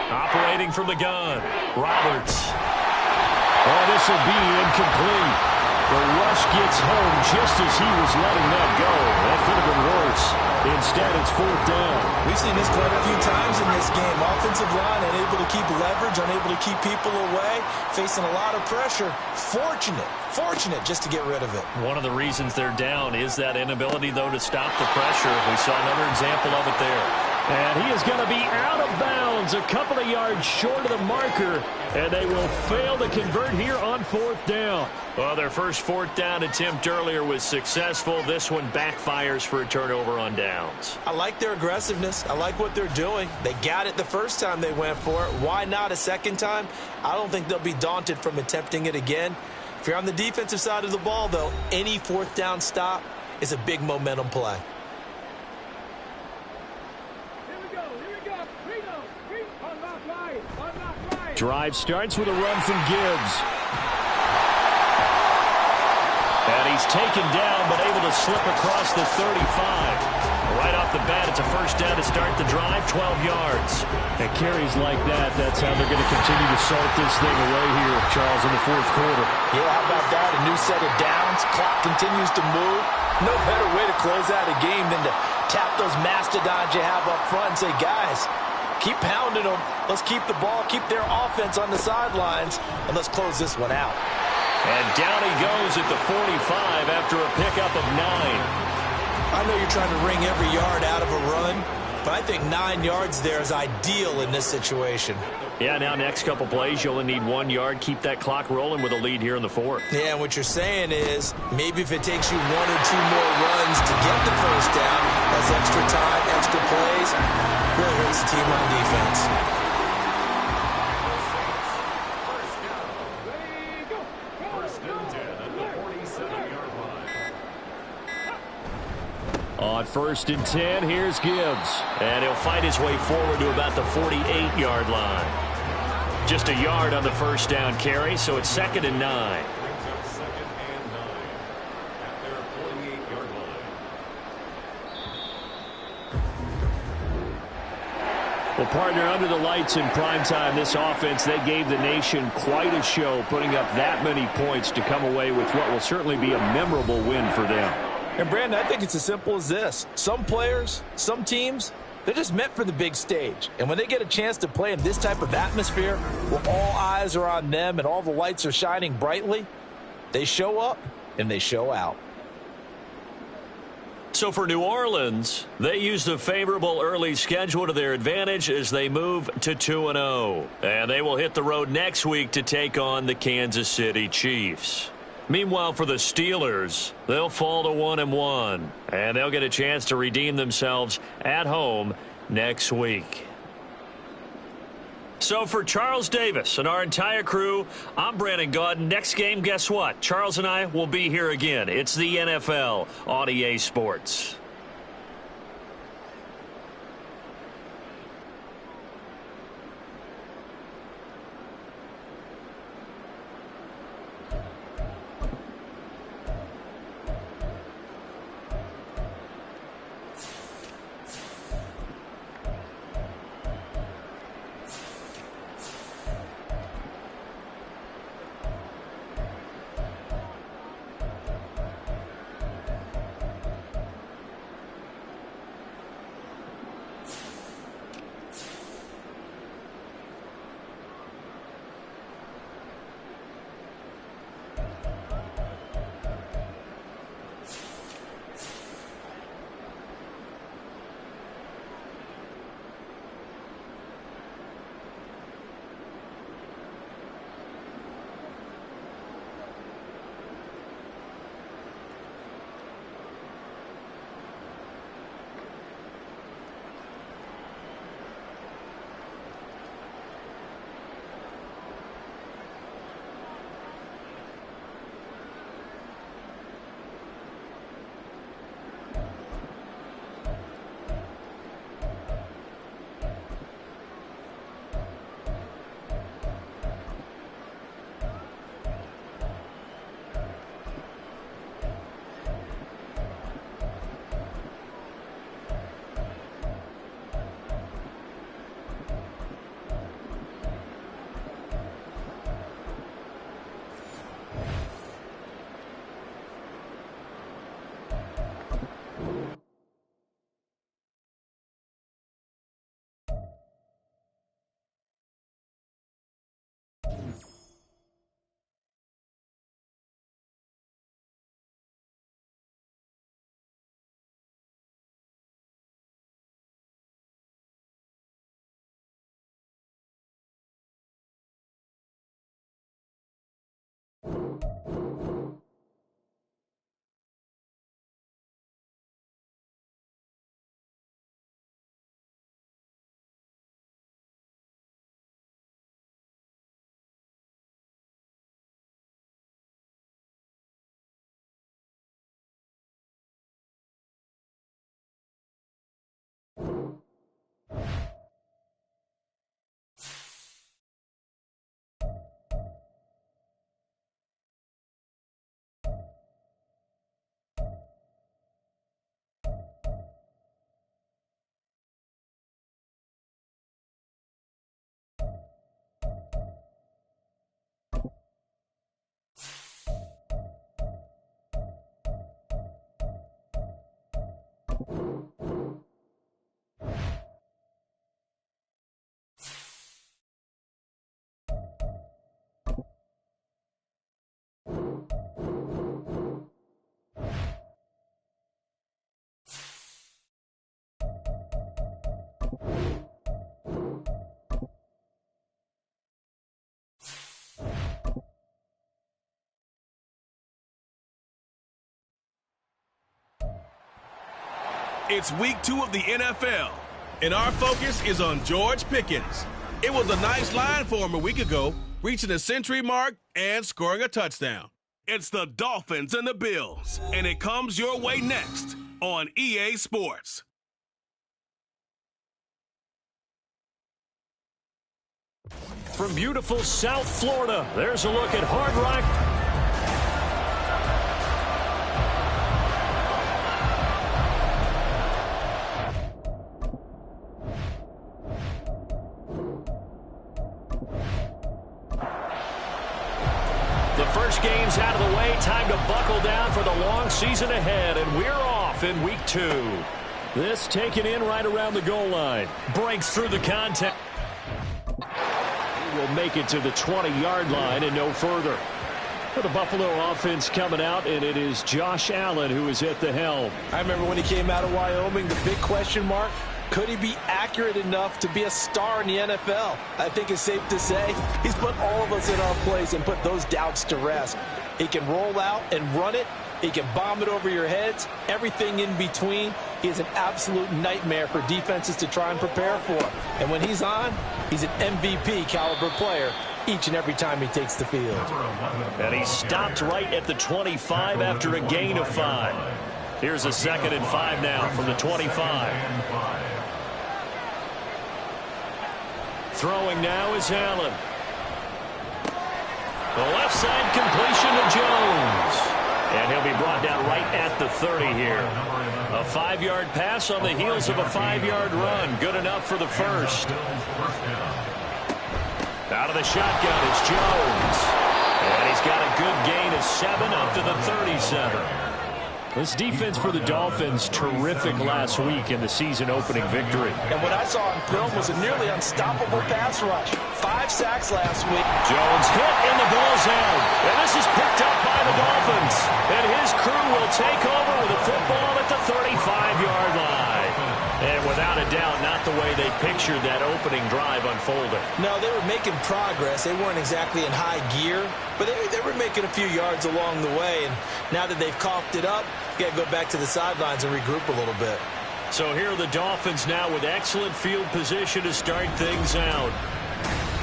Operating from the gun. Roberts. Oh, this will be incomplete. The rush gets home just as he was letting that go. That could have been worse. Instead, it's 4th down. We've seen this quite a few times in this game. Offensive line unable to keep leverage, unable to keep people away, facing a lot of pressure. Fortunate just to get rid of it. One of the reasons they're down is that inability, though, to stop the pressure. We saw another example of it there. And he is going to be out of bounds, a couple of yards short of the marker, and they will fail to convert here on 4th down. Well, their first 4th down attempt earlier was successful. This one backfires for a turnover on downs. I like their aggressiveness. I like what they're doing. They got it the first time they went for it. Why not a 2nd time? I don't think they'll be daunted from attempting it again. If you're on the defensive side of the ball, though, any 4th down stop is a big momentum play. Drive starts with a run from Gibbs. And he's taken down, but able to slip across the 35. Right off the bat, it's a 1st down to start the drive, 12 yards. And carries like that, that's how they're going to continue to salt this thing away here, Charles, in the 4th quarter. Yeah, how about that? A new set of downs. Clock continues to move. No better way to close out a game than to tap those mastodons you have up front and say, guys, keep pounding them. Let's keep the ball, keep their offense on the sidelines, and let's close this one out. And down he goes at the 45 after a pickup of 9. I know you're trying to wring every yard out of a run, but I think 9 yards there is ideal in this situation. Yeah, now next couple plays, you only need 1 yard. Keep that clock rolling with a lead here in the 4th. Yeah, and what you're saying is maybe if it takes you 1 or 2 more runs to get the first down, that's extra time, extra plays, really hurts the team on defense. First and 10 at the 47-yard line. On 1st and 10, here's Gibbs. And he'll fight his way forward to about the 48-yard line. Just a yard on the first down carry, so it's 2nd and 9. Brings up 2nd and 9 at their 48-yard line. Well, partner, under the lights in primetime, this offense, they gave the nation quite a show, putting up that many points to come away with what will certainly be a memorable win for them. And, Brandon, I think it's as simple as this. Some players, some teams, they're just meant for the big stage. And when they get a chance to play in this type of atmosphere where all eyes are on them and all the lights are shining brightly, they show up and they show out. So for New Orleans, they use the favorable early schedule to their advantage as they move to 2-0. And they will hit the road next week to take on the Kansas City Chiefs. Meanwhile, for the Steelers, they'll fall to 1-1, and they'll get a chance to redeem themselves at home next week. So for Charles Davis and our entire crew, I'm Brandon Gaudin. Next game, guess what? Charles and I will be here again. It's the NFL on EA Sports. It's week 2 of the NFL, and our focus is on George Pickens. It was a nice line for him a week ago, reaching the century mark and scoring a touchdown. It's the Dolphins and the Bills, and it comes your way next on EA Sports. From beautiful South Florida, there's a look at Hard Rock. The first game's out of the way. Time to buckle down for the long season ahead, and we're off in week 2. This taken in right around the goal line. Breaks through the contact. Will make it to the 20-yard line and no further. For the Buffalo offense coming out, and it is Josh Allen who is at the helm. I remember when he came out of Wyoming, the big question mark, could he be accurate enough to be a star in the NFL? I think it's safe to say he's put all of us in our place and put those doubts to rest. He can roll out and run it. He can bomb it over your heads. Everything in between. He is an absolute nightmare for defenses to try and prepare for. And when he's on, he's an MVP caliber player each and every time he takes the field. And he stopped right at the 25 after a gain of 5. Here's a 2nd and 5 now from the 25. Throwing now is Allen. The left side completion to Jones. And he'll be brought down right at the 30 here. A 5-yard pass on the heels of a 5-yard run. Good enough for the first. Out of the shotgun, it's Jones. And he's got a good gain of 7 up to the 37. This defense for the Dolphins, terrific last week in the season-opening victory. And what I saw on film was a nearly unstoppable pass rush. 5 sacks last week. Jones hit, and the ball's out. And this is picked up by the Dolphins. And his crew will take over with a football at the 35-yard line. And without a doubt, not the way they pictured that opening drive unfolding. No, they were making progress. They weren't exactly in high gear, but they were making a few yards along the way. And now that they've coughed it up, you got to go back to the sidelines and regroup a little bit. So here are the Dolphins now with excellent field position to start things out.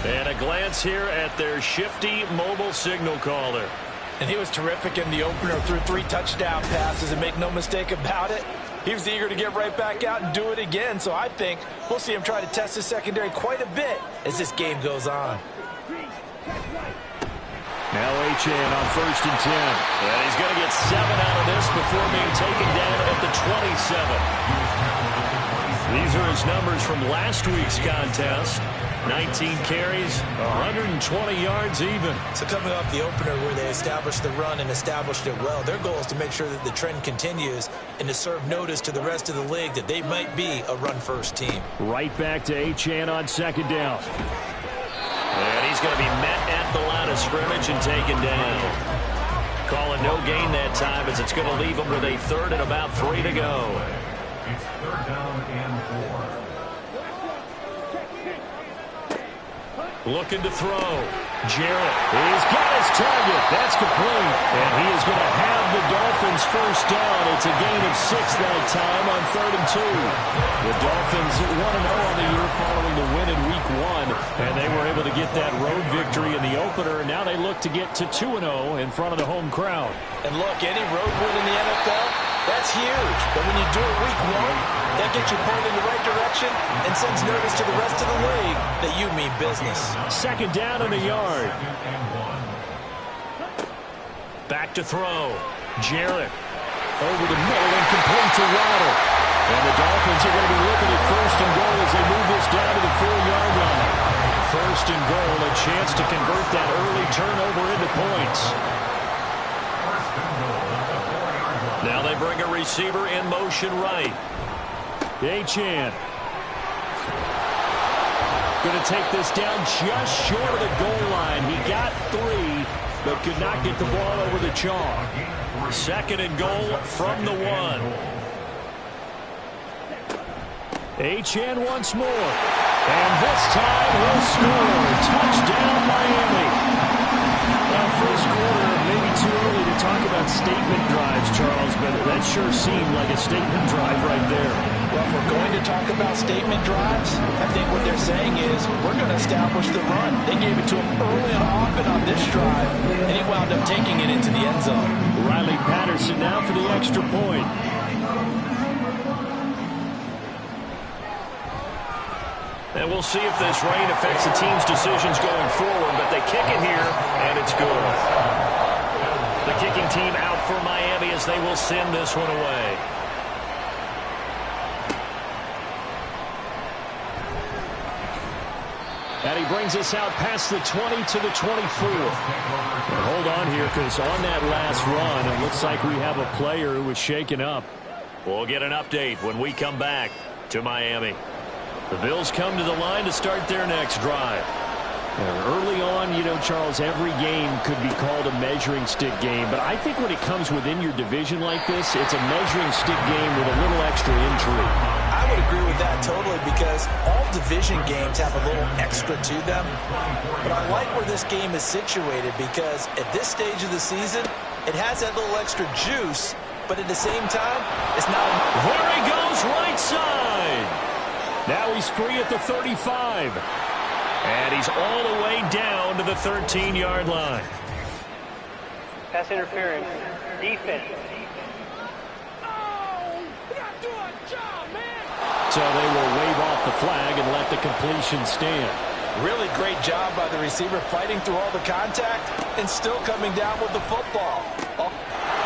And a glance here at their shifty mobile signal caller. And he was terrific in the opener, threw 3 touchdown passes, and make no mistake about it, he was eager to get right back out and do it again. So I think we'll see him try to test his secondary quite a bit as this game goes on. Now Achane on 1st and 10. And he's going to get 7 out of this before being taken down at the 27. These are his numbers from last week's contest. 19 carries, 120 yards even. So coming off the opener where they established the run and established it well, their goal is to make sure that the trend continues and to serve notice to the rest of the league that they might be a run-first team. Right back to Achane on 2nd down. And he's going to be met at the line of scrimmage and taken down. Calling no gain that time as it's going to leave him with a 3rd and about 3 to go. It's 3rd down and 4. Looking to throw. Jarrett. He's got his target. That's complete. And he is going to have the Dolphins first down. It's a gain of 6 that time on 3rd and 2. The Dolphins 1-0 on the year following the win in week 1. And they were able to get that road victory in the opener. And now they look to get to 2-0 in front of the home crowd. And look, any road win in the NFL, that's huge. But when you do it week 1, that gets you pointed in the right direction and sends notice to the rest of the league that you mean business. 2nd down and a yard. Back to throw. Jarrett. Over the middle and complete to Waddle. And the Dolphins are going to be looking at 1st and goal as they move this down to the 4-yard line. 1st and goal, a chance to convert that early turnover into points. Now they bring a receiver in motion right. Achane. Going to take this down just short of the goal line. He got 3, but could not get the ball over the chalk. 2nd and goal from the 1. Achane once more. And this time he'll score. Touchdown, Miami. Well, first quarter, maybe too early to talk about statement drives, Charles, but that sure seemed like a statement drive right there. Well, if we're going to talk about statement drives, I think what they're saying is we're going to establish the run. They gave it to him early and often on this drive, and he wound up taking it into the end zone. Riley Patterson now for the extra point. And we'll see if this rain affects the team's decisions going forward, but they kick it here, and it's good. The kicking team out for Miami as they will send this one away. And he brings us out past the 20 to the 24. And hold on here, because on that last run, it looks like we have a player who was shaken up. We'll get an update when we come back to Miami. The Bills come to the line to start their next drive. Early on, you know, Charles, every game could be called a measuring stick game. But I think when it comes within your division like this, it's a measuring stick game with a little extra intrigue. I would agree with that totally, because all division games have a little extra to them. But I like where this game is situated, because at this stage of the season, it has that little extra juice. But at the same time, it's not. There he goes, right side. Now he's free at the 35. And he's all the way down to the 13-yard line. Pass interference. Defense. So they will wave off the flag and let the completion stand. Really great job by the receiver fighting through all the contact and still coming down with the football. Oh.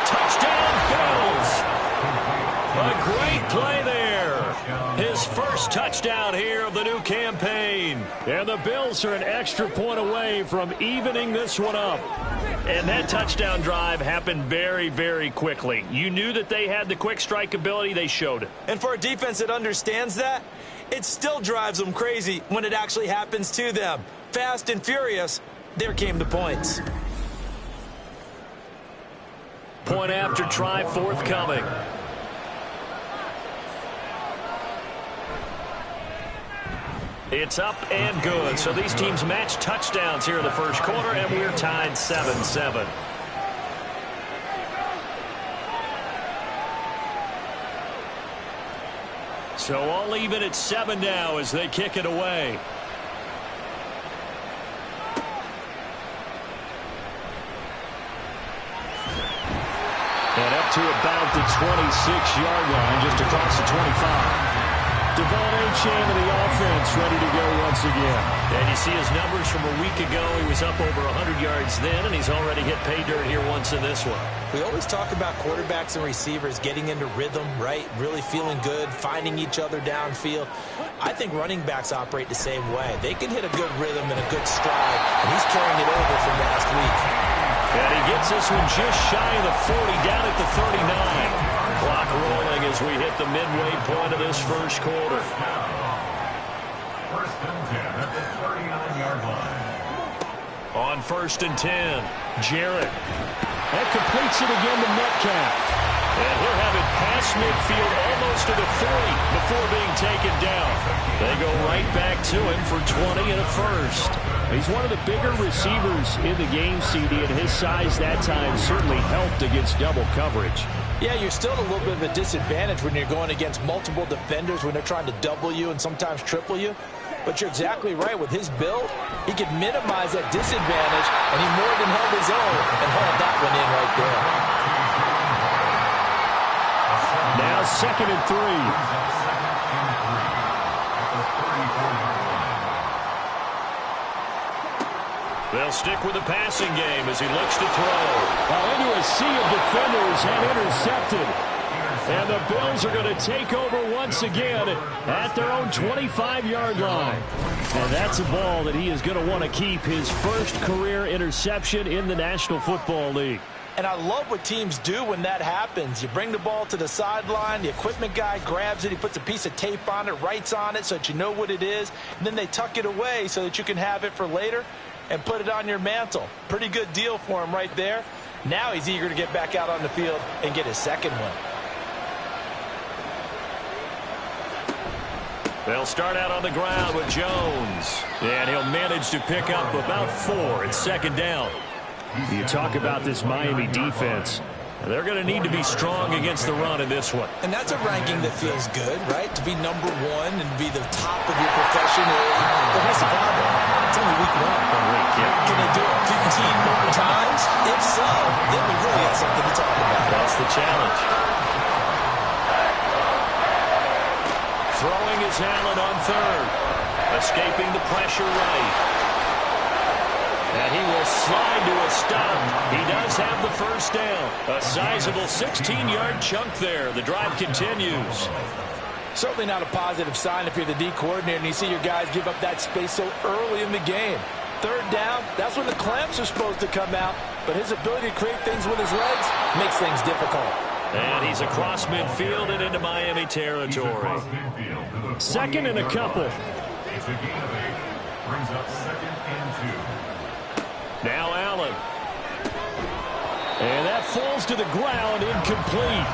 Touchdown, Bills! A great play there. His first touchdown here of the new campaign. And the Bills are an extra point away from evening this one up. And that touchdown drive happened very, very quickly. You knew that they had the quick strike ability. They showed it. And for a defense that understands that, it still drives them crazy when it actually happens to them. Fast and furious, there came the points. Point after try forthcoming. It's up and good. So these teams match touchdowns here in the first quarter, and we're tied 7-7. So all even at 7 now as they kick it away. And up to about the 26-yard line, just across the 25. Devon Achane of the offense ready to go once again. And you see his numbers from a week ago. He was up over 100 yards then, and he's already hit pay dirt here once in this one. We always talk about quarterbacks and receivers getting into rhythm, right? Really feeling good, finding each other downfield. I think running backs operate the same way. They can hit a good rhythm and a good stride, and he's carrying it over from last week. And he gets this one just shy of the 40, down at the 39. Clock rolling as we hit the midway point of this first quarter. First and 10 at the 39-yard line. On first and 10, Jarrett. That completes it again to Metcalf. And he'll have it past midfield almost to the 40 before being taken down. They go right back to him for 20 and a first. He's one of the bigger receivers in the game, CD, and his size that time certainly helped against double coverage. Yeah, you're still at a little bit of a disadvantage when you're going against multiple defenders when they're trying to double you and sometimes triple you. But you're exactly right. With his build, he could minimize that disadvantage, and he more than held his own and hauled that one in right there. Now 2nd and 3. They'll stick with the passing game as he looks to throw. Into a sea of defenders and intercepted. And the Bills are going to take over once again at their own 25-yard line. And that's a ball that he is going to want to keep, his first career interception in the National Football League. And I love what teams do when that happens. You bring the ball to the sideline, the equipment guy grabs it, he puts a piece of tape on it, writes on it so that you know what it is, and then they tuck it away so that you can have it for later and put it on your mantle. Pretty good deal for him right there. Now he's eager to get back out on the field and get his second one. They'll start out on the ground with Jones. And he'll manage to pick up about 4 at 2nd down. You talk about this Miami defense. They're going to need to be strong against the run in this one. And that's a ranking that feels good, right? To be number one and be the top of your profession. But here's the problem. It's only week one. Can they do it 15 more times? If so, then we really have something to talk about. That's the challenge. Throwing is Allen on third. Escaping the pressure right. And he will slide to a stop. He does have the first down. A sizable 16-yard chunk there. The drive continues. Certainly not a positive sign if you're the D coordinator and you see your guys give up that space so early in the game. Third down, that's when the clamps are supposed to come out. But his ability to create things with his legs makes things difficult. And he's across midfield and into Miami territory. Second and a couple. It's a gain of 8. Brings up 2nd and 2. Now Allen. And that falls to the ground, incomplete.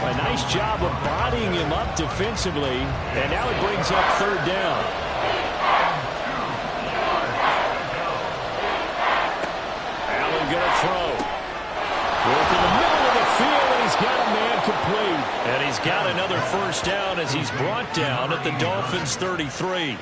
A nice job of bodying him up defensively. And now it brings up third down. Allen going to throw. Work in the middle of the field, and he's got a man complete. And he's got another first down as he's brought down at the Dolphins' 33.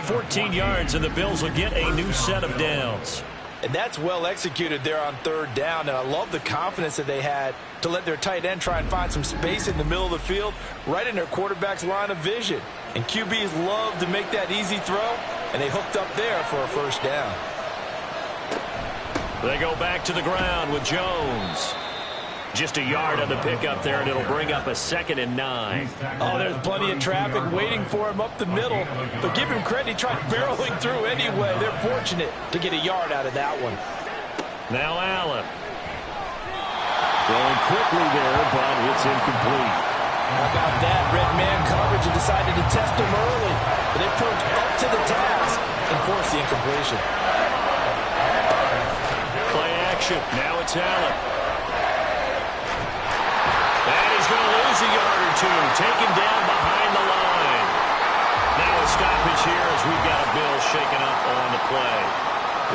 14 yards, and the Bills will get a new set of downs. And that's well executed there on third down. And I love the confidence that they had to let their tight end try and find some space in the middle of the field, right in their quarterback's line of vision. And QBs love to make that easy throw, and they hooked up there for a first down. They go back to the ground with Jones. Just a yard on the pickup there, and it'll bring up a 2nd and 9. Oh, there's plenty of traffic waiting for him up the middle. But give him credit, he tried barreling through anyway. They're fortunate to get a yard out of that one. Now Allen. Throwing quickly there, but it's incomplete. How about that? Red man coverage and decided to test him early. But they proved up to the task and forced the incompletion. Play action. Now it's Allen. Going to lose a yard or two. Taken down behind the line. Now a stoppage here as we've got a Bill shaken up on the play.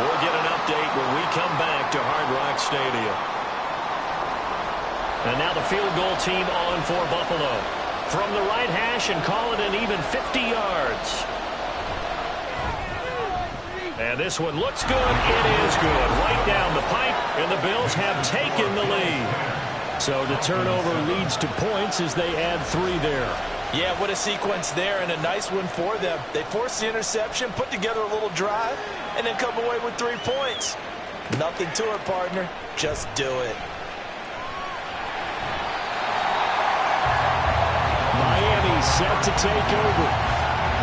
We'll get an update when we come back to Hard Rock Stadium. And now the field goal team on for Buffalo. From the right hash and call it an even 50 yards. And this one looks good. It is good. Right down the pipe, and the Bills have taken the lead. So the turnover leads to points as they add 3 there. Yeah, what a sequence there, and a nice one for them. They forced the interception, put together a little drive, and then come away with 3 points. Nothing to it, partner. Just do it. Miami set to take over.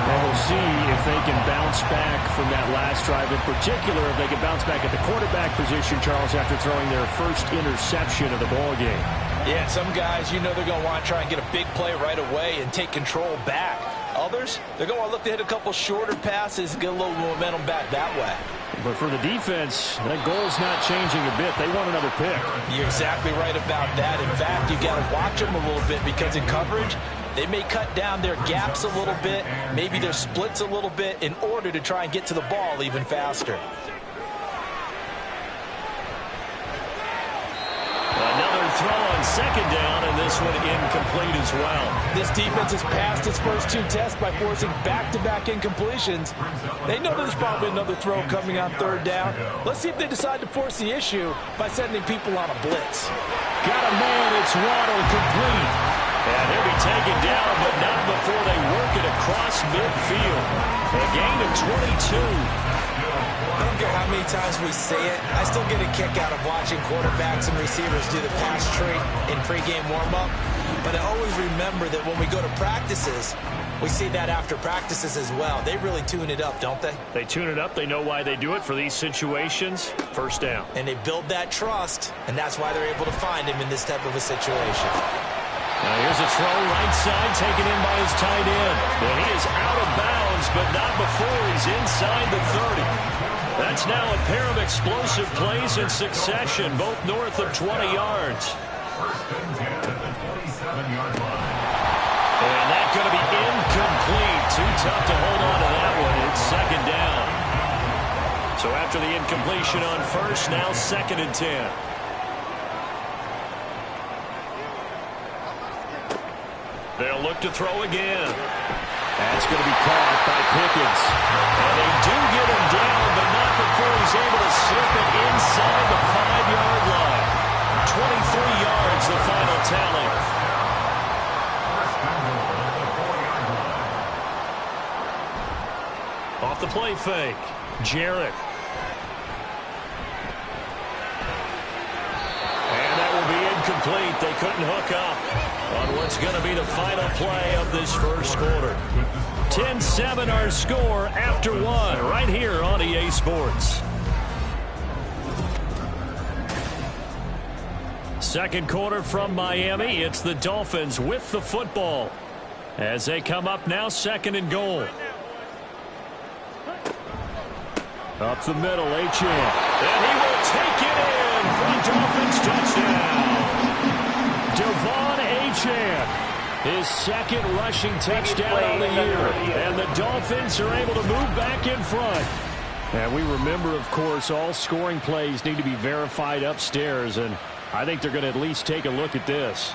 And we'll see if they can bounce back from that last drive. In particular, if they can bounce back at the quarterback position, Charles, after throwing their first interception of the ballgame. Yeah, some guys, you know they're going to want to try and get a big play right away and take control back. Others, they're going to want to look to hit a couple shorter passes and get a little momentum back that way. But for the defense, that goal's not changing a bit. They want another pick. You're exactly right about that. In fact, you got to watch them a little bit because in coverage, they may cut down their gaps a little bit, maybe their splits a little bit in order to try and get to the ball even faster. Another throw on second down, and this one incomplete as well. This defense has passed its first 2 tests by forcing back-to-back incompletions. They know there's probably another throw coming on third down. Let's see if they decide to force the issue by sending people on a blitz. Got a man, it's Waddle, complete. And he'll be taken down, but not before they work it across midfield. A gain of 22. I don't care how many times we say it, I still get a kick out of watching quarterbacks and receivers do the pass tree in pregame warm-up. But I always remember that when we go to practices, we see that after practices as well. They really tune it up, don't they? They tune it up. They know why they do it for these situations. First down. And they build that trust, and that's why they're able to find him in this type of a situation. Now here's a throw right side taken in by his tight end. And he is out of bounds, but not before he's inside the 30. That's now a pair of explosive plays in succession, both north of 20 yards. And that's going to be incomplete. Too tough to hold on to that one. It's second down. So after the incompletion on first, now 2nd and 10. They'll look to throw again. That's going to be caught by Pickens. And they do get him down, but not before he's able to slip it inside the 5-yard line. 23 yards, the final tally. Off the play fake, Jarrett. And that will be incomplete. They couldn't hook up on what's going to be the final play of this first quarter. 10-7 our score after 1 right here on EA Sports. Second quarter from Miami. It's the Dolphins with the football as they come up now 2nd and goal. Up the middle, Achane. And he will take it in for a Dolphins touchdown. Devon Achane. His 2nd rushing touchdown on the year. And the Dolphins are able to move back in front. And we remember, of course, all scoring plays need to be verified upstairs. And I think they're going to at least take a look at this.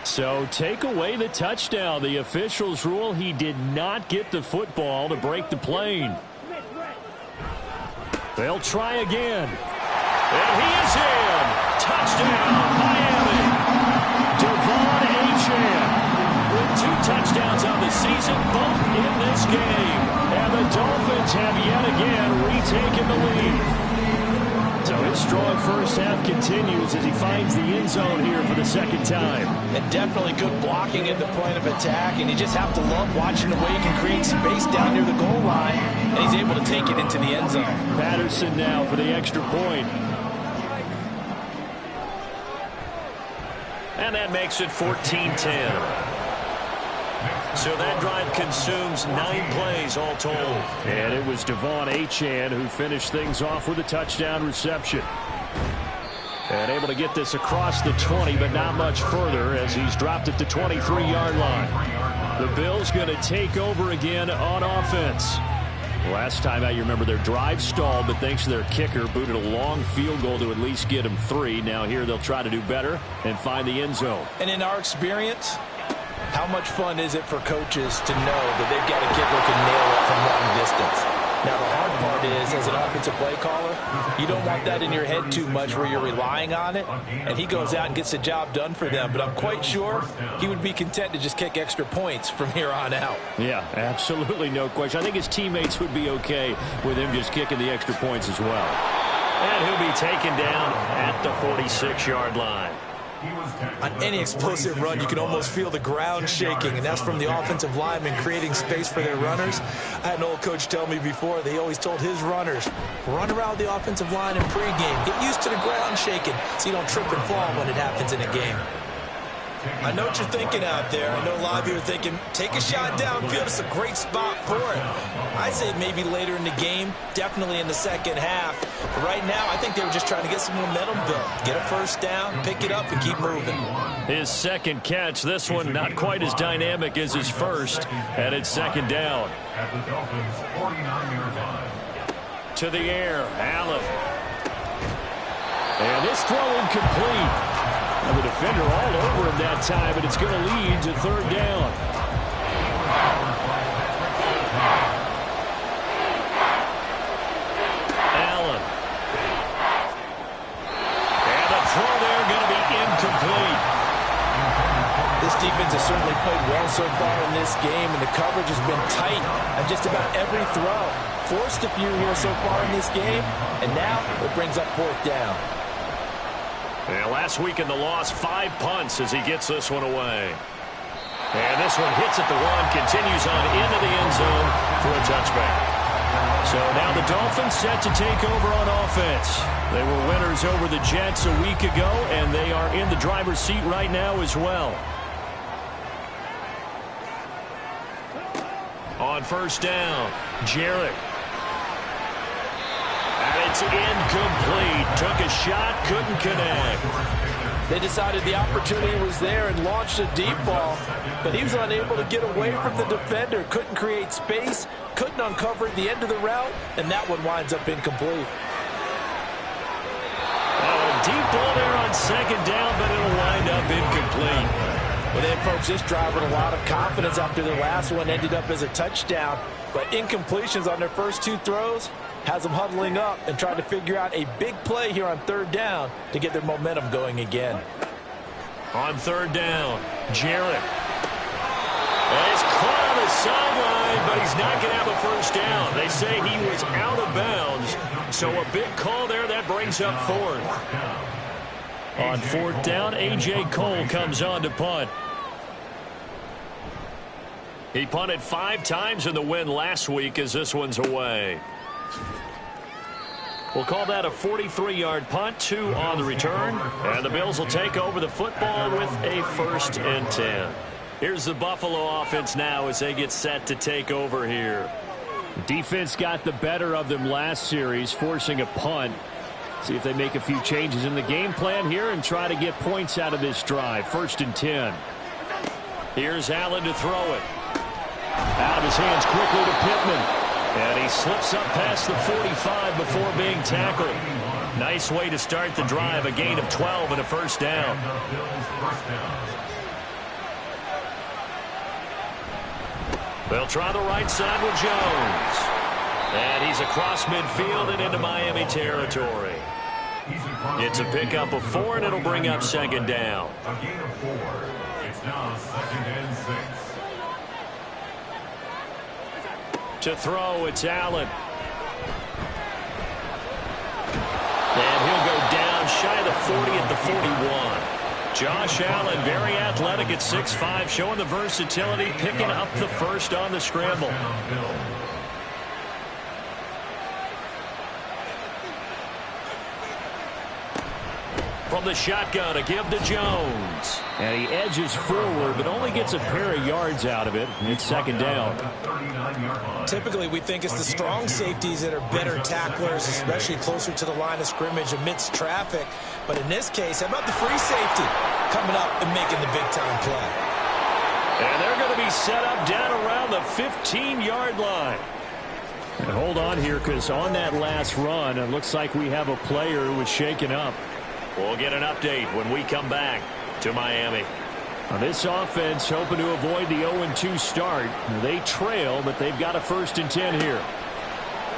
So take away the touchdown. The officials rule he did not get the football to break the plane. They'll try again. And he is in. Touchdown, Miami. Devon Achane with 2 touchdowns on the season, both in this game. And the Dolphins have yet again retaken the lead. So his strong first half continues as he finds the end zone here for the 2nd time. And definitely good blocking at the point of attack, and you just have to love watching the way he can create space down near the goal line, and he's able to take it into the end zone. Patterson now for the extra point. And that makes it 14-10. So that drive consumes 9 plays all told. And it was Devon Achane who finished things off with a touchdown reception. And able to get this across the 20, but not much further as he's dropped at the 23-yard line. The Bills going to take over again on offense. Last time out, you remember their drive stalled, but thanks to their kicker, booted a long field goal to at least get them 3. Now here they'll try to do better and find the end zone. And in our experience, how much fun is it for coaches to know that they've got a kicker who can nail it from long distance? Now, the hard part is, as an offensive play caller, you don't want that in your head too much where you're relying on it, and he goes out and gets the job done for them. But I'm quite sure he would be content to just kick extra points from here on out. Yeah, absolutely no question. I think his teammates would be okay with him just kicking the extra points as well. And he'll be taken down at the 46-yard line. On any explosive run, you can almost feel the ground shaking, and that's from the offensive linemen creating space for their runners. I had an old coach tell me before, they always told his runners, run around the offensive line in pregame. Get used to the ground shaking so you don't trip and fall when it happens in a game. I know what you're thinking out there. I know a lot of you are thinking, take a shot downfield. It's a great spot for it. I say maybe later in the game, definitely in the second half. But right now, I think they were just trying to get some momentum built. Get a first down, pick it up, and keep moving. His 2nd catch, this one not quite as dynamic as his first, and it's 2nd down. At the Dolphins' 49-yard line. To the air, Allen. And this throw incomplete. And the defender all over him that time, but it's going to lead to 3rd down. Allen. And the throw there going to be incomplete. This defense has certainly played well so far in this game, and the coverage has been tight on just about every throw. Forced a few here so far in this game, and now it brings up 4th down. And last week in the loss, 5 punts as he gets this one away. And this one hits at the 1, continues on into the end zone for a touchback. So now the Dolphins set to take over on offense. They were winners over the Jets a week ago, and they are in the driver's seat right now as well. On 1st down, Jarrett. And it's incomplete. Took a shot, couldn't connect. They decided the opportunity was there and launched a deep ball, but he was unable to get away from the defender, couldn't create space, couldn't uncover the end of the route, and that one winds up incomplete. Deep ball there on second down, but it'll wind up incomplete. And then, folks, this drive with a lot of confidence after their last one ended up as a touchdown, but incompletions on their first two throws has them huddling up and trying to figure out a big play here on third down to get their momentum going again. On third down, Jarrett. He's caught on the sideline, but he's not going to have a first down. They say he was out of bounds, so a big call there that brings up fourth. On fourth down, A.J. Cole comes on to punt. He punted 5 times in the win last week as this one's away. We'll call that a 43-yard punt, 2 on the return. And the Bills will take over the football with a 1st and 10. Here's the Buffalo offense now as they get set to take over here. Defense got the better of them last series, forcing a punt. See if they make a few changes in the game plan here and try to get points out of this drive. 1st and 10. Here's Allen to throw it. Out of his hands quickly to Pittman. And he slips up past the 45 before being tackled. Nice way to start the drive. A gain of 12 and a first down. They'll try the right side with Jones. And he's across midfield and into Miami territory. It's a pickup of 4, and it'll bring up second down. A gain of 4. It's now 2nd and 6. To throw, it's Allen. And he'll go down shy of the 40 at the 41. Josh Allen, very athletic at 6'5", showing the versatility, picking up the first on the scramble. From the shotgun, a give to Jones. And he edges forward, but only gets a pair of yards out of it. It's second down. Typically, we think it's the strong safeties that are better tacklers, especially closer to the line of scrimmage amidst traffic. But in this case, how about the free safety coming up and making the big-time play? And they're going to be set up down around the 15-yard line. And hold on here, because on that last run, it looks like we have a player who was shaken up. We'll get an update when we come back to Miami. Now this offense hoping to avoid the 0-2 start. They trail, but they've got a 1st and 10 here.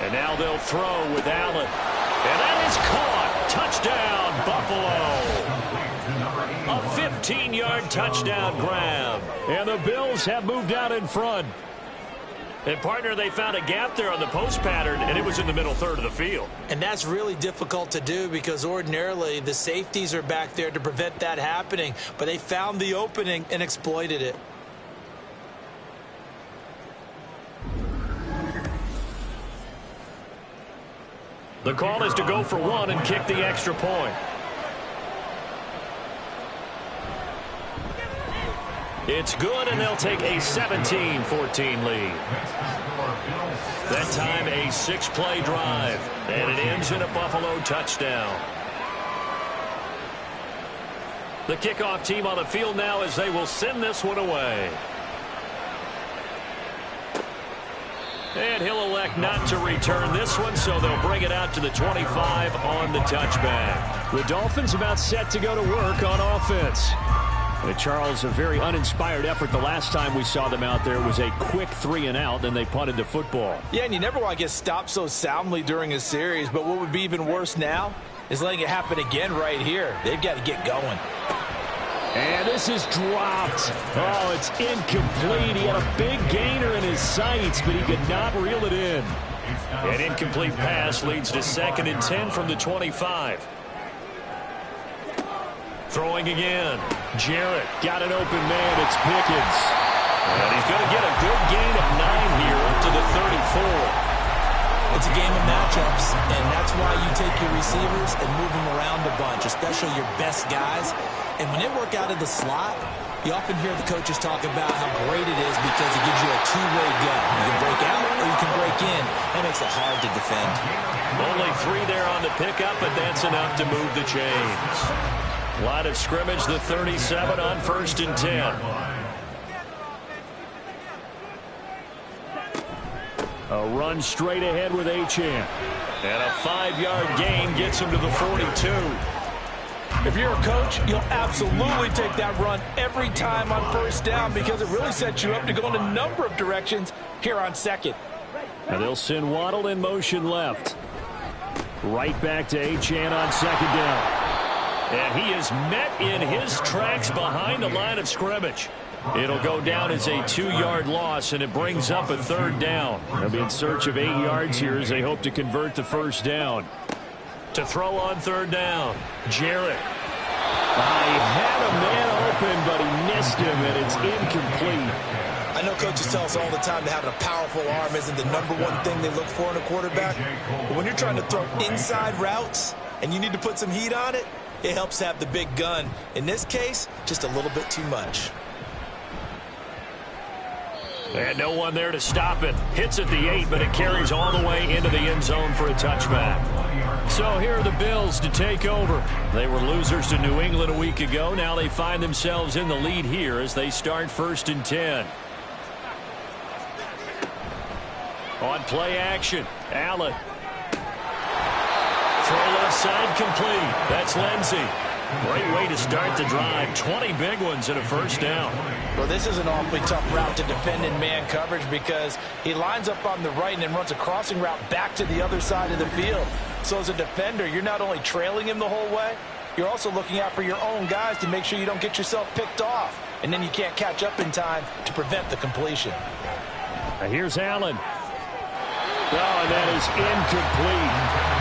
And now they'll throw with Allen. And that is caught. Touchdown, Buffalo. A 15-yard touchdown grab. And the Bills have moved out in front. And, partner, they found a gap there on the post pattern, and it was in the middle third of the field. And that's really difficult to do because ordinarily the safeties are back there to prevent that happening. But they found the opening and exploited it. The call is to go for 1 and kick the extra point. It's good, and they'll take a 17-14 lead. That time, a 6-play drive, and it ends in a Buffalo touchdown. The kickoff team on the field now as they will send this one away. And he'll elect not to return this one, so they'll bring it out to the 25 on the touchback. The Dolphins about set to go to work on offense. Charles, a very uninspired effort. The last time we saw them out there was a quick 3-and-out, then they punted the football. Yeah, and you never want to get stopped so soundly during a series, but what would be even worse now is letting it happen again right here. They've got to get going. And this is dropped. Oh, it's incomplete. He had a big gainer in his sights, but he could not reel it in. An incomplete pass leads to 2nd and 10 from the 25. Throwing again. Jarrett got an open man. It's Pickens. And he's going to get a good gain of 9 here up to the 34. It's a game of matchups, and that's why you take your receivers and move them around a bunch, especially your best guys. And when they work out of the slot, you often hear the coaches talk about how great it is because it gives you a two-way go. You can break out or you can break in. That makes it hard to defend. Only 3 there on the pickup, but that's enough to move the chains. Line of scrimmage, the 37 on 1st and 10. A run straight ahead with Achane. And a 5-yard gain gets him to the 42. If you're a coach, you'll absolutely take that run every time on 1st down because it really sets you up to go in a number of directions here on 2nd. And they'll send Waddle in motion left. Right back to Achane on 2nd down. And he is met in his tracks behind the line of scrimmage. It'll go down as a 2-yard loss, and it brings up a 3rd down. They'll be in search of 8 yards here as they hope to convert the 1st down. To throw on 3rd down, Jarrett. He had a man open, but he missed him, and it's incomplete. I know coaches tell us all the time that having a powerful arm isn't the #1 thing they look for in a quarterback. But when you're trying to throw inside routes and you need to put some heat on it, it helps have the big gun. In this case, just a little bit too much. And no one there to stop it. Hits at the 8, but it carries all the way into the end zone for a touchback. So here are the Bills to take over. They were losers to New England a week ago. Now they find themselves in the lead here as they start 1st and 10. On play action, Allen. Throw left side complete. That's Lindsey. Great way to start the drive. 20 big ones and a 1st down. Well, this is an awfully tough route to defend in man coverage because he lines up on the right and then runs a crossing route back to the other side of the field. So as a defender, you're not only trailing him the whole way, you're also looking out for your own guys to make sure you don't get yourself picked off. And then you can't catch up in time to prevent the completion. Here's Allen. Oh, and that is incomplete.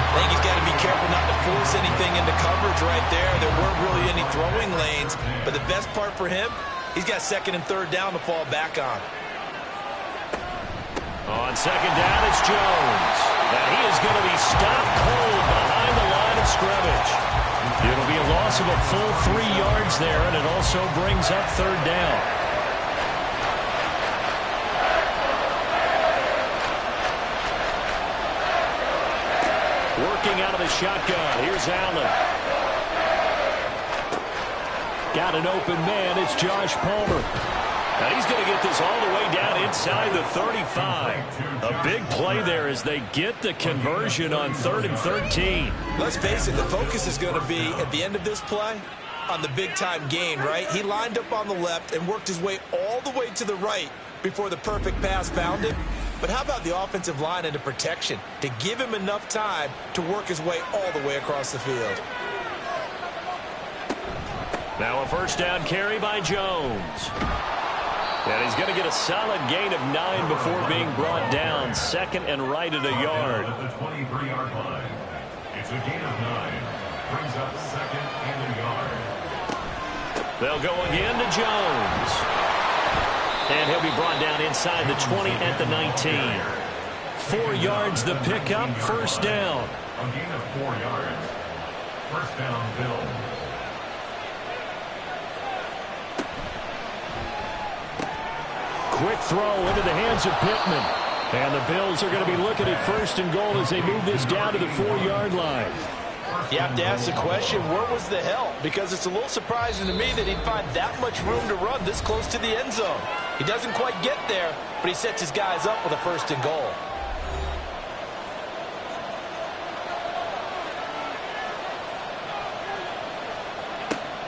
I think he's got to be careful not to force anything into coverage right there. There weren't really any throwing lanes, but the best part for him, he's got 2nd and 3rd down to fall back on. On 2nd down, it's Jones. And he is going to be stopped cold behind the line of scrimmage. It'll be a loss of a full 3 yards there, and it also brings up 3rd down. Working out of the shotgun. Here's Allen. Got an open man. It's Josh Palmer. And he's going to get this all the way down inside the 35. A big play there as they get the conversion on 3rd and 13. Let's face it, the focus is going to be at the end of this play on the big-time gain, right? He lined up on the left and worked his way all the way to the right before the perfect pass found him. But how about the offensive line into protection to give him enough time to work his way all the way across the field? Now a 1st down carry by Jones. And he's going to get a solid gain of 9 before being brought down. 2nd and right at a yard. At the 23-yard line. It's a gain of 9. Brings up 2nd and a yard. They'll go again to Jones. And he'll be brought down inside the 20 at the 19. 4 yards the pickup, 1st down. A gain of 4 yards. 1st down, Bills. Quick throw into the hands of Pittman. And the Bills are going to be looking at 1st and goal as they move this down to the 4-yard line. You have to ask the question, where was the help? Because it's a little surprising to me that he'd find that much room to run this close to the end zone. He doesn't quite get there, but he sets his guys up with a 1st and goal.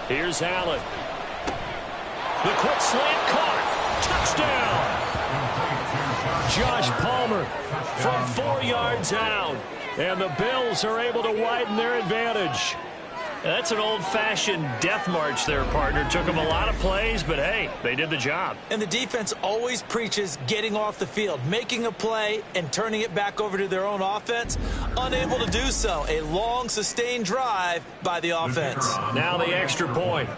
Here's Allen. The quick slant caught. Touchdown. Josh Palmer from 4 yards out. And the Bills are able to widen their advantage. That's an old-fashioned death march there, partner. Took them a lot of plays, but hey, they did the job. And the defense always preaches getting off the field, making a play, and turning it back over to their own offense. Unable to do so. A long, sustained drive by the offense. Now the extra point.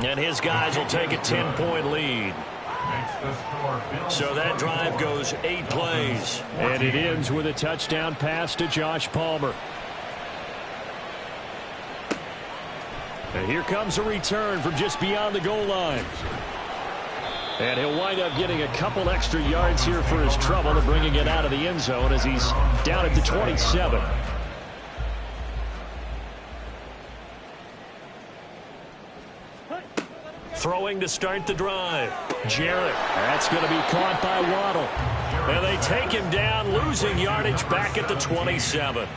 And his guys will take a 10-point lead. So that drive goes 8 plays. And it ends with a touchdown pass to Josh Palmer. And here comes a return from just beyond the goal line. And he'll wind up getting a couple extra yards here for his trouble and bringing it out of the end zone as he's down at the 27. Throwing to start the drive. Jarrett. That's going to be caught by Waddle. And they take him down, losing yardage back at the 27.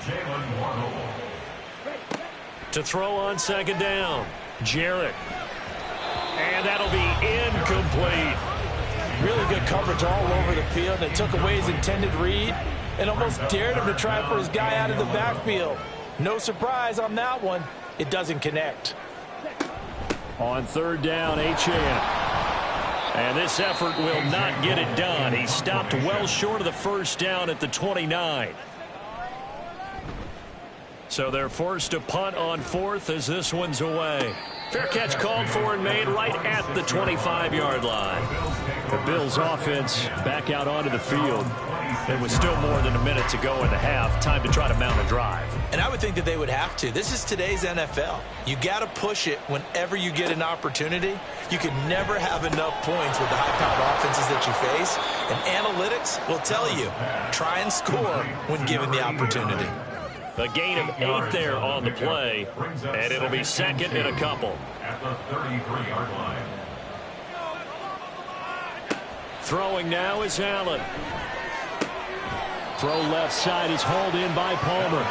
To throw on second down. Jarrett. And that'll be incomplete. Really good coverage all over the field. It took away his intended read and almost dared him to try for his guy out of the backfield. No surprise on that one. It doesn't connect. On third down, H.A.M. And this effort will not get it done. He stopped well short of the first down at the 29. So they're forced to punt on fourth as this one's away. Fair catch called for and made right at the 25-yard line. The Bills offense back out onto the field. There was still more than a minute to go in the half. Time to try to mount a drive. And I would think that they would have to. This is today's NFL. You got to push it whenever you get an opportunity. You can never have enough points with the high-powered offenses that you face. And analytics will tell you, try and score when given the opportunity. A gain of 8 there on the play, and it'll be second and a couple. At the 33-yard line. Throwing now is Allen. Throw left side is hauled in by Palmer.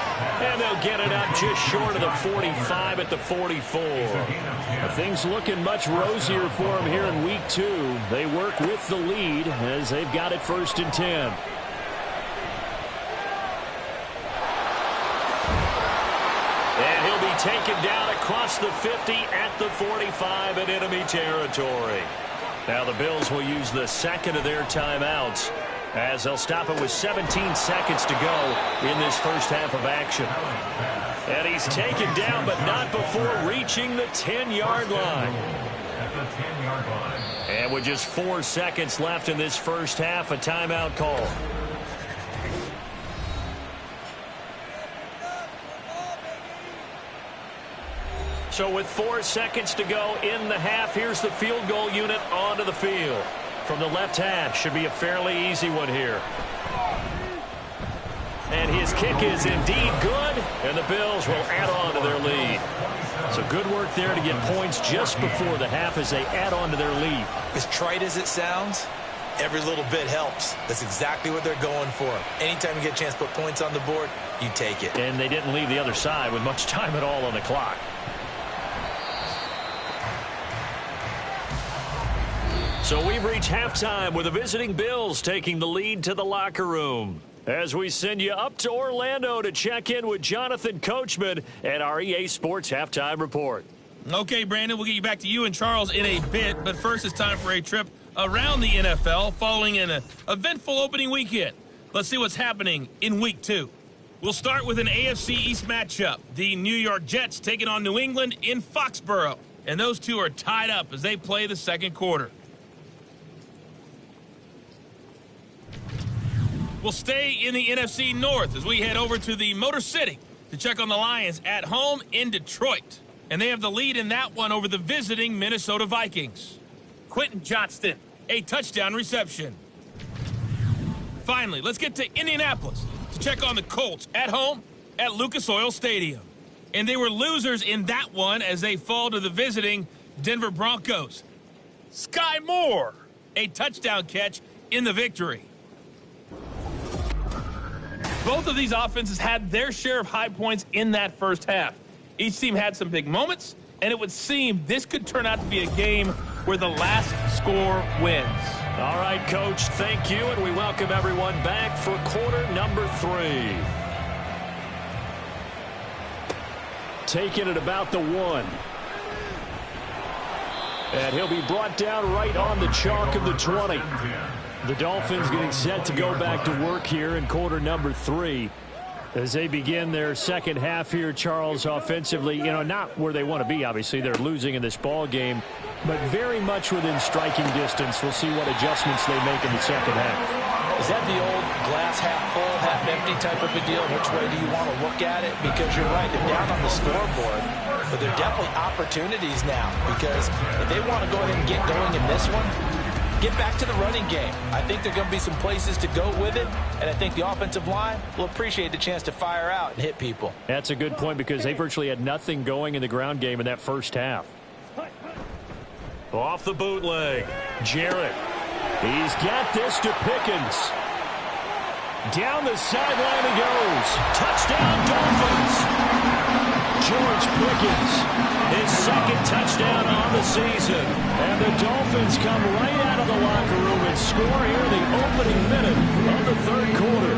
And they'll get it up just short of the 45 at the 44. Things looking much rosier for them here in week 2. They work with the lead as they've got it 1st and 10. And he'll be taken down across the 50 at the 45 in enemy territory. Now the Bills will use the second of their timeouts as they'll stop it with 17 seconds to go in this first half of action. And he's taken down, but not before reaching the 10-yard line. And with just 4 seconds left in this first half, a timeout call. So with 4 seconds to go in the half, here's the field goal unit onto the field. From the left half, should be a fairly easy one here. And his kick is indeed good, and the Bills will add on to their lead. So good work there to get points just before the half as they add on to their lead. As trite as it sounds, every little bit helps. That's exactly what they're going for. Anytime you get a chance to put points on the board, you take it. And they didn't leave the other side with much time at all on the clock. So we've reached halftime with the visiting Bills taking the lead to the locker room. As we send you up to Orlando to check in with Jonathan Coachman at our EA Sports Halftime Report. Okay, Brandon, we'll get you back to you and Charles in a bit, but first it's time for a trip around the NFL following an eventful opening weekend. Let's see what's happening in Week 2. We'll start with an AFC East matchup. The New York Jets taking on New England in Foxborough, and those two are tied up as they play the second quarter. We'll stay in the NFC North as we head over to the Motor City to check on the Lions at home in Detroit. And they have the lead in that one over the visiting Minnesota Vikings. Quentin Johnston, a touchdown reception. Finally, let's get to Indianapolis to check on the Colts at home at Lucas Oil Stadium. And they were losers in that one as they fall to the visiting Denver Broncos. Sky Moore, a touchdown catch in the victory. Both of these offenses had their share of high points in that first half. Each team had some big moments, and it would seem this could turn out to be a game where the last score wins. All right, Coach, thank you, and we welcome everyone back for quarter number 3. Taking it about the 1. And he'll be brought down right on the chalk of the 20. The Dolphins getting set to go back to work here in quarter number 3 as they begin their second half here, Charles, offensively. You know, not where they want to be, obviously. They're losing in this ball game, but very much within striking distance. We'll see what adjustments they make in the second half. Is that the old glass half full, half empty type of a deal? Which way do you want to look at it? Because you're right, they're down on the scoreboard, but they're definitely opportunities now because if they want to go ahead and get going in this one, get back to the running game. I think there are going to be some places to go with it, and I think the offensive line will appreciate the chance to fire out and hit people. That's a good point because they virtually had nothing going in the ground game in that first half. Off the bootleg, Jarrett. He's got this to Pickens. Down the sideline he goes. Touchdown, Dolphins. George Pickens, his second touchdown on the season. And the Dolphins come right out of the locker room and score here in the opening minute of the third quarter.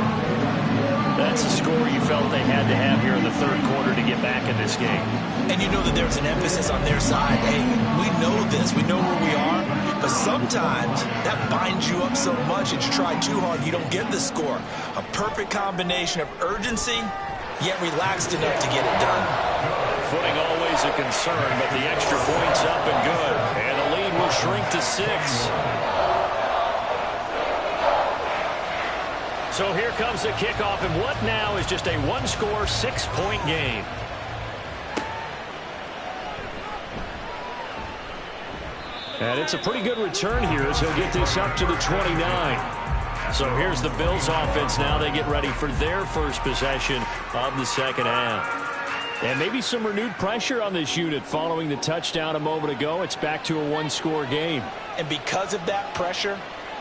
That's a score you felt they had to have here in the third quarter to get back in this game. And you know that there's an emphasis on their side. Hey, we know this. We know where we are. But sometimes that binds you up so much that you try too hard, you don't get the score. A perfect combination of urgency, yet relaxed enough to get it done. Footing always a concern, but the extra point's up and good. And the lead will shrink to 6. So here comes the kickoff, and what now is just a one-score, 6-point game. And it's a pretty good return here as he'll get this up to the 29. So here's the Bills offense now. They get ready for their first possession of the second half. And maybe some renewed pressure on this unit following the touchdown a moment ago. It's back to a one-score game. And because of that pressure,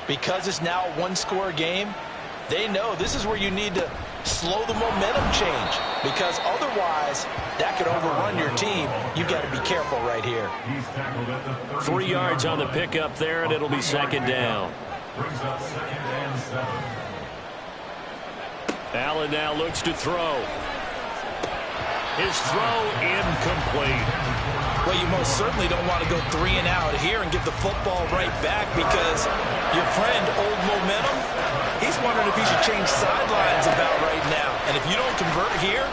because it's now a one-score game, they know this is where you need to slow the momentum change, because otherwise that could overrun your team. You've got to be careful right here. 3 yards on the pickup there, and it'll be second down. Allen now looks to throw. His throw incomplete. Well, you most certainly don't want to go 3 and out here and give the football right back, because your friend, Old Momentum, he's wondering if he should change sidelines about right now. And if you don't convert here,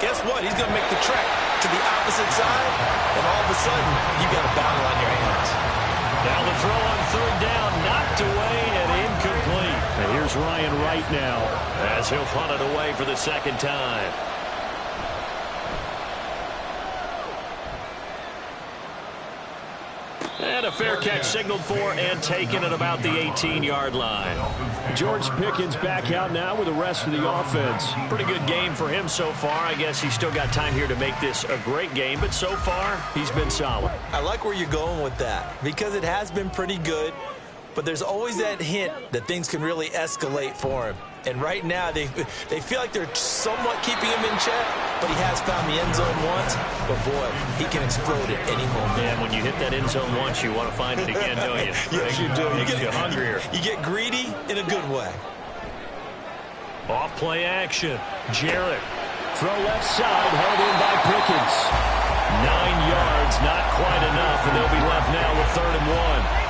guess what? He's going to make the trek to the opposite side, and all of a sudden, you've got a battle on your hands. Now the throw on third down, knocked away and incomplete. And here's Ryan Wright now as he'll punt it away for the second time. And a fair catch signaled for and taken at about the 18-yard line. George Pickens back out now with the rest of the offense. Pretty good game for him so far. I guess he's still got time here to make this a great game, but so far he's been solid. I like where you're going with that, because it has been pretty good, but there's always that hint that things can really escalate for him. And right now, they feel like they're somewhat keeping him in check, but he has found the end zone once. But, boy, he can explode at any moment. Yeah, when you hit that end zone once, you want to find it again, don't you? Yes, you do. You get hungrier. You get greedy in a good way. Off play action. Jarrett. Throw left side, held in by Pickens. 9 yards, not quite enough, and they'll be left now with 3rd and 1.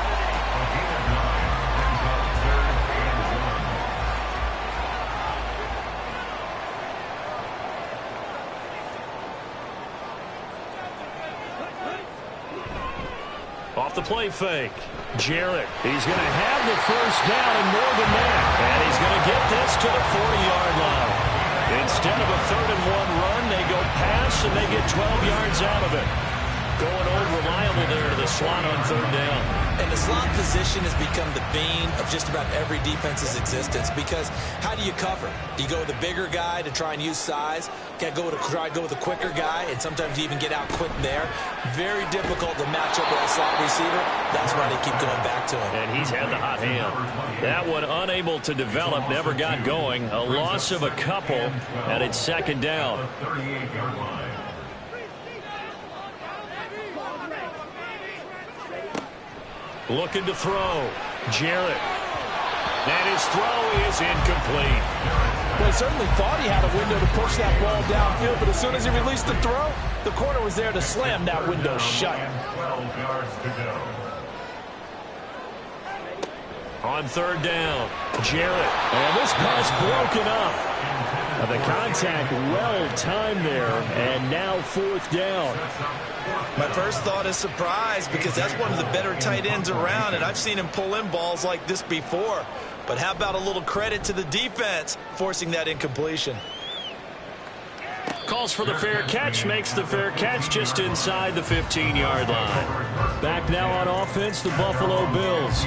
Off the play fake. Jarrett. He's going to have the first down and more than that. And he's going to get this to the 40-yard line. Instead of a 3rd and 1 run, they go pass and they get 12 yards out of it. Going old reliable there to the slot on 3rd down. And the slot position has become the bane of just about every defense's existence, because how do you cover? Do you go with a bigger guy to try and use size? Can't go with try to go with a quicker guy, and sometimes you even get out quick there. Very difficult to match up with a slot receiver. That's why they keep going back to him. And he's had the hot hand. That one unable to develop, never got going. A loss of a couple, and it's second down. Looking to throw. Jarrett. And his throw is incomplete. Well, he certainly thought he had a window to push that ball downfield, but as soon as he released the throw, the corner was there to slam that window shut. 12 yards to go. On 3rd down, Jarrett. And this pass broken up. The contact well-timed there, and now 4th down. My first thought is surprise, because that's one of the better tight ends around, and I've seen him pull in balls like this before. But how about a little credit to the defense forcing that incompletion? Calls for the fair catch, makes the fair catch just inside the 15-yard line. Back now on offense, the Buffalo Bills.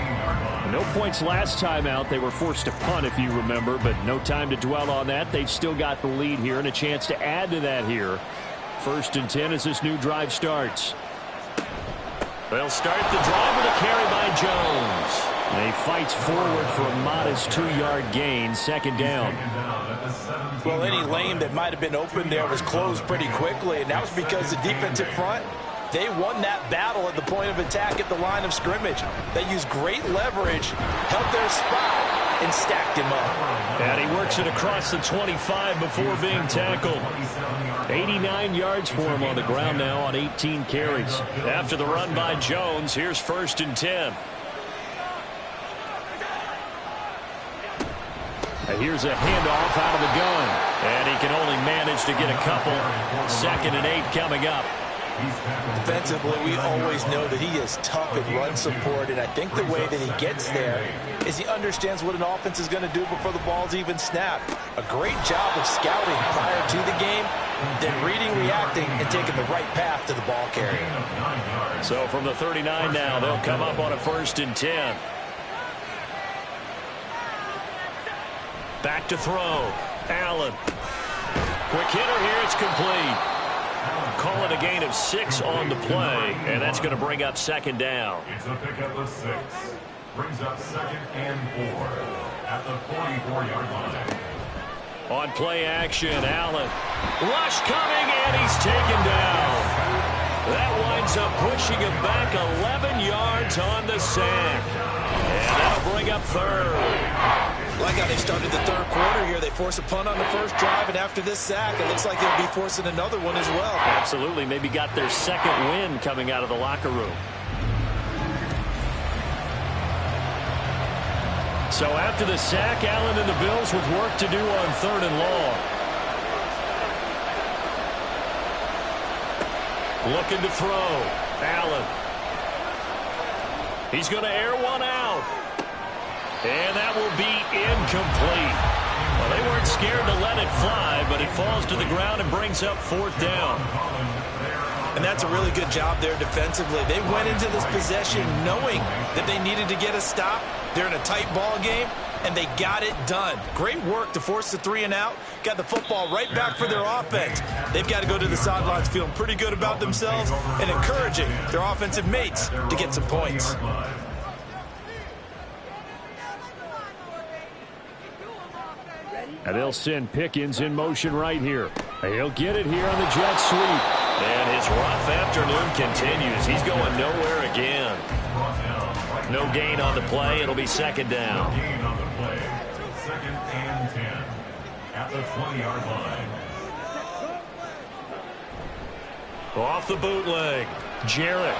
No points last time out. They were forced to punt, if you remember, but no time to dwell on that. They've still got the lead here and a chance to add to that here. 1st and 10 as this new drive starts. They'll start the drive with a carry by Jones. And he fights forward for a modest 2-yard gain, 2nd down. Well, any lane that might have been open there was closed pretty quickly, and that was because the defensive front, they won that battle at the point of attack at the line of scrimmage. They used great leverage, held their spot, and stacked him up. And he works it across the 25 before being tackled. 89 yards for him on the ground now on 18 carries. After the run by Jones, here's 1st and 10. And here's a handoff out of the gun. And he can only manage to get a couple. 2nd and 8 coming up. Defensively, we always know that he is tough in run support, and I think the way that he gets there is he understands what an offense is going to do before the ball's even snapped. A great job of scouting prior to the game, then reading, reacting, and taking the right path to the ball carrier. So from the 39 now, they'll come up on a 1st and 10. Back to throw. Allen. Quick hitter here. It's complete. Call it a gain of 6 on the play, and that's going to bring up 2nd down. It's a pickup of 6. Brings up 2nd and 4 at the 44-yard line. On play action, Allen. Rush coming, and he's taken down. That winds up pushing him back 11 yards on the sack. And that'll bring up 3rd. Like how they started the 3rd quarter here. They force a punt on the 1st drive, and after this sack, it looks like they'll be forcing another one as well. Absolutely. Maybe got their 2nd win coming out of the locker room. So after the sack, Allen and the Bills with work to do on 3rd and long. Looking to throw. Allen. He's going to air one out. And that will be incomplete. Well, they weren't scared to let it fly, but it falls to the ground and brings up 4th down. And that's a really good job there defensively. They went into this possession knowing that they needed to get a stop. They're in a tight ball game, and they got it done. Great work to force the 3 and out. Got the football right back for their offense. They've got to go to the sidelines feeling pretty good about themselves and encouraging their offensive mates to get some points. And they'll send Pickens in motion right here. He'll get it here on the jet sweep. And his rough afternoon continues. He's going nowhere again. No gain on the play. It'll be 2nd down. Gain on the play. 2nd and 10 at the 20-yard line. Off the bootleg. Jarrett.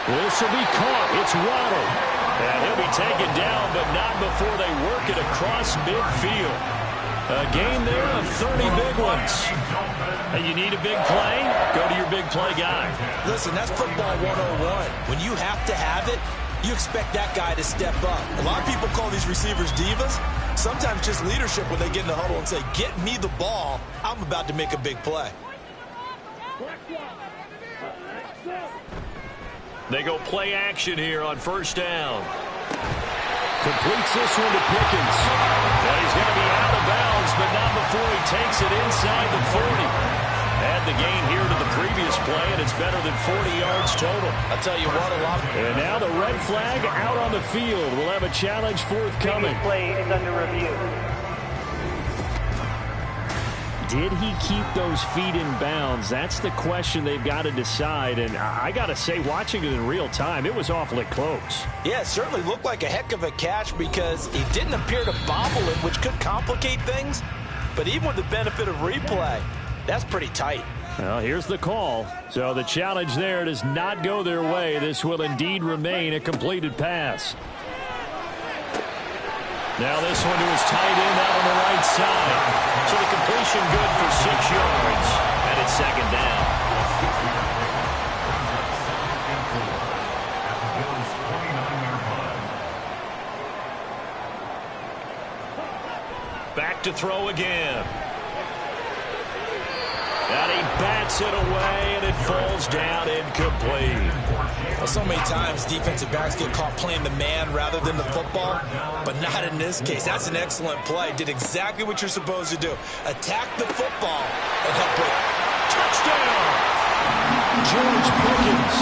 This will be caught. It's Waddle. And he'll be taken down, but not before they work it across midfield. A gain there of 30 big ones. And you need a big play? Go to your big play guy. Listen, that's football 101. When you have to have it, you expect that guy to step up. A lot of people call these receivers divas. Sometimes just leadership when they get in the huddle and say, get me the ball. I'm about to make a big play. They go play action here on 1st down. Completes this one to Pickens. And he's going to be out of bounds, but not before he takes it inside the 40. Add the gain here to the previous play, and it's better than 40 yards total. I'll tell you what, a lot. And now the red flag out on the field. We'll have a challenge forthcoming. Play is under review. Did he keep those feet in bounds? That's the question they've got to decide. And I got to say, watching it in real time, it was awfully close. Yeah, it certainly looked like a heck of a catch because he didn't appear to bobble it, which could complicate things. But even with the benefit of replay, that's pretty tight. Well, here's the call. So the challenge there does not go their way. This will indeed remain a completed pass. Now this one to his tight end out on the right side. So the completion good for 6 yards. And it's 2nd down. Back to throw again. Hits it away, and it falls down incomplete. Well, so many times defensive backs get caught playing the man rather than the football, but not in this case. That's an excellent play. Did exactly what you're supposed to do. Attack the football and help break. Touchdown! George Pickens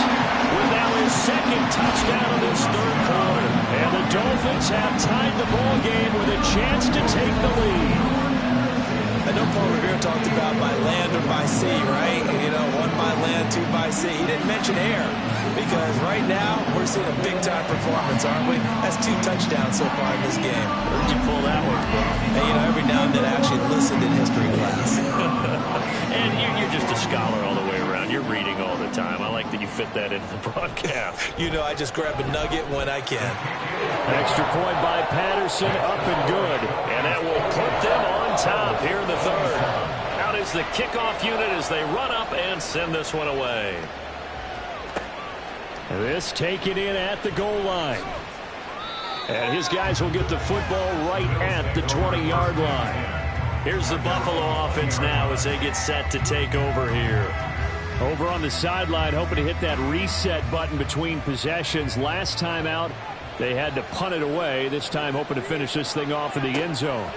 with now his second touchdown of this third quarter. And the Dolphins have tied the ball game with a chance to take the lead. I know Paul Revere talked about by land or by sea, right? You know, one by land, two by sea. He didn't mention air because right now we're seeing a big-time performance, aren't we? That's 2 touchdowns so far in this game. Where'd you pull that one from? And, you know, every now and then I actually listened in history class. And you're just a scholar all the way around. You're reading all the time. I like that you fit that into the broadcast. You know, I just grab a nugget when I can. Extra point by Patterson, up and good. And that will put them on top here in the third. Out is the kickoff unit as they run up and send this one away. This taken in at the goal line. And his guys will get the football right at the 20-yard line. Here's the Buffalo offense now as they get set to take over here. Over on the sideline, hoping to hit that reset button between possessions. Last time out, they had to punt it away. This time, hoping to finish this thing off in the end zone.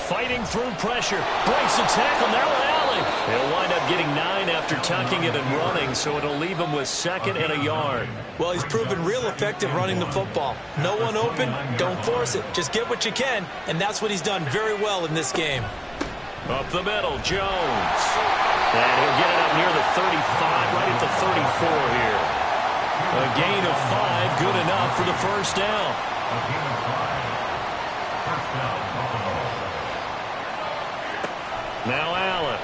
Fighting through pressure. Breaks the tackle. Now Allen. He'll wind up getting 9 after tucking it and running, so it'll leave him with 2nd and a yard. Well, he's proven real effective running the football. No one open, don't force it. Just get what you can, and that's what he's done very well in this game. Up the middle, Jones. And he'll get it up near the 35, right at the 34 here. A gain of 5, good enough for the first down. Now Allen.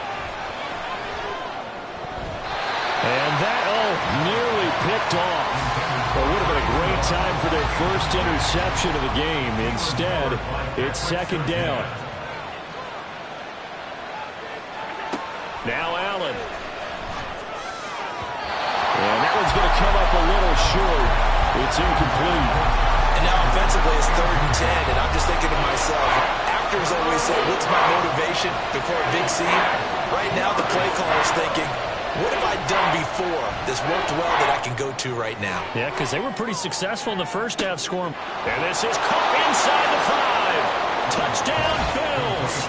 And that, nearly picked off. It would have been a great time for their first interception of the game. Instead, it's 2nd down. Now Allen. And that one's going to come up a little short. It's incomplete. And now offensively it's 3rd and 10, and I'm just thinking to myself, actors always say, what's my motivation before a big scene? Right now the play caller's thinking, what have I done before that's worked well that I can go to right now? Yeah, because they were pretty successful in the first half scoring. And this is caught inside the 5. Touchdown, Bills.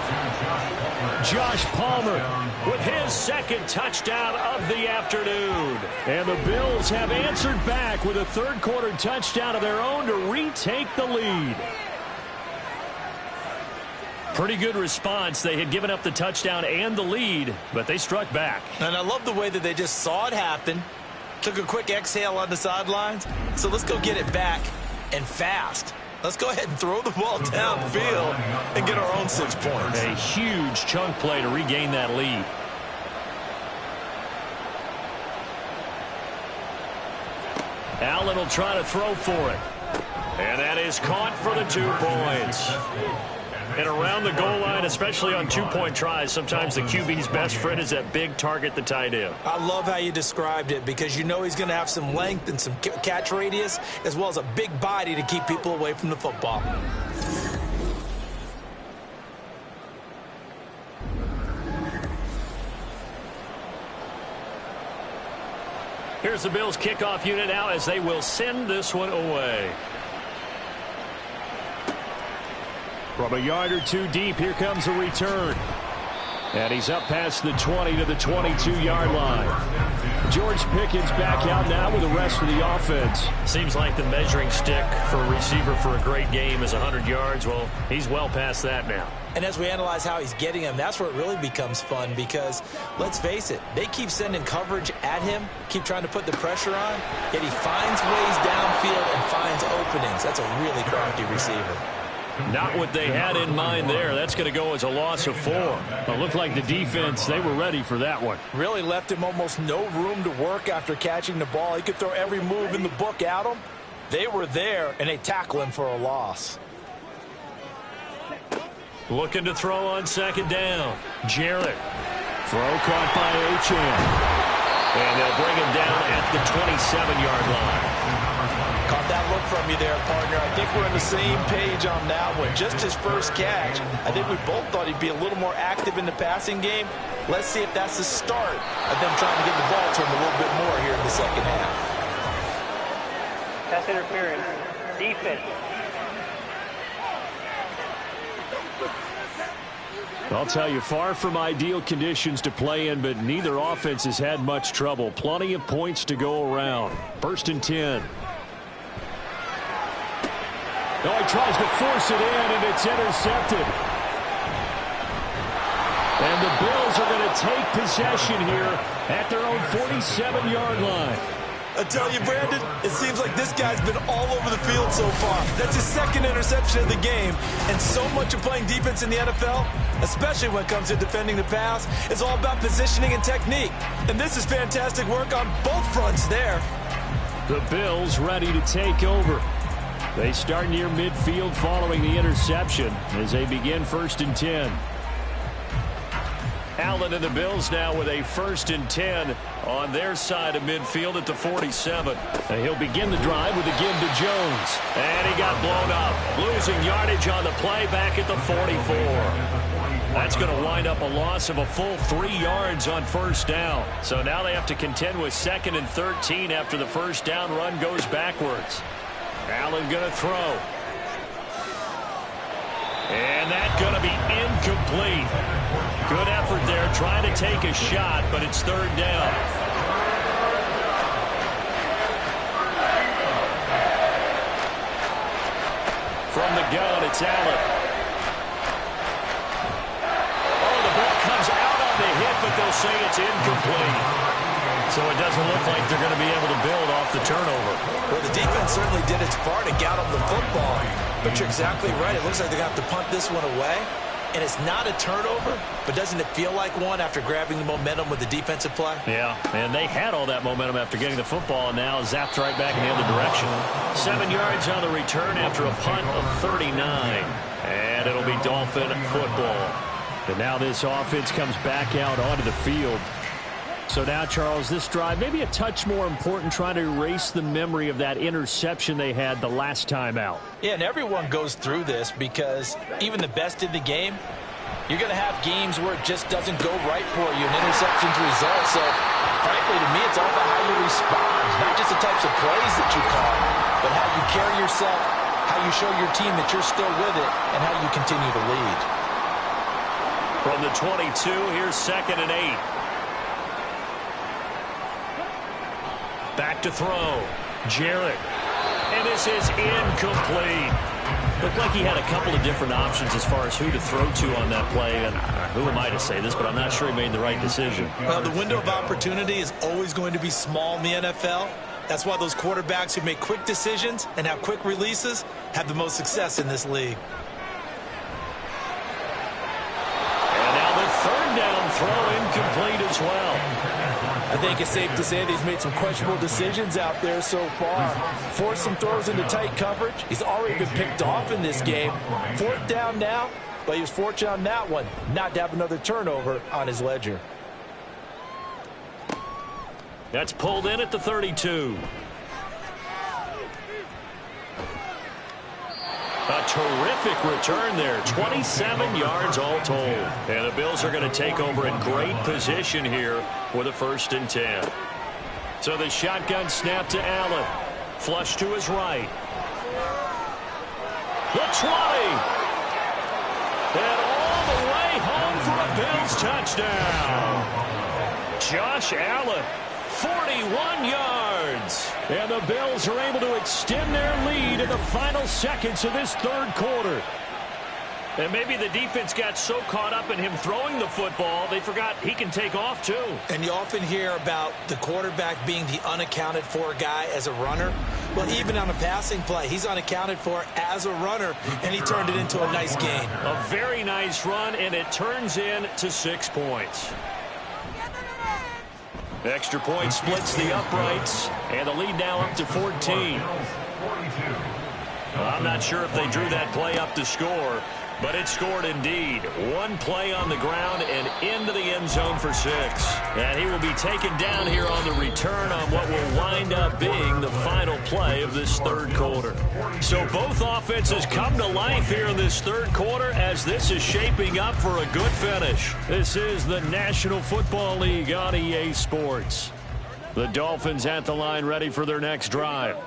Josh Palmer with his 2nd touchdown of the afternoon. And the Bills have answered back with a 3rd quarter touchdown of their own to retake the lead. Pretty good response. They had given up the touchdown and the lead, but they struck back. And I love the way that they just saw it happen, took a quick exhale on the sidelines. So let's go get it back and fast. Let's go ahead and throw the ball downfield and get our own 6 points. A huge chunk play to regain that lead. Allen will try to throw for it. And that is caught for the 2 points. And around the goal line, especially on 2-point tries, sometimes the QB's best friend is that big target, the tight end. I love how you described it because you know he's going to have some length and some catch radius as well as a big body to keep people away from the football. Here's the Bills kickoff unit now as they will send this one away. From a yard or 2 deep, here comes a return. And he's up past the 20 to the 22-yard line. George Pickens back out now with the rest of the offense. Seems like the measuring stick for a receiver for a great game is 100 yards. Well, he's well past that now. And as we analyze how he's getting them, that's where it really becomes fun because, let's face it, they keep sending coverage at him, keep trying to put the pressure on, yet he finds ways downfield and finds openings. That's a really crafty receiver. Not what they had in mind there. That's going to go as a loss of 4. It looked like the defense, they were ready for that one. Really left him almost no room to work after catching the ball. He could throw every move in the book at him. They were there, and they tackle him for a loss. Looking to throw on 2nd down. Jarrett. Throw caught by Achane. And they'll bring him down at the 27-yard line. Caught that look from you there, partner. I think we're on the same page on that one. Just his first catch, I think we both thought he'd be a little more active in the passing game. Let's see if that's the start of them trying to get the ball to him a little bit more here in the second half. Pass interference. Defense. I'll tell you, far from ideal conditions to play in, but neither offense has had much trouble. Plenty of points to go around. 1st and 10. Oh, he tries to force it in, and it's intercepted. And the Bills are going to take possession here at their own 47-yard line. I tell you, Brandon, it seems like this guy's been all over the field so far. That's his second interception of the game. And so much of playing defense in the NFL, especially when it comes to defending the pass, is all about positioning and technique. And this is fantastic work on both fronts there. The Bills ready to take over. They start near midfield following the interception as they begin 1st and 10. Allen and the Bills now with a 1st and 10 on their side of midfield at the 47. And he'll begin the drive with a give to Jones. And he got blown up. Losing yardage on the play back at the 44. That's going to wind up a loss of a full 3 yards on 1st down. So now they have to contend with 2nd and 13 after the 1st down run goes backwards. Allen going to throw. And that's going to be incomplete. Good effort there, trying to take a shot, but it's 3rd down. From the gun, it's Allen. Oh, the ball comes out on the hit, but they'll say it's incomplete. So it doesn't look like they're going to be able to build off the turnover. Well, the defense certainly did its part and got them the football. But you're exactly right. It looks like they're going to have to punt this one away. And it's not a turnover, but doesn't it feel like one after grabbing the momentum with the defensive play? Yeah, and they had all that momentum after getting the football, and now zapped right back in the other direction. 7 yards on the return after a punt of 39. And it'll be Dolphin football. And now this offense comes back out onto the field. So now, Charles, this drive maybe a touch more important, trying to erase the memory of that interception they had the last time out. Yeah, and everyone goes through this because even the best in the game, you're going to have games where it just doesn't go right for you, and interceptions result. So, frankly, to me, it's all about how you respond, not just the types of plays that you call, but how you carry yourself, how you show your team that you're still with it, and how you continue to lead. From the 22, here's 2nd and 8. Back to throw. Jarrett. And this is incomplete. Looked like he had a couple of different options as far as who to throw to on that play. And who am I to say this, but I'm not sure he made the right decision. Well, the window of opportunity is always going to be small in the NFL. That's why those quarterbacks who make quick decisions and have quick releases have the most success in this league. And now the 3rd down throw incomplete as well. I think it's safe to say that he's made some questionable decisions out there so far. Forced some throws into tight coverage. He's already been picked off in this game. 4th down now, but he was fortunate on that one not to have another turnover on his ledger. That's pulled in at the 32. A terrific return there. 27 yards all told. And the Bills are going to take over in great position here with a 1st and 10. So the shotgun snap to Allen. Flush to his right. The 20. And all the way home for a Bills touchdown. Josh Allen. 41 yards. And the Bills are able to extend their lead in the final seconds of this 3rd quarter. And maybe the defense got so caught up in him throwing the football, they forgot he can take off too. And you often hear about the quarterback being the unaccounted for guy as a runner. Well, even on a passing play, he's unaccounted for as a runner, and he turned it into a nice gain. A very nice run, and it turns into 6 points. Extra point splits the uprights, and the lead now up to 14. I'm not sure if they drew that play up to score, but it scored indeed. One play on the ground and into the end zone for 6. And he will be taken down here on the return on what will wind up being the final play of this third quarter. So both offenses come to life here in this third quarter as this is shaping up for a good finish. This is the National Football League on EA Sports. The Dolphins at the line ready for their next drive.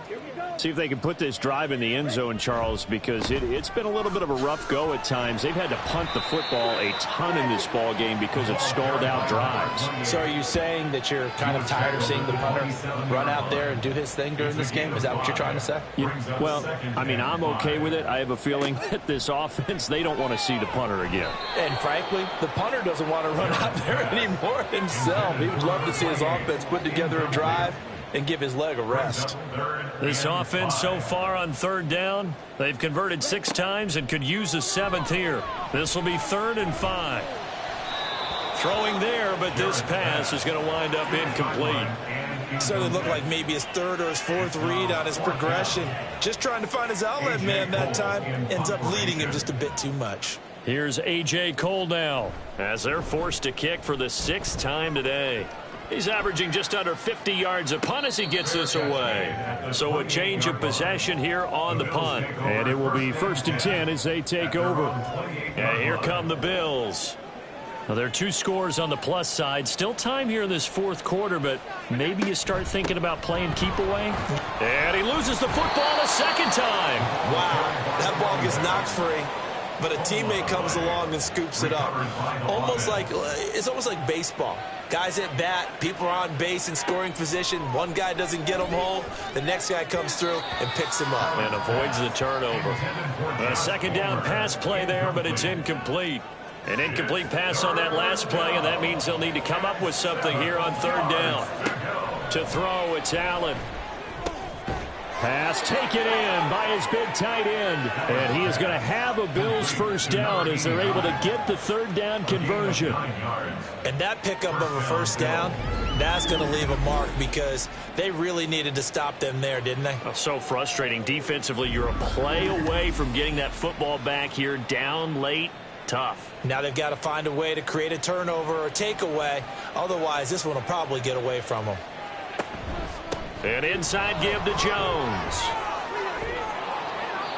See if they can put this drive in the end zone, Charles, because it's been a little bit of a rough go at times. They've had to punt the football a ton in this ball game because of stalled out drives. So are you saying that you're kind of tired of seeing the punter run out there and do his thing during this game? Is that what you're trying to say? Well, I mean, I'm okay with it. I have a feeling that this offense, they don't want to see the punter again. And frankly, the punter doesn't want to run out there anymore himself. He would love to see his offense put together a drive and give his leg a rest. This offense so far on third down, they've converted 6 times and could use a 7th here. This will be 3rd and 5. Throwing there, but this pass is going to wind up incomplete. Certainly looked like maybe his 3rd or his 4th read on his progression. Just trying to find his outlet man that time. Ends up leading him just a bit too much. Here's A.J. Cole now as they're forced to kick for the 6th time today. He's averaging just under 50 yards a punt as he gets this away. So a change of possession here on the punt. And it will be 1st and 10 as they take over. And here come the Bills. Now, there are 2 scores on the plus side. Still time here in this 4th quarter, but maybe you start thinking about playing keep away. And he loses the football a 2nd time. Wow, that ball gets knocked free. But a teammate comes along and scoops it up. It's almost like baseball. Guys at bat, people are on base in scoring position. One guy doesn't get him home. The next guy comes through and picks him up. And avoids the turnover. A 2nd down pass play there, but it's incomplete. An incomplete pass on that last play, and that means they'll need to come up with something here on 3rd down. To throw, it's Allen. Pass taken in by his big tight end. And he is going to have a Bills 1st down as they're able to get the 3rd down conversion. And that pickup of a 1st down, that's going to leave a mark because they really needed to stop them there, didn't they? Oh, so frustrating. Defensively, you're a play away from getting that football back here down late. Tough. Now they've got to find a way to create a turnover or a takeaway. Otherwise, this one will probably get away from them. An inside give to Jones.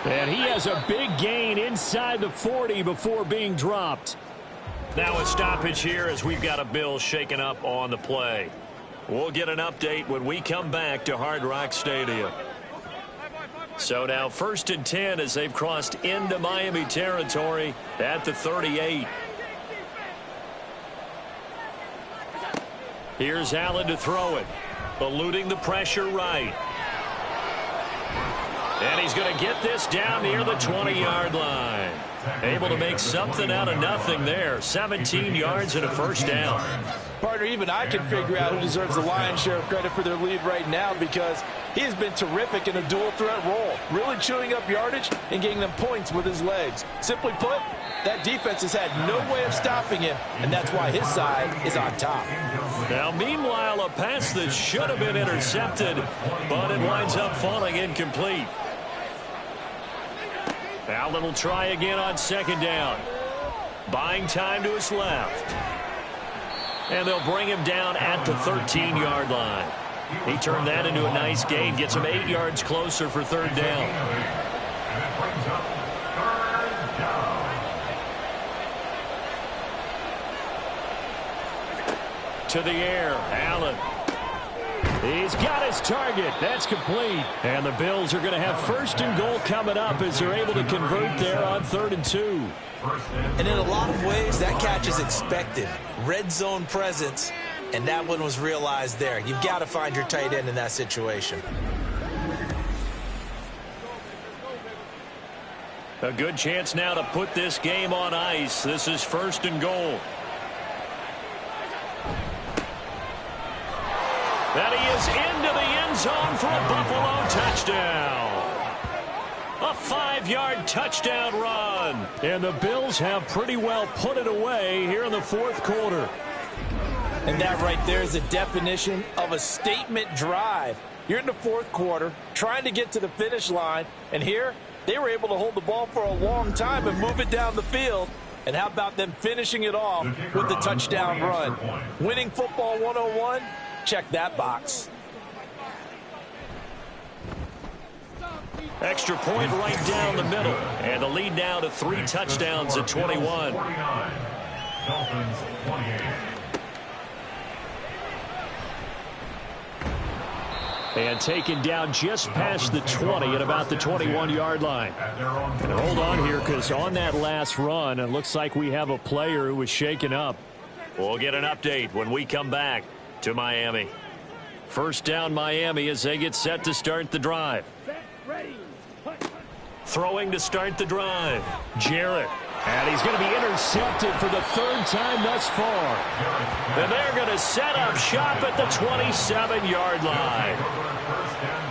And he has a big gain inside the 40 before being dropped. Now a stoppage here as we've got a Bills shaken up on the play. We'll get an update when we come back to Hard Rock Stadium. So now 1st and 10 as they've crossed into Miami territory at the 38. Here's Allen to throw it. Eluding the pressure right. And he's going to get this down near the 20-yard line. Able to make something out of nothing there. 17 yards and a 1st down. Partner, even I can figure out who deserves the lion's share of credit for their lead right now because he has been terrific in a dual threat role. Really chewing up yardage and getting them points with his legs. Simply put, that defense has had no way of stopping him, and that's why his side is on top. Now, meanwhile, a pass that should have been intercepted, but it winds up falling incomplete. Allen will try again on 2nd down. Buying time to his left. And they'll bring him down at the 13-yard line. He turned that into a nice gain. Gets him 8 yards closer for 3rd down. To the air, Allen. He's got his target. That's complete. And the Bills are going to have 1st and goal coming up as they're able to convert there on 3rd and 2. And in a lot of ways, that catch is expected. Red zone presence, and that one was realized there. You've got to find your tight end in that situation. A good chance now to put this game on ice. This is 1st and goal. And he is into the end zone for a Buffalo touchdown. A 5-yard touchdown run. And the Bills have pretty well put it away here in the 4th quarter. And that right there is the definition of a statement drive. You're in the 4th quarter, trying to get to the finish line, and here they were able to hold the ball for a long time and move it down the field. And how about them finishing it off with the touchdown run? Winning football 101, check that box. Extra point right down the middle. And the lead now to 3 touchdowns at 21. Dolphins 28. And taken down just past the 20 at about the 21-yard line. And hold on here, because on that last run, it looks like we have a player who was shaken up. We'll get an update when we come back to Miami. First down, Miami, as they get set to start the drive. Throwing to start the drive. Jarrett. And he's going to be intercepted for the 3rd time thus far. And they're going to set up shop at the 27-yard line.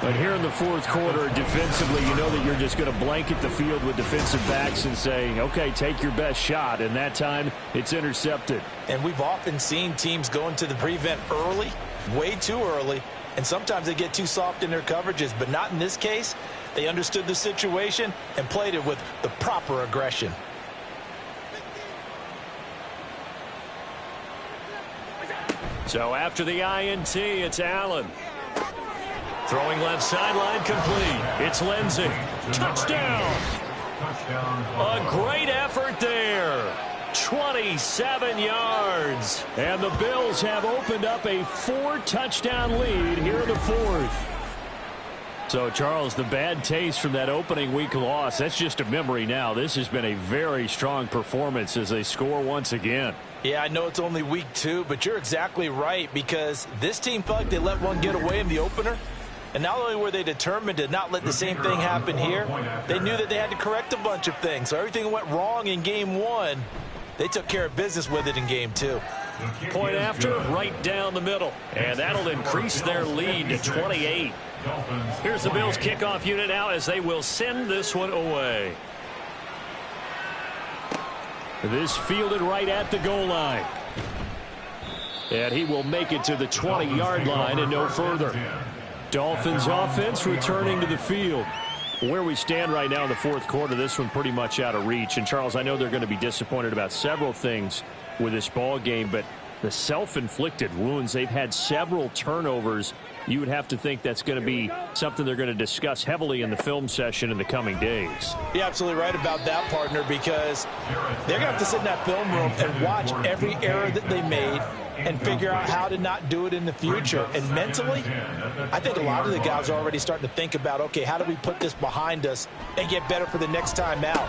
But here in the 4th quarter, defensively, you know that you're just going to blanket the field with defensive backs and say, okay, take your best shot. And that time, it's intercepted. And we've often seen teams go into the prevent early, way too early, and sometimes they get too soft in their coverages. But not in this case. They understood the situation and played it with the proper aggression. So after the INT, it's Allen. Throwing left sideline complete. It's Lindsey. Touchdown. A great effort there. 27 yards. And the Bills have opened up a 4-touchdown lead here in the 4th. So, Charles, the bad taste from that opening week loss, that's just a memory now. This has been a very strong performance as they score once again. Yeah, I know it's only week 2, but you're exactly right, because this team felt like they let one get away in the opener. And not only were they determined to not let the same thing happen here, they knew that they had to correct a bunch of things. So everything that went wrong in game 1, they took care of business with it in game 2. Point after, right down the middle. And that'll increase their lead to 28. Here's the Bills kickoff unit now as they will send this one away. This fielded right at the goal line. And he will make it to the 20-yard line and no further. Dolphins offense returning to the field. Where we stand right now in the 4th quarter, this one pretty much out of reach. And, Charles, I know they're going to be disappointed about several things with this ball game, but the self-inflicted wounds, they've had several turnovers. You would have to think that's going to be something they're going to discuss heavily in the film session in the coming days. You're absolutely right about that, partner, because they're going to have to sit in that film room and watch every error that they made and figure out how to not do it in the future. And mentally, I think a lot of the guys are already starting to think about, okay, how do we put this behind us and get better for the next time out?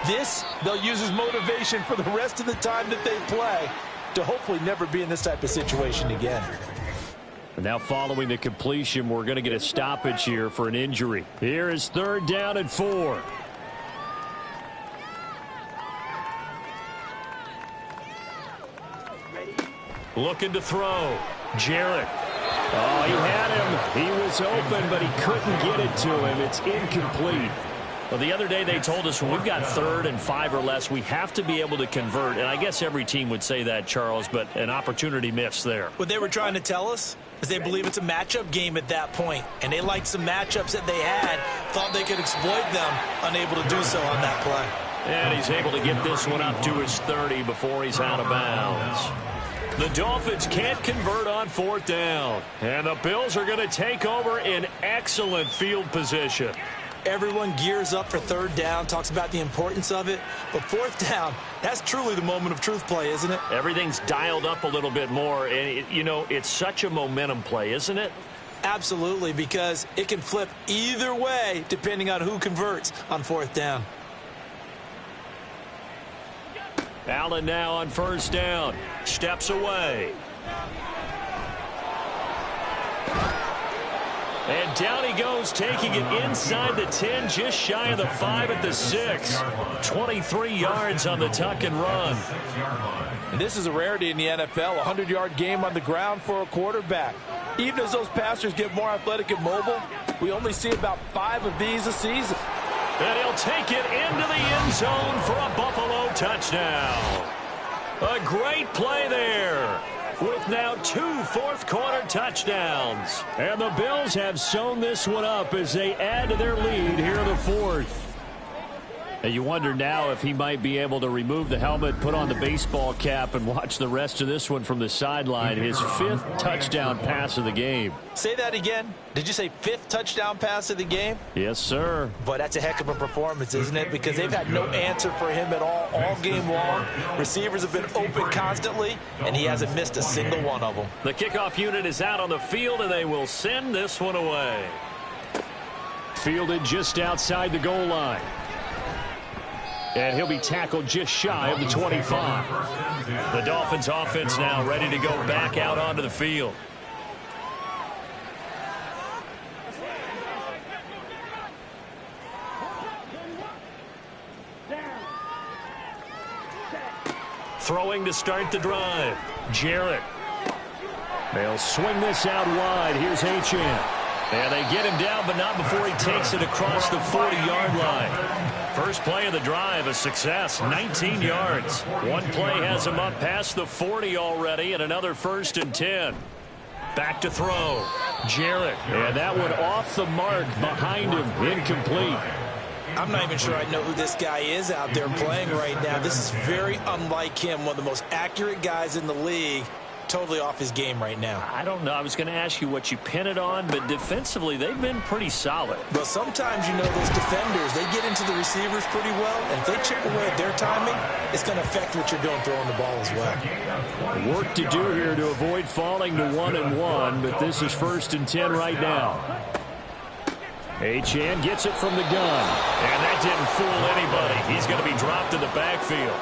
This, they'll use as motivation for the rest of the time that they play to hopefully never be in this type of situation again. And now following the completion, we're going to get a stoppage here for an injury. Here is 3rd down and 4. Looking to throw. Jarrett. Oh, he had him. He was open, but he couldn't get it to him. It's incomplete. Well, the other day they told us when we've got 3rd and 5 or less, we have to be able to convert. And I guess every team would say that, Charles, but an opportunity missed there. What they were trying to tell us is they believe it's a matchup game at that point. And they liked some matchups that they had, thought they could exploit them, unable to do so on that play. And he's able to get this one up to his 30 before he's out of bounds. The Dolphins can't convert on 4th down. And the Bills are going to take over in excellent field position. Everyone gears up for 3rd down, talks about the importance of it. But 4th down, that's truly the moment of truth play, isn't it? Everything's dialed up a little bit more. And, it's such a momentum play, isn't it? Absolutely, because it can flip either way depending on who converts on 4th down. Allen now on 1st down. Steps away. And down he goes, taking it inside the 10, just shy of the 5 at the 6. 23 yards on the tuck and run. And this is a rarity in the NFL, a 100-yard game on the ground for a quarterback. Even as those passers get more athletic and mobile, we only see about 5 of these a season. And he'll take it into the end zone for a Buffalo touchdown. A great play there, with now 2 4th-quarter touchdowns. And the Bills have sewn this one up as they add to their lead here in the 4th. And you wonder now if he might be able to remove the helmet, put on the baseball cap, and watch the rest of this one from the sideline. His 5th touchdown pass of the game. Say that again. Did you say 5th touchdown pass of the game? Yes, sir. But that's a heck of a performance, isn't it? Because they've had no answer for him at all game long. Receivers have been open constantly, and he hasn't missed a single one of them. The kickoff unit is out on the field, and they will send this one away. Fielded just outside the goal line. And he'll be tackled just shy of the 25. The Dolphins offense now ready to go back out onto the field. Throwing to start the drive. Jarrett. They'll swing this out wide. Here's H.N. And they get him down, but not before he takes it across the 40-yard line. First play of the drive, a success, 19 yards. One play has him up past the 40 already, and another 1st and 10. Back to throw. Jarrett. And that one off the mark behind him, incomplete. I'm not even sure I know who this guy is out there playing right now. This is very unlike him, one of the most accurate guys in the league. Totally off his game right now. I don't know. I was going to ask you what you pin it on, but defensively, they've been pretty solid. But sometimes, you know, those defenders, they get into the receivers pretty well, and if they chip away at their timing, it's going to affect what you're doing throwing the ball as well. Work to do here to avoid falling to 1-1, but this is 1st and 10 right now. H.N. gets it from the gun. And that didn't fool anybody. He's going to be dropped in the backfield.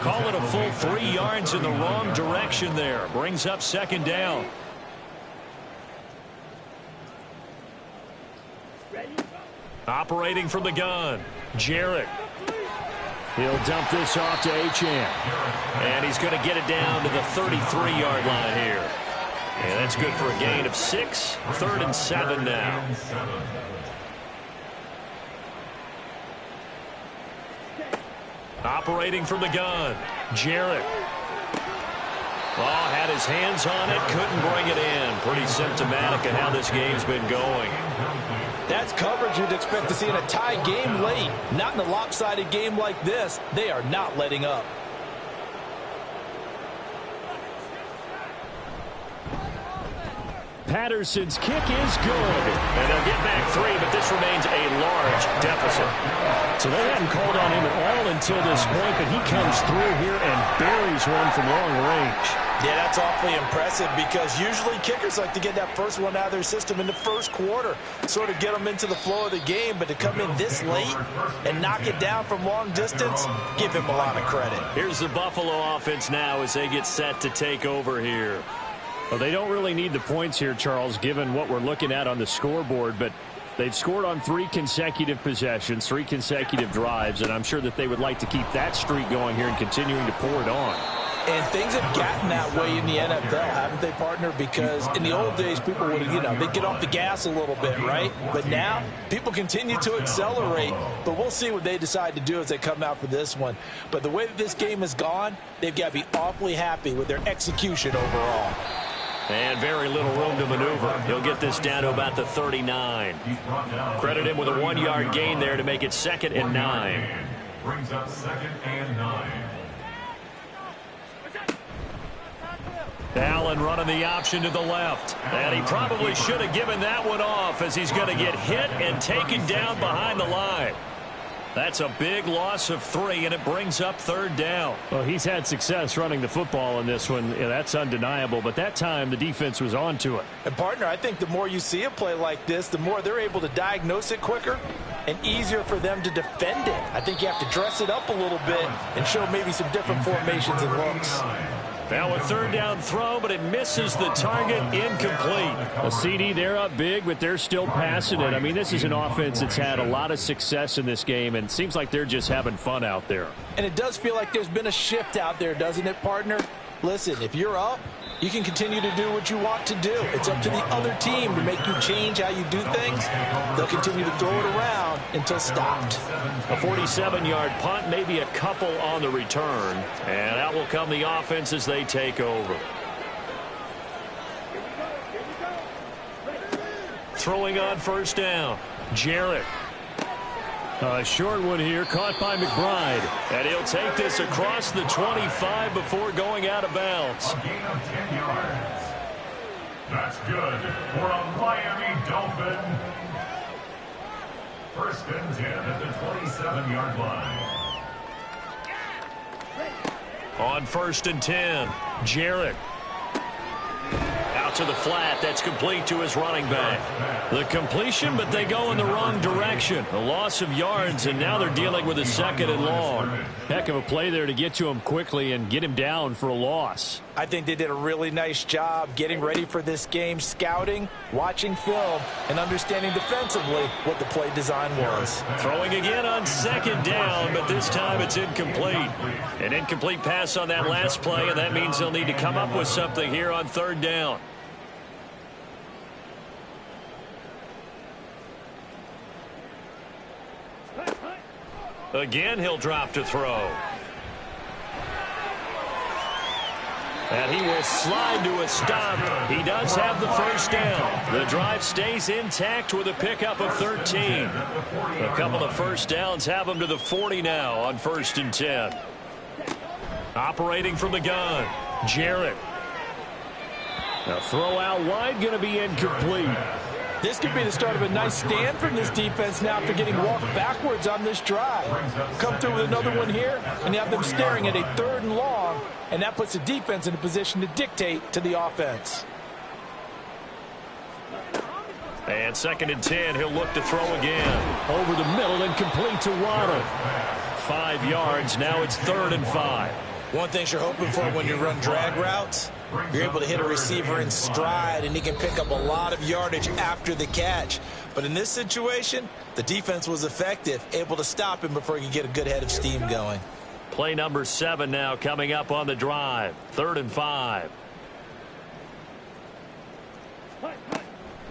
Call it a full 3 yards in the wrong direction there. Brings up 2nd down. Operating from the gun. Jarrett. He'll dump this off to H.N. And he's going to get it down to the 33-yard line here. And that's good for a gain of 6. 3rd and 7 now. Operating from the gun. Jarrett. Oh, had his hands on it. Couldn't bring it in. Pretty symptomatic of how this game's been going. That's coverage you'd expect to see in a tie game late. Not in a lopsided game like this. They are not letting up. Patterson's kick is good. And they'll get back 3, but this remains a large deficit. So they hadn't called on him at all until this point, but he comes through here and buries one from long range. Yeah, that's awfully impressive because usually kickers like to get that first one out of their system in the first quarter, sort of get them into the flow of the game, but to come in this late and knock it down from long distance, give him a lot of credit. Here's the Buffalo offense now as they get set to take over here. Well, they don't really need the points here, Charles, given what we're looking at on the scoreboard, but they've scored on 3 consecutive possessions, 3 consecutive drives, and I'm sure that they would like to keep that streak going here and continuing to pour it on. And things have gotten that way in the NFL, haven't they, partner? Because in the old days, people would, they'd get off the gas a little bit, right? But now, people continue to accelerate. But we'll see what they decide to do as they come out for this one. But the way that this game has gone, they've got to be awfully happy with their execution overall. And very little room to maneuver. He'll get this down to about the 39. Credit him with a 1-yard gain there to make it 2nd and 9. Brings up 2nd and 9. Allen running the option to the left. And he probably should have given that one off as he's going to get hit and taken down behind the line. That's a big loss of 3, and it brings up 3rd down. Well, he's had success running the football in this one. Yeah, that's undeniable, but that time the defense was on to it. And, partner, I think the more you see a play like this, the more they're able to diagnose it quicker and easier for them to defend it. I think you have to dress it up a little bit and show maybe some different formations and looks. Now a 3rd down throw, but it misses the target, incomplete. A CD, they're up big, but they're still passing it. I mean, this is an offense that's had a lot of success in this game, and it seems like they're just having fun out there. And it does feel like there's been a shift out there, doesn't it, partner? Listen, if you're up, you can continue to do what you want to do. It's up to the other team to make you change how you do things. They'll continue to throw it around until stopped. A 47-yard punt, maybe a couple on the return. And out will come the offense as they take over. Throwing on 1st down. Jarrett. A short one here, caught by McBride. And he'll take this across the 25 before going out of bounds. A gain of 10 yards. That's good for a Miami Dolphin. First and 10 at the 27-yard line. On first and 10, Jarrett. Out to the flat. That's complete to his running back. The completion, but they go in the wrong direction. A loss of yards, and now they're dealing with a second and long. Heck of a play there to get to him quickly and get him down for a loss. I think they did a really nice job getting ready for this game, scouting, watching film, and understanding defensively what the play design was. Throwing again on second down, but this time it's incomplete. An incomplete pass on that last play, and that means they'll need to come up with something here on third down. Again, he'll drop to throw. And he will slide to a stop. He does have the first down. The drive stays intact with a pickup of 13. A couple of first downs have him to the 40 now on first and 10. Operating from the gun, Jarrett. A throw out wide, going to be incomplete. This could be the start of a nice stand from this defense now after getting walked backwards on this drive. Come through with another one here, and you have them staring at a third and long, and that puts the defense in a position to dictate to the offense. And second and 10, he'll look to throw again. Over the middle and complete to Waddle. 5 yards, now it's third and 5. One thing you're hoping for when you run drag routes, you're able to hit a receiver in stride, and he can pick up a lot of yardage after the catch. But in this situation, the defense was effective, able to stop him before he could get a good head of steam going. Play number 7 now coming up on the drive. Third and 5.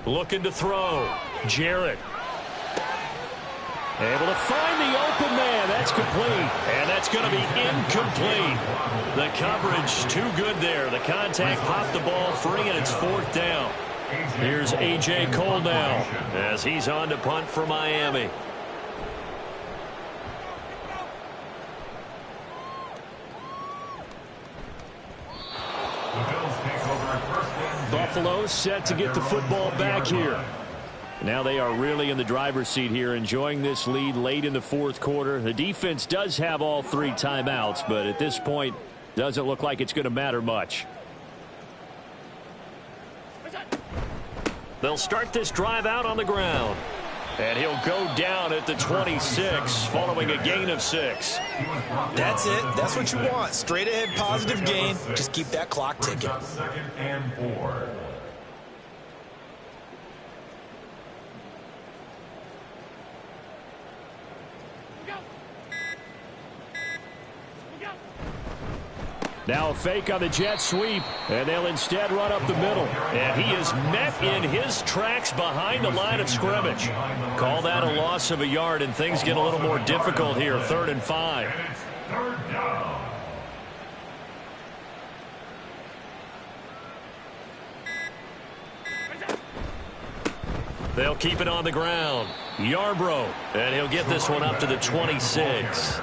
Looking to throw. Jarrett. Able to find the open man. That's complete. And that's going to be incomplete. The coverage too good there. The contact popped the ball free, and it's fourth down. Here's A.J. Cole now as he's on to punt for Miami. Buffalo set to get the football back here. Now they are really in the driver's seat here, enjoying this lead late in the fourth quarter. The defense does have all 3 timeouts, but at this point, doesn't look like it's going to matter much. They'll start this drive out on the ground. And he'll go down at the 26 following a gain of 6. That's it. That's what you want. Straight ahead positive gain. Just keep that clock ticking. Second and 4. Now a fake on the jet sweep, and they'll instead run up the middle. And he is met in his tracks behind the line of scrimmage. Call that a loss of a yard, and things get a little more difficult here. Third and 5. And it's third down. They'll keep it on the ground. Yarbrough, and he'll get this one up to the 26.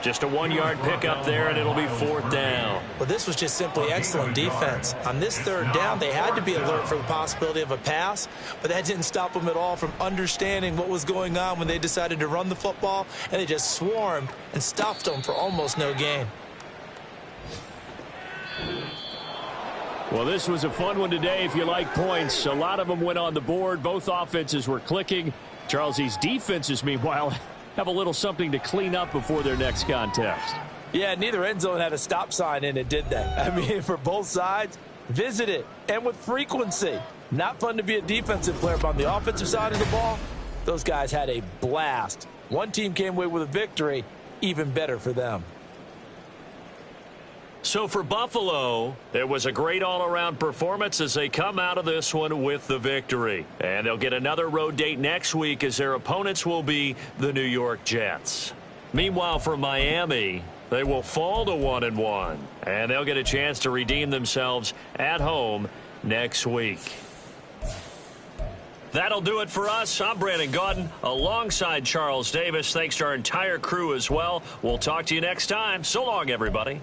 Just a 1-yard pickup there, and it'll be fourth down. Well, this was just simply excellent defense. On this third down, they had to be alert for the possibility of a pass, but that didn't stop them at all from understanding what was going on when they decided to run the football, and they just swarmed and stuffed them for almost no gain. Well, this was a fun one today if you like points. A lot of them went on the board. Both offenses were clicking. Charles, these defenses, meanwhile, have a little something to clean up before their next contest. Yeah, neither end zone had a stop sign in it, did they? I mean, for both sides, visit it, and with frequency. Not fun to be a defensive player, but on the offensive side of the ball, those guys had a blast. One team came away with a victory, even better for them. So for Buffalo, it was a great all-around performance as they come out of this one with the victory. And they'll get another road date next week as their opponents will be the New York Jets. Meanwhile, for Miami, they will fall to 1-1, and they'll get a chance to redeem themselves at home next week. That'll do it for us. I'm Brandon Gaudin alongside Charles Davis. Thanks to our entire crew as well. We'll talk to you next time. So long, everybody.